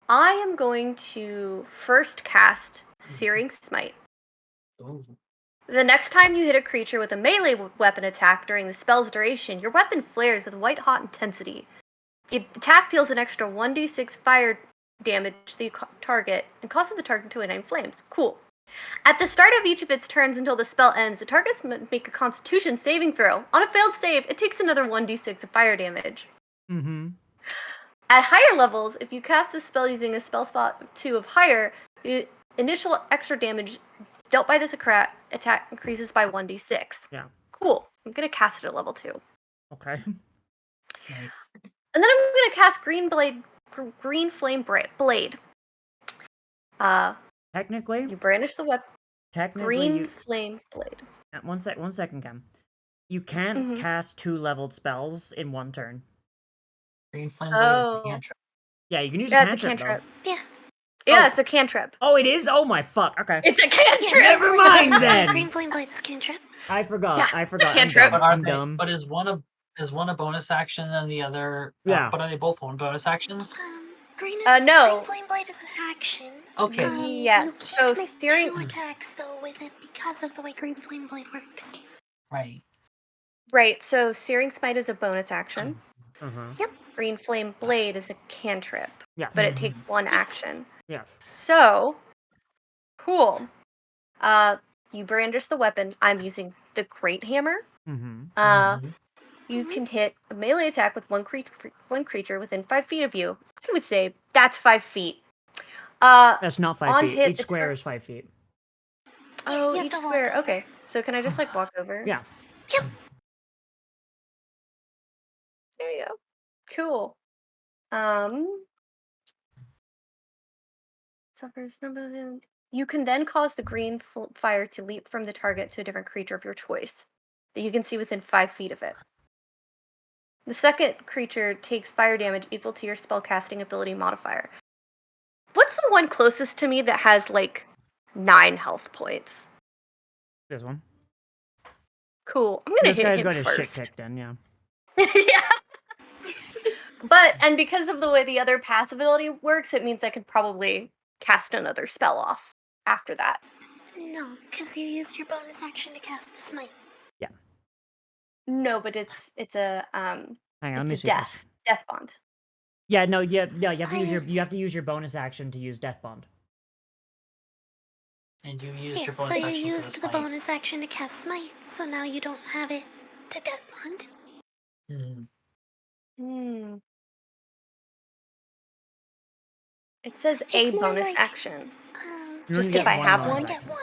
I am going to first cast Searing Smite. Ooh. The next time you hit a creature with a melee weapon attack during the spell's duration, your weapon flares with white-hot intensity. The attack deals an extra 1d6 fire damage to the target and causes the target to ignite flames. Cool. At the start of each of its turns until the spell ends, the targets make a Constitution saving throw. On a failed save, it takes another 1d6 of fire damage. Mm-hmm. At higher levels, if you cast this spell using a spell spot 2 of higher, the initial extra damage dealt by this attack increases by 1d6. Yeah. Cool. I'm going to cast it at level 2. Okay. Nice. And then I'm going to cast Green Flame Blade. Technically, You brandish the weapon. technically, Green Flame Blade. One second, Cam. You can't cast 2 leveled spells in one turn. Green Flame Blade is the Oh. cantrip. Yeah, you can use Yeah, a it's a cantrip, cantrip. though. Yeah. Yeah, Oh. it's a cantrip. Oh, it is? Oh my fuck. Okay. It's a cantrip! Never mind then. Green Flame Blade is cantrip. I forgot. Yeah, I forgot. I'm cantrip. dumb. But I'm dumb. But is one a bonus action and the other? Yeah. But are they both one bonus actions? Green no. Green Flame Blade is an action. Okay. Yes, You can't so make steering- 2 attacks though with it because of the way Green Flame Blade works. Right. Right, so Searing Smite is a bonus action. Uh-huh. Green Flame Blade is a cantrip. Yeah. But it takes 1 action. Yeah. So, cool. You brandish the weapon. I'm using the Great Hammer. Mm-hmm. You can hit a melee attack with one creature within 5 feet of you. I would say that's 5 feet. That's not 5 on feet. hit, Each the square is 5 feet. Oh, You have each to walk square. over. Okay. So can I just like walk over? Yeah. Yep. There you go. Cool. Suffers number. You can then cause the green fire to leap from the target to a different creature of your choice that you can see within 5 feet of it. The second creature takes fire damage equal to your spellcasting ability modifier. What's the one closest to me that has like 9 health points? This one. Cool. I'm gonna This hit guy's him got his shit first. kicked in, yeah. Yeah. And because of the way the other pass ability works, it means I could probably cast another spell off after that. No, because you used your bonus action to cast the smite. Yeah. No, but it's a Hang on, let it's me a see this. death bond. Yeah, no, yeah, you have to use your bonus action to use Death Bond. And you used Yeah, your so bonus you action for the used the smite. bonus action to cast smite, so now you don't have it to death bond. Hmm. It says It's a more bonus like, action. You Just only if get I one have bonus one. Get action. one.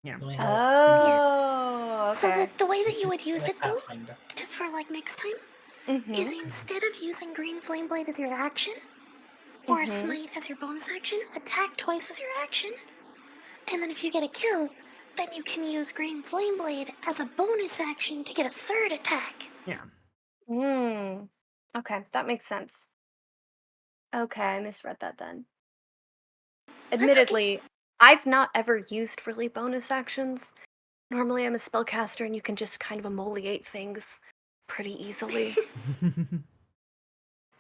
Yeah. You only have a single Oh, So okay. the way that you would use like it though, Pathfinder. for like next time, Mm-hmm. is instead of using Green Flame Blade as your action, or Mm-hmm. Smite as your bonus action, attack twice as your action, and then if you get a kill, then you can use Green Flame Blade as a bonus action to get a third attack. Yeah. Hmm. Okay, that makes sense. Okay, I misread that then. Admittedly, I've not ever used really bonus actions. Normally I'm a spellcaster and you can just kind of emoliate things pretty easily.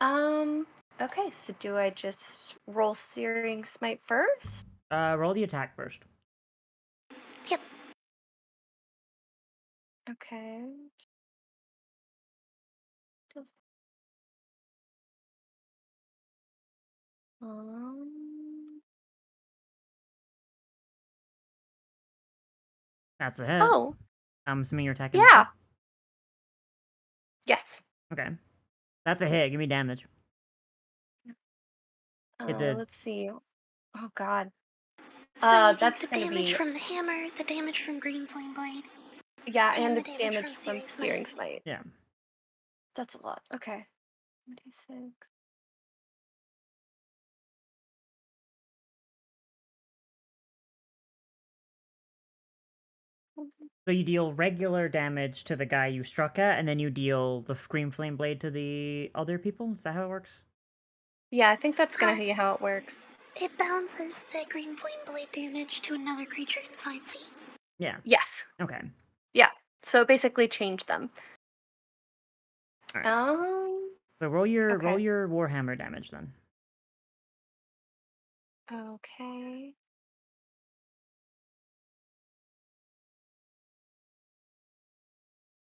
Okay, so do I just roll Searing Smite first? Roll the attack first. Yep. Okay. Um, That's a hit. oh, I'm assuming you're attacking. yeah. Yes. Okay. That's a hit. Give me damage. Hit the. Let's see. Oh God. So you get That's the gonna damage be from the hammer, the damage from Green Flame Blade, yeah, and the damage damage from from Searing Searing Smite. Smite. Yeah. That's a lot. Okay. 26. So you deal regular damage to the guy you struck at, and then you deal the Scream Flame Blade to the other people? Is that how it works? Yeah, I think that's gonna be how it works. It bounces the Green Flame Blade damage to another creature in 5 feet. Yeah. Yes. Okay. Yeah. So basically change them. All right. So roll Okay. your Warhammer damage then. Okay.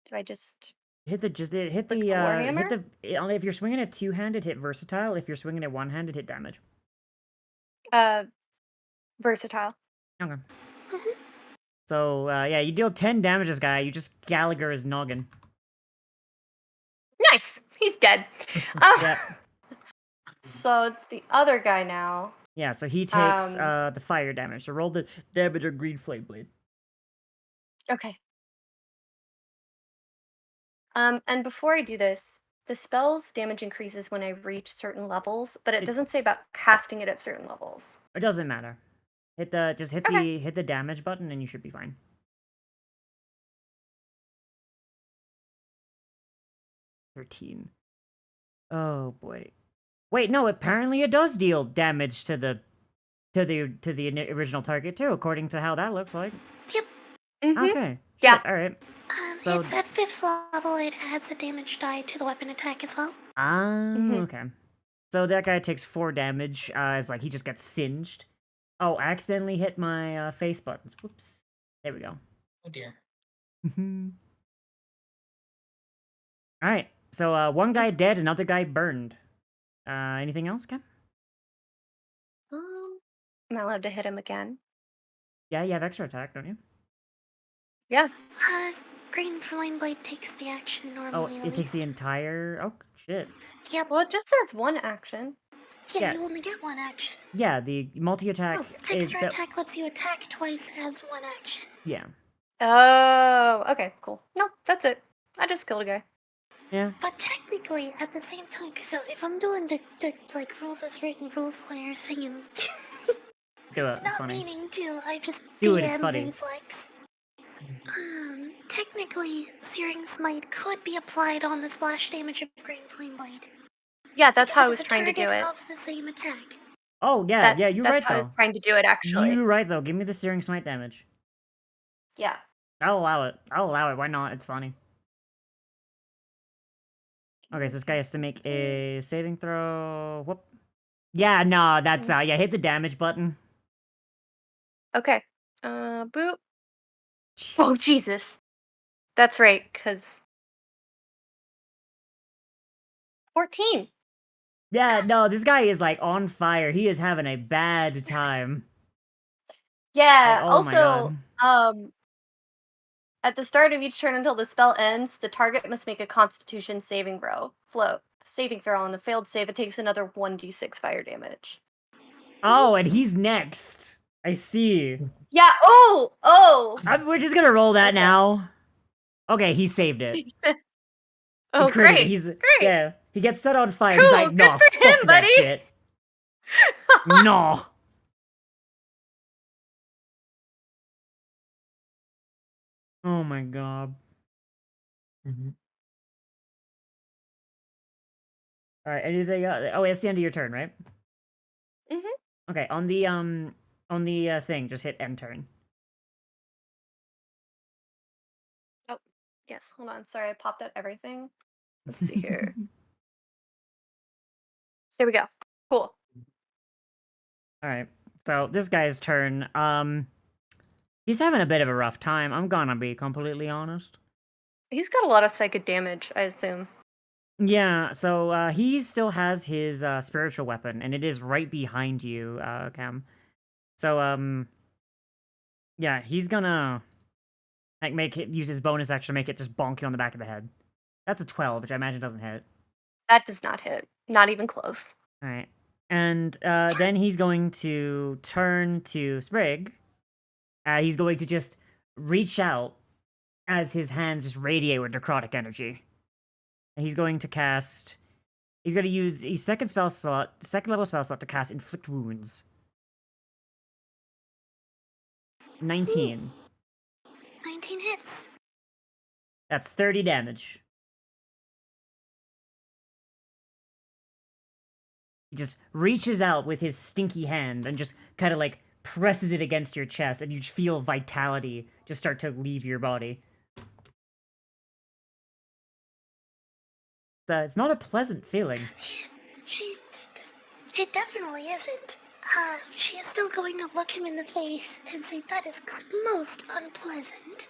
Do I just Hit the Like the Warhammer? only if you're swinging it two-handed, hit versatile. If you're swinging it one-handed, hit damage. Versatile. Okay. So yeah, you deal 10 damage to this guy. You just Gallagher his noggin. Nice. He's dead. Yeah. So it's the other guy now. Yeah. So he takes the fire damage. So roll the damage on Green Flame Blade. Okay. And before I do this, the spell's damage increases when I reach certain levels, but it doesn't say about casting it at certain levels. It doesn't matter. Hit the damage button and you should be fine. $13. Oh boy. Wait, no, apparently it does deal damage to the original target too, according to how that looks like. Yep. Okay. Yeah. Shit, all right. So It's at 5th level, it adds a damage die to the weapon attack as well. okay. So that guy takes 4 damage. It's like he just gets singed. Oh, I accidentally hit my face buttons. Whoops. There we go. Oh dear. All right. So one guy dead, another guy burned. Anything else, Ken? Am I allowed to hit him again? Yeah, you have extra attack, don't you? Yeah. Green Flame Blade takes the action Oh, normally. it takes the entire. Oh shit. Yep. Well, it just says one action. Yeah, you only get one action. Yeah, the multi-attack is Extra attack lets you attack twice as one action. Yeah. Oh, okay, cool. No, that's it. I just killed a guy. Yeah. But technically, at the same time, so if I'm doing the like rules as written, rule slayer thing, and Do it. It's not funny. meaning to, I just Do it. It's funny. reflex. Technically, Searing Smite could be applied on the splash damage of Green Flame Blade. Yeah, that's how I Because was trying to do it. Of the same attack. Oh yeah, yeah. You're right That's how I was though. trying to do it, actually. You're right though. Give me the Searing Smite damage. Yeah. I'll allow it. I'll allow it. Why not? It's funny. Okay, so this guy has to make a saving throw. Whoop. Yeah, no, that's yeah, hit the damage button. Okay. Boop. Oh, Jesus. That's right, because 14. Yeah, no, this guy is like on fire. He is having a bad time. Like, Yeah, oh my also, god. at the start of each turn until the spell ends, the target must make a constitution saving throw. On a failed save, it takes another 1d6 fire damage. Oh, and he's next. I see. Yeah, oh! We're just gonna roll that Okay. now. Okay, he saved it. He Oh, critted it. great, He's great. yeah. He gets set on fire. Cool, He's like, good nah, for fuck him, that buddy. shit. No. Oh my god. All right. Anything else? Oh, it's the end of your turn, right? Mhm. Okay. On the thing, just hit end turn. Oh, yes, hold on. Sorry, I popped out everything. Let's see here. There we go. Cool. All right. So this guy's turn. He's having a bit of a rough time. I'm gonna be completely honest. He's got a lot of psychic damage, I assume. Yeah. So he still has his spiritual weapon, and it is right behind you, Cam. So yeah, he's gonna like use his bonus action to make it just bonk you on the back of the head. That's a 12, which I imagine doesn't hit. That does not hit. Not even close. All right. And then he's going to turn to Sprig. He's going to just reach out as his hands just radiate with necrotic energy. And he's going to cast. He's going to use a second level spell slot to cast Inflict Wounds. 19. 19 hits. That's 30 damage. He just reaches out with his stinky hand and just kind of like presses it against your chest, and you feel vitality just start to leave your body. It's not a pleasant feeling. It definitely isn't. She is still going to look him in the face and say that is most unpleasant.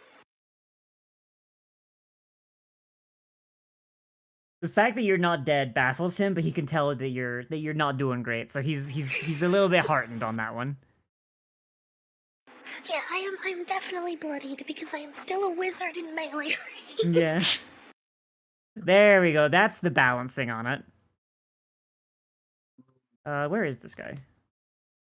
The fact that you're not dead baffles him, but he can tell that you're not doing great. So he's a little bit heartened on that one. Yeah, I'm definitely bloodied because I am still a wizard in melee. Yeah. There we go. That's the balancing on it. Where is this guy?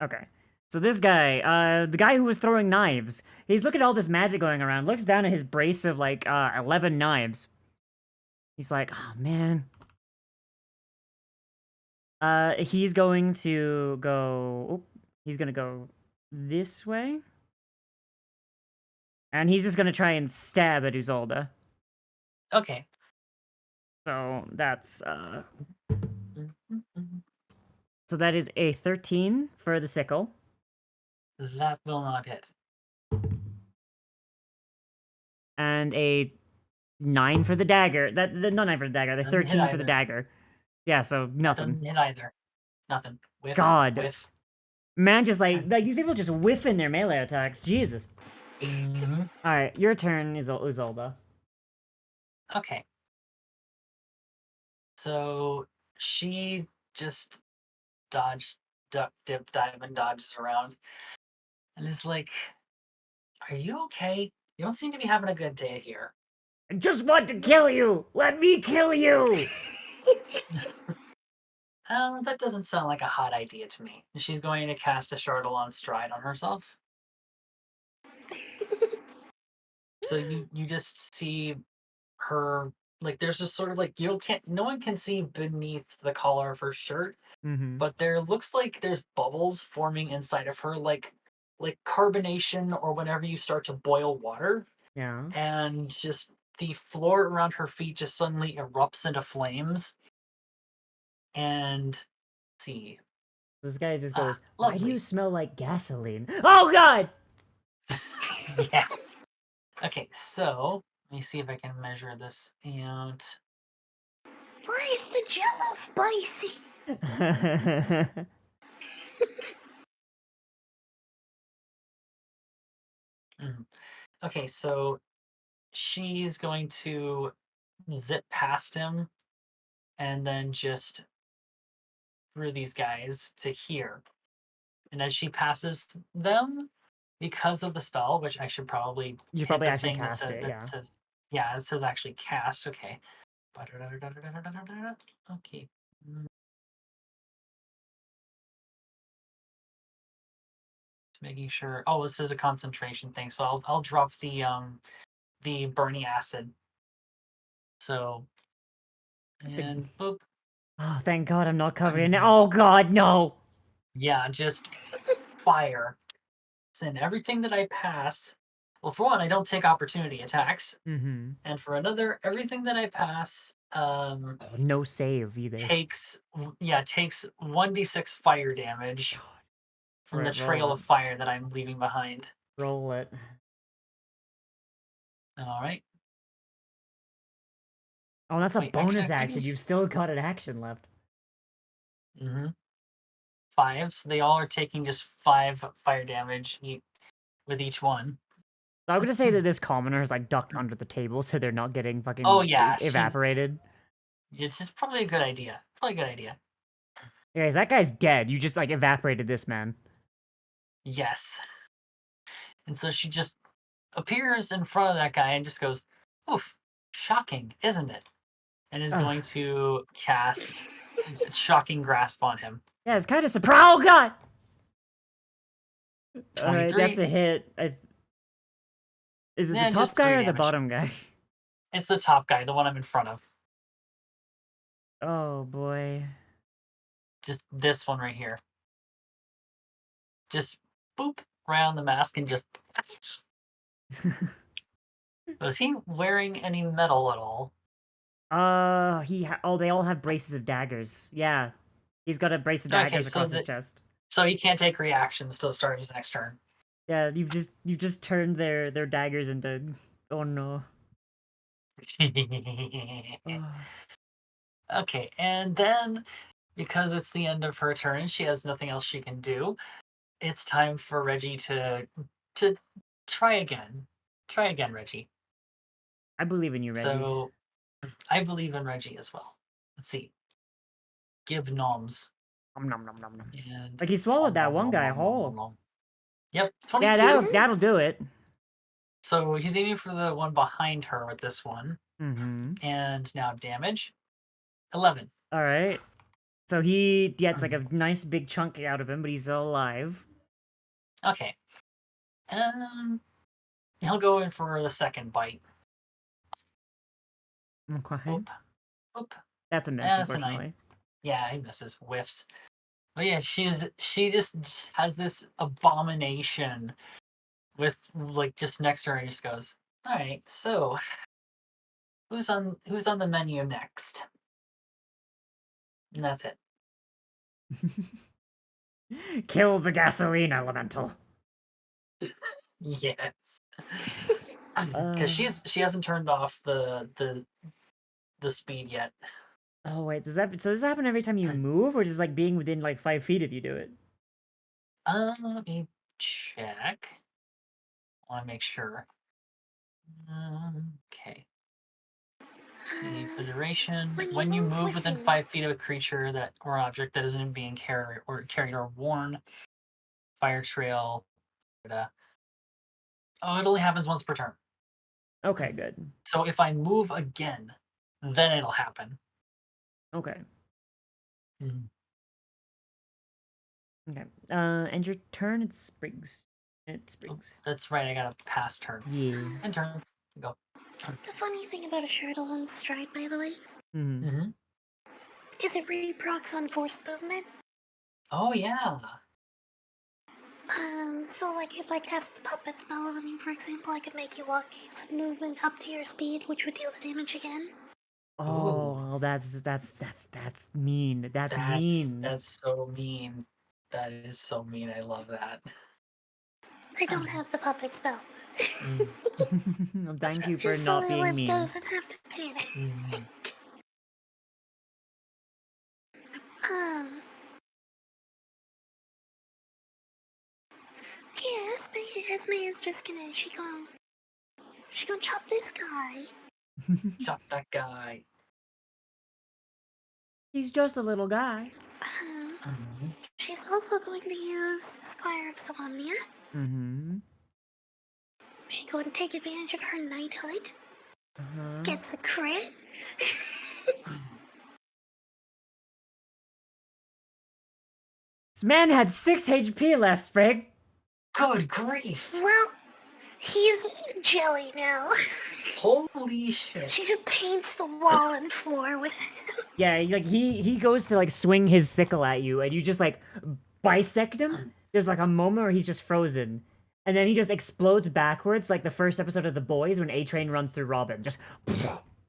Okay. So this guy, the guy who was throwing knives, he's looking at all this magic going around, looks down at his brace of like 11 knives. He's like, oh man. He's going to go. Oh, he's gonna go this way, and he's just gonna try and stab at Uzolda. Okay. So that's So that is a 13 for the sickle. That will not hit. And a 9 for the dagger. Not 9 for the dagger, the Doesn't hit 13 for the either. dagger. Yeah, so nothing. Doesn't hit either. Nothing. Whiff. God. Whiff. Man, just like these people just whiffing their melee attacks. Jesus. Alright, your turn, Uzolda. Okay. So she just dodged, duck, dip, dive, and dodges around. And is like, are you okay? You don't seem to be having a good day here. I just want to kill you! Let me kill you! That doesn't sound like a hot idea to me. She's going to cast a Chardalon Stride on herself. So you just see her, like, there's just sort of like, no one can see beneath the collar of her shirt, but there looks like there's bubbles forming inside of her, like carbonation or whenever you start to boil water. Yeah. And just the floor around her feet just suddenly erupts into flames. And see. This guy just goes, lovely. why do you smell like gasoline? Oh god! Yeah. Okay, so let me see if I can measure this out. Why is the jello spicy? Okay, so she's going to zip past him and then just through these guys to here. And as she passes them, because of the spell, which I should probably You should hit probably the actually thing that cast says it, yeah. yeah, it says actually cast. Okay. Okay. Just making sure. Oh, this is a concentration thing, so I'll drop the burning acid. So and boop. Oh, thank God I'm not covered in it. Oh God, no! Yeah, just fire. And everything that I pass, well, for one, I don't take opportunity attacks, Mm-hmm. and for another, everything that I pass Oh, no save either. takes 1d6 fire damage from the Alright, roll trail it. of fire that I'm leaving behind. Roll it. All right. Oh, that's a Wait, actually, bonus I action. guess. You've still got an action left. Mm-hmm. 5. So they all are taking just 5 fire damage with each one. So I'm gonna say that this commoner is like ducked under the table so they're not getting fucking Oh yeah, evaporated. It's just probably a good idea. Probably a good idea. Guys, that guy's dead. You just like evaporated this man. Yes. And so she just appears in front of that guy and just goes, "Oof, shocking, isn't it?" And is going to cast Shocking Grasp on him. Yeah, it's kind of surprise. Oh God! All right, 23. that's a hit. Is it the top Just guy 3 or the damage. bottom guy? It's the top guy, the one I'm in front of. Oh boy. Just this one right here. Just boop around the mask and just. Was he wearing any metal at all? They all have braces of daggers. Yeah, he's got a brace of Okay, daggers across his chest. so he can't take reactions till the start of his next turn. Yeah, you've just turned their daggers into. Oh no. Okay, and then because it's the end of her turn, she has nothing else she can do. It's time for Reggie to try again. Try again, Reggie. I believe in you, Reggie. So I believe in Reggie as well. Let's see. Give noms. Nom nom nom nom nom. And Like he swallowed that one guy whole. Yep, 22. Yeah, that'll do it. So he's aiming for the one behind her with this one. Mm-hmm. And now damage. 11. All right. So he gets like a nice big chunk out of him, but he's still alive. Okay. He'll go in for the second bite. Okay. Oop. Oop. That's a miss, That's a 9. unfortunately. Yeah, he misses. Whiffs. But yeah, she just has this abomination with like just next to her and just goes, all right, so who's on the menu next? And that's it. Kill the gasoline elemental. Yes. Because she hasn't turned off the speed yet. Oh wait, does this happen every time you move, or just like being within like 5 feet if you do it? Let me check. I want to make sure. Okay. For duration, when you move within 5 feet of a creature that or object that isn't being carried or worn, fire trail. Oh, it only happens once per turn. Okay, good. So if I move again, then it'll happen. Okay. Mhm. Okay. End your turn. It's Spriggs. It's Spriggs. That's right. I got a pass turn. Yeah. End turn. Go. The funny thing about a Shirtle on Stride, by the way, Mm-hmm. is it reprocs on forced movement. Oh yeah. So like if I cast the puppet spell on you, for example, I could make you walk a movement up to your speed, which would deal the damage again. Oh, that's mean. That's mean. That's so mean. That is so mean. I love that. I don't have the puppet spell. Thank you for His not silly being life mean. doesn't have to panic. Um. Yeah, Esme is just gonna. She gonna chop this guy. Chop that guy. He's just a little guy. She's also going to use Squire of Somnia. Mm-hmm. She's going to take advantage of her knighthood. Uh-huh. Gets a crit. This man had 6 HP left, Sprig. Good grief! Well, he's jelly now. Holy shit! She just paints the wall and floor with him. Yeah, like he goes to like swing his sickle at you, and you just like bisect him. There's like a moment where he's just frozen, and then he just explodes backwards, like the first episode of The Boys when A-Train runs through Robin. Just.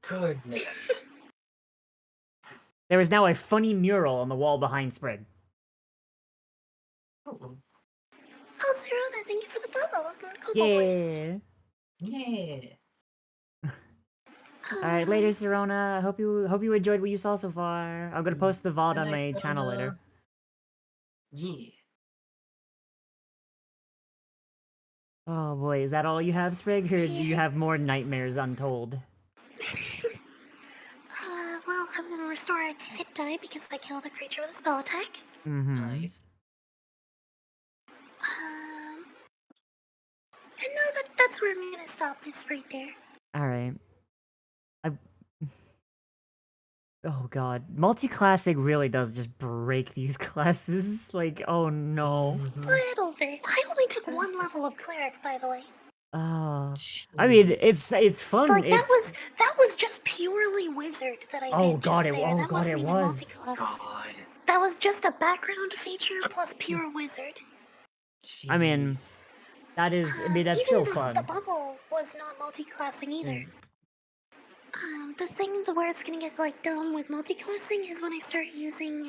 Goodness. There is now a funny mural on the wall behind Sprig. Oh, Serena, thank you for the follow. Welcome to Kobold. Yeah. Yeah. All right, later, Serona. Hope you enjoyed what you saw so far. I'm gonna post the VOD on my channel later. Yeah. Oh boy, is that all you have, Sprig, or do you have more nightmares untold? Well, I'm gonna restore a hit die because I killed a creature with a spell attack. Mm-hmm. Nice. And no, that's where I'm gonna stop. Is right there. All right. Oh god, multi-classing really does just break these classes. Like, oh no. Little bit. I only took one level of cleric, by the way. I mean, it's fun. Like it's that was just purely wizard that I oh did god, just it there. oh That god, wasn't it even was. multi-class. That was just a background feature plus pure wizard. I mean, that is. I mean, that's Even still fun. the bubble was not multi-classing either. The thing where it's gonna get like dumb with multi-classing is when I start using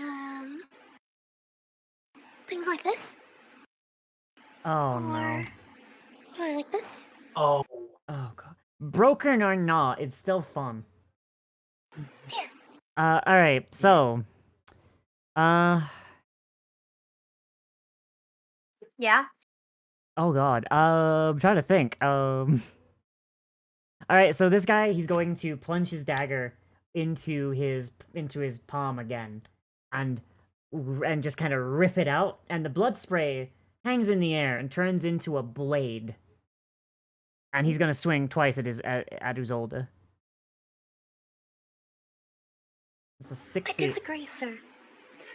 things like this. Oh no. Or like this. Oh. Oh god. Broken or not, it's still fun. Yeah. All right. So, Yeah. oh god. I'm trying to think. All right. So this guy, he's going to plunge his dagger into his palm again, and just kind of rip it out, and the blood spray hangs in the air and turns into a blade. And he's gonna swing twice at Uzolda. It's a 60. I disagree, sir.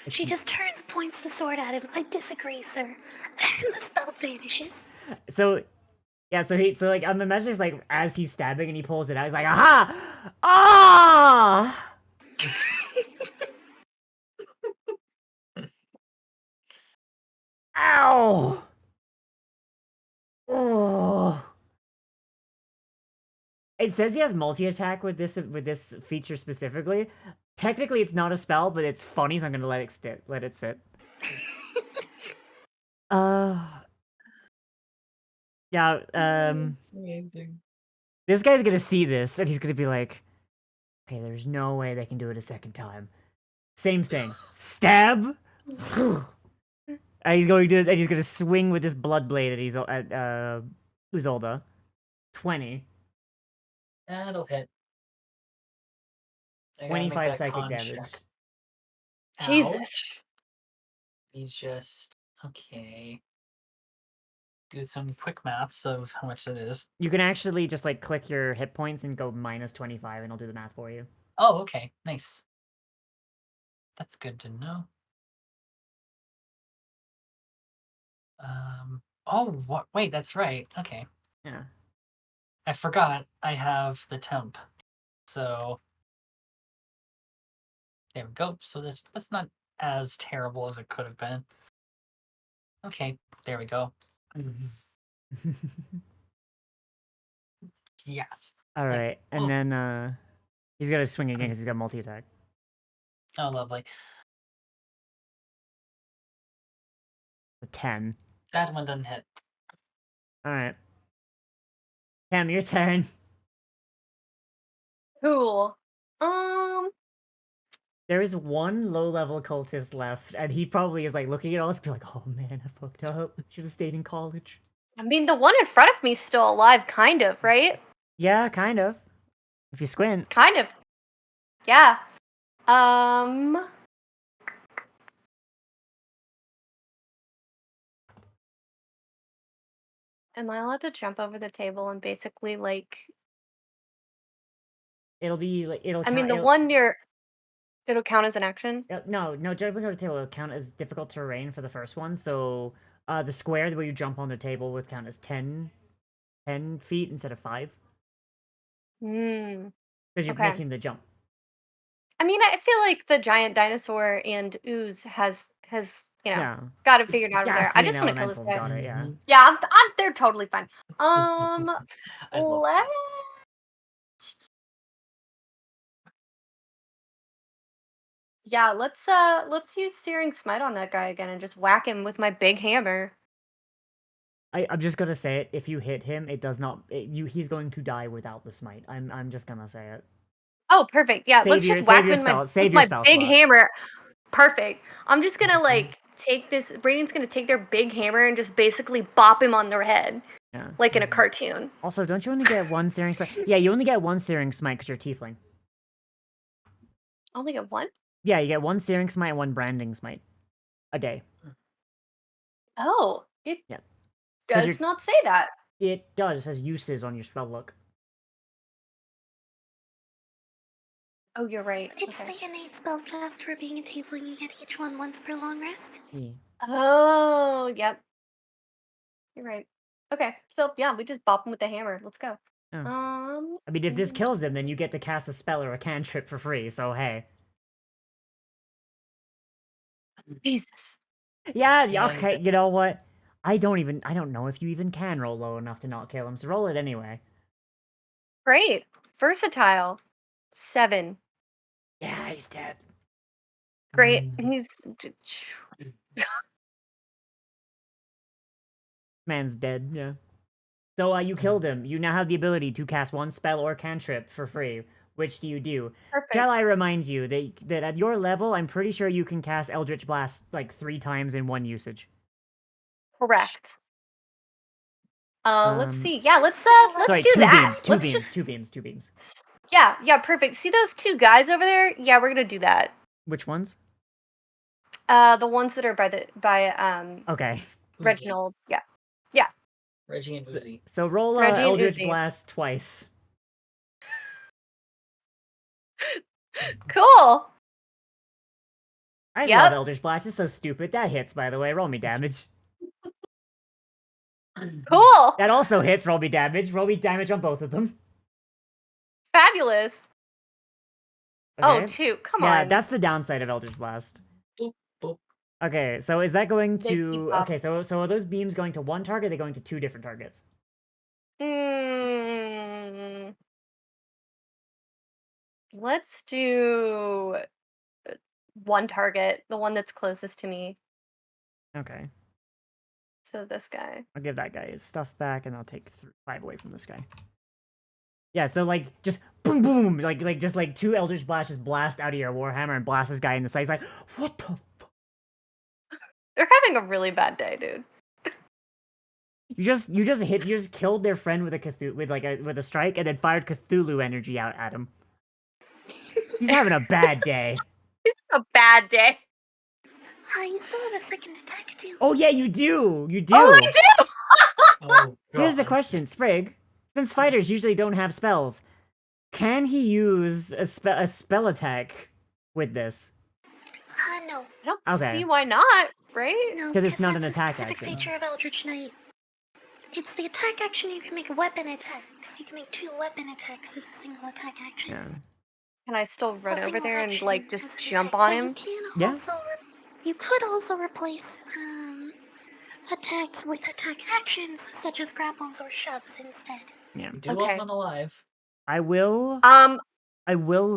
She just turns, points the sword at him. I disagree, sir. And the spell vanishes. So, yeah, so like, I'm imagining, like, as he's stabbing and he pulls it out, he's like, aha! Ah! Ow! Oh. It says he has multi-attack with this feature specifically. Technically, it's not a spell, but it's funny, so I'm gonna let it sit. Yeah, Amazing. this guy's gonna see this, and he's gonna be like, okay, there's no way they can do it a second time. Same thing. Stab! And he's gonna swing with this blood blade at Uzolda. 20. That'll hit. I gotta make 25 that psychic con damage. check. Jesus. Ouch. We just okay. Do some quick maths of how much it is. You can actually just like click your hit points and go minus 25 and it'll do the math for you. Oh, okay. Nice. That's good to know. Oh, what? Wait, that's right. Okay. Yeah. I forgot I have the temp. So there we go. So that's not as terrible as it could have been. Okay, there we go. Yeah. All right, and then he's got to swing again because he's got multi-attack. Oh, lovely. A 10. That one doesn't hit. All right. Cam, your turn. Cool. There is one low-level cultist left, and he probably is like looking at all this, be like, "Oh man, I fucked up. Should have stayed in college." I mean, the one in front of me's still alive, kind of, right? Yeah, kind of. If you squint. Kind of. Yeah. Am I allowed to jump over the table and basically like? It'll be like it'll. I mean, Count, the one near. It'll count as an action. No, jumping over the table will count as difficult terrain for the first one. So, the square where you jump on the table would count as 10 feet instead of 5. Hmm. Because you're Okay. making the jump. I mean, I feel like the giant dinosaur and ooze has Yeah. got it figured out over there. I Ghastly just and want to kill this Elemental's guy. got it, yeah. Yeah, they're totally fine. I love Let. Yeah, let's use Searing Smite on that guy again and just whack him with my big hammer. I'm just gonna say it. If you hit him, it does not. He's going to die without the smite. I'm just gonna say it. Oh, perfect. Yeah, let's just whack him with my big hammer. Perfect. I'm just gonna like take this. Radiant's gonna take their big hammer and just basically bop him on their head, Yeah. like in a cartoon. Also, don't you only get one searing smite? Yeah, you only get one searing smite because you're tiefling. Only get one? Yeah, you get one searing smite and one branding smite a day. Oh, it Yeah. does not say that. It does. It says uses on your spell book. Oh, you're right. It's the innate spellcast for being a tiefling. You get each one once per long rest. Yeah. Oh, yep. You're right. Okay, so yeah, we just bop him with the hammer. Let's go. Oh. I mean, if this kills him, then you get to cast a spell or a cantrip for free. So hey. Jesus. Yeah. Okay. You know what? I don't know if you even can roll low enough to not kill him. So roll it anyway. Great. Versatile. 7. Yeah, he's dead. Great. He's Man's dead. Yeah. So you killed him. You now have the ability to cast one spell or cantrip for free. Which do you do? perfect. Shall I remind you that at your level, I'm pretty sure you can cast Eldritch Blast like 3 times in one usage. Correct. Let's see. Yeah, let's Sorry, do that. Beams, two beams. Yeah, perfect. See those 2 guys over there? Yeah, we're gonna do that. Which ones? The ones that are by Okay. Reginald. Yeah. Reggie and Uzi. So roll Reggie and Eldritch Uzi. Blast twice. Cool. I Yep. love Eldritch Blast. It's so stupid. That hits, by the way. Roll me damage. Cool. That also hits. Roll me damage. Roll me damage on both of them. Fabulous. Oh, Okay. 2. Come Yeah, on. that's the downside of Eldritch Blast. Boop, boop. Okay, so is that going They keep to... up. Okay, so are those beams going to one target? Or are they going to 2 different targets? Let's do one target, the one that's closest to me. Okay. So this guy. I'll give that guy his stuff back, and I'll take 5 away from this guy. Yeah, so, like, just boom, boom! Just, 2 Eldritch Blasts just blast out of your Warhammer and blast this guy in the side. He's like, what the fuck? They're having a really bad day, dude. You just killed their friend with a Cthulhu, with a strike, and then fired Cthulhu energy out at him. He's having a bad day. It's a bad day. You still have a second attack too. Oh yeah, you do. You do. Oh, I do. Oh, Here's the gosh. question, Sprig. Since fighters usually don't have spells, can he use a spell attack with this? No. I don't Okay. see why not, right? No, 'Cause it's not an that's attack a specific action. feature of Eldritch Knight. It's the attack action. You can make weapon attacks. You can make 2 weapon attacks as a single attack action. Yeah. Can I still run A over single there and action like as just an jump attack, on but him? You can Yeah. also you could also replace attacks with attack actions such as grapples or shoves instead. Yeah. Do Okay. well alive. I will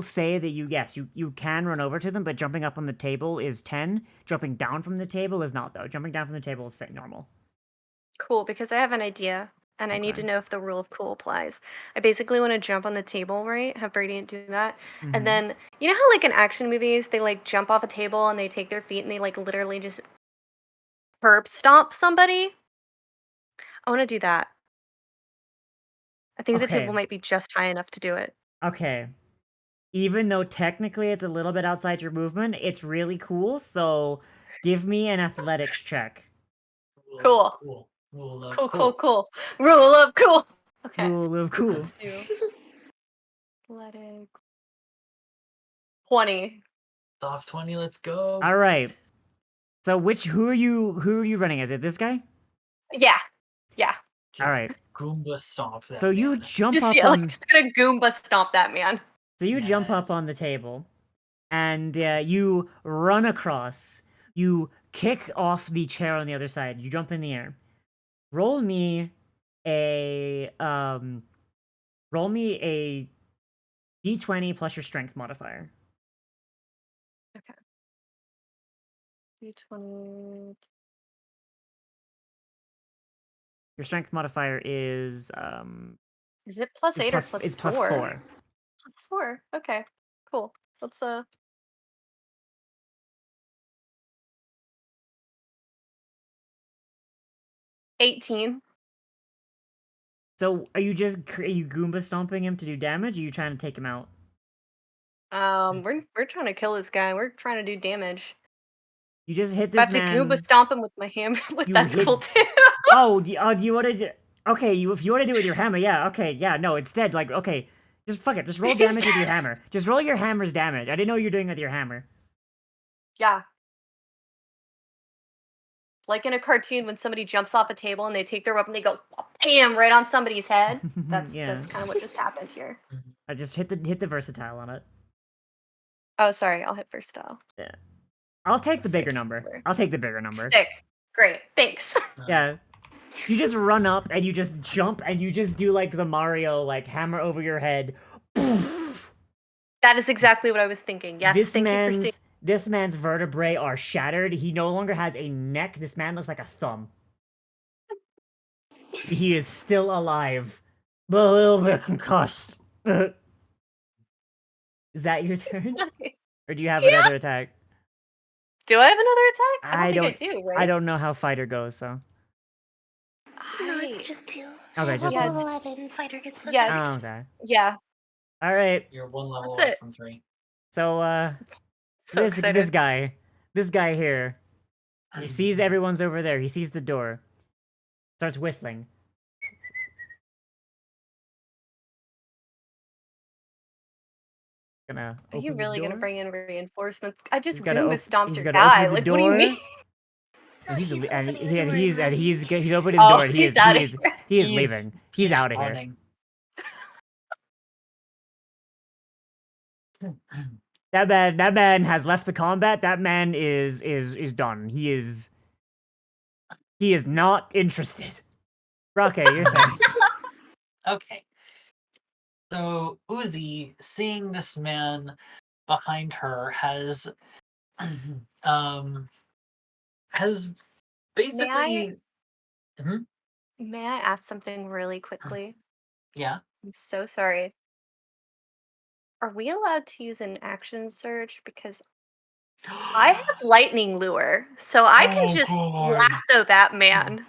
say that you can run over to them, but jumping up on the table is 10. Jumping down from the table is not, though. Jumping down from the table is normal. Cool, because I have an idea. and I need to Okay. know if the rule of cool applies. I basically want to jump on the table, right? Have Radiant do that, and Mhm. then you know how like in action movies they like jump off a table and they take their feet and they like literally just curb stomp somebody. I want to do that. I think the table Okay. might be just high enough to do it. Okay. Even though technically it's a little bit outside your movement, it's really cool, so give me an athletics check. Cool. Cool. Rule of Cool, cool, cool. cool. Rule of cool. Okay, Rule of cool. let's do athletics. 20. Soft 20, let's go. All right. So who are you running as? Is it this guy? Yeah, yeah. All Just right. Goomba stomp that So you man. jump Just up yeah, like on just gonna Goomba stomp that man. so you jump Yes. up on the table and you run across. You kick off the chair on the other side. You jump in the air. Roll me a roll me a d20 plus your strength modifier. Okay. D20. Your strength modifier is Is it plus 8 or plus is plus 4? 4. Plus 4. Okay. Cool. Let's 18. So are you are you Goomba stomping him to do damage? Or are you trying to take him out? We're trying to kill this guy. We're trying to do damage. You just hit If I this have to Goomba man. stomp him with my hammer, like You that's hit. cool too. Oh, do you want to? Okay, if you want to do it with your hammer, yeah. Okay, yeah. No, instead, like, okay, just fuck it. Just roll damage with your hammer. Just roll your hammer's damage. I didn't know you were doing it with your hammer. Yeah. Like in a cartoon when somebody jumps off a table and they take their weapon, they go bam right on somebody's head. Yeah. That's kind of what just happened here. I just hit the versatile on it. Oh, sorry. I'll hit versatile. Yeah. I'll take the bigger 6 number. number. I'll take the bigger number. Sick. Great. Thanks. Yeah. You just run up and you just jump and you just do like the Mario like hammer over your head. That is exactly what I was thinking. Yes, thank you for seeing. This man's vertebrae are shattered. He no longer has a neck. This man looks like a thumb. He is still alive, but a little bit concussed. Is that your turn? Or do you have another attack? Do I have another attack? I I don't think I do, right? I don't know how fighter goes, so. No, it's just 2. Okay, At just level two. 11, fighter gets the Yeah. Oh, okay. Yeah. Alright. You're one level That's up it. from 3. So So this excited. guy here. He sees everyone's over there. He sees the door. Starts whistling. Gonna Are you open the really gonna door. bring in reinforcements? I just He's Goomba stomped he's your gonna guy. open the Like, what do you door. mean? And he's he's and opening the door and he's opening the Oh, door. he's outta here. He is leaving. He's out of here. Running. That man has left the combat. That man is done. He is not interested. Rocket, your turn. Okay. So Uzi, seeing this man behind her, has has basically. May I ask something really quickly? Yeah. I'm so sorry. Are we allowed to use an action surge? Because I have lightning lure, so I can Oh, just God. lasso that man.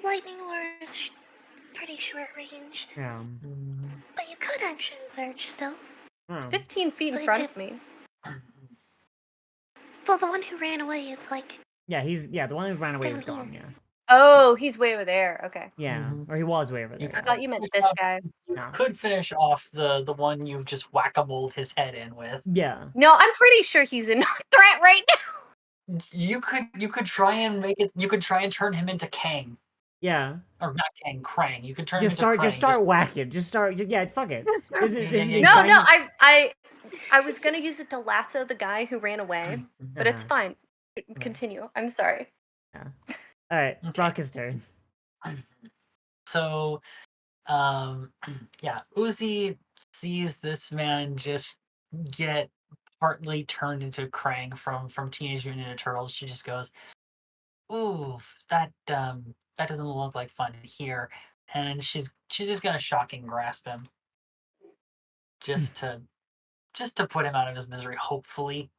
Lightning lure is pretty short ranged. Yeah. But you could action surge still. It's 15 feet in Like front it- of me. Well, the one who ran away is like. Yeah, the one who ran away is Down gone. here. Yeah. Oh, he's way over there. Okay. Yeah, or he was way over there. I Yeah. thought you meant this guy. You No. could finish off the one you've just whack-a-moled his head in with. Yeah. No, I'm pretty sure he's a threat right now. You could try and make it. You could try and turn him into Kang, Yeah. or not Kang, Krang. You could turn Just him into start Krang. just start whacking. Yeah, fuck it. This is yeah, No, fine. no, I was gonna use it to lasso the guy who ran away, but it's fine. Continue. I'm sorry. Yeah. All right, Okay. Rocket's turn. So, yeah, Uzi sees this man just get partly turned into Krang from Teenage Mutant Ninja Turtles. She just goes, "Ooh, that doesn't look like fun here." and she's just gonna shocking grasp him, just to put him out of his misery. Hopefully,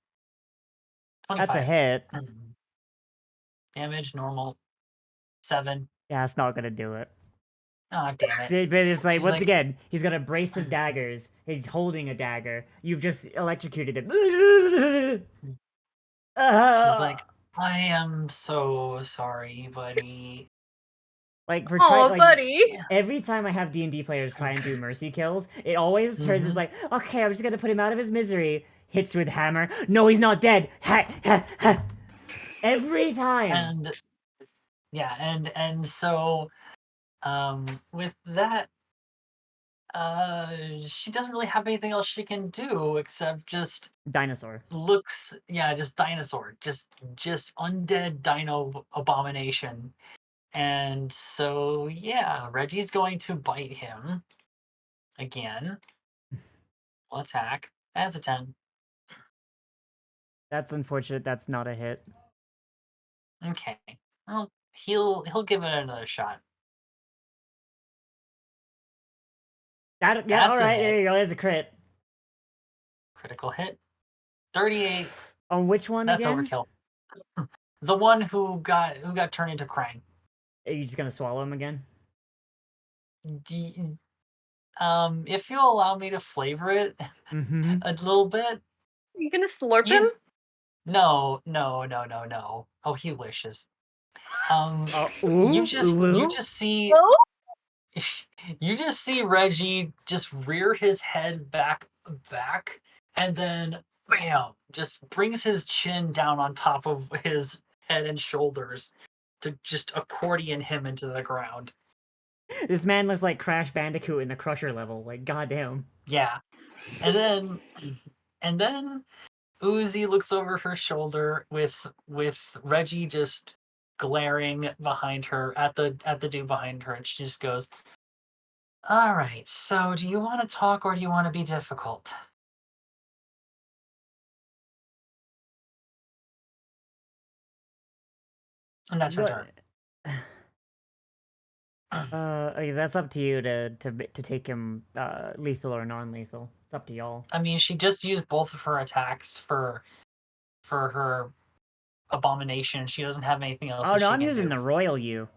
That's a 25 hit. damage, normal, 7. Yeah, it's not gonna do it. Oh damn it! But it's like, She's once like, again, he's got a brace of daggers. He's holding a dagger. You've just electrocuted him. she's like, I am so sorry, buddy. Like for Oh, buddy. every time I have D&D players try and do mercy kills, it always turns as like, okay, I'm just gonna put him out of his misery. Hits with hammer. No, he's not dead. Ha ha ha. Every time. And yeah, and so with that, she doesn't really have anything else she can do except just Dinosaur. just dinosaur, just undead dino abomination. And so yeah, Reggie's going to bite him again. Will attack. That's a 10. That's unfortunate. That's not a hit. Okay. Well, he'll give it another shot. Yeah, That's all a right. hit. There you go. There's a crit. Critical hit. 38. On which one That's again? overkill. The one who got turned into Krang. Are you just gonna swallow him again? If you'll allow me to flavor it Mm-hmm. a little bit. You gonna slurp him? No. Oh, he wishes. You just see Oh? you just see Reggie just rear his head back, and then bam, just brings his chin down on top of his head and shoulders to just accordion him into the ground. This man looks like Crash Bandicoot in the Crusher level. Like, goddamn. Yeah. And then Uzi looks over her shoulder with Reggie just glaring behind her at the dude behind her, and she just goes, "All right, so do you want to talk or do you want to be difficult?" And that's her turn. Okay, that's up to you to take him lethal or non-lethal. It's up to y'all. I mean, she just used both of her attacks for her abomination. She doesn't have anything else Oh that no, she I'm can using do. the royal you.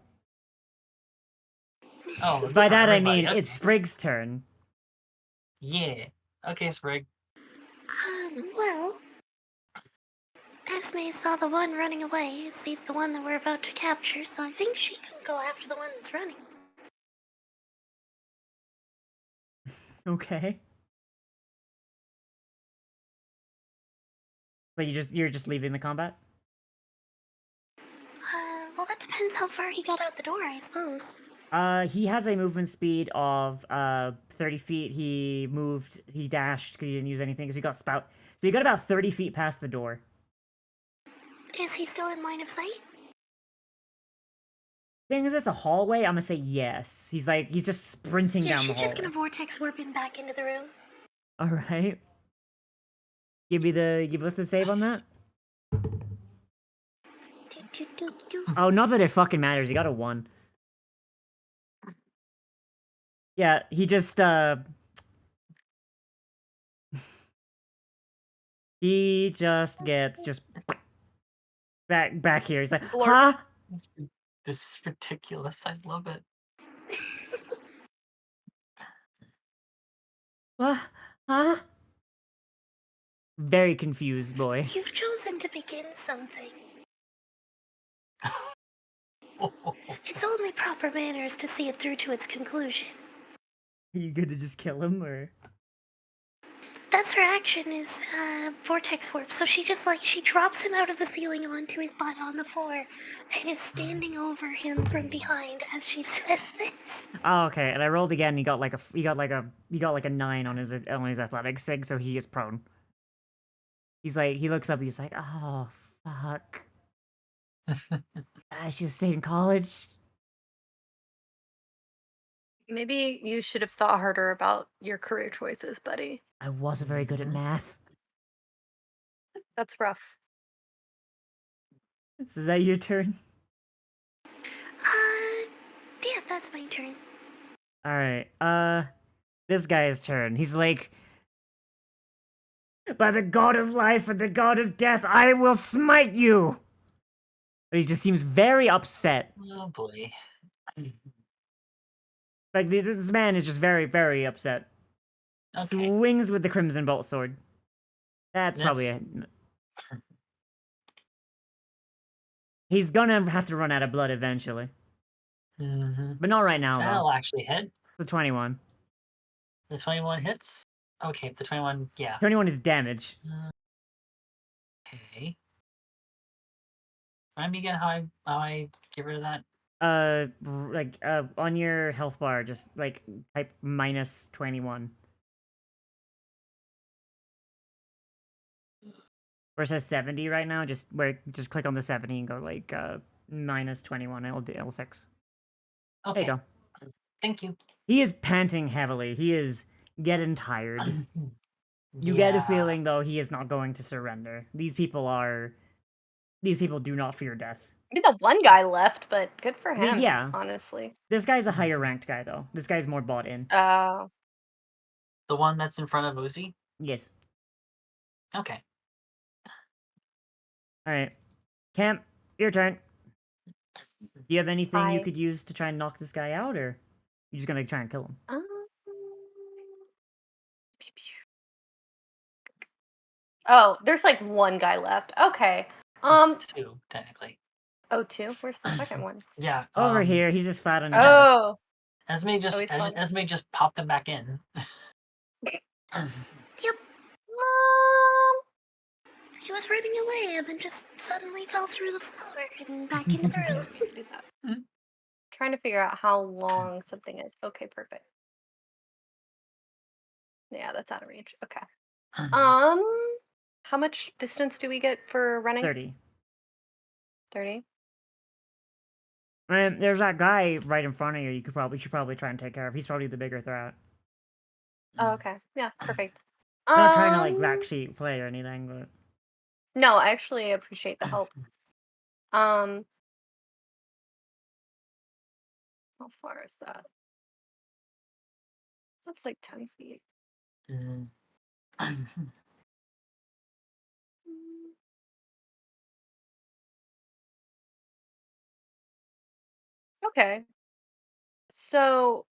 Oh, By that I everybody. mean Okay. it's Sprig's turn. Yeah. Okay, Sprig. Well, Esme saw the one running away. Sees the one that we're about to capture, so I think she can go after the one that's running. Okay. So you're just leaving the combat? Well, that depends how far he got out the door, I suppose. He has a movement speed of 30 feet. He dashed because he didn't use anything because he got spout. So he got about 30 feet past the door. Is he still in line of sight? Seeing as it's a hallway, I'm gonna say yes. He's just sprinting Yeah, down the she's hallway. just gonna vortex warp him back into the room. All right. Give us the save on that. Oh, not that it fucking matters. He got a 1. Yeah, he just he just gets back here. He's like, huh? This is ridiculous. I love it. What? Huh? Very confused boy. You've chosen to begin something. It's only proper manners to see it through to its conclusion. Are you gonna just kill him or? That's her action is vortex warp. So she drops him out of the ceiling onto his butt on the floor and is standing over him from behind as she says this. Oh, okay. And I rolled again. He got like a 9 on his athletic sig, so he is prone. He looks up. He's like, oh fuck. I should have stayed in college. Maybe you should have thought harder about your career choices, buddy. I wasn't very good at math. That's rough. So is that your turn? Yeah, that's my turn. All right. This guy's turn. He's like, by the god of life and the god of death, I will smite you. He just seems very upset. Oh boy. Like this man is just very, very upset. Okay. Swings with the crimson bolt sword. That's probably Miss. it. He's gonna have to run out of blood eventually, but not right now That'll though. actually hit. It's a 21. The 21 hits. Okay, the 21, yeah. 21 is damage. Okay. Remind me again how I get rid of that. On your health bar, just like type minus 21. Where it says 70 right now, just click on the 70 and go like minus 21. It'll fix. Okay. There you go. Thank you. He is panting heavily. He is getting tired. You get a feeling though he is not going to surrender. These people do not fear death. Maybe the one guy left, but good for him. Yeah. Honestly. This guy's a higher ranked guy though. This guy's more bought in. Oh. The one that's in front of Uzi? Yes. Okay. Alright. Camp, your turn. Do you have anything you I- could use to try and knock this guy out, or you just gonna try and kill him? Oh, there's like one guy left. Okay. Two, technically. Oh, two? Where's the second one? Yeah. Over here, he's just flat on his ass. Oh. Esme just he's fine. Esme just popped them back in. Yep. He was running away and then just suddenly fell through the floor and back into the room. Do that. Trying to figure out how long something is. Okay, perfect. Yeah, that's out of range. Okay. How much distance do we get for running? 30. 30? And there's that guy right in front of you. You should probably try and take care of. He's probably the bigger threat. Oh, okay. Yeah, perfect. I'm not trying to like backseat play or anything, but No, I actually appreciate the help. How far is that? That's like 10 feet. Okay. So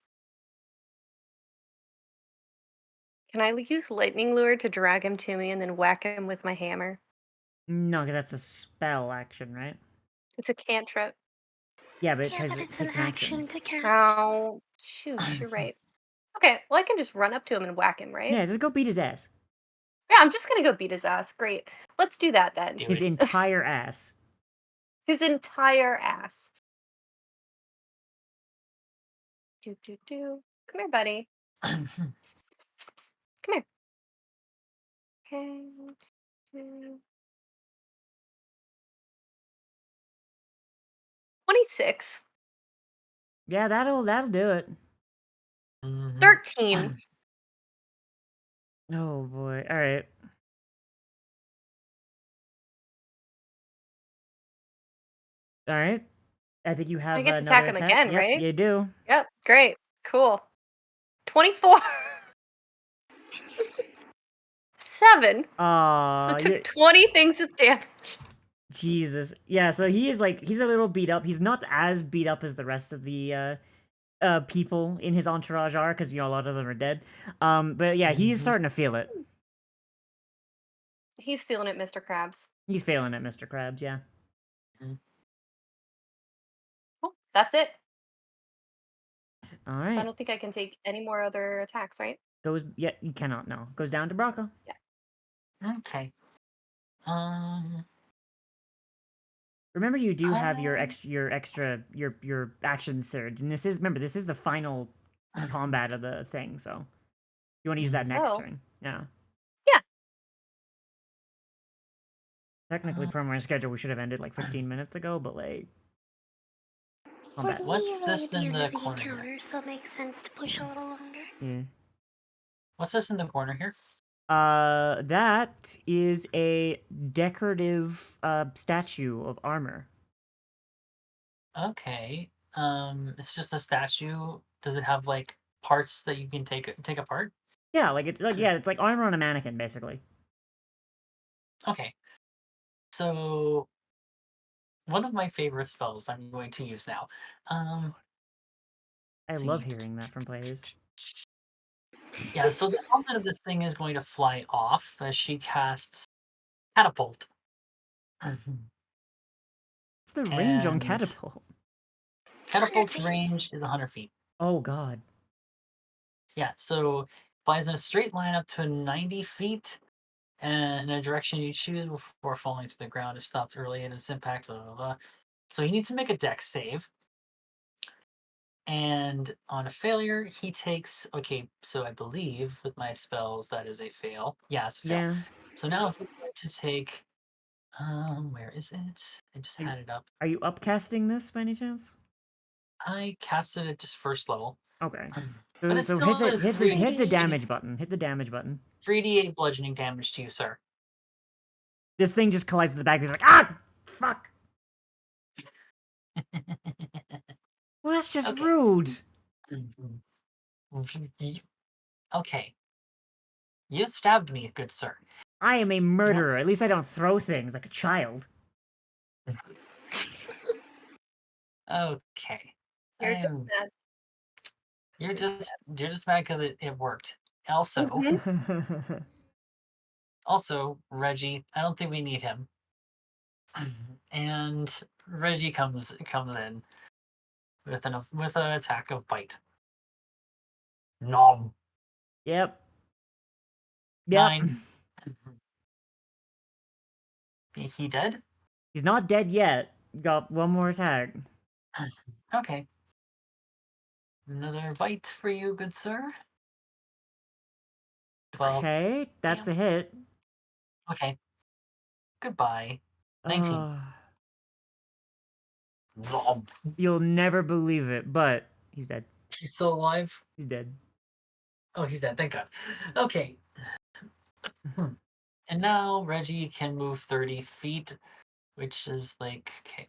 can I use lightning lure to drag him to me and then whack him with my hammer? no, 'cause that's a spell action, right? It's a cantrip. Yeah, but Yeah, but it it's an takes an action. action to cast. Oh, shoot, you're right. Okay, well, I can just run up to him and whack him, right? Yeah, just go beat his ass. Yeah, I'm just gonna go beat his ass. Great. Let's do that then. His entire ass. His entire ass. Do, do, do. Come here, buddy. Come here. Okay. 2. 26. Yeah, that'll do it. 13. Oh boy. All right. All right. I think you have I get to another attack him again, Yep, right? You do. Yep, great. Cool. 24. 7. Aw. So took 20 things of damage. Jesus. Yeah, so he's a little beat up. He's not as beat up as the rest of the people in his entourage are, because a lot of them are dead. But yeah, he's starting to feel it. He's feeling it, Mr. Krabs. He's failing at Mr. Krabs, yeah. Oh, that's it. All So I right. don't think I can take any more other attacks, right? Yeah, you cannot, no. Goes down to Braca. Yeah. Okay. Remember, you do have your action surge, and this is the final combat of the thing, so you want to use that next turn. Yeah. Yeah. Technically, from our schedule, we should have ended like 15 minutes ago, but like. Combat. For me, What's right this at the in end the of the corner here? encounter, so it makes sense to push a little longer. Yeah. What's this in the corner here? That is a decorative statue of armor. Okay. It's just a statue. Does it have like parts that you can take apart? Yeah, like it's like armor on a mannequin basically. Okay. So one of my favorite spells I'm going to use now. I Let's love see. hearing that from players. Yeah, so the helmet of this thing is going to fly off as she casts catapult. What's the range on And catapult? catapult's range is 100 feet. Oh god. Yeah, so flies in a straight line up to 90 feet and in a direction you choose before falling to the ground if stopped early in its impact. Blah, blah, blah. So he needs to make a dex save. And on a failure, he takes. Okay, so I believe with my spells that is a fail. Yeah, it's a fail. Yeah. So now he's going to take. Where is it? I just Are you, had it up. are you upcasting this by any chance? I casted it just first level. Okay. But So, it so hit still the is hit the hit the 3d8 damage button. Hit the damage button. 3d8 bludgeoning damage to you, sir. This thing just collides with the back. He's like, ah, fuck. Well, that's just Okay. rude. Okay. You stabbed me, good sir. I am a murderer. At least I don't throw things like a child. Okay. You're just I'm- mad. You're just mad because it worked. Also, Mhm. also Reggie, I don't think we need him. And Reggie comes in with an attack of bite. Nom. Yep. Yep. 9. He dead? He's not dead yet. Got one more attack. Okay. Another bite for you, good sir. 12. Okay, that's Damn. a hit. Okay. Goodbye. 19. Nom. You'll never believe it, but he's dead. He's still alive? He's dead. Oh, he's dead. Thank God. Okay. And now Reggie can move 30 feet, which is like, okay,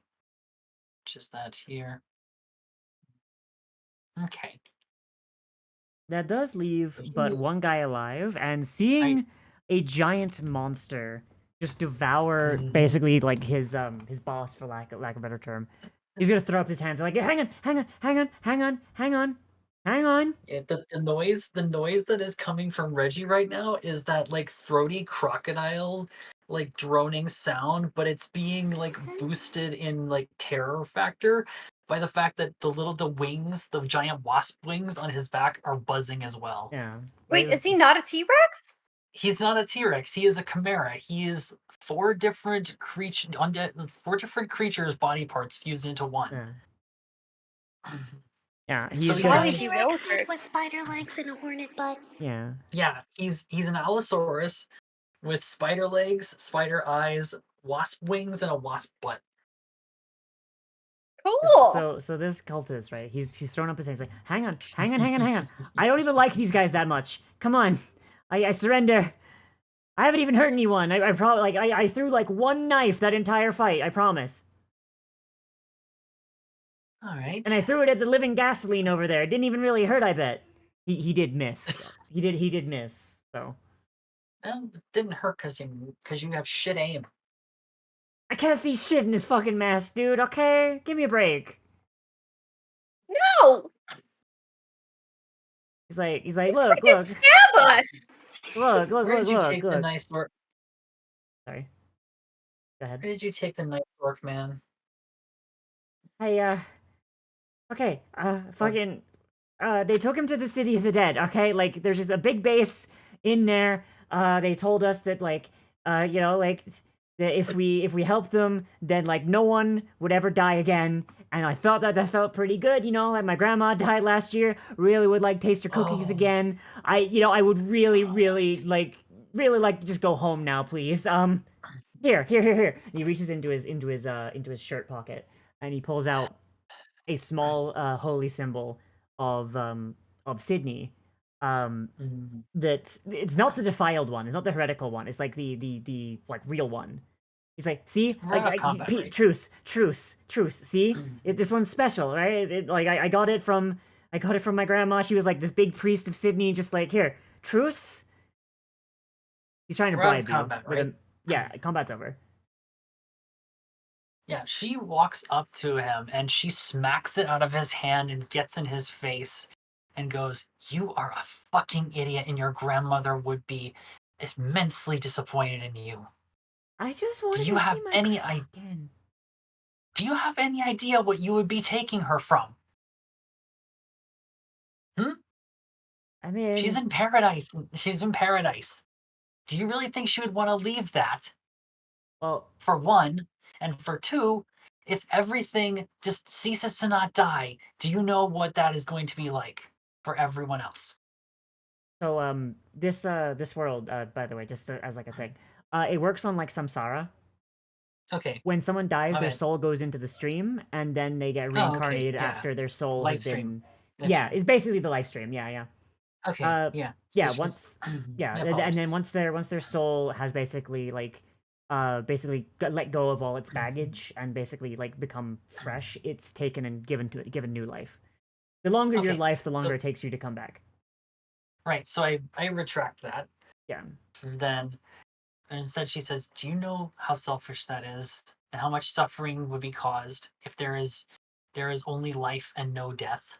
which is that here. Okay. That does leave He but move- one guy alive, and seeing a giant monster just devour basically like his boss, for lack of a better term, he's gonna throw up his hands like, hang on, hang on, hang on, hang on, hang on, hang on. Yeah, the noise that is coming from Reggie right now is that like throaty crocodile like droning sound, but it's being like boosted in like terror factor by the fact that the wings, the giant wasp wings on his back are buzzing as well. Yeah. Wait, is he not a T-Rex? He's not a T-Rex. He is a chimera. He is four different creatures body parts fused into one. Yeah. Yeah, So he's he gonna. has- T-Rex head with spider legs and a hornet butt. Yeah. Yeah, he's an Allosaurus with spider legs, spider eyes, wasp wings, and a wasp butt. Cool. So this cultist, right? He's thrown up his hands like, hang on, hang on, hang on, hang on. I don't even like these guys that much. Come on, I surrender. I haven't even hurt anyone. I probably like I threw like one knife that entire fight. I promise. All right. And I threw it at the living gasoline over there. It didn't even really hurt. I bet. He did miss. he did miss. So Well, it didn't hurt because you have shit aim. I can't see shit in his fucking mask, dude. Okay, give me a break. No. He's like, He's look, trying to stab us. look, Where did you look, take the nice orc? Sorry. Go ahead. Where did you take the nice orc, man? Hey, okay, fucking, they took him to the city of the dead, okay? Like, there's just a big base in there. They told us that, like, you know, like, that if we helped them, then, like, no one would ever die again. And I felt that felt pretty good, you know? Like, my grandma died last year. Really would like taste her cookies again. I would really like to just go home now, please. Here. And he reaches into his shirt pocket, and he pulls out a small holy symbol of Sydney. That it's not the defiled one. It's not the heretical one. It's like the like real one. He's like, see, We're out of combat, right? truce. See, this one's special, right? Like I got it from I got it from my grandma. She was like this big priest of Sydney, just like, here, truce. He's trying to We're out of bribe you. combat, with right? Yeah, combat's over. Yeah, she walks up to him and she smacks it out of his hand and gets in his face and goes, "You are a fucking idiot, and your grandmother would be immensely disappointed in you. I just Do wanted you to see have my any grandma again. Do you have any idea what you would be taking her from? Hmm? I mean, She's in paradise. She's in paradise. Do you really think she would want to leave that? well, For one, and for two, if everything just ceases to not die, do you know what that is going to be like for everyone else? so this world, by the way, just as like a thing, it works on like samsara. Okay. When someone dies, My their bad. soul goes into the stream, and then they get Oh, okay. reincarnated Yeah. after their soul has Live stream. been. Gotcha. Yeah, it's basically the life stream. Yeah, yeah. Okay. Yeah. So Yeah. she's. Once, yeah, My and then apologies. once their soul has basically like, let go of all its baggage and basically like become fresh, it's taken and given new life. The longer your Okay. life, the longer So it takes you to come back. right. So I retract that. Yeah. Then and instead she says, "Do you know how selfish that is, and how much suffering would be caused if there is only life and no death?"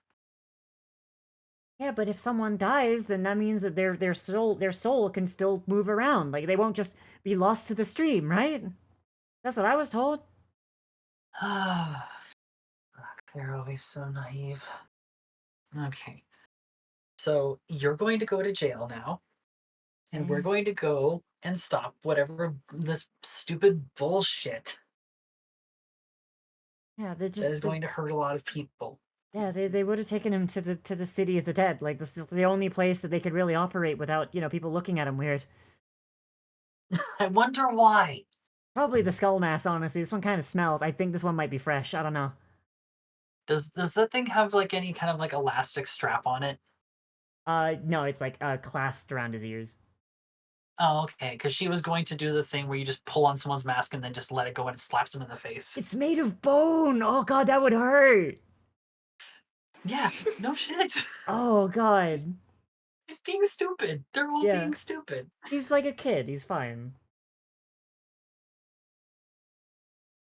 Yeah, but if someone dies, then that means that their soul can still move around. Like they won't just be lost to the stream, right? That's what I was told. Ah, they're always so naive. Okay. So you're going to go to jail now, and we're Okay. going to go and stop whatever this stupid bullshit Yeah, they that just is going to hurt a lot of people. yeah, they would have taken him to the city of the dead. Like this is the only place that they could really operate without, people looking at him weird. I wonder why. Probably the skull mass, honestly. This one kind of smells. I think this one might be fresh. I don't know. Does that thing have like any kind of like elastic strap on it? No, it's like clasped around his ears. Oh, okay. Because she was going to do the thing where you just pull on someone's mask and then just let it go and it slaps them in the face. It's made of bone. Oh god, that would hurt. Yeah, no shit. Oh god. He's being stupid. They're all Yeah. being stupid. He's like a kid. He's fine.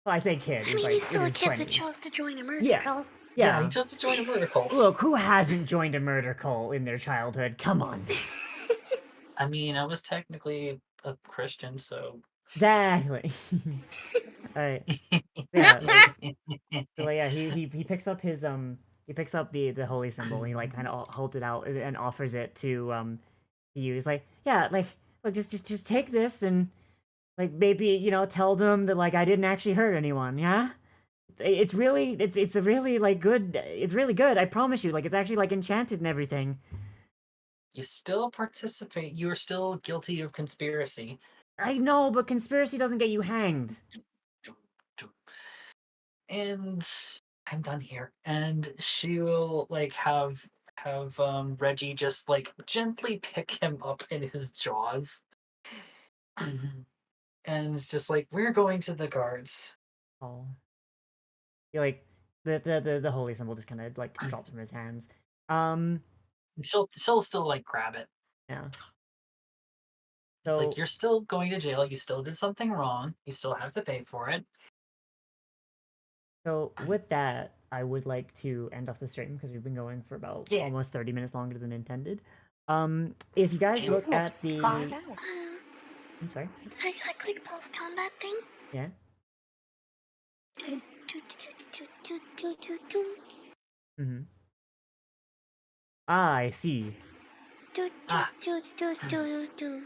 Well, I say kid. I He's mean, like he's in still a his kid that 20s. chose to join a murder Yeah. cult. Yeah, he Yeah. just joined a murder cult. Look, who hasn't joined a murder cult in their childhood? Come on. I mean, I was technically a Christian, so. Exactly. Alright. Yeah, yeah, he picks up his he picks up the holy symbol and he like kind of holds it out and offers it to you. He's like, yeah, like look, just take this and like maybe tell them that like I didn't actually hurt anyone. Yeah, it's a really like good. It's really good. I promise you. Like it's actually like enchanted and everything. You still participate. You are still guilty of conspiracy. I know, but conspiracy doesn't get you hanged. And I'm done here. And she will like have Reggie just like gently pick him up in his jaws. And it's just like, we're going to the guards. Oh, you like the holy symbol just kind of like drops from his hands. And she'll still like grab it. Yeah. It's like, So you're still going to jail. You still did something wrong. You still have to pay for it. So with that, I would like to end off the stream because we've been going for about Yeah. almost 30 minutes longer than intended. If you guys look Almost at the, 5 hours. I'm sorry. I click post combat thing. Yeah. Do, do, do, do, do, do, do. Mm-hmm. Ah, I see. Do, do, Ah. do, do, do, do.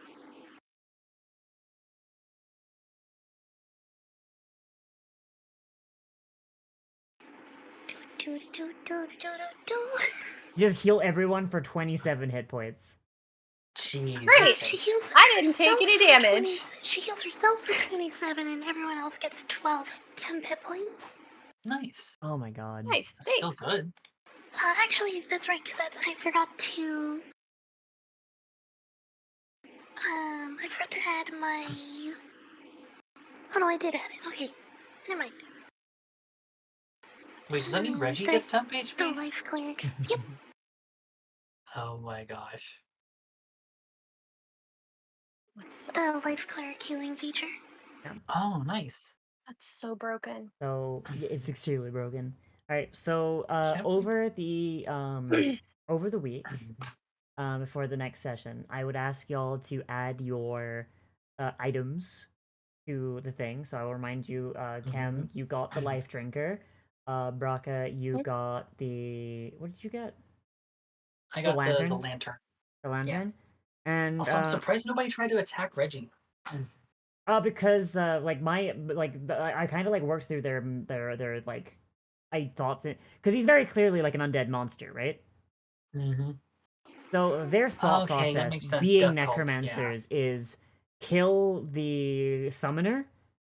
Do, do, do, do, do, do. Just heal everyone for 27 hit points. Jeez. Great. okay. She heals. I didn't take herself any for damage. 20 She heals herself for 27, and everyone else gets 10 hit points. Nice. Oh my god. Nice. That's still Thanks. good. Actually, that's right, because I forgot to. I forgot to add my. Oh no, I did add it. Okay, never mind. Wait, does that mean Reggie the- gets temp HP? The life cleric. Yep. Oh my gosh. The life cleric healing feature. Oh, nice. That's so broken. So it's extremely broken. All right, so Can't believe- over the week, before the next session, I would ask y'all to add your items to the thing. So I will remind you, Kem, you got the life drinker. Braca, you got the what did you get? I got the lantern. lantern. The lantern. And Also, I'm surprised nobody tried to attack Reggie. because like I kind of like worked through their like I thoughts because he's very clearly like an undead monster, right? Mm-hmm. So their thought Okay, that process, makes sense. being Death cult, yeah. necromancers, is kill the summoner,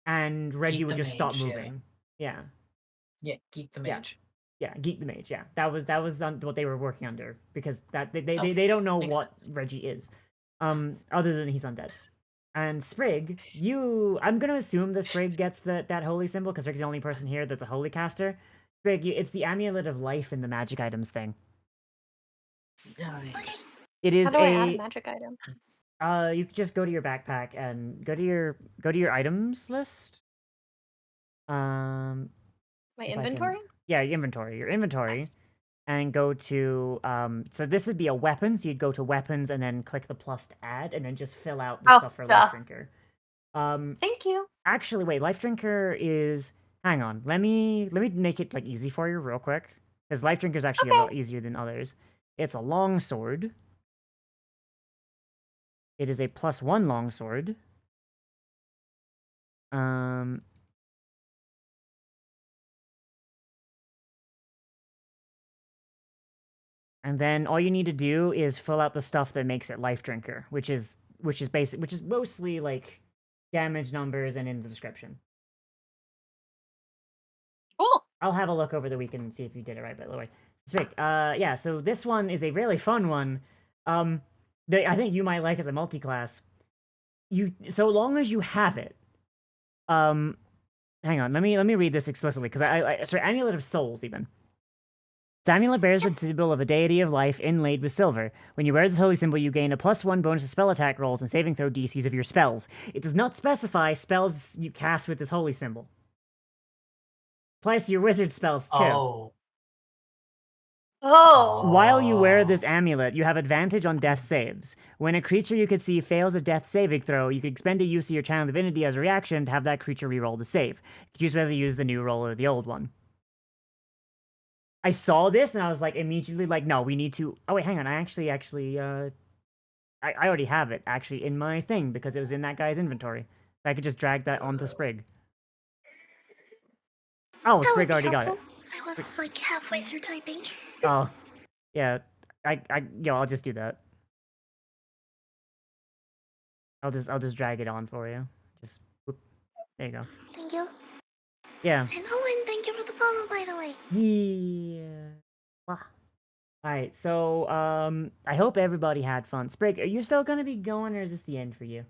and Reggie Geek would the just stop mage, yeah. moving. Yeah. Yeah, Geek the Yeah. Mage. Yeah, Geek the Mage. Yeah, that was what they were working under because that they Okay, they don't know makes what Reggie is, other than he's undead. And Sprig, I'm gonna assume that Sprig gets that holy symbol because Sprig's the only person here that's a holy caster. Sprig, it's the amulet of life in the magic items thing. Nice. It How is do I add a magic item? you can just go to your backpack and go to your items list. My if I can- inventory? Yeah, your inventory, and go to so this would be a weapon, so you'd go to weapons and then click the plus to add, and then just fill out the stuff for life drinker. Thank you. Actually, wait, life drinker is. Hang on, let me make it like easy for you real quick, because life drinker is actually a lot easier than others. It's a long sword. It is a +1 longsword. And then all you need to do is fill out the stuff that makes it life drinker, which is mostly like damage numbers and in the description. Cool. I'll have a look over the weekend and see if you did it right, by the way. Spick, yeah, so this one is a really fun one. That I think you might like as a multi-class. So long as you have it. Hang on, let me read this explicitly, because sorry, Amulet of Souls, even. This amulet bears the symbol of a deity of life inlaid with silver. When you wear this holy symbol, you gain a +1 bonus to spell attack rolls and saving throw DCs of your spells. It does not specify spells you cast with this holy symbol. Applies to your wizard spells, too. While you wear this amulet, you have advantage on death saves. When a creature you can see fails a death saving throw, you can expend a use of your channel divinity as a reaction to have that creature reroll the save. You can choose whether to use the new roll or the old one. I saw this and I was like immediately like, no, we need to. Oh wait, hang on. I already have it actually in my thing because it was in that guy's inventory. I could just drag that onto Sprig. Oh, Sprig already got it. I was like halfway through typing. Oh, yeah. I'll just do that. I'll just drag it on for you. Just whoop. There you go. Thank you. Yeah. And Owen, thank you for the follow, by the way. Yeah. Alright, so I hope everybody had fun. Sprig, are you still gonna be going, or is this the end for you?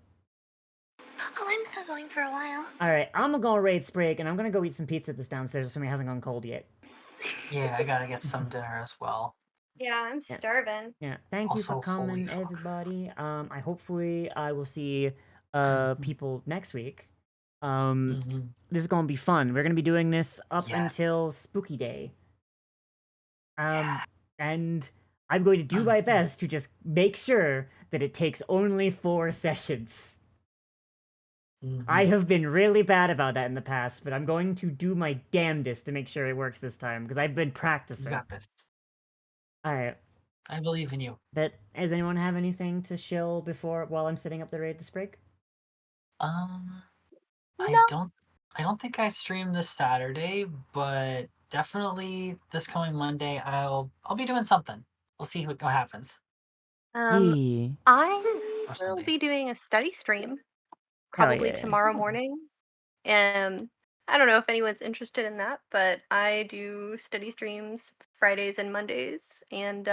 Oh, I'm still going for a while. Alright, I'm gonna go raid Sprig, and I'm gonna go eat some pizza that's downstairs, assuming it hasn't gone cold yet. Yeah, I gotta get some dinner as well. Yeah, I'm starving. Yeah, thank you for Also, holy coming, fuck. everybody. Hopefully I will see people next week. This is gonna be fun. We're gonna be doing this up until Spooky Day. And I'm going to do my best to just make sure that it takes only 4 sessions. I have been really bad about that in the past, but I'm going to do my damnedest to make sure it works this time, because I've been practicing. You got this. Alright. I believe in you. But does anyone have anything to shill while I'm setting up the raid to Sprig? I don't think I stream this Saturday, but definitely this coming Monday I'll be doing something. We'll see what happens. I Or will Sunday. be doing a study stream Hell probably yeah. tomorrow morning. I don't know if anyone's interested in that, but I do study streams Fridays and Mondays, and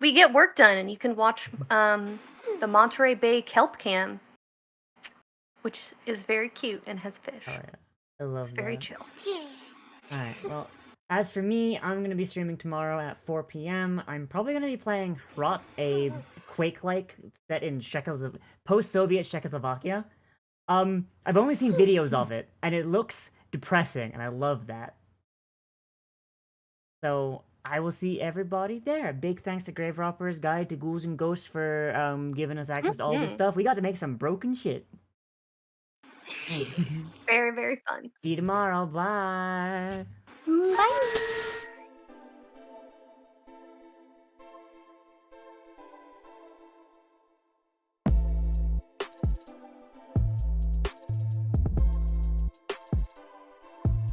we get work done, and you can watch the Monterey Bay kelp cam, which is very cute and has fish. Oh yeah, I love It's very that. chill. Yeah. Alright, well, As for me, I'm gonna be streaming tomorrow at 4 p.m. I'm probably gonna be playing Hrot, a Quake-like set in post-Soviet Czechoslovakia. I've only seen videos of it, and it looks depressing, and I love that. So I will see everybody there. Big thanks to Grave Robber's Guide to Ghouls and Ghosts for giving us access to all this stuff. We got to make some broken shit. Very, very fun. See you tomorrow. Bye. Bye.